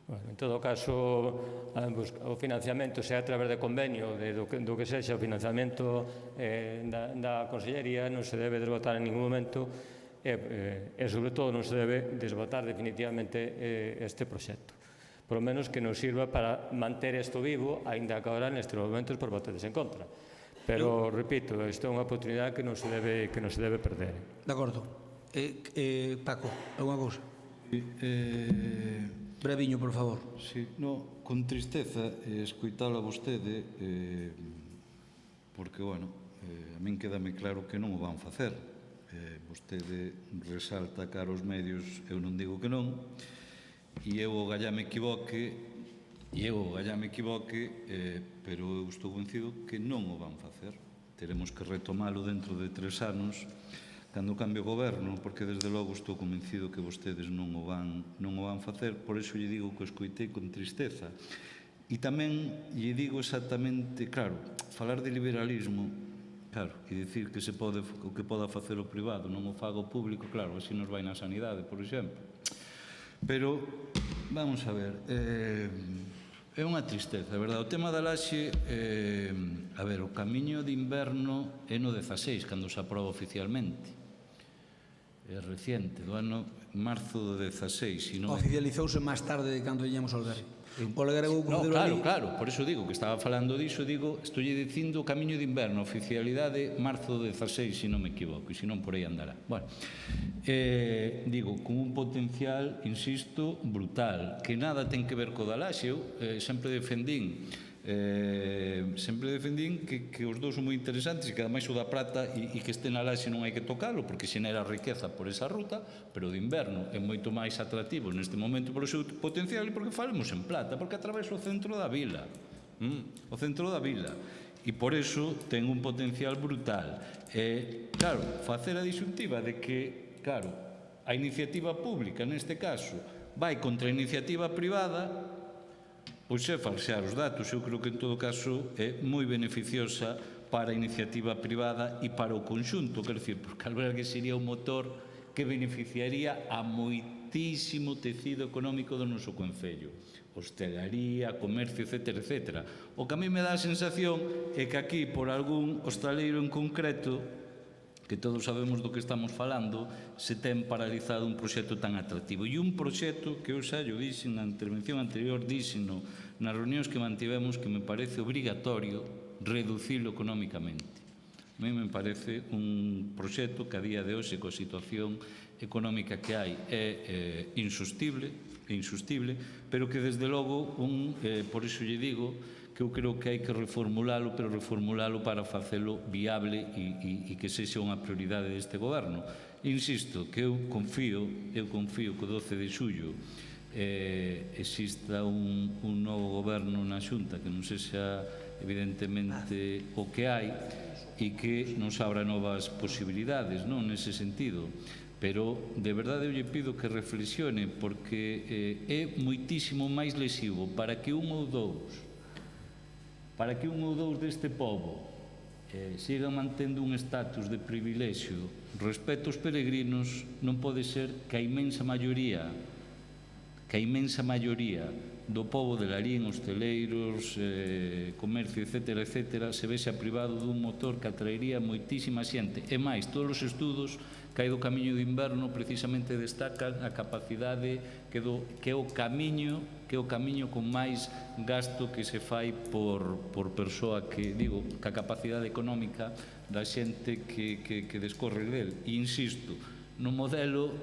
S3: Bueno, en todo caso, o financiamento, sea a través de convenio, do que sexa o financiamento da Consellería, non se debe desbotar en ningún momento e, sobre todo, non se debe desbotar definitivamente este proxecto. Por lo menos que nos sirva para manter isto vivo, aínda que agora nestes momentos por votedes en contra. Pero, repito, isto é unha oportunidade que non se debe perder.
S1: De acordo. Paco, alguna cousa? Breviño, por favor.
S6: Sí, no, con tristeza escoitala a vostede, porque, bueno, a min quédame claro que non o van facer. Vostede resalta cara aos medios, eu non digo que non, e eu o gallá me equivoque, pero eu estou convencido que non o van facer. Teremos que retomalo dentro de 3 anos, cando cambie o goberno, porque desde logo estou convencido que vostedes non o van facer, por iso lle digo que o escoitei con tristeza. E tamén lle digo exactamente, claro, falar de liberalismo, claro, e dicir que o que poda facer o privado non o faga o público, claro, así nos vai na sanidade, por exemplo. Pero, vamos a ver, é unha tristeza, verdade? O tema da laxe, a ver, o camiño de inverno é no 16, cando se aproba oficialmente. É reciente, do ano marzo do 16.
S1: Oficializouse máis tarde de cando íamos ao Algarve.
S6: Claro, por iso digo que estaba falando diso, estou dicindo o camiño de inverno, oficialidade marzo do 16, se non me equivoco, e se non por aí andará. Bueno, digo, con un potencial, insisto, brutal, que nada ten que ver co da laxe. Eu sempre defendín que os dous son moi interesantes e que ademais o da prata e que este na laxe non hai que tocalo porque xenera riqueza por esa ruta, pero o de inverno é moito máis atractivo neste momento polo seu potencial e porque falemos en plata, porque atravesa o centro da vila, e por iso ten un potencial brutal. Claro, facer a disyuntiva de que, claro, a iniciativa pública neste caso vai contra a iniciativa privada, pois é falsear os datos. Eu creo que en todo caso é moi beneficiosa para a iniciativa privada e para o conxunto, quer dicir, porque albergue sería un motor que beneficiaría a moitísimo tecido económico do noso concello, hostelaría, comercio, etcétera. O que a mí me dá a sensación é que aquí, por algún hostaleiro en concreto, que todos sabemos do que estamos falando, se ten paralizado un proxecto tan atractivo. E un proxecto que eu xa yo dixen na intervención anterior, dixeno nas reunións que mantivemos, que me parece obrigatorio reducilo económicamente. A mí me parece un proxecto que a día de hoxe, coa situación económica que hai, é insustible, pero que desde logo, por iso lle digo, que eu creo que hai que reformulalo, pero reformulalo para facelo viable e que sexa unha prioridade deste goberno. Insisto, que eu confío que o 12 de xullo exista un novo goberno na Xunta que non sexa evidentemente o que hai e que nos abra novas posibilidades, non nese sentido. Pero, de verdade, eu lle pido que reflexione, porque é moitísimo máis lesivo para que un ou dous deste pobo sigan mantendo un estatus de privilexio respecto aos peregrinos, non pode ser que a inmensa maioría do pobo de Lalín, hosteleiros, comercio, etcétera, se vexa privado dun motor que atraería moitísima xente. E máis, todos os estudos que hai do camiño de inverno precisamente destacan a capacidade que é o camiño con máis gasto que se fai por persoa, que digo, ca capacidade económica da xente que descorre del. E insisto, no modelo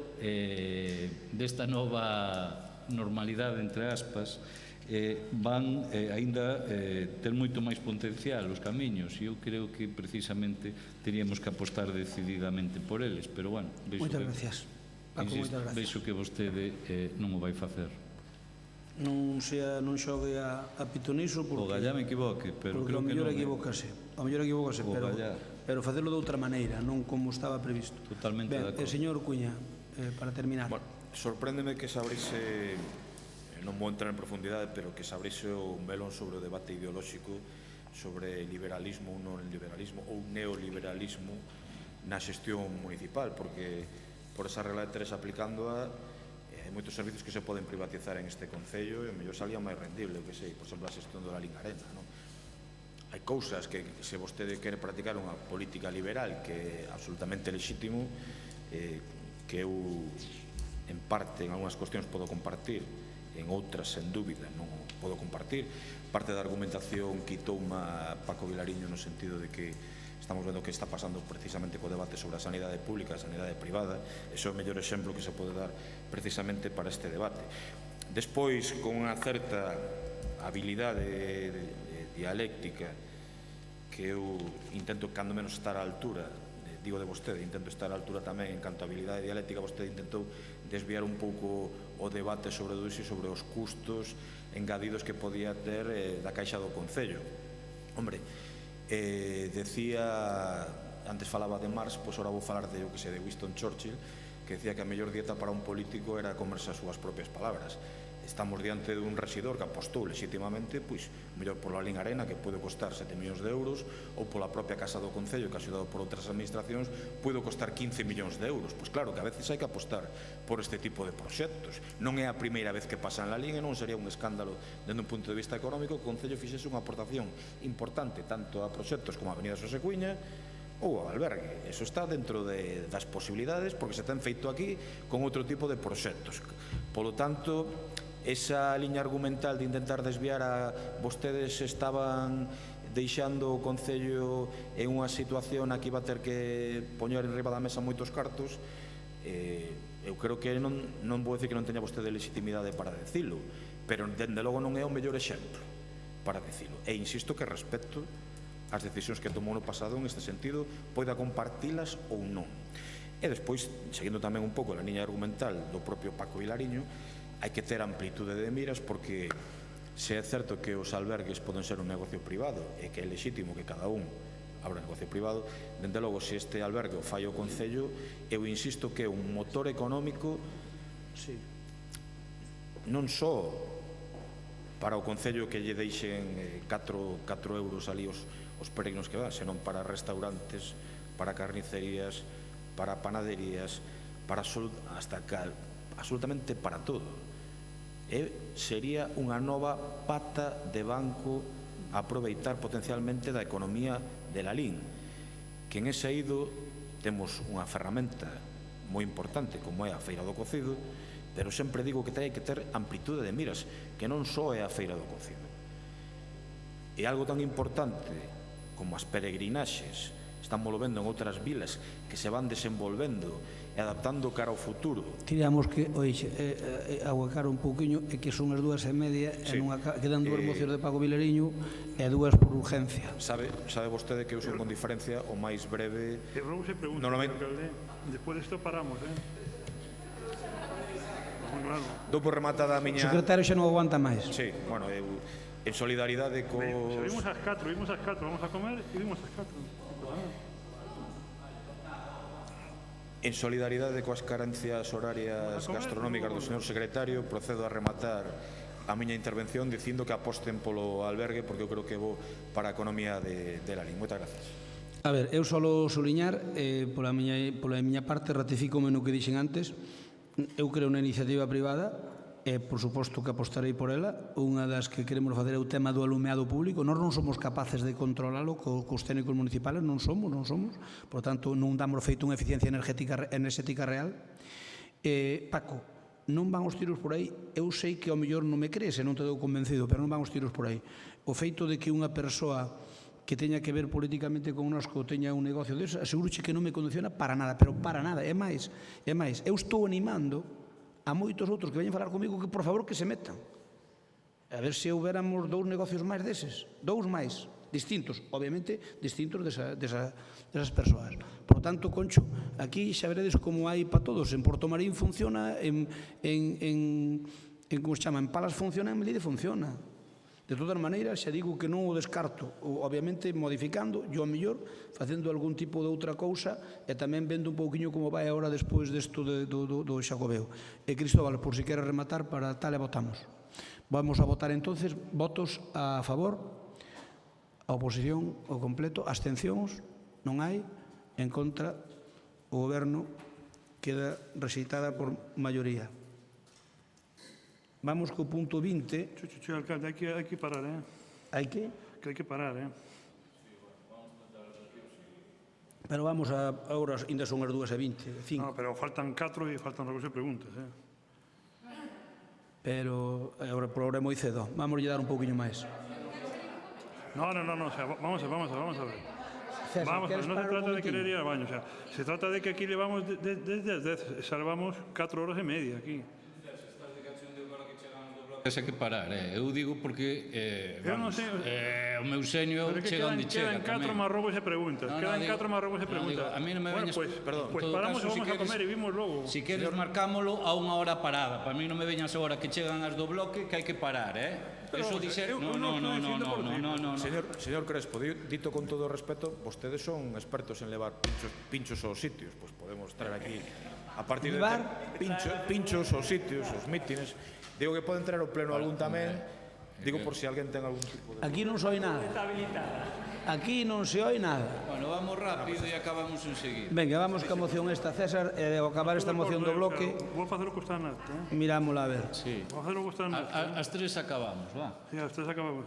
S6: desta nova normalidade, entre aspas, van aínda ter moito máis potencial os camiños, e eu creo que precisamente teríamos que apostar decididamente por eles, pero bueno, veixo que vostede non o vai facer.
S1: Non xogue a pitoniso porque...
S6: O gallá me equivoque, pero creo que non.
S1: O mellor equivócase, pero facelo de outra maneira, non como estaba previsto.
S6: Totalmente de acordo.
S1: Señor Cuña, para terminar.
S14: Sorpréndeme que se abrise, non vou entrar en profundidade, pero que se abrise un velón sobre o debate ideolóxico sobre liberalismo ou non liberalismo ou neoliberalismo na xestión municipal, porque por esa regla de tres aplicándoa hai moitos servizos que se poden privatizar en este concello e o mellor salía máis rendible, que sei, por exemplo, a xestión do Lalín Arena, non? Hai cousas que se vostede quere practicar unha política liberal que é absolutamente legítimo, que eu en parte, en algunhas cuestións podo compartir, en outras, sen dúbida, non podo compartir. Parte da argumentación quitouma Paco Vilariño no sentido de que estamos vendo que está pasando precisamente co debate sobre a sanidade pública e a sanidade privada. Ese é o mellor exemplo que se pode dar precisamente para este debate. Despois, con unha certa habilidade dialéctica que eu intento, cando menos, estar á altura, digo de vostede, intento estar á altura tamén en canto a habilidade dialéctica, vostede intentou desviar un pouco o debate sobre o iso e sobre os custos engadidos que podía ter da Caixa do Concello. Hombre, decía, antes falaba de Marx, pois ahora vou falar de Winston Churchill, que decía que a mellor dieta para un político era comerse as súas propias palabras. Estamos diante dun rexidor que apostou legítimamente, pois, mellor pola Lín Arena, que pode costar 7 millóns de euros, ou pola propia Casa do Concello, que axudado por outras administracións, pode costar 15 millóns de euros. Pois claro, que a veces hai que apostar por este tipo de proxectos. Non é a primeira vez que pasa en la Lín, e non sería un escándalo dende un punto de vista económico que o Concello fixese unha aportación importante tanto a proxectos como a Avenida Xosé Cuíña ou ao albergue. Eso está dentro das posibilidades, porque se ten feito aquí con outro tipo de proxectos. Polo tanto, esa liña argumental de intentar desviar a vostedes estaban deixando o Concello en unha situación na que iba a ter que poñer en riba da mesa moitos cartos, eu creo que non vou decir que non teña vostede legitimidade para decilo, pero dende logo non é o mellor exemplo para decilo. E insisto que respecto as decisións que tomou no pasado en este sentido, poida compartilas ou non. E despois, seguindo tamén un pouco a liña argumental do propio Paco Vilariño, hai que ter amplitude de miras, porque se é certo que os albergues poden ser un negocio privado e que é legítimo que cada un abra un negocio privado, dende logo, se este albergue o fai o Concello, eu insisto que é un motor económico non só para o Concello que lle deixen 4 euros ali os peregrinos que van, senón para restaurantes, para carnicerías, para panaderías, para absolutamente para todo. Sería unha nova pata de banco a aproveitar potencialmente da economía de Lalín, que en ese eido temos unha ferramenta moi importante como é a Feira do Cocido, pero sempre digo que hai que ter amplitude de miras, que non só é a Feira do Cocido. E algo tan importante como as peregrinaxes, estamos vendo en outras vilas que se van desenvolvendo e adaptando cara ao futuro.
S1: Queríamos que aguacar un pouquiño e que son as 2:30 e quedan 2 mocións de Paco Vilariño e 2 por urgencia.
S14: Sabe vostede que eu son con diferencia o máis breve.
S2: Raúl se pregunta, alcalde, despois disto paramos, Claro.
S14: Dou por rematada a miña...
S1: O secretario xa non aguanta máis.
S14: Sí, bueno, eu en solidaridade cos...
S2: Vimos as 4, vamos a comer e vimos as 4.
S14: En solidaridade coas carencias horarias gastronómicas do señor secretario, procedo a rematar a miña intervención dicindo que aposten polo albergue, porque eu creo que é bo para a economía de Lalín. Moitas gracias.
S1: A ver, eu solo soliñar, pola miña parte, ratifícome no que dixen antes. Eu creo na iniciativa privada e, por suposto, que apostarei por ela. Unha das que queremos facer é o tema do alumeado público. Nós non somos capaces de controlalo cos técnicos municipales, non somos. Por tanto, non damos feito unha eficiencia enerxética real. Paco, non van os tiros por aí. Eu sei que ao mellor non me crees e non te dou convencido, pero non van os tiros por aí. O feito de que unha persoa que teña que ver políticamente con nosco teña un negocio deso, aseguroche que non me condiciona para nada, pero para nada. É máis, eu estou animando a moitos outros que veñen falar comigo que, por favor, que se metan. A ver se houbéramos 2 negocios máis deses, 2 máis, distintos, obviamente distintos desas persoas. Por tanto, Concho, aquí xa veredes como hai para todos. En Porto Marín funciona, como se chama, en Palas funciona, en Melide funciona. De todas maneiras, xa digo que non o descarto, obviamente modificando, yo a mellor facendo algún tipo de outra cousa e tamén vendo un pouquiño como vai agora despois desto do Xacobeo. E Cristóbal, por si queres rematar, para tal e votamos. Vamos a votar entonces, votos a favor, a oposición, o completo, abstencións, non hai, en contra, o goberno queda rexeitada por maioría. Vamos co punto 20.
S2: Alcalde, hai que parar,
S1: Hai que?
S2: Que hai que parar,
S1: Pero vamos agora, ainda son as 2:20.
S2: No, pero faltan 4 e faltan recursos e preguntas,
S1: Pero agora por ahora é moi cedo. Vamos lle dar un pouquiño máis.
S2: No, o sea, vamos a ver.
S1: César,
S2: vamos a ver, non se trata de querer ir al baño, o sea, se trata de que aquí levamos desde as 10, salvamos 4 horas e media aquí.
S13: Ese que parar, eu digo porque
S2: Eu non sei...
S13: o meu xenio chega onde chega
S2: Quedan 4 marrobos e preguntas. Quedan 4 marrobos e preguntas.
S13: A mí non me veñas...
S2: Bueno, pues paramos e vamos a comer e vimos logo.
S13: Si queres marcámolo a unha hora parada. Para mí non me veñas agora que chegan as do bloque que hai que parar, Eso dixe... No.
S14: Señor Crespo, dito con todo o respeto, vostedes son expertos en levar pinchos aos sitios. Pois podemos traer aquí, a partir de pinchos aos sitios, aos mítines. Digo que poden traer o pleno algún tamén. Digo por si alguén ten algún tipo de...
S1: Aquí non se oi nada. Aquí non se oi nada.
S13: Bueno, vamos rápido e acabamos enseguida.
S1: Venga, vamos ca moción esta, César, e ao acabar esta moción do bloque...
S2: Vou facer o que está na acta,
S1: Mirámola a ver.
S13: Sí.
S2: Vou facer o que está na acta.
S13: As 3 acabamos, va.
S2: Sí, as 3 acabamos.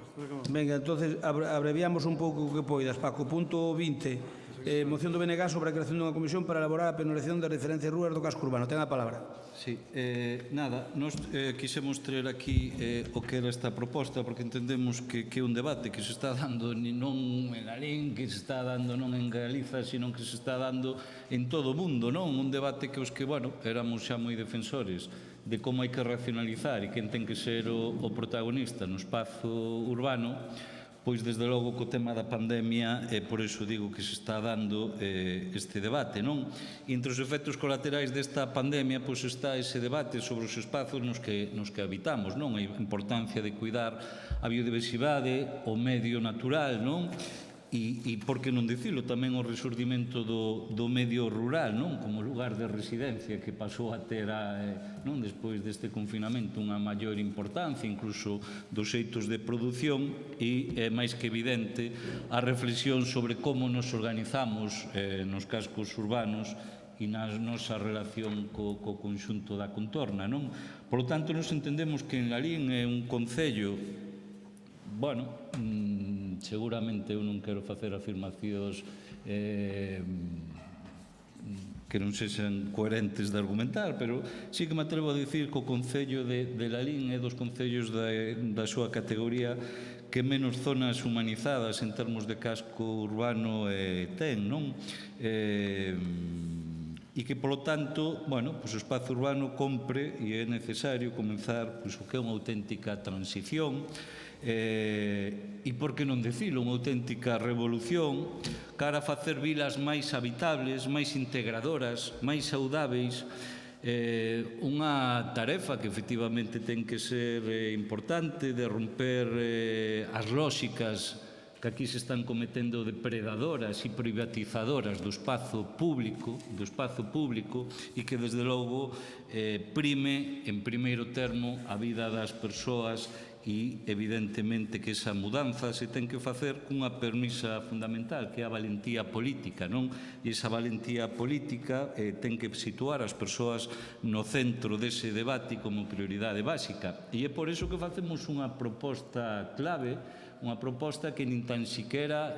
S1: Venga, entonces abreviamos un pouco o que poidas, Paco. Punto 20. Moción do BNG sobre a creación dunha comisión para elaborar a penalización das diferencias rúas do casco urbano. Ten a palabra.
S6: Sí, nada, nos quisemos traer aquí o que era esta proposta porque entendemos que é un debate que se está dando non en Lalín, que se está dando non en Galiza, sino que se está dando en todo o mundo, non? Un debate que os que, bueno, éramos xa moi defensores de como hai que racionalizar e quen ten que ser o protagonista no espazo urbano. Pois, desde logo, co tema da pandemia, por iso digo que se está dando este debate, non? E entre os efectos colaterais desta pandemia, pois está ese debate sobre os espazos nos que habitamos, non? A importancia de cuidar a biodiversidade, o medio natural, non? E por que non dicilo, tamén o resurdimento do medio rural, non? Como lugar de residencia que pasou a ter, non, despois deste confinamento, unha maior importancia, incluso dos xeitos de produción, e é máis que evidente a reflexión sobre como nos organizamos nos cascos urbanos e na nosa relación co conxunto da contorna, non? Por lo tanto, nos entendemos que en Lalín é un concello, bueno, seguramente eu non quero facer afirmacións que non sexan coherentes de argumentar, pero sí que me atrevo a dicir que o Concello de Lalín é dos concellos da súa categoría que menos zonas humanizadas en termos de casco urbano ten, non? E que, polo tanto, bueno, o espazo urbano compre e é necesario comenzar o que é unha auténtica transición e, por que non dicilo, unha auténtica revolución cara a facer vilas máis habitables, máis integradoras, máis saudáveis, unha tarefa que efectivamente ten que ser importante de romper as lóxicas que aquí se están cometendo depredadoras e privatizadoras do espazo público e que, desde logo, prime, en primeiro termo, a vida das persoas e, evidentemente, que esa mudanza se ten que facer cunha premisa fundamental, que é a valentía política, non? E esa valentía política ten que situar as persoas no centro dese debate como prioridade básica. E é por iso que facemos unha proposta clave, unha proposta que nin tan siquera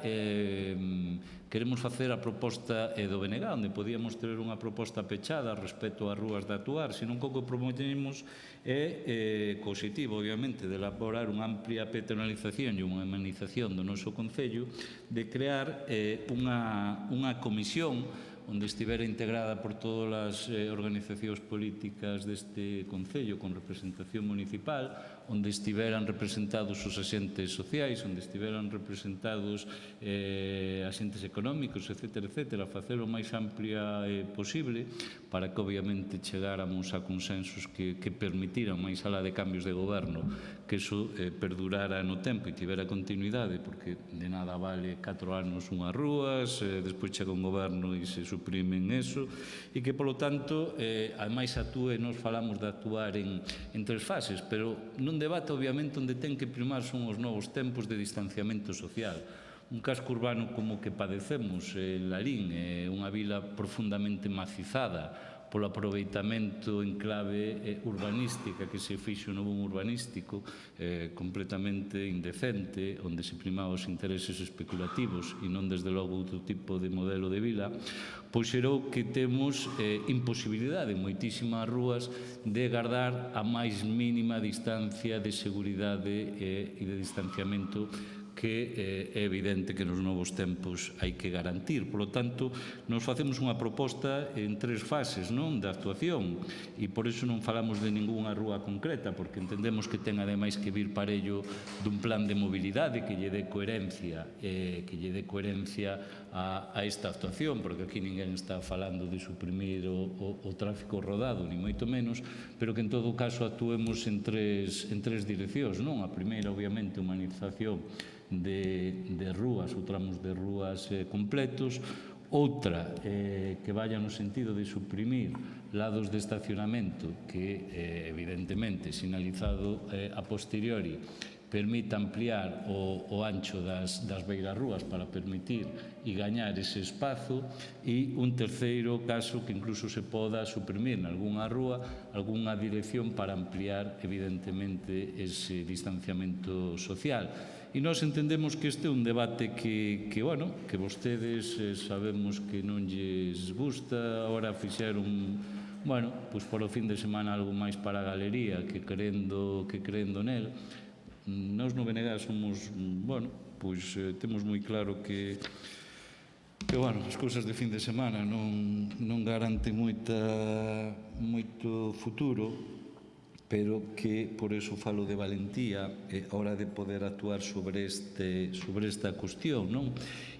S6: queremos facer a proposta do BNG, onde podíamos ter unha proposta pechada respecto ás rúas de actuar, senón que o que prometemos é positivo, obviamente, de elaborar unha amplia penalización e unha humanización do noso Concello, de crear unha comisión onde estivera integrada por todas as organizacións políticas deste Concello con representación municipal, onde estiveran representados os axentes sociais, onde estiveran representados axentes económicos, etcétera, etcétera, facer o máis amplia posible para que, obviamente, chegáramos a consensos que permitiran, máis alá de cambios de goberno, que iso perdurara no tempo e tivera continuidade, porque de nada vale 4 anos unhas rúas, despois chega un goberno e se suprimen eso, e que, polo tanto, ademais actúe, nos falamos de actuar en 3 fases, pero nun debate, obviamente, onde ten que primar son os novos tempos de distanciamento social. Un casco urbano como que padecemos en Lalín, unha vila profundamente macizada polo aproveitamento en clave urbanística que se fixo no boom urbanístico, completamente indecente, onde se primaban os intereses especulativos e non, desde logo, outro tipo de modelo de vila, pois xerou que temos imposibilidade en moitísimas rúas de guardar a máis mínima distancia de seguridade e de distanciamento
S13: que é evidente que nos novos tempos hai que garantir. Por lo tanto, nos facemos unha proposta en 3 fases, non, da actuación, e por iso non falamos de ningunha rúa concreta, porque entendemos que ten ademais que vir parello dun plan de mobilidade que lle dé coherencia a esta actuación, porque aquí ninguén está falando de suprimir o tráfico rodado, ni moito menos, pero que en todo caso actuemos en tres direccións, non? A primeira, obviamente, humanización de rúas ou tramos de rúas completos, outra que vaya no sentido de suprimir lados de estacionamento que evidentemente sinalizado a posteriori permita ampliar o ancho das beirarrúas para permitir e gañar ese espazo, e un terceiro caso que incluso se poda suprimir nalgúnha rúa algunha dirección para ampliar evidentemente ese distanciamento social. E nós entendemos que este é un debate que vostedes sabemos que non lles gusta, ahora fixeron, pois por o fin de semana algo máis para a galería que crendo nel. Nós no BNG somos, pois temos moi claro que as cousas de fin de semana non garanten moito futuro, pero que por eso falo de valentía a hora de poder actuar sobre esta cuestión, non?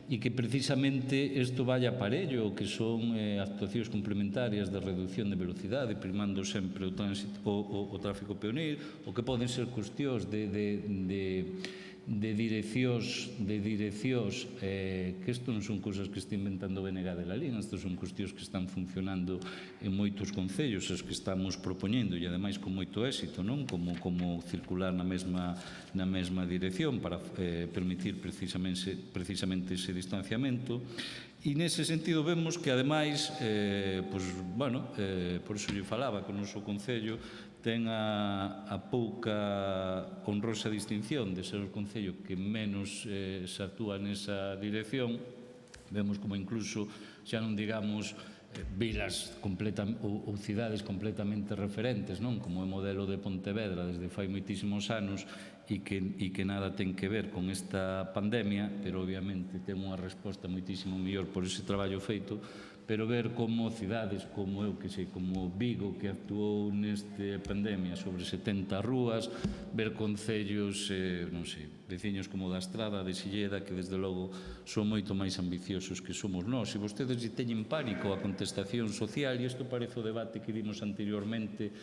S13: E que precisamente isto vaya parello, que son actuacións complementarias de reducción de velocidade, primando sempre o tráfico peonil, o que poden ser cuestións de direccións, que isto non son cousas que está inventando o BNG de Lalín, isto son cuestións que están funcionando en moitos concellos, os que estamos propoñendo, e ademais con moito éxito, non? Como circular na mesma dirección para permitir precisamente ese distanciamento. E nese sentido vemos que ademais, por iso lle falaba que o noso concello ten a pouca honrosa distinción de ser o concello que menos se actúa nesa dirección. Vemos como incluso, xa non digamos, vilas ou cidades completamente referentes, non? Como o modelo de Pontevedra desde fai moitísimos anos e que nada ten que ver con esta pandemia, pero obviamente ten unha resposta moitísimo mellor por ese traballo feito, pero ver como cidades como como Vigo, que actuou nesta pandemia sobre 70 rúas, ver concellos, veciños como da Estrada, de Silleda, que desde logo son moito máis ambiciosos que somos nós. E vostedes lle teñen pánico a contestación social, e isto parece o debate que vimos anteriormente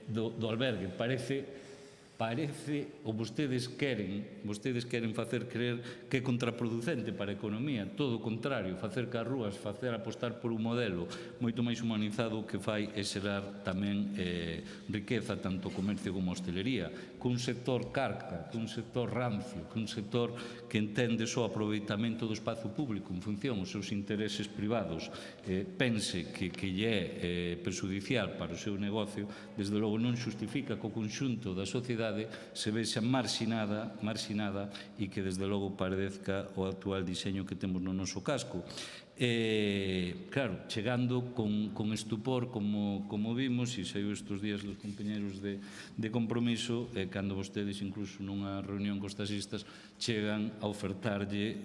S13: do albergue, parece ou vostedes queren facer creer que é contraproducente para a economía, todo o contrario, facer que as rúas, facer apostar por un modelo moito máis humanizado, que fai é xerar tamén riqueza tanto o comercio como a hostelería, cun sector carca, cun sector rancio, cun sector que entende só o aproveitamento do espazo público en función aos seus intereses privados, pense que lle é perjudicial para o seu negocio, desde logo non xustifica que o conxunto da sociedade se vexa marxinada e que desde logo parezca o actual diseño que temos no noso casco. Claro, chegando con estupor, como vimos, e saiu estes días dos compañeros de Compromiso, cando vostedes, incluso nunha reunión cos taxistas, chegan a ofertarlle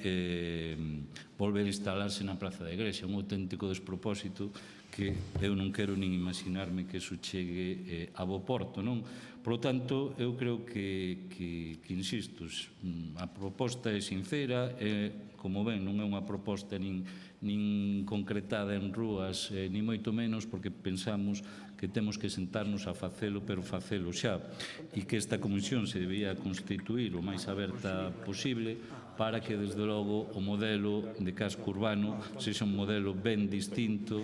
S13: volver a instalarse na Praza da Igrexa, un auténtico despropósito que eu non quero nin imaginarme que eso chegue a bo porto, non? Por lo tanto, eu creo que insisto, a proposta é sincera, como ven, non é unha proposta nin concretada en rúas, ni moito menos, porque pensamos que temos que sentarnos a facelo, pero facelo xa, e que esta comisión se debía constituir o máis aberta posible para que, desde logo, o modelo de casco urbano sexa un modelo ben distinto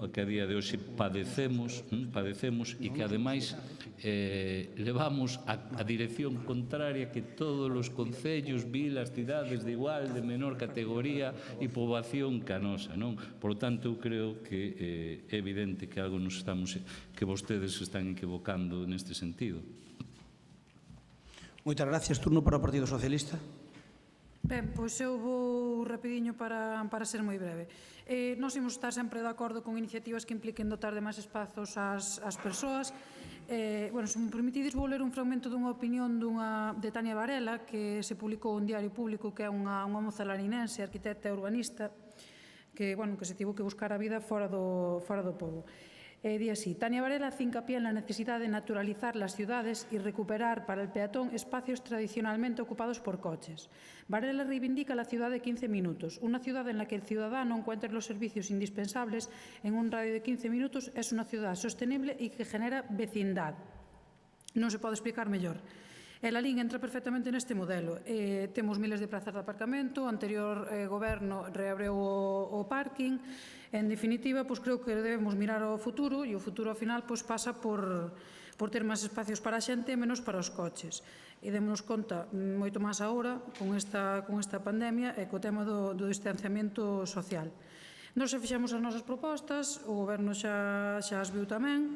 S13: ao que a día de hoxe padecemos e que, ademais, levamos a dirección contraria que todos os concellos, vilas, cidades de igual, de menor categoría e poboación que a nosa, non? Por tanto, eu creo que é evidente que algo que vostedes se están equivocando neste sentido.
S1: Moitas gracias. Turno para o Partido Socialista.
S11: Ben, pois eu vou rapidiño para ser moi breve. Nós imos estar sempre de acordo con iniciativas que impliquen dotar de máis espazos ás persoas. Se me permitides, vou ler un fragmento dunha opinión de Tania Varela, que se publicou en Diario Público, que é unha moza larinense, arquitecta e urbanista, que se tivo que buscar a vida fora do pobo. Di así: Tania Varela hace hincapié en la necesidad de naturalizar las ciudades y recuperar para el peatón espacios tradicionalmente ocupados por coches. Varela reivindica la ciudad de 15 minutos. Una ciudad en la que el ciudadano encuentre los servicios indispensables en un radio de 15 minutos es una ciudad sostenible y que genera vecindad. Non se pode explicar mellor. E la LIN entra perfectamente neste modelo. Temos miles de prazas de aparcamento, o anterior goberno reabreu o parking. En definitiva, creo que debemos mirar ao futuro, e o futuro, ao final, pasa por ter máis espacios para a xente e menos para os coches. E démonos conta moito máis agora, con esta pandemia e co tema do distanciamento social. Nos fixemos as nosas propostas, o goberno xa as viu tamén,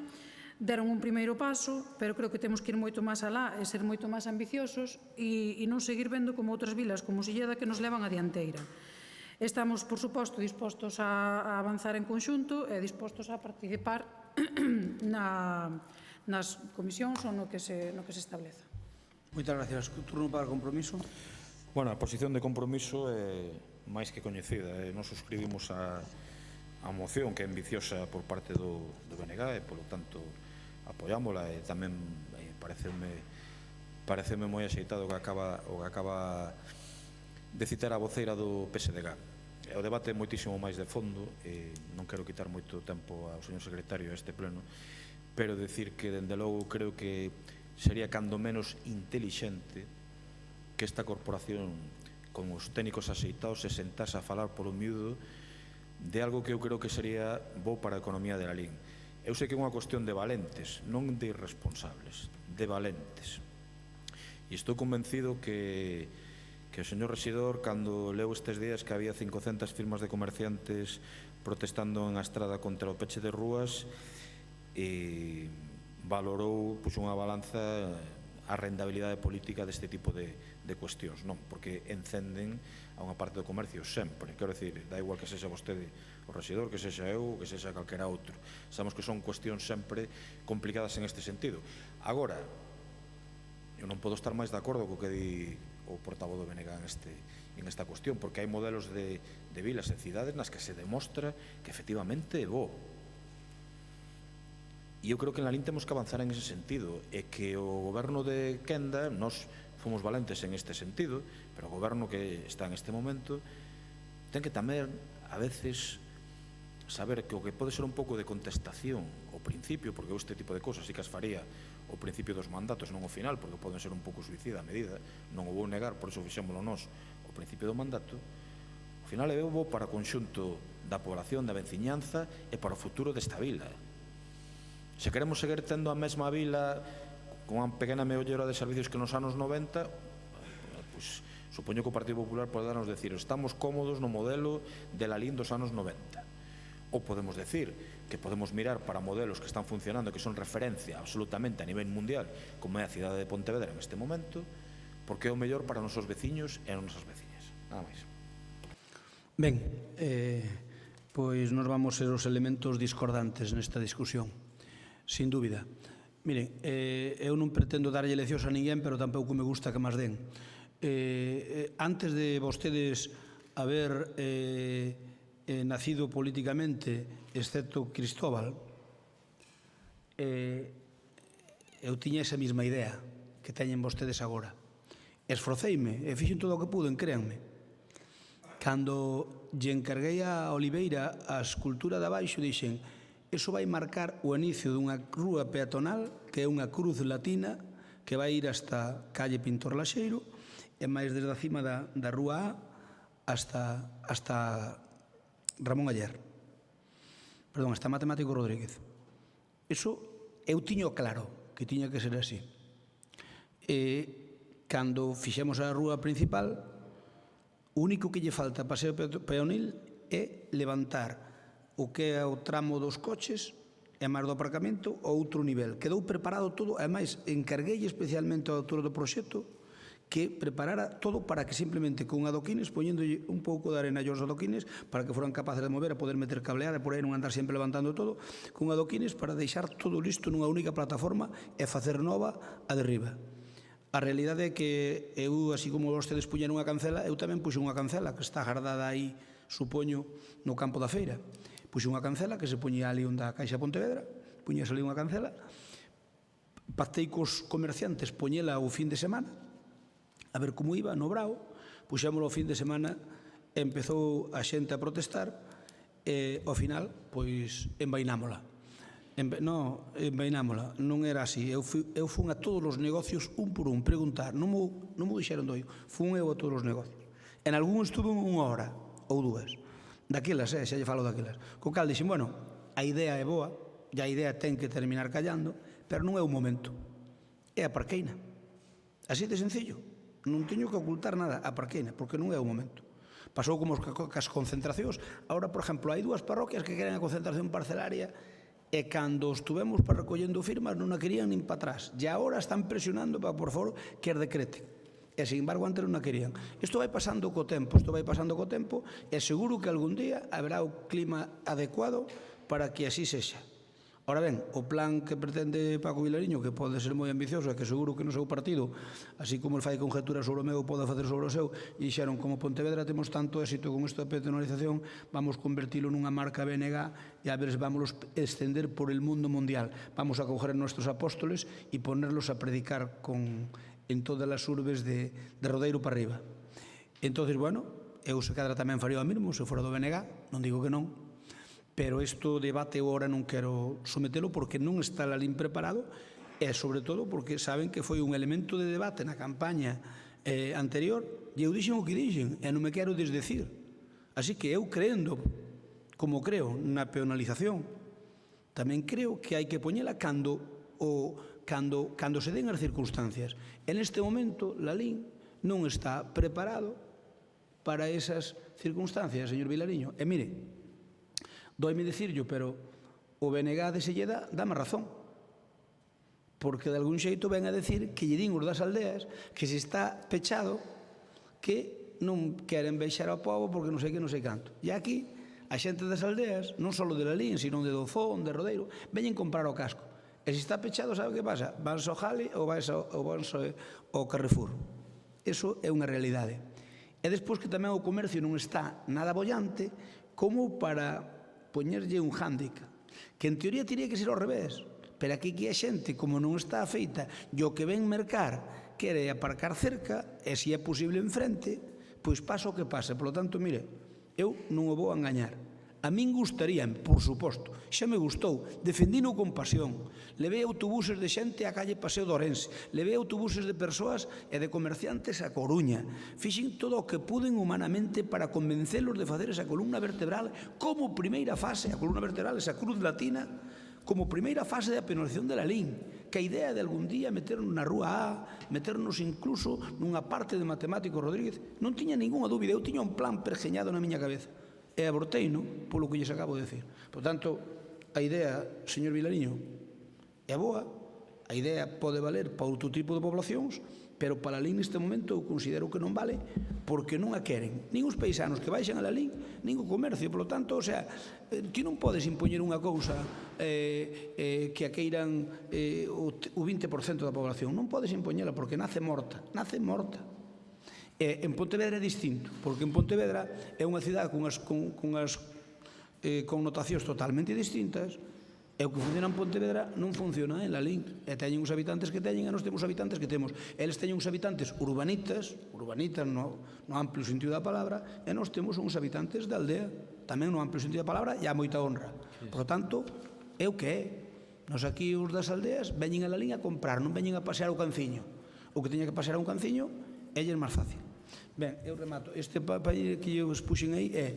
S11: deron un primeiro paso, pero creo que temos que ir moito máis alá e ser moito máis ambiciosos e non seguir vendo como outras vilas como Silleda que nos levan a dianteira. Estamos, por suposto, dispostos a avanzar en conxunto e dispostos a participar nas comisións ou no que se estableza.
S1: Moitas gracias. Turno para Compromiso.
S14: Bueno, a posición de Compromiso é máis que coñecida. Nos suscribimos a moción que é ambiciosa por parte do BNG e, polo tanto, apoiámola e tamén pareceme moi axeitado o que acaba de citar a voceira do PSDG. O debate é moitísimo máis de fondo e non quero quitar moito tempo ao señor secretario a este pleno, pero decir que, dende logo, creo que sería cando menos intelixente que esta corporación, con os técnicos axeitados, se sentase a falar polo miúdo de algo que eu creo que sería bo para a economía de la LIN. Eu sei que é unha cuestión de valentes, non de irresponsables, de valentes. E estou convencido que o señor Rexidor, cando leu estes días que había 500 firmas de comerciantes protestando en a estrada contra o peche de rúas, valorou unha balanza a rendabilidade política deste tipo de cuestións, non? Porque encenden a unha parte do comercio sempre. Quero dicir, dá igual que sexa vostede o Rexidor, que sexa eu, que sexa calquera outro. Sabemos que son cuestións sempre complicadas en este sentido. Agora, eu non podo estar máis de acordo co que di o portavoz do BNG en esta cuestión, porque hai modelos de vilas e cidades nas que se demostra que efectivamente é bo. E eu creo que en la LIN temos que avanzar en ese sentido, e que o goberno de Quenda, nós fomos valentes en este sentido, pero o goberno que está en este momento ten que tamén, a veces, saber que o que pode ser un pouco de contestación ao principio, porque este tipo de cosas sí que as faría ao principio dos mandatos, non ao final, porque poden ser un pouco suicida a medida, non o vou negar, por iso fixémolo nós ao principio do mandato, ao final é bo para o conxunto da población, da veciñanza e para o futuro desta vila. Se queremos seguir tendo a mesma vila con unha pequena melloría de servicios que nos anos 90, pois supoño que o Partido Popular pode darnos decir estamos cómodos no modelo de la LIN dos anos 90. Ou podemos decir que podemos mirar para modelos que están funcionando, que son referencia absolutamente a nivel mundial, como é a cidade de Pontevedra en este momento, porque é o mellor para os nosos veciños e as nosas veciñas. Nada máis.
S1: Ben, pois nos vamos ser os elementos discordantes nesta discusión, sin dúbida. Miren, eu non pretendo darlle leccións a ninguén, pero tampouco me gusta que máis den. Antes de vostedes haber nacido políticamente, excepto Cristóbal, eu tiña esa mesma idea que teñen vostedes agora. Esforceime e fixen todo o que puden, créanme. Cando lle encarguei a Oliveira a escultura de abaixo, dixen, iso vai marcar o inicio dunha rúa peatonal que é unha cruz latina que vai ir hasta calle Pintor Laxeiro e máis desde a cima da rúa A hasta Ramón Aller. Perdón, hasta Matemático Rodríguez. Iso eu tiño claro que tiña que ser así. E cando fixemos a rúa principal, o único que lle falta a paseo peonil é levantar o que é o tramo dos coches e máis do aparcamento ao outro nivel. Quedou preparado todo, ademais, encarguei especialmente ao autor do proxecto que preparara todo para que simplemente con adoquines, poñéndolle un pouco de arena aos adoquines para que foran capaces de mover, a poder meter cableada, por aí non andar sempre levantando todo, con adoquines para deixar todo listo nunha única plataforma e facer nova a derriba. A realidade é que eu, así como vostedes puñeron unha cancela, eu tamén puxen unha cancela que está agardada aí, supoño, no campo da feira. Puxen unha cancela que se poñía ali onde a Caixa Pontevedra, puñase ali unha cancela, pactei cos comerciantes poñela o fin de semana, a ver como iba, no brao, puxémolo o fin de semana, empezou a xente a protestar, e ao final, pois, envainámola. Envainámola, non era así. Eu fun a todos os negocios un por un, preguntar, non me dixeron doio, fun eu a todos os negocios. En algún estuve unha hora, ou dúas, daquelas, xa lle falo daquelas. Co cal dixen, bueno, a idea é boa, e a idea ten que terminar callando, pero non é o momento, é a parqueina. Así de sencillo. Non teño que ocultar nada a parqueina, porque non é o momento. Pasou como as concentracións. Ahora, por exemplo, hai dúas parroquias que queren a concentración parcelaria e cando estuvemos para recollendo firmas non a querían nin para atrás. E agora están presionando para, por favor, que as decreten. E, sin embargo, antes non a querían. Isto vai pasando co tempo, e seguro que algún día haberá o clima adecuado para que así sexa. Ora ben, o plan que pretende Paco Vilariño, que pode ser moi ambicioso e que seguro que no seu partido, así como el fai conjeturas sobre o meu, pode facer sobre o seu, e dixeron, como Pontevedra temos tanto éxito con esta peatonalización, vamos convertilo nunha marca BNG e a ver se vamos extender por el mundo mundial. Vamos a coger nuestros apóstoles e ponerlos a predicar en todas as urbes de Rodeiro para arriba. Entón, bueno, eu se cadra tamén faría o mesmo, se fora do BNG, non digo que non, pero este debate agora non quero sometelo porque non está a LIN preparado e, sobre todo, porque saben que foi un elemento de debate na campaña anterior e eu dixen o que dixen e non me quero desdecir. Así que eu creendo, como creo, na peonalización, tamén creo que hai que poñela cando se den as circunstancias. En este momento, la LIN non está preparado para esas circunstancias, señor Vilariño. E mire, doime dicirlo, pero o BNG de Selleda dame razón, porque de algún xeito ven a decir que lle din os das aldeas que se está pechado, que non queren baixar ao povo porque non sei que non sei canto. E aquí, a xente das aldeas, non só de la LIN, sino de Dozón, de Rodeiro, veñen comprar o casco. E se está pechado, sabe o que pasa? Vanse ao Jale ou vanse ao Carrefour. Eso é unha realidade. E despois que tamén o comercio non está nada bollante como para poñerlle un hándicap, que en teoría tiría que ser ao revés, pero aquí que a xente, como non está feita, e o que ven mercar quere aparcar cerca, e se é posible enfrente, pois pasa o que pasa. Por lo tanto, mire, eu non o vou engañar. A min gustarían, por suposto, xa me gustou, defendino con pasión. Levei autobuses de xente á calle Paseo de Ourense, levei autobuses de persoas e de comerciantes a Coruña. Fixen todo o que puden humanamente para convencelos de facer esa columna vertebral como primeira fase, a columna vertebral, esa cruz latina, como primeira fase da penalización de la LIN, que a idea de algún día meternos na Rúa A, meternos incluso nunha parte de Matemático Rodríguez, non tiña ninguna dúbida, eu tiña un plan pergeñado na miña cabeza. E aborteino polo que lles acabo de decir. Por tanto, a idea, señor Vilariño, é boa, a idea pode valer para outro tipo de poblacións, pero para a LIN neste momento eu considero que non vale porque non a queren. Nin os paisanos que baixan a la LIN, nin o comercio. Por lo tanto, o sea, ti non podes impoñer unha cousa que a queiran o 20% da población. Non podes impoñela porque nace morta. Nace morta. En Pontevedra é distinto, porque en Pontevedra é unha cidade cunhas connotacións totalmente distintas e o que funciona en Pontevedra non funciona en la LIN. E teñen os habitantes que teñen e nós temos os habitantes que temos. Eles teñen uns habitantes urbanitas no amplio sentido da palabra, e nós temos uns habitantes da aldea, tamén no amplio sentido da palabra, e a moita honra. Por tanto, é o que é. Nos aquí os das aldeas veñen a la LIN a comprar, non veñen a pasear o canciño. O que teña que pasear un canciño é máis fácil. Ben, eu remato. Este papel que eu expuxen aí é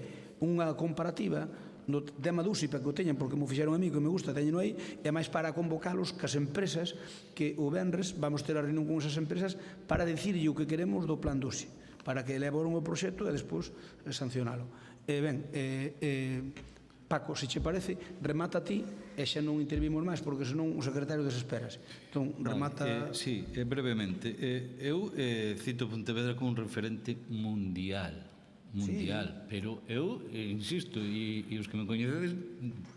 S1: unha comparativa no tema do USI, para que o teñan, porque me fixeron a mí, que me gusta, teñeno aí, é máis para convocalos cas empresas que o venres vamos ter a reunión con esas empresas para dicirlle o que queremos do plan do USI, para que elaboren o proxecto e despois sancionalo. Ben, Paco, se che parece, remata ti e xa non intervimos máis, porque senón o secretario desesperas. Entón, remata...
S6: Sí, brevemente. Eu cito Pontevedra como un referente mundial, pero eu insisto, e os que me coñecedes,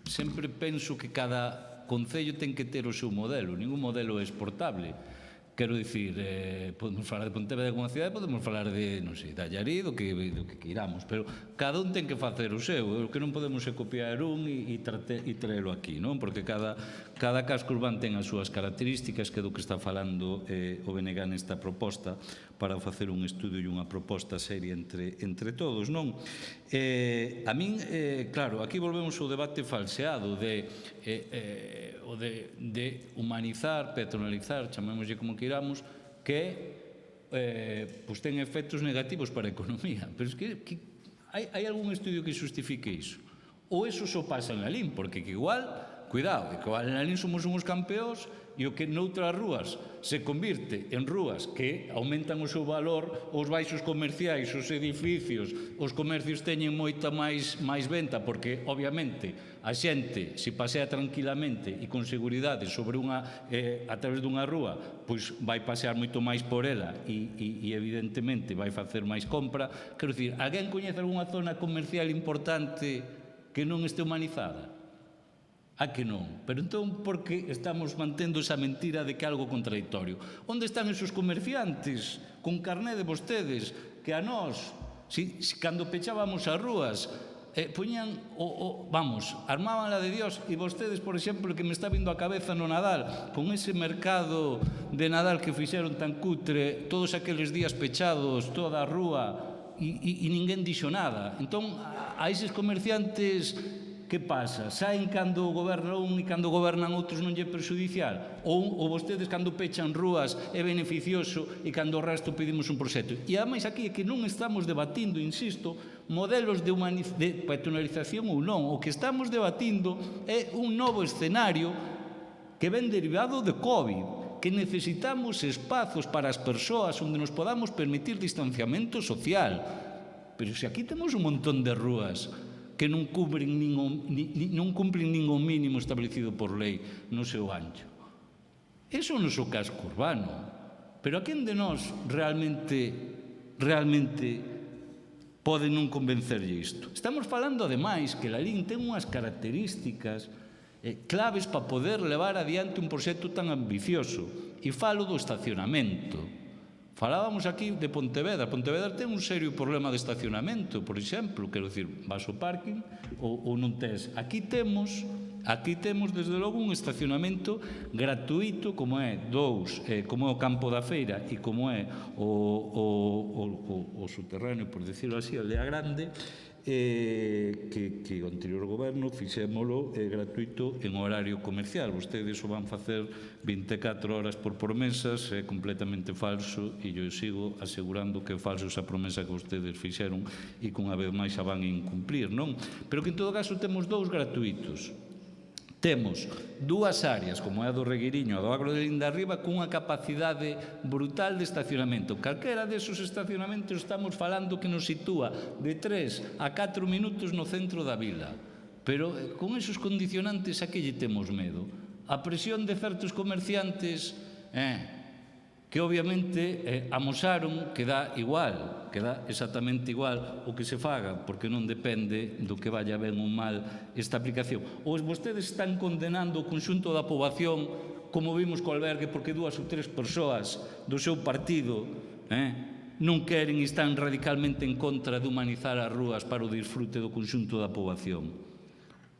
S6: sempre penso que cada concello ten que ter o seu modelo, ningún modelo é exportable. Quero dicir, podemos falar de Pontevedra como cidade, podemos falar de, non sei, de Allariz, do que queiramos, pero cada un ten que facer o seu, o que non podemos é copiar un e traelo aquí, non? Porque cada casco urbano ten as súas características, que é do que está falando o BNG nesta proposta, para facer un estudio e unha proposta seria entre todos, non? A min, claro, aquí volvemos ao debate falseado de humanizar, patronalizar, chamémoslle como queiramos, que ten efectos negativos para a economía. Pero é que hai algún estudio que justifique iso? Ou iso só pasa en Lalín, porque que igual, cuidado, que igual en Lalín somos uns campeóns e o que noutras rúas se convirte en rúas que aumentan o seu valor, os baixos comerciais, os edificios, os comercios teñen moita máis venta, porque, obviamente, a xente, se pasea tranquilamente e con seguridade sobre a través dunha rúa, pois vai pasear moito máis por ela e evidentemente vai facer máis compra. Quero dicir, alguén coñece algunha zona comercial importante que non este humanizada? A que non? Pero entón, por que estamos mantendo esa mentira de que algo contradictorio? Onde están esos comerciantes con carné de vostedes que a nós, cando pechábamos as rúas, poñían, armaban la de Dios, e vostedes, por exemplo, que me está vindo a cabeza no Nadal, con ese mercado de Nadal que fixeron tan cutre, todos aqueles días pechados, toda a rúa, e ninguén dixo nada. Entón, a eses comerciantes, que pasa? Saen cando goberna un e cando gobernan outros non lle é perjudicial? Ou vostedes cando pechan rúas é beneficioso e cando o resto pedimos un proxecto? E ademais aquí é que non estamos debatindo, insisto, modelos de patronalización ou non. O que estamos debatindo é un novo escenario que ven derivado de COVID, que necesitamos espazos para as persoas onde nos podamos permitir distanciamento social. Pero se aquí temos un montón de rúas que non cumplen ningún mínimo establecido por lei no seu ancho. Eso é o noso casco urbano. Pero a quen de nós realmente pode non convencerlle isto? Estamos falando, ademais, que Lalín ten unhas características claves para poder levar adiante un proxecto tan ambicioso. E falo do estacionamento. Falábamos aquí de Pontevedra. Pontevedra ten un serio problema de estacionamento, por exemplo, quero dicir, vas ao parking ou non tes. Aquí temos, desde logo, un estacionamento gratuito, como é o Campo da Feira e como é o subterráneo, por decirlo así, a Aldea Grande, que o anterior goberno fixémolo gratuito en horario comercial. Vostedes o van facer 24 horas por promesas, é completamente falso, e eu sigo asegurando que é falso esa promesa que vostedes fixeron e que unha vez máis a van incumplir, non? Pero que en todo caso temos dous gratuitos. Temos dúas áreas, como é a do Regueiriño e a do Agro de Linda Arriba, cunha capacidade brutal de estacionamento. Calquera desos estacionamentos estamos falando que nos sitúa de 3 a 4 minutos no centro da vila. Pero con esos condicionantes, a que lle temos medo? A presión de certos comerciantes que obviamente amosaron que dá igual, que dá exactamente igual o que se faga, porque non depende do que vaya ben ou mal esta aplicación. Ou vostedes están condenando o conxunto da poboación, como vimos co albergue, porque 2 ou 3 persoas do seu partido non queren e están radicalmente en contra de humanizar as rúas para o disfrute do conxunto da poboación.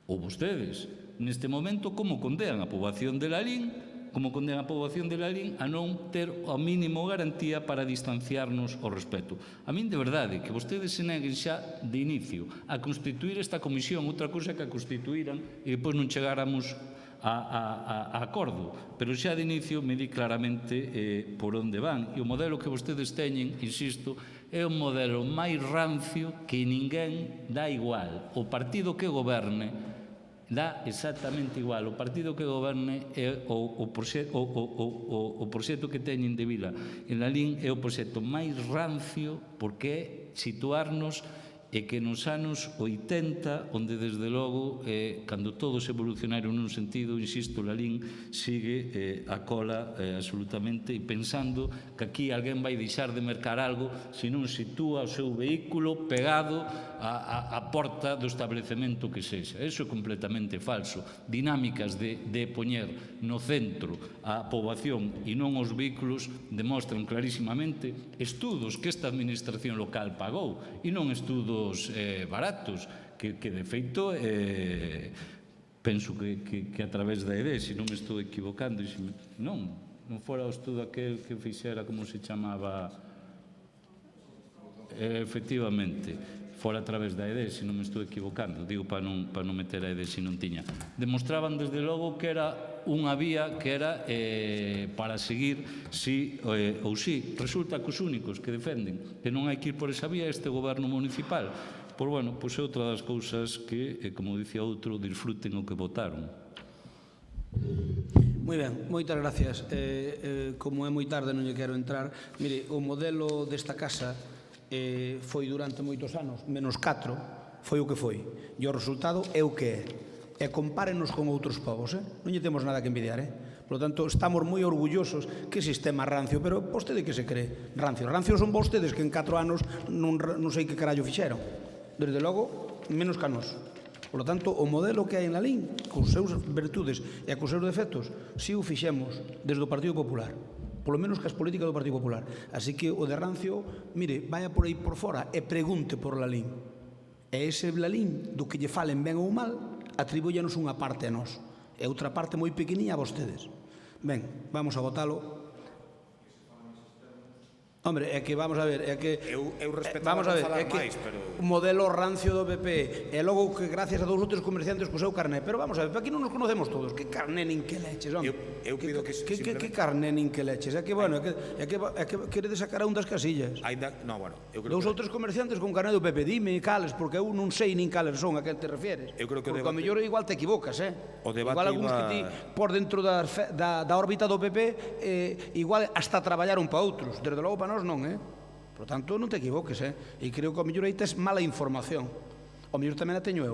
S6: Ou vostedes, neste momento, como condenan a poboación de Lalín, como condena a poboación de Lalín a non ter o mínimo garantía para distanciarnos ao respecto. A min, de verdade, que vostedes se neguen xa de inicio a constituir esta comisión, outra cousa que a constituíran e depois non chegáramos a acordo, pero xa de inicio me di claramente por onde van, e o modelo que vostedes teñen, insisto, é un modelo máis rancio que ninguén dá igual. O partido que goberne dá exactamente igual. O partido que goberne é o proxecto que teñen de vila en Lalín é o proxecto máis rancio, porque é situarnos
S13: e que nos anos 80, onde desde logo, cando todos evolucionaron nun sentido, insisto, Lalín sigue a cola absolutamente e pensando que aquí alguén vai deixar de mercar algo se non sitúa o seu vehículo pegado á porta do establecemento que sexa. Eso é completamente falso. Dinámicas de poñer no centro a poboación e non os vehículos demostran clarísimamente estudos que esta administración local pagou e non estudos baratos, que de feito penso que a través da EDE, se non me estou equivocando, non fora o estudo aquel que fixera, como se chamaba, efectivamente, fora a través da EDE, se non me estou equivocando, digo para non meter a EDE se non tiña, demostraban desde logo que era unha vía que era para seguir sí ou sí. Resulta que os únicos que defenden que non hai que ir por esa vía é este goberno municipal. Pois, bueno, pois é outra das cousas que, como dicía outro, disfruten o que votaron.
S1: Moi ben, moitas gracias. Como é moi tarde non lle quero entrar. Mire, o modelo desta casa foi durante moitos anos, menos 4, foi o que foi. E o resultado é o que é. E compárenos con outros povos, non lle temos nada que envidiar, Por lo tanto, estamos moi orgullosos. Que sistema rancio, pero vostede que se cree rancio? Rancio son vostedes que en 4 anos non sei que carallo fixeron. Desde logo, menos que a nos. Por lo tanto, o modelo que hai en Lalín, con os seus virtudes e con os seus defectos, si o fixemos desde o Partido Popular, polo menos que as políticas do Partido Popular. Así que o de rancio, mire, vaya por aí por fora e pregunte por Lalín. E ese Lalín, do que lle falen ben ou mal, atribúllanos unha parte a nós e outra parte moi pequeniña a vostedes. Ben, vamos a votalo. Hombre, é que vamos a ver, é que
S14: eu respetaba non falar máis, pero
S1: o modelo rancio do PP e logo que gracias a dous outros comerciantes co seu carné, pero vamos a ver, aquí non nos conocemos todos, que carné nin que leches, home.
S14: Eu pido que
S1: que carné nin que leches, é que bueno, é que queredes sacar a un das casillas.
S14: No, bueno, eu creo
S1: dous outros comerciantes con carné do PP, dime cales, porque eu non sei nin cales son a que te refieres.
S14: Eu creo que
S1: porque a mellor igual te equivocas,
S14: O debate
S1: igual algúns que ti por dentro da órbita do PP igual hasta traballaron para outros, desde logo para nós non, Por tanto, non te equivoques, E creo que ao mellor aí tes mala información. Ao mellor tamén a teño eu,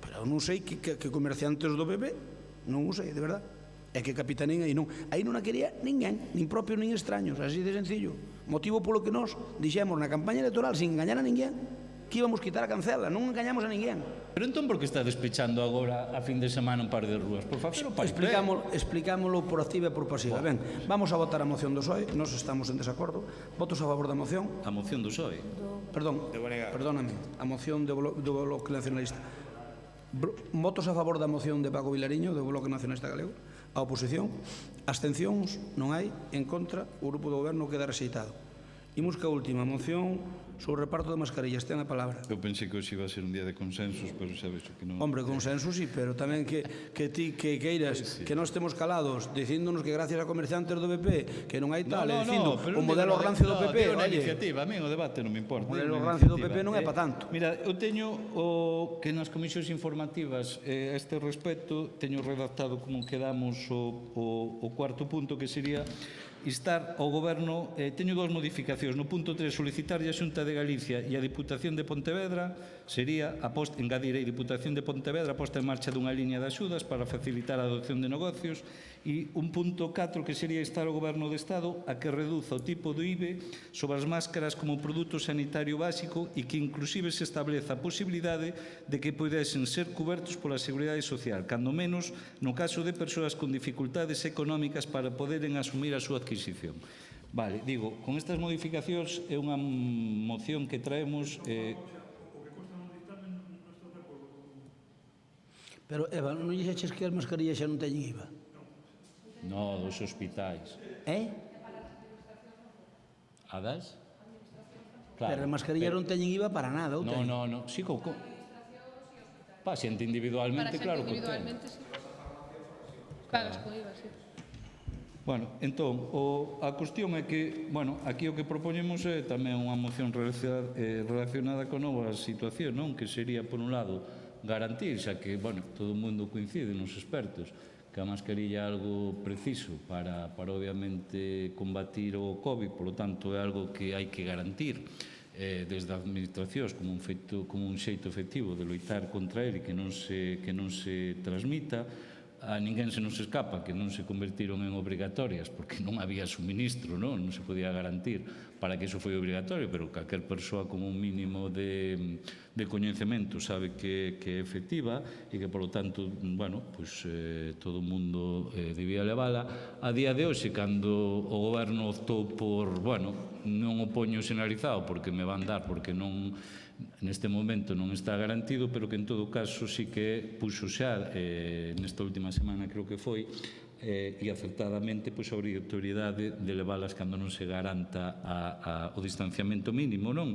S1: Pero eu non sei que comerciantes do PP, non o sei, de verdad. É que capitanín aí non. Aí non a quería ninguén, nin propio nin extraños, así de sencillo. Motivo polo que nós dixemos na campaña electoral, sin engañar a ninguén, que íbamos quitar a cancela, non engañamos a ninguén.
S13: Pero entón por que está despechando agora a fin de semana un par de rúas? Por favor,
S1: explicámoslo por activa e por pasiva. Ben, vamos a votar a moción do PSOE, nós estamos en desacordo. Votos a favor da moción?
S13: A moción do PSOE?
S1: Perdóname, a moción do Bloque Nacionalista. Votos a favor da moción de Paco Vilariño, do Bloque Nacionalista Galego? A oposición? Abstencións? Non hai? En contra? O grupo do goberno queda rexeitado. Imos que a última moción sobre o reparto de mascarillas. Ten a palabra.
S6: Eu pensei que hoxe iba a ser un día de consensos, pero sabes que non...
S1: Hombre, consensos sí, pero tamén que ti que queiras que nós temos calados dicíndonos que gracias a comerciantes do PP que non hai tal, dicindo o modelo rancio do PP,
S6: oye... iniciativa, a mí o debate non me importa.
S1: O modelo rancio do PP non é para tanto.
S13: Mira, eu teño que nas comisións informativas a este respecto teño redactado como quedamos o cuarto punto, que sería instar ao Goberno, teño dúas modificacións. No punto 3, solicitarlle a Xunta de Galicia e a Diputación de Pontevedra, sería engadir a Diputación de Pontevedra a posta en marcha dunha liña de axudas para facilitar a adopción de negocios, e un punto 4 que sería instar ao Goberno do Estado a que reduza o tipo do IBE sobre as máscaras como produto sanitario básico e que inclusive se estableza a posibilidade de que pudesen ser cubertos pola Seguridade Social, cando menos no caso de persoas con dificultades económicas para poderen asumir a súa adquisición. Vale, digo, con estas modificacións é unha moción que traemos...
S1: Pero, Eva, non lle eches que as mascarillas xa non teñen IVA?
S13: No, dos hospitais. A das?
S1: Claro, pero as mascarillas non teñen IVA para nada, ou teñen?
S13: No. Sí, para xente individualmente, claro que ten.
S15: Para xente individualmente, sí. Pagas con IVA, sí.
S13: Bueno, entón, a cuestión é que, bueno, aquí o que propoñemos é tamén unha moción relacionada con nova situación, non? Que sería, por un lado, garantir, xa que, bueno, todo o mundo coincide nos expertos, que a mascarilla é algo preciso para obviamente combatir o COVID, polo tanto é algo que hai que garantir. desde as administracións como un xeito efectivo de loitar contra ele que non se transmita. A ninguén se nos escapa que non se convertiron en obrigatorias porque non había suministro, non se podía garantir para que iso foi obrigatorio, pero calquer persoa con un mínimo de coñecemento sabe que é efectiva e que, polo tanto, todo o mundo debía levala. A día de hoxe, cando o goberno optou por, non o poño sinalizado porque me van dar, porque non neste momento non está garantido, pero que en todo caso sí que puxo xa nesta última semana creo que foi e acertadamente a obrigatoriedade de leválas cando non se garanta o distanciamento mínimo, non?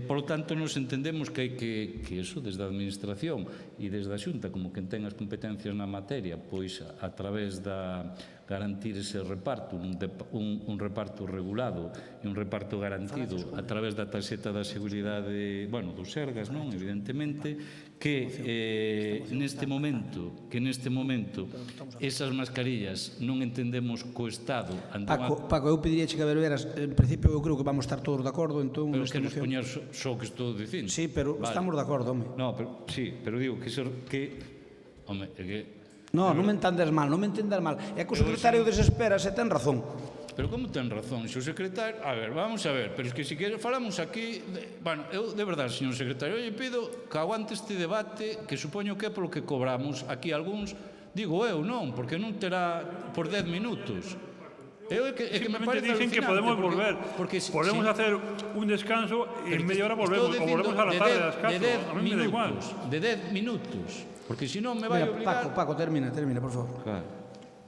S13: Por lo tanto, nos entendemos que hai que eso, desde a administración e desde a Xunta, como quen ten as competencias na materia, pois a través da garantir ese reparto, un reparto regulado e un reparto garantido a través da tarxeta da seguridade, do Sergas, non? Evidentemente, que neste momento esas mascarillas non entendemos co Estado.
S1: Paco, eu pediría que veras, en principio eu creo que vamos estar todos de acordo, entón...
S13: Pero que nos poñer só o que estou dicindo.
S1: Sí, pero estamos de acordo, home.
S13: Sí, pero digo que... Home, é que...
S1: Non me entendes mal, É que o secretario desespera, se ten razón.
S13: Pero como ten razón? Se o secretario... A ver, vamos a ver, pero es que si queres falamos aquí... eu, de verdade, señor secretario, lle pido que aguante este debate, que supoño que é polo que cobramos aquí algúns, digo eu, non, porque non terá por 10 minutos.
S2: Simplemente dicen que podemos volver. Podemos hacer un descanso y en media hora volvemos. O volvemos a la tarde a las 4. A mí me da igual.
S13: De 10 minutos. Porque si non me vai obligar...
S1: Paco, termina, por favor.
S13: Claro.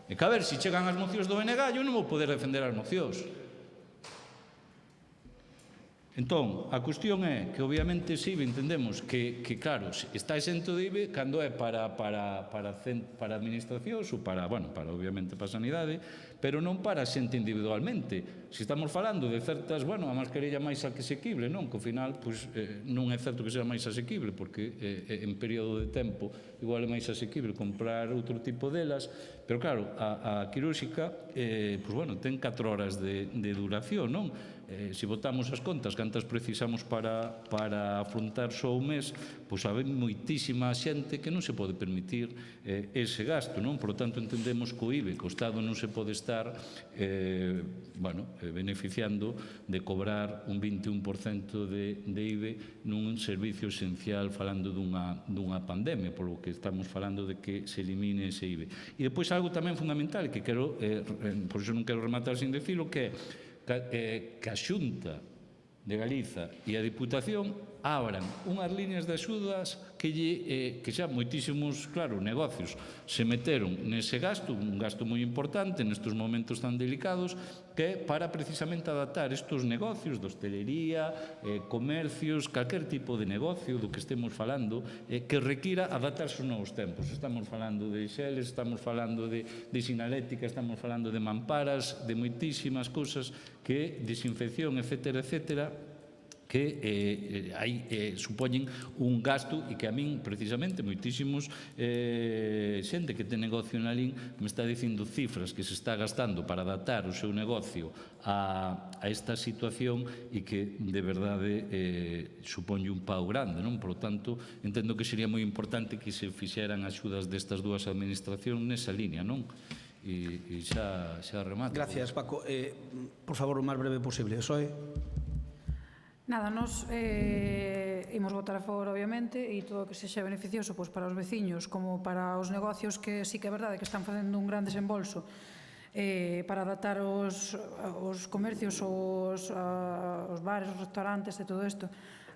S13: E que a ver, se chegan as mocións do BNG, eu non vou poder defender as mocións. Entón, a cuestión é que, obviamente, sí, entendemos que claro, está exento de IVE cando é para administracións ou para, obviamente, para a sanidade, pero non para a xente individualmente. Se estamos falando de certas, a mascarilla máis asequible, non? Que ao final, non é certo que sea máis asequible, porque en período de tempo igual é máis asequible comprar outro tipo delas, pero claro, a quirúrxica, ten 4 horas de duración, non? Se botamos as contas cantas precisamos para afrontar só un mes, pois hai moitísima xente que non se pode permitir ese gasto, non? Por lo tanto, entendemos que o IVE, que o Estado non se pode estar beneficiando de cobrar un 21% de IVE nun servicio esencial falando dunha pandemia, polo que estamos falando de que se elimine ese IVE. E depois algo tamén fundamental que quero, por iso non quero rematar sin decirlo, que a Xunta de Galiza e a Diputación abran unhas líneas de axudas que xa moitísimos, claro, negocios se meteron nese gasto, un gasto moi importante nestes momentos tan delicados, que é para precisamente adaptar estes negocios de hostelería, comercios, calquer tipo de negocio do que estemos falando, que requira adaptarse aos novos tempos. Estamos falando de xeles, estamos falando de sinalética, estamos falando de mamparas, de moitísimas cousas que desinfección, etcétera, etcétera, que supoñen un gasto e que a min, precisamente, moitísimos xente que ten negocio na LIN me está dicindo cifras que se está gastando para adaptar o seu negocio a esta situación e que, de verdade, supoñe un pau grande, non? Por lo tanto, entendo que sería moi importante que se fixeran axudas destas dúas administracións nesa línea, non? E xa remata.
S1: Gracias, Paco. Por favor, o máis breve posible. Eso é...
S11: Nada, nos imos votar a favor, obviamente, e todo o que sexa beneficioso para os veciños como para os negocios que sí que é verdade que están facendo un gran desembolso para adaptar os comercios, os bares, os restaurantes e todo isto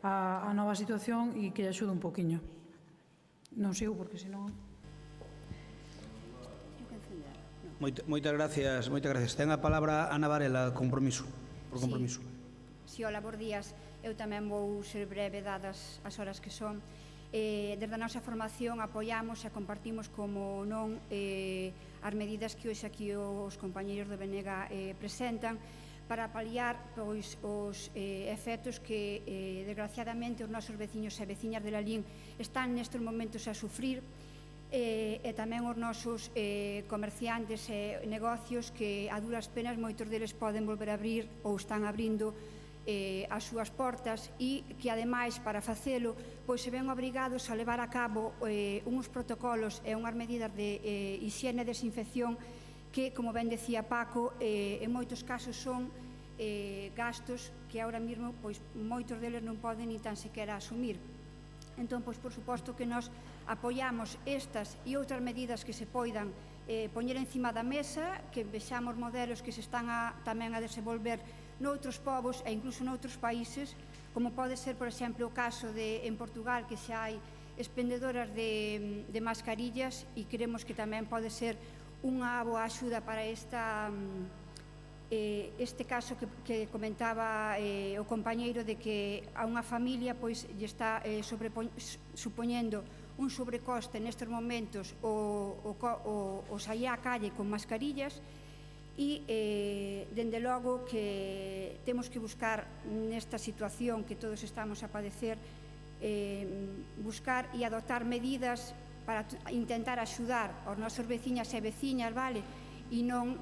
S11: a nova situación e que lle axude un poquinho. Non sigo porque senón...
S1: Moitas gracias. Ten a palabra Ana Varela, compromiso. Por compromiso.
S16: Si, hola, bons días. Eu tamén vou ser breve dadas as horas que son. Desde a nosa formación apoiamos e compartimos como non as medidas que hoxe aquí os compañeiros de BNG presentan para paliar os efectos que desgraciadamente os nosos veciños e veciñas de Lalín están nestes momentos a sufrir e tamén os nosos comerciantes e negocios que a duras penas moitos deles poden volver a abrir ou están abrindo as súas portas e que, ademais, para facelo, pois se ven obrigados a levar a cabo uns protocolos e unhas medidas de higiene e desinfección que, como ben decía Paco, en moitos casos son gastos que ahora mesmo moitos deles non poden ni tan sequera asumir. Entón, por suposto que nós apoiamos estas e outras medidas que se poidan poñer encima da mesa, que vexamos modelos que se están tamén a desenvolver noutros povos e incluso noutros países, como pode ser, por exemplo, o caso en Portugal, que xa hai expendedoras de mascarillas e creemos que tamén pode ser unha boa axuda para este caso que comentaba o compañeiro, de que a unha familia lle está supoñendo un sobrecoste nestes momentos o sair á calle con mascarillas. E, dende logo, que temos que buscar nesta situación que todos estamos a padecer, buscar e adoptar medidas para intentar axudar aos nosos veciñas e veciñas, vale? E non,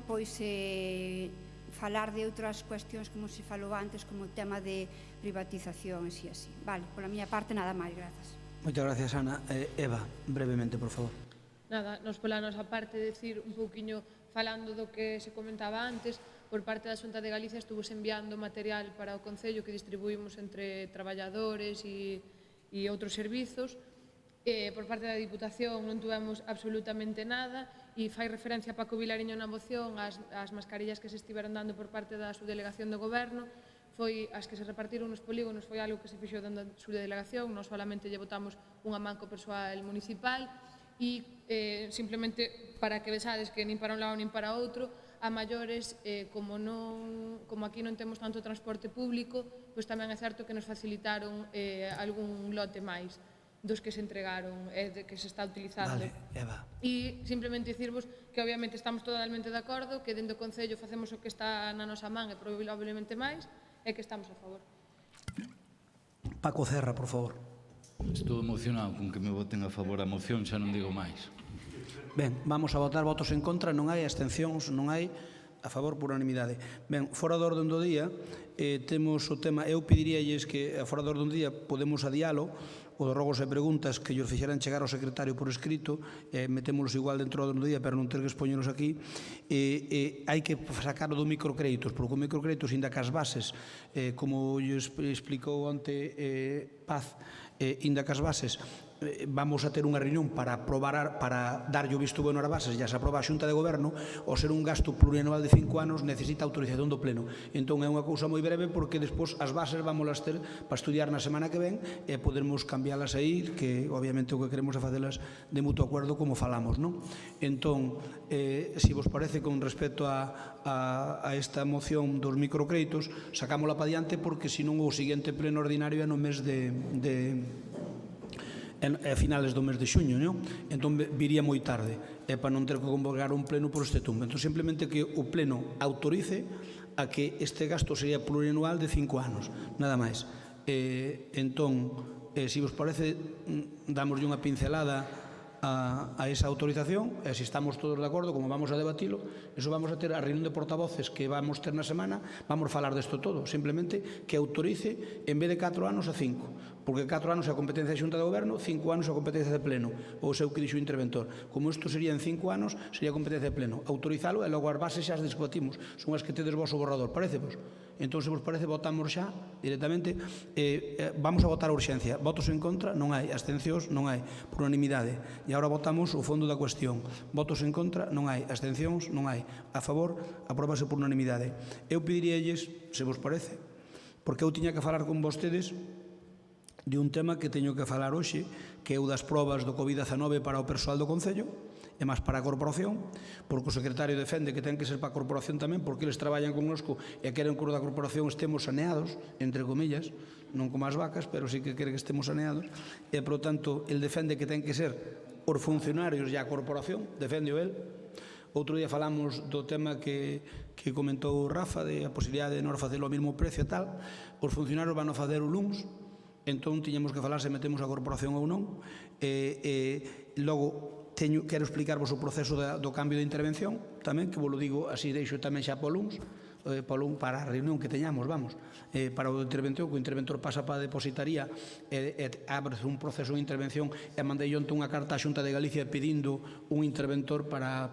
S16: falar de outras cuestións como se falou antes, como o tema de privatización e así. Vale, pola miña parte nada máis, grazas.
S1: Moitas gracias, Ana. Eva, brevemente, por favor.
S15: Nada, nos pola nosa parte decir un pouquiño, falando do que se comentaba antes, por parte da Xunta de Galicia estuvos enviando material para o Concello que distribuímos entre traballadores e outros servizos. Por parte da Diputación non tuvemos absolutamente nada, e fai referencia a Paco Vilariño na moción as mascarillas que se estiveron dando por parte da subdelegación do Goberno, as que se repartiron nos polígonos, foi algo que se fixo dando a subdelegación, non solamente lle votamos unha man co persoal municipal. E simplemente para que vexades que nin para un lado nin para outro, a maiores, como aquí non temos tanto transporte público, pois tamén é certo que nos facilitaron algún lote máis dos que se entregaron e que se está utilizando.
S1: Vale, Eva.
S15: E simplemente dicirvos que obviamente estamos totalmente de acordo, que dentro do Concello facemos o que está na nosa man e probablemente máis, e que estamos a favor.
S1: Paco Cerra, por favor.
S6: Estou emocionado con que me voten a favor a moción, xa non digo máis.
S1: Ben, vamos a votar votos en contra, non hai abstencións, non hai a favor por unanimidade. Ben, fora do orden do día, temos o tema, eu pediríalles que fora do orden do día podemos adialo, o dos rogos e preguntas que llos fixeran chegar ao secretario por escrito, metémolos igual dentro do orden do día para non ter que expoñeros aquí. Hai que sacarlo do microcréditos, porque o microcréditos, inda que as bases, como lles explicou onte Paz, inda que as bases, vamos a ter unha reunión para darlle o visto bueno ás bases, e se aproba a Xunta de Goberno, ao ser un gasto plurianual de 5 anos, necesita autorización do Pleno. Entón é unha cousa moi breve, porque despois as bases vámolas ter para estudiar na semana que ven e podermos cambialas aí, que obviamente o que queremos é facelas de mutuo acordo, como falamos, non? Entón, se vos parece, con respecto a esta moción dos microcréditos, sacámola para diante, porque senón o seguinte pleno ordinario é no mes a finales do mes de xuño, non? Entón viría moi tarde, para non ter que convocar un pleno por este tumbo. Entón, simplemente que o pleno autorice a que este gasto sería plurianual de 5 anos, nada máis. Entón, se vos parece, damoslle unha pincelada a esa autorización, e se estamos todos de acordo, como vamos a debatilo, eso vamos a ter a reunión de portavoces que vamos ter na semana, vamos falar desto todo, simplemente que autorice en vez de 4 anos a 5, porque 4 anos é a competencia da Xunta de Goberno, 5 anos é a competencia de Pleno, ou sei o que dixo o interventor. Como isto sería en 5 anos, sería a competencia de Pleno. Autorizalo e logo as bases xa as discutimos, son as que tedes vos o borrador, parecevos? Entón, se vos parece, votamos xa directamente. Vamos a votar a urxencia. Votos en contra? Non hai. Abstencións? Non hai. Por unanimidade. E agora votamos o fondo da cuestión. Votos en contra? Non hai. Abstencións? Non hai. A favor? Apróbase por unanimidade. Eu pediríalles, se vos parece, porque eu tiña que falar con vostedes de un tema que teño que falar hoxe, que é o das probas do COVID-19 para o persoal do Concello, e máis para a corporación, porque o secretario defende que ten que ser para a corporación tamén, porque eles traballan connosco e queren que os da corporación estemos saneados, entre comillas, non como as vacas, pero sí que quere que estemos saneados, e, por lo tanto, el defende que ten que ser os funcionarios e a corporación, defende o el. Outro día falamos do tema que comentou Rafa, de a posibilidade de non facelo ao mesmo precio e tal. Os funcionarios van a facer o luns, entón tiñamos que falar se metemos a corporación ou non. Logo, quero explicarvos o proceso do cambio de intervención tamén, que vos lo digo así, deixo tamén xa polo luns. para a reunión que teñamos, vamos, para o interventor, que o interventor pasa para a depositaría e abre un proceso de intervención e mandei onte unha carta á Xunta de Galicia pedindo un interventor para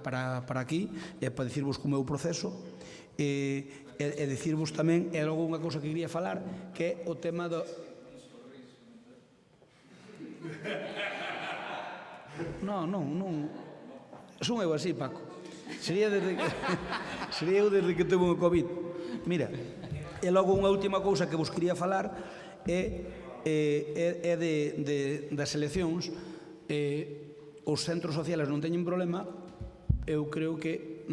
S1: aquí e para dicirvos como é o proceso e dicirvos tamén, e logo unha cousa que quería falar, que é o tema do... Non, son eu así, Paco. Sería eu desde que tuve o COVID. Mira, e logo unha última cousa que vos quería falar é das eleccións. Os centros sociales non teñen problema. Eu creo que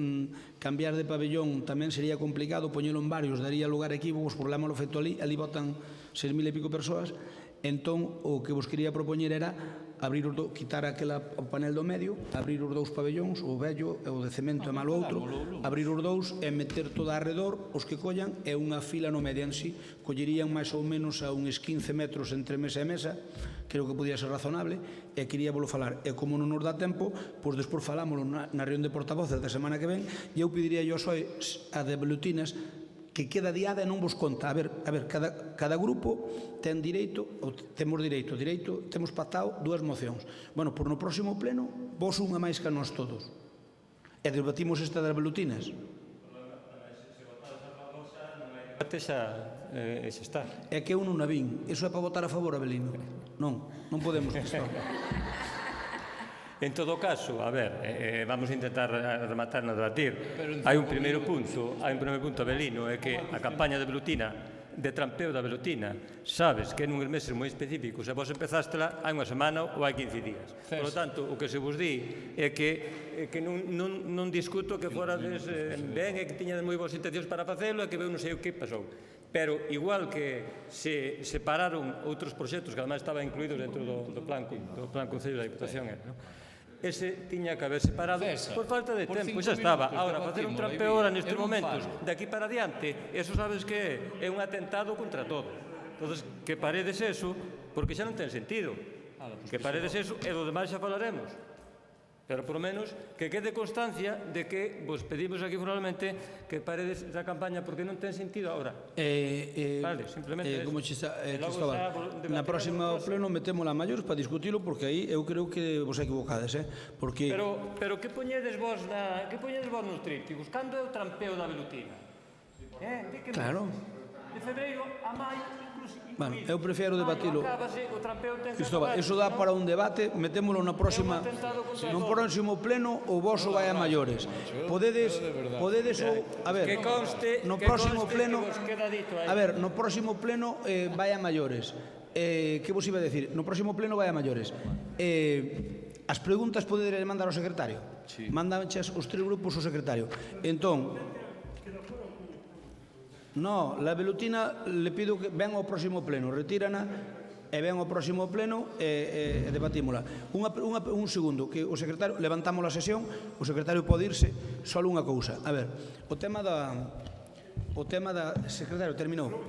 S1: cambiar de pabellón tamén sería complicado, poñelo en varios daría lugar a equívocos, por lo feito ali votan 6.000 e pico persoas. Entón, o que vos quería propoñer era abrir quitar o panel do medio, abrir os dous pabellóns, o vello e o de cemento e malo outro, abrir os dous e meter todo arredor os que collan e unha fila no medio en sí, collerían máis ou menos a uns 15 metros entre mesa e mesa, creo que podía ser razonable, e quería volo falar. E como non nos dá tempo, pois despois falámoslo na reunión de portavoces da semana que ven, e eu pediría yo a de Belutinas que queda diada e non vos conta. A ver, cada grupo ten direito, temos pactado 2 mocións. Bueno, por no próximo pleno, vos unha máis que a nós todos. E debatimos esta das Belutinas. É que eu non a vin. Iso é para votar a favor, Abelino. Non podemos isto.
S3: En todo caso, a ver, vamos a intentar rematar no debatir. Hai un primeiro punto, Abelino, é que a campaña de Belutina, de trampeo da Belutina, sabes que en uns meses moi específicos, e vos empezástela hai unha semana ou hai 15 días. Por lo tanto, o que se vos di é que non discuto que forades ben e que tiñades moi boas intencións para facelo e que veu non sei o que pasou. Pero igual que se separaron outros proxectos que ademais estaban incluídos dentro do plan Concello da Diputación, ese tiña que haber separado por falta de tempo, xa estaba. Ahora, facer un trampeo ahora nestes momentos, de aquí para adiante, eso sabes que é un atentado contra todo. Entón, que paredes eso, porque xa non ten sentido. Que paredes eso, e do demais xa falaremos. Pero, por lo menos, que quede constancia de que vos pedimos aquí formalmente que paredes esa campaña, porque non ten sentido agora. Vale, simplemente
S1: como Cristóbal, na próxima pleno metémola a maiores para discutilo, porque aí eu creo que vos equivocades, porque...
S3: Pero que poñedes vos nos trípticos? Cando é o trampeo da Belutina?
S1: Claro.
S3: De febreiro a maio,
S1: Bueno, eu prefiero debatilo. Cristóbal, iso dá para un debate, metémolo no próximo pleno, o voso vai a maiores. Podedes a ver, no próximo pleno, no próximo pleno vai a maiores. Que vos iba a decir? No próximo pleno vai a maiores. As preguntas podedes mandar ao secretario? Mandanches os 3 grupos ao secretario. Entón, no, la Belutina le pido que ven ao próximo pleno, retírana e ven ao próximo pleno e debatímola. Un segundo, que o secretario, levantamos a sesión, o secretario pode irse, só unha cousa. A ver, o tema da secretario terminou.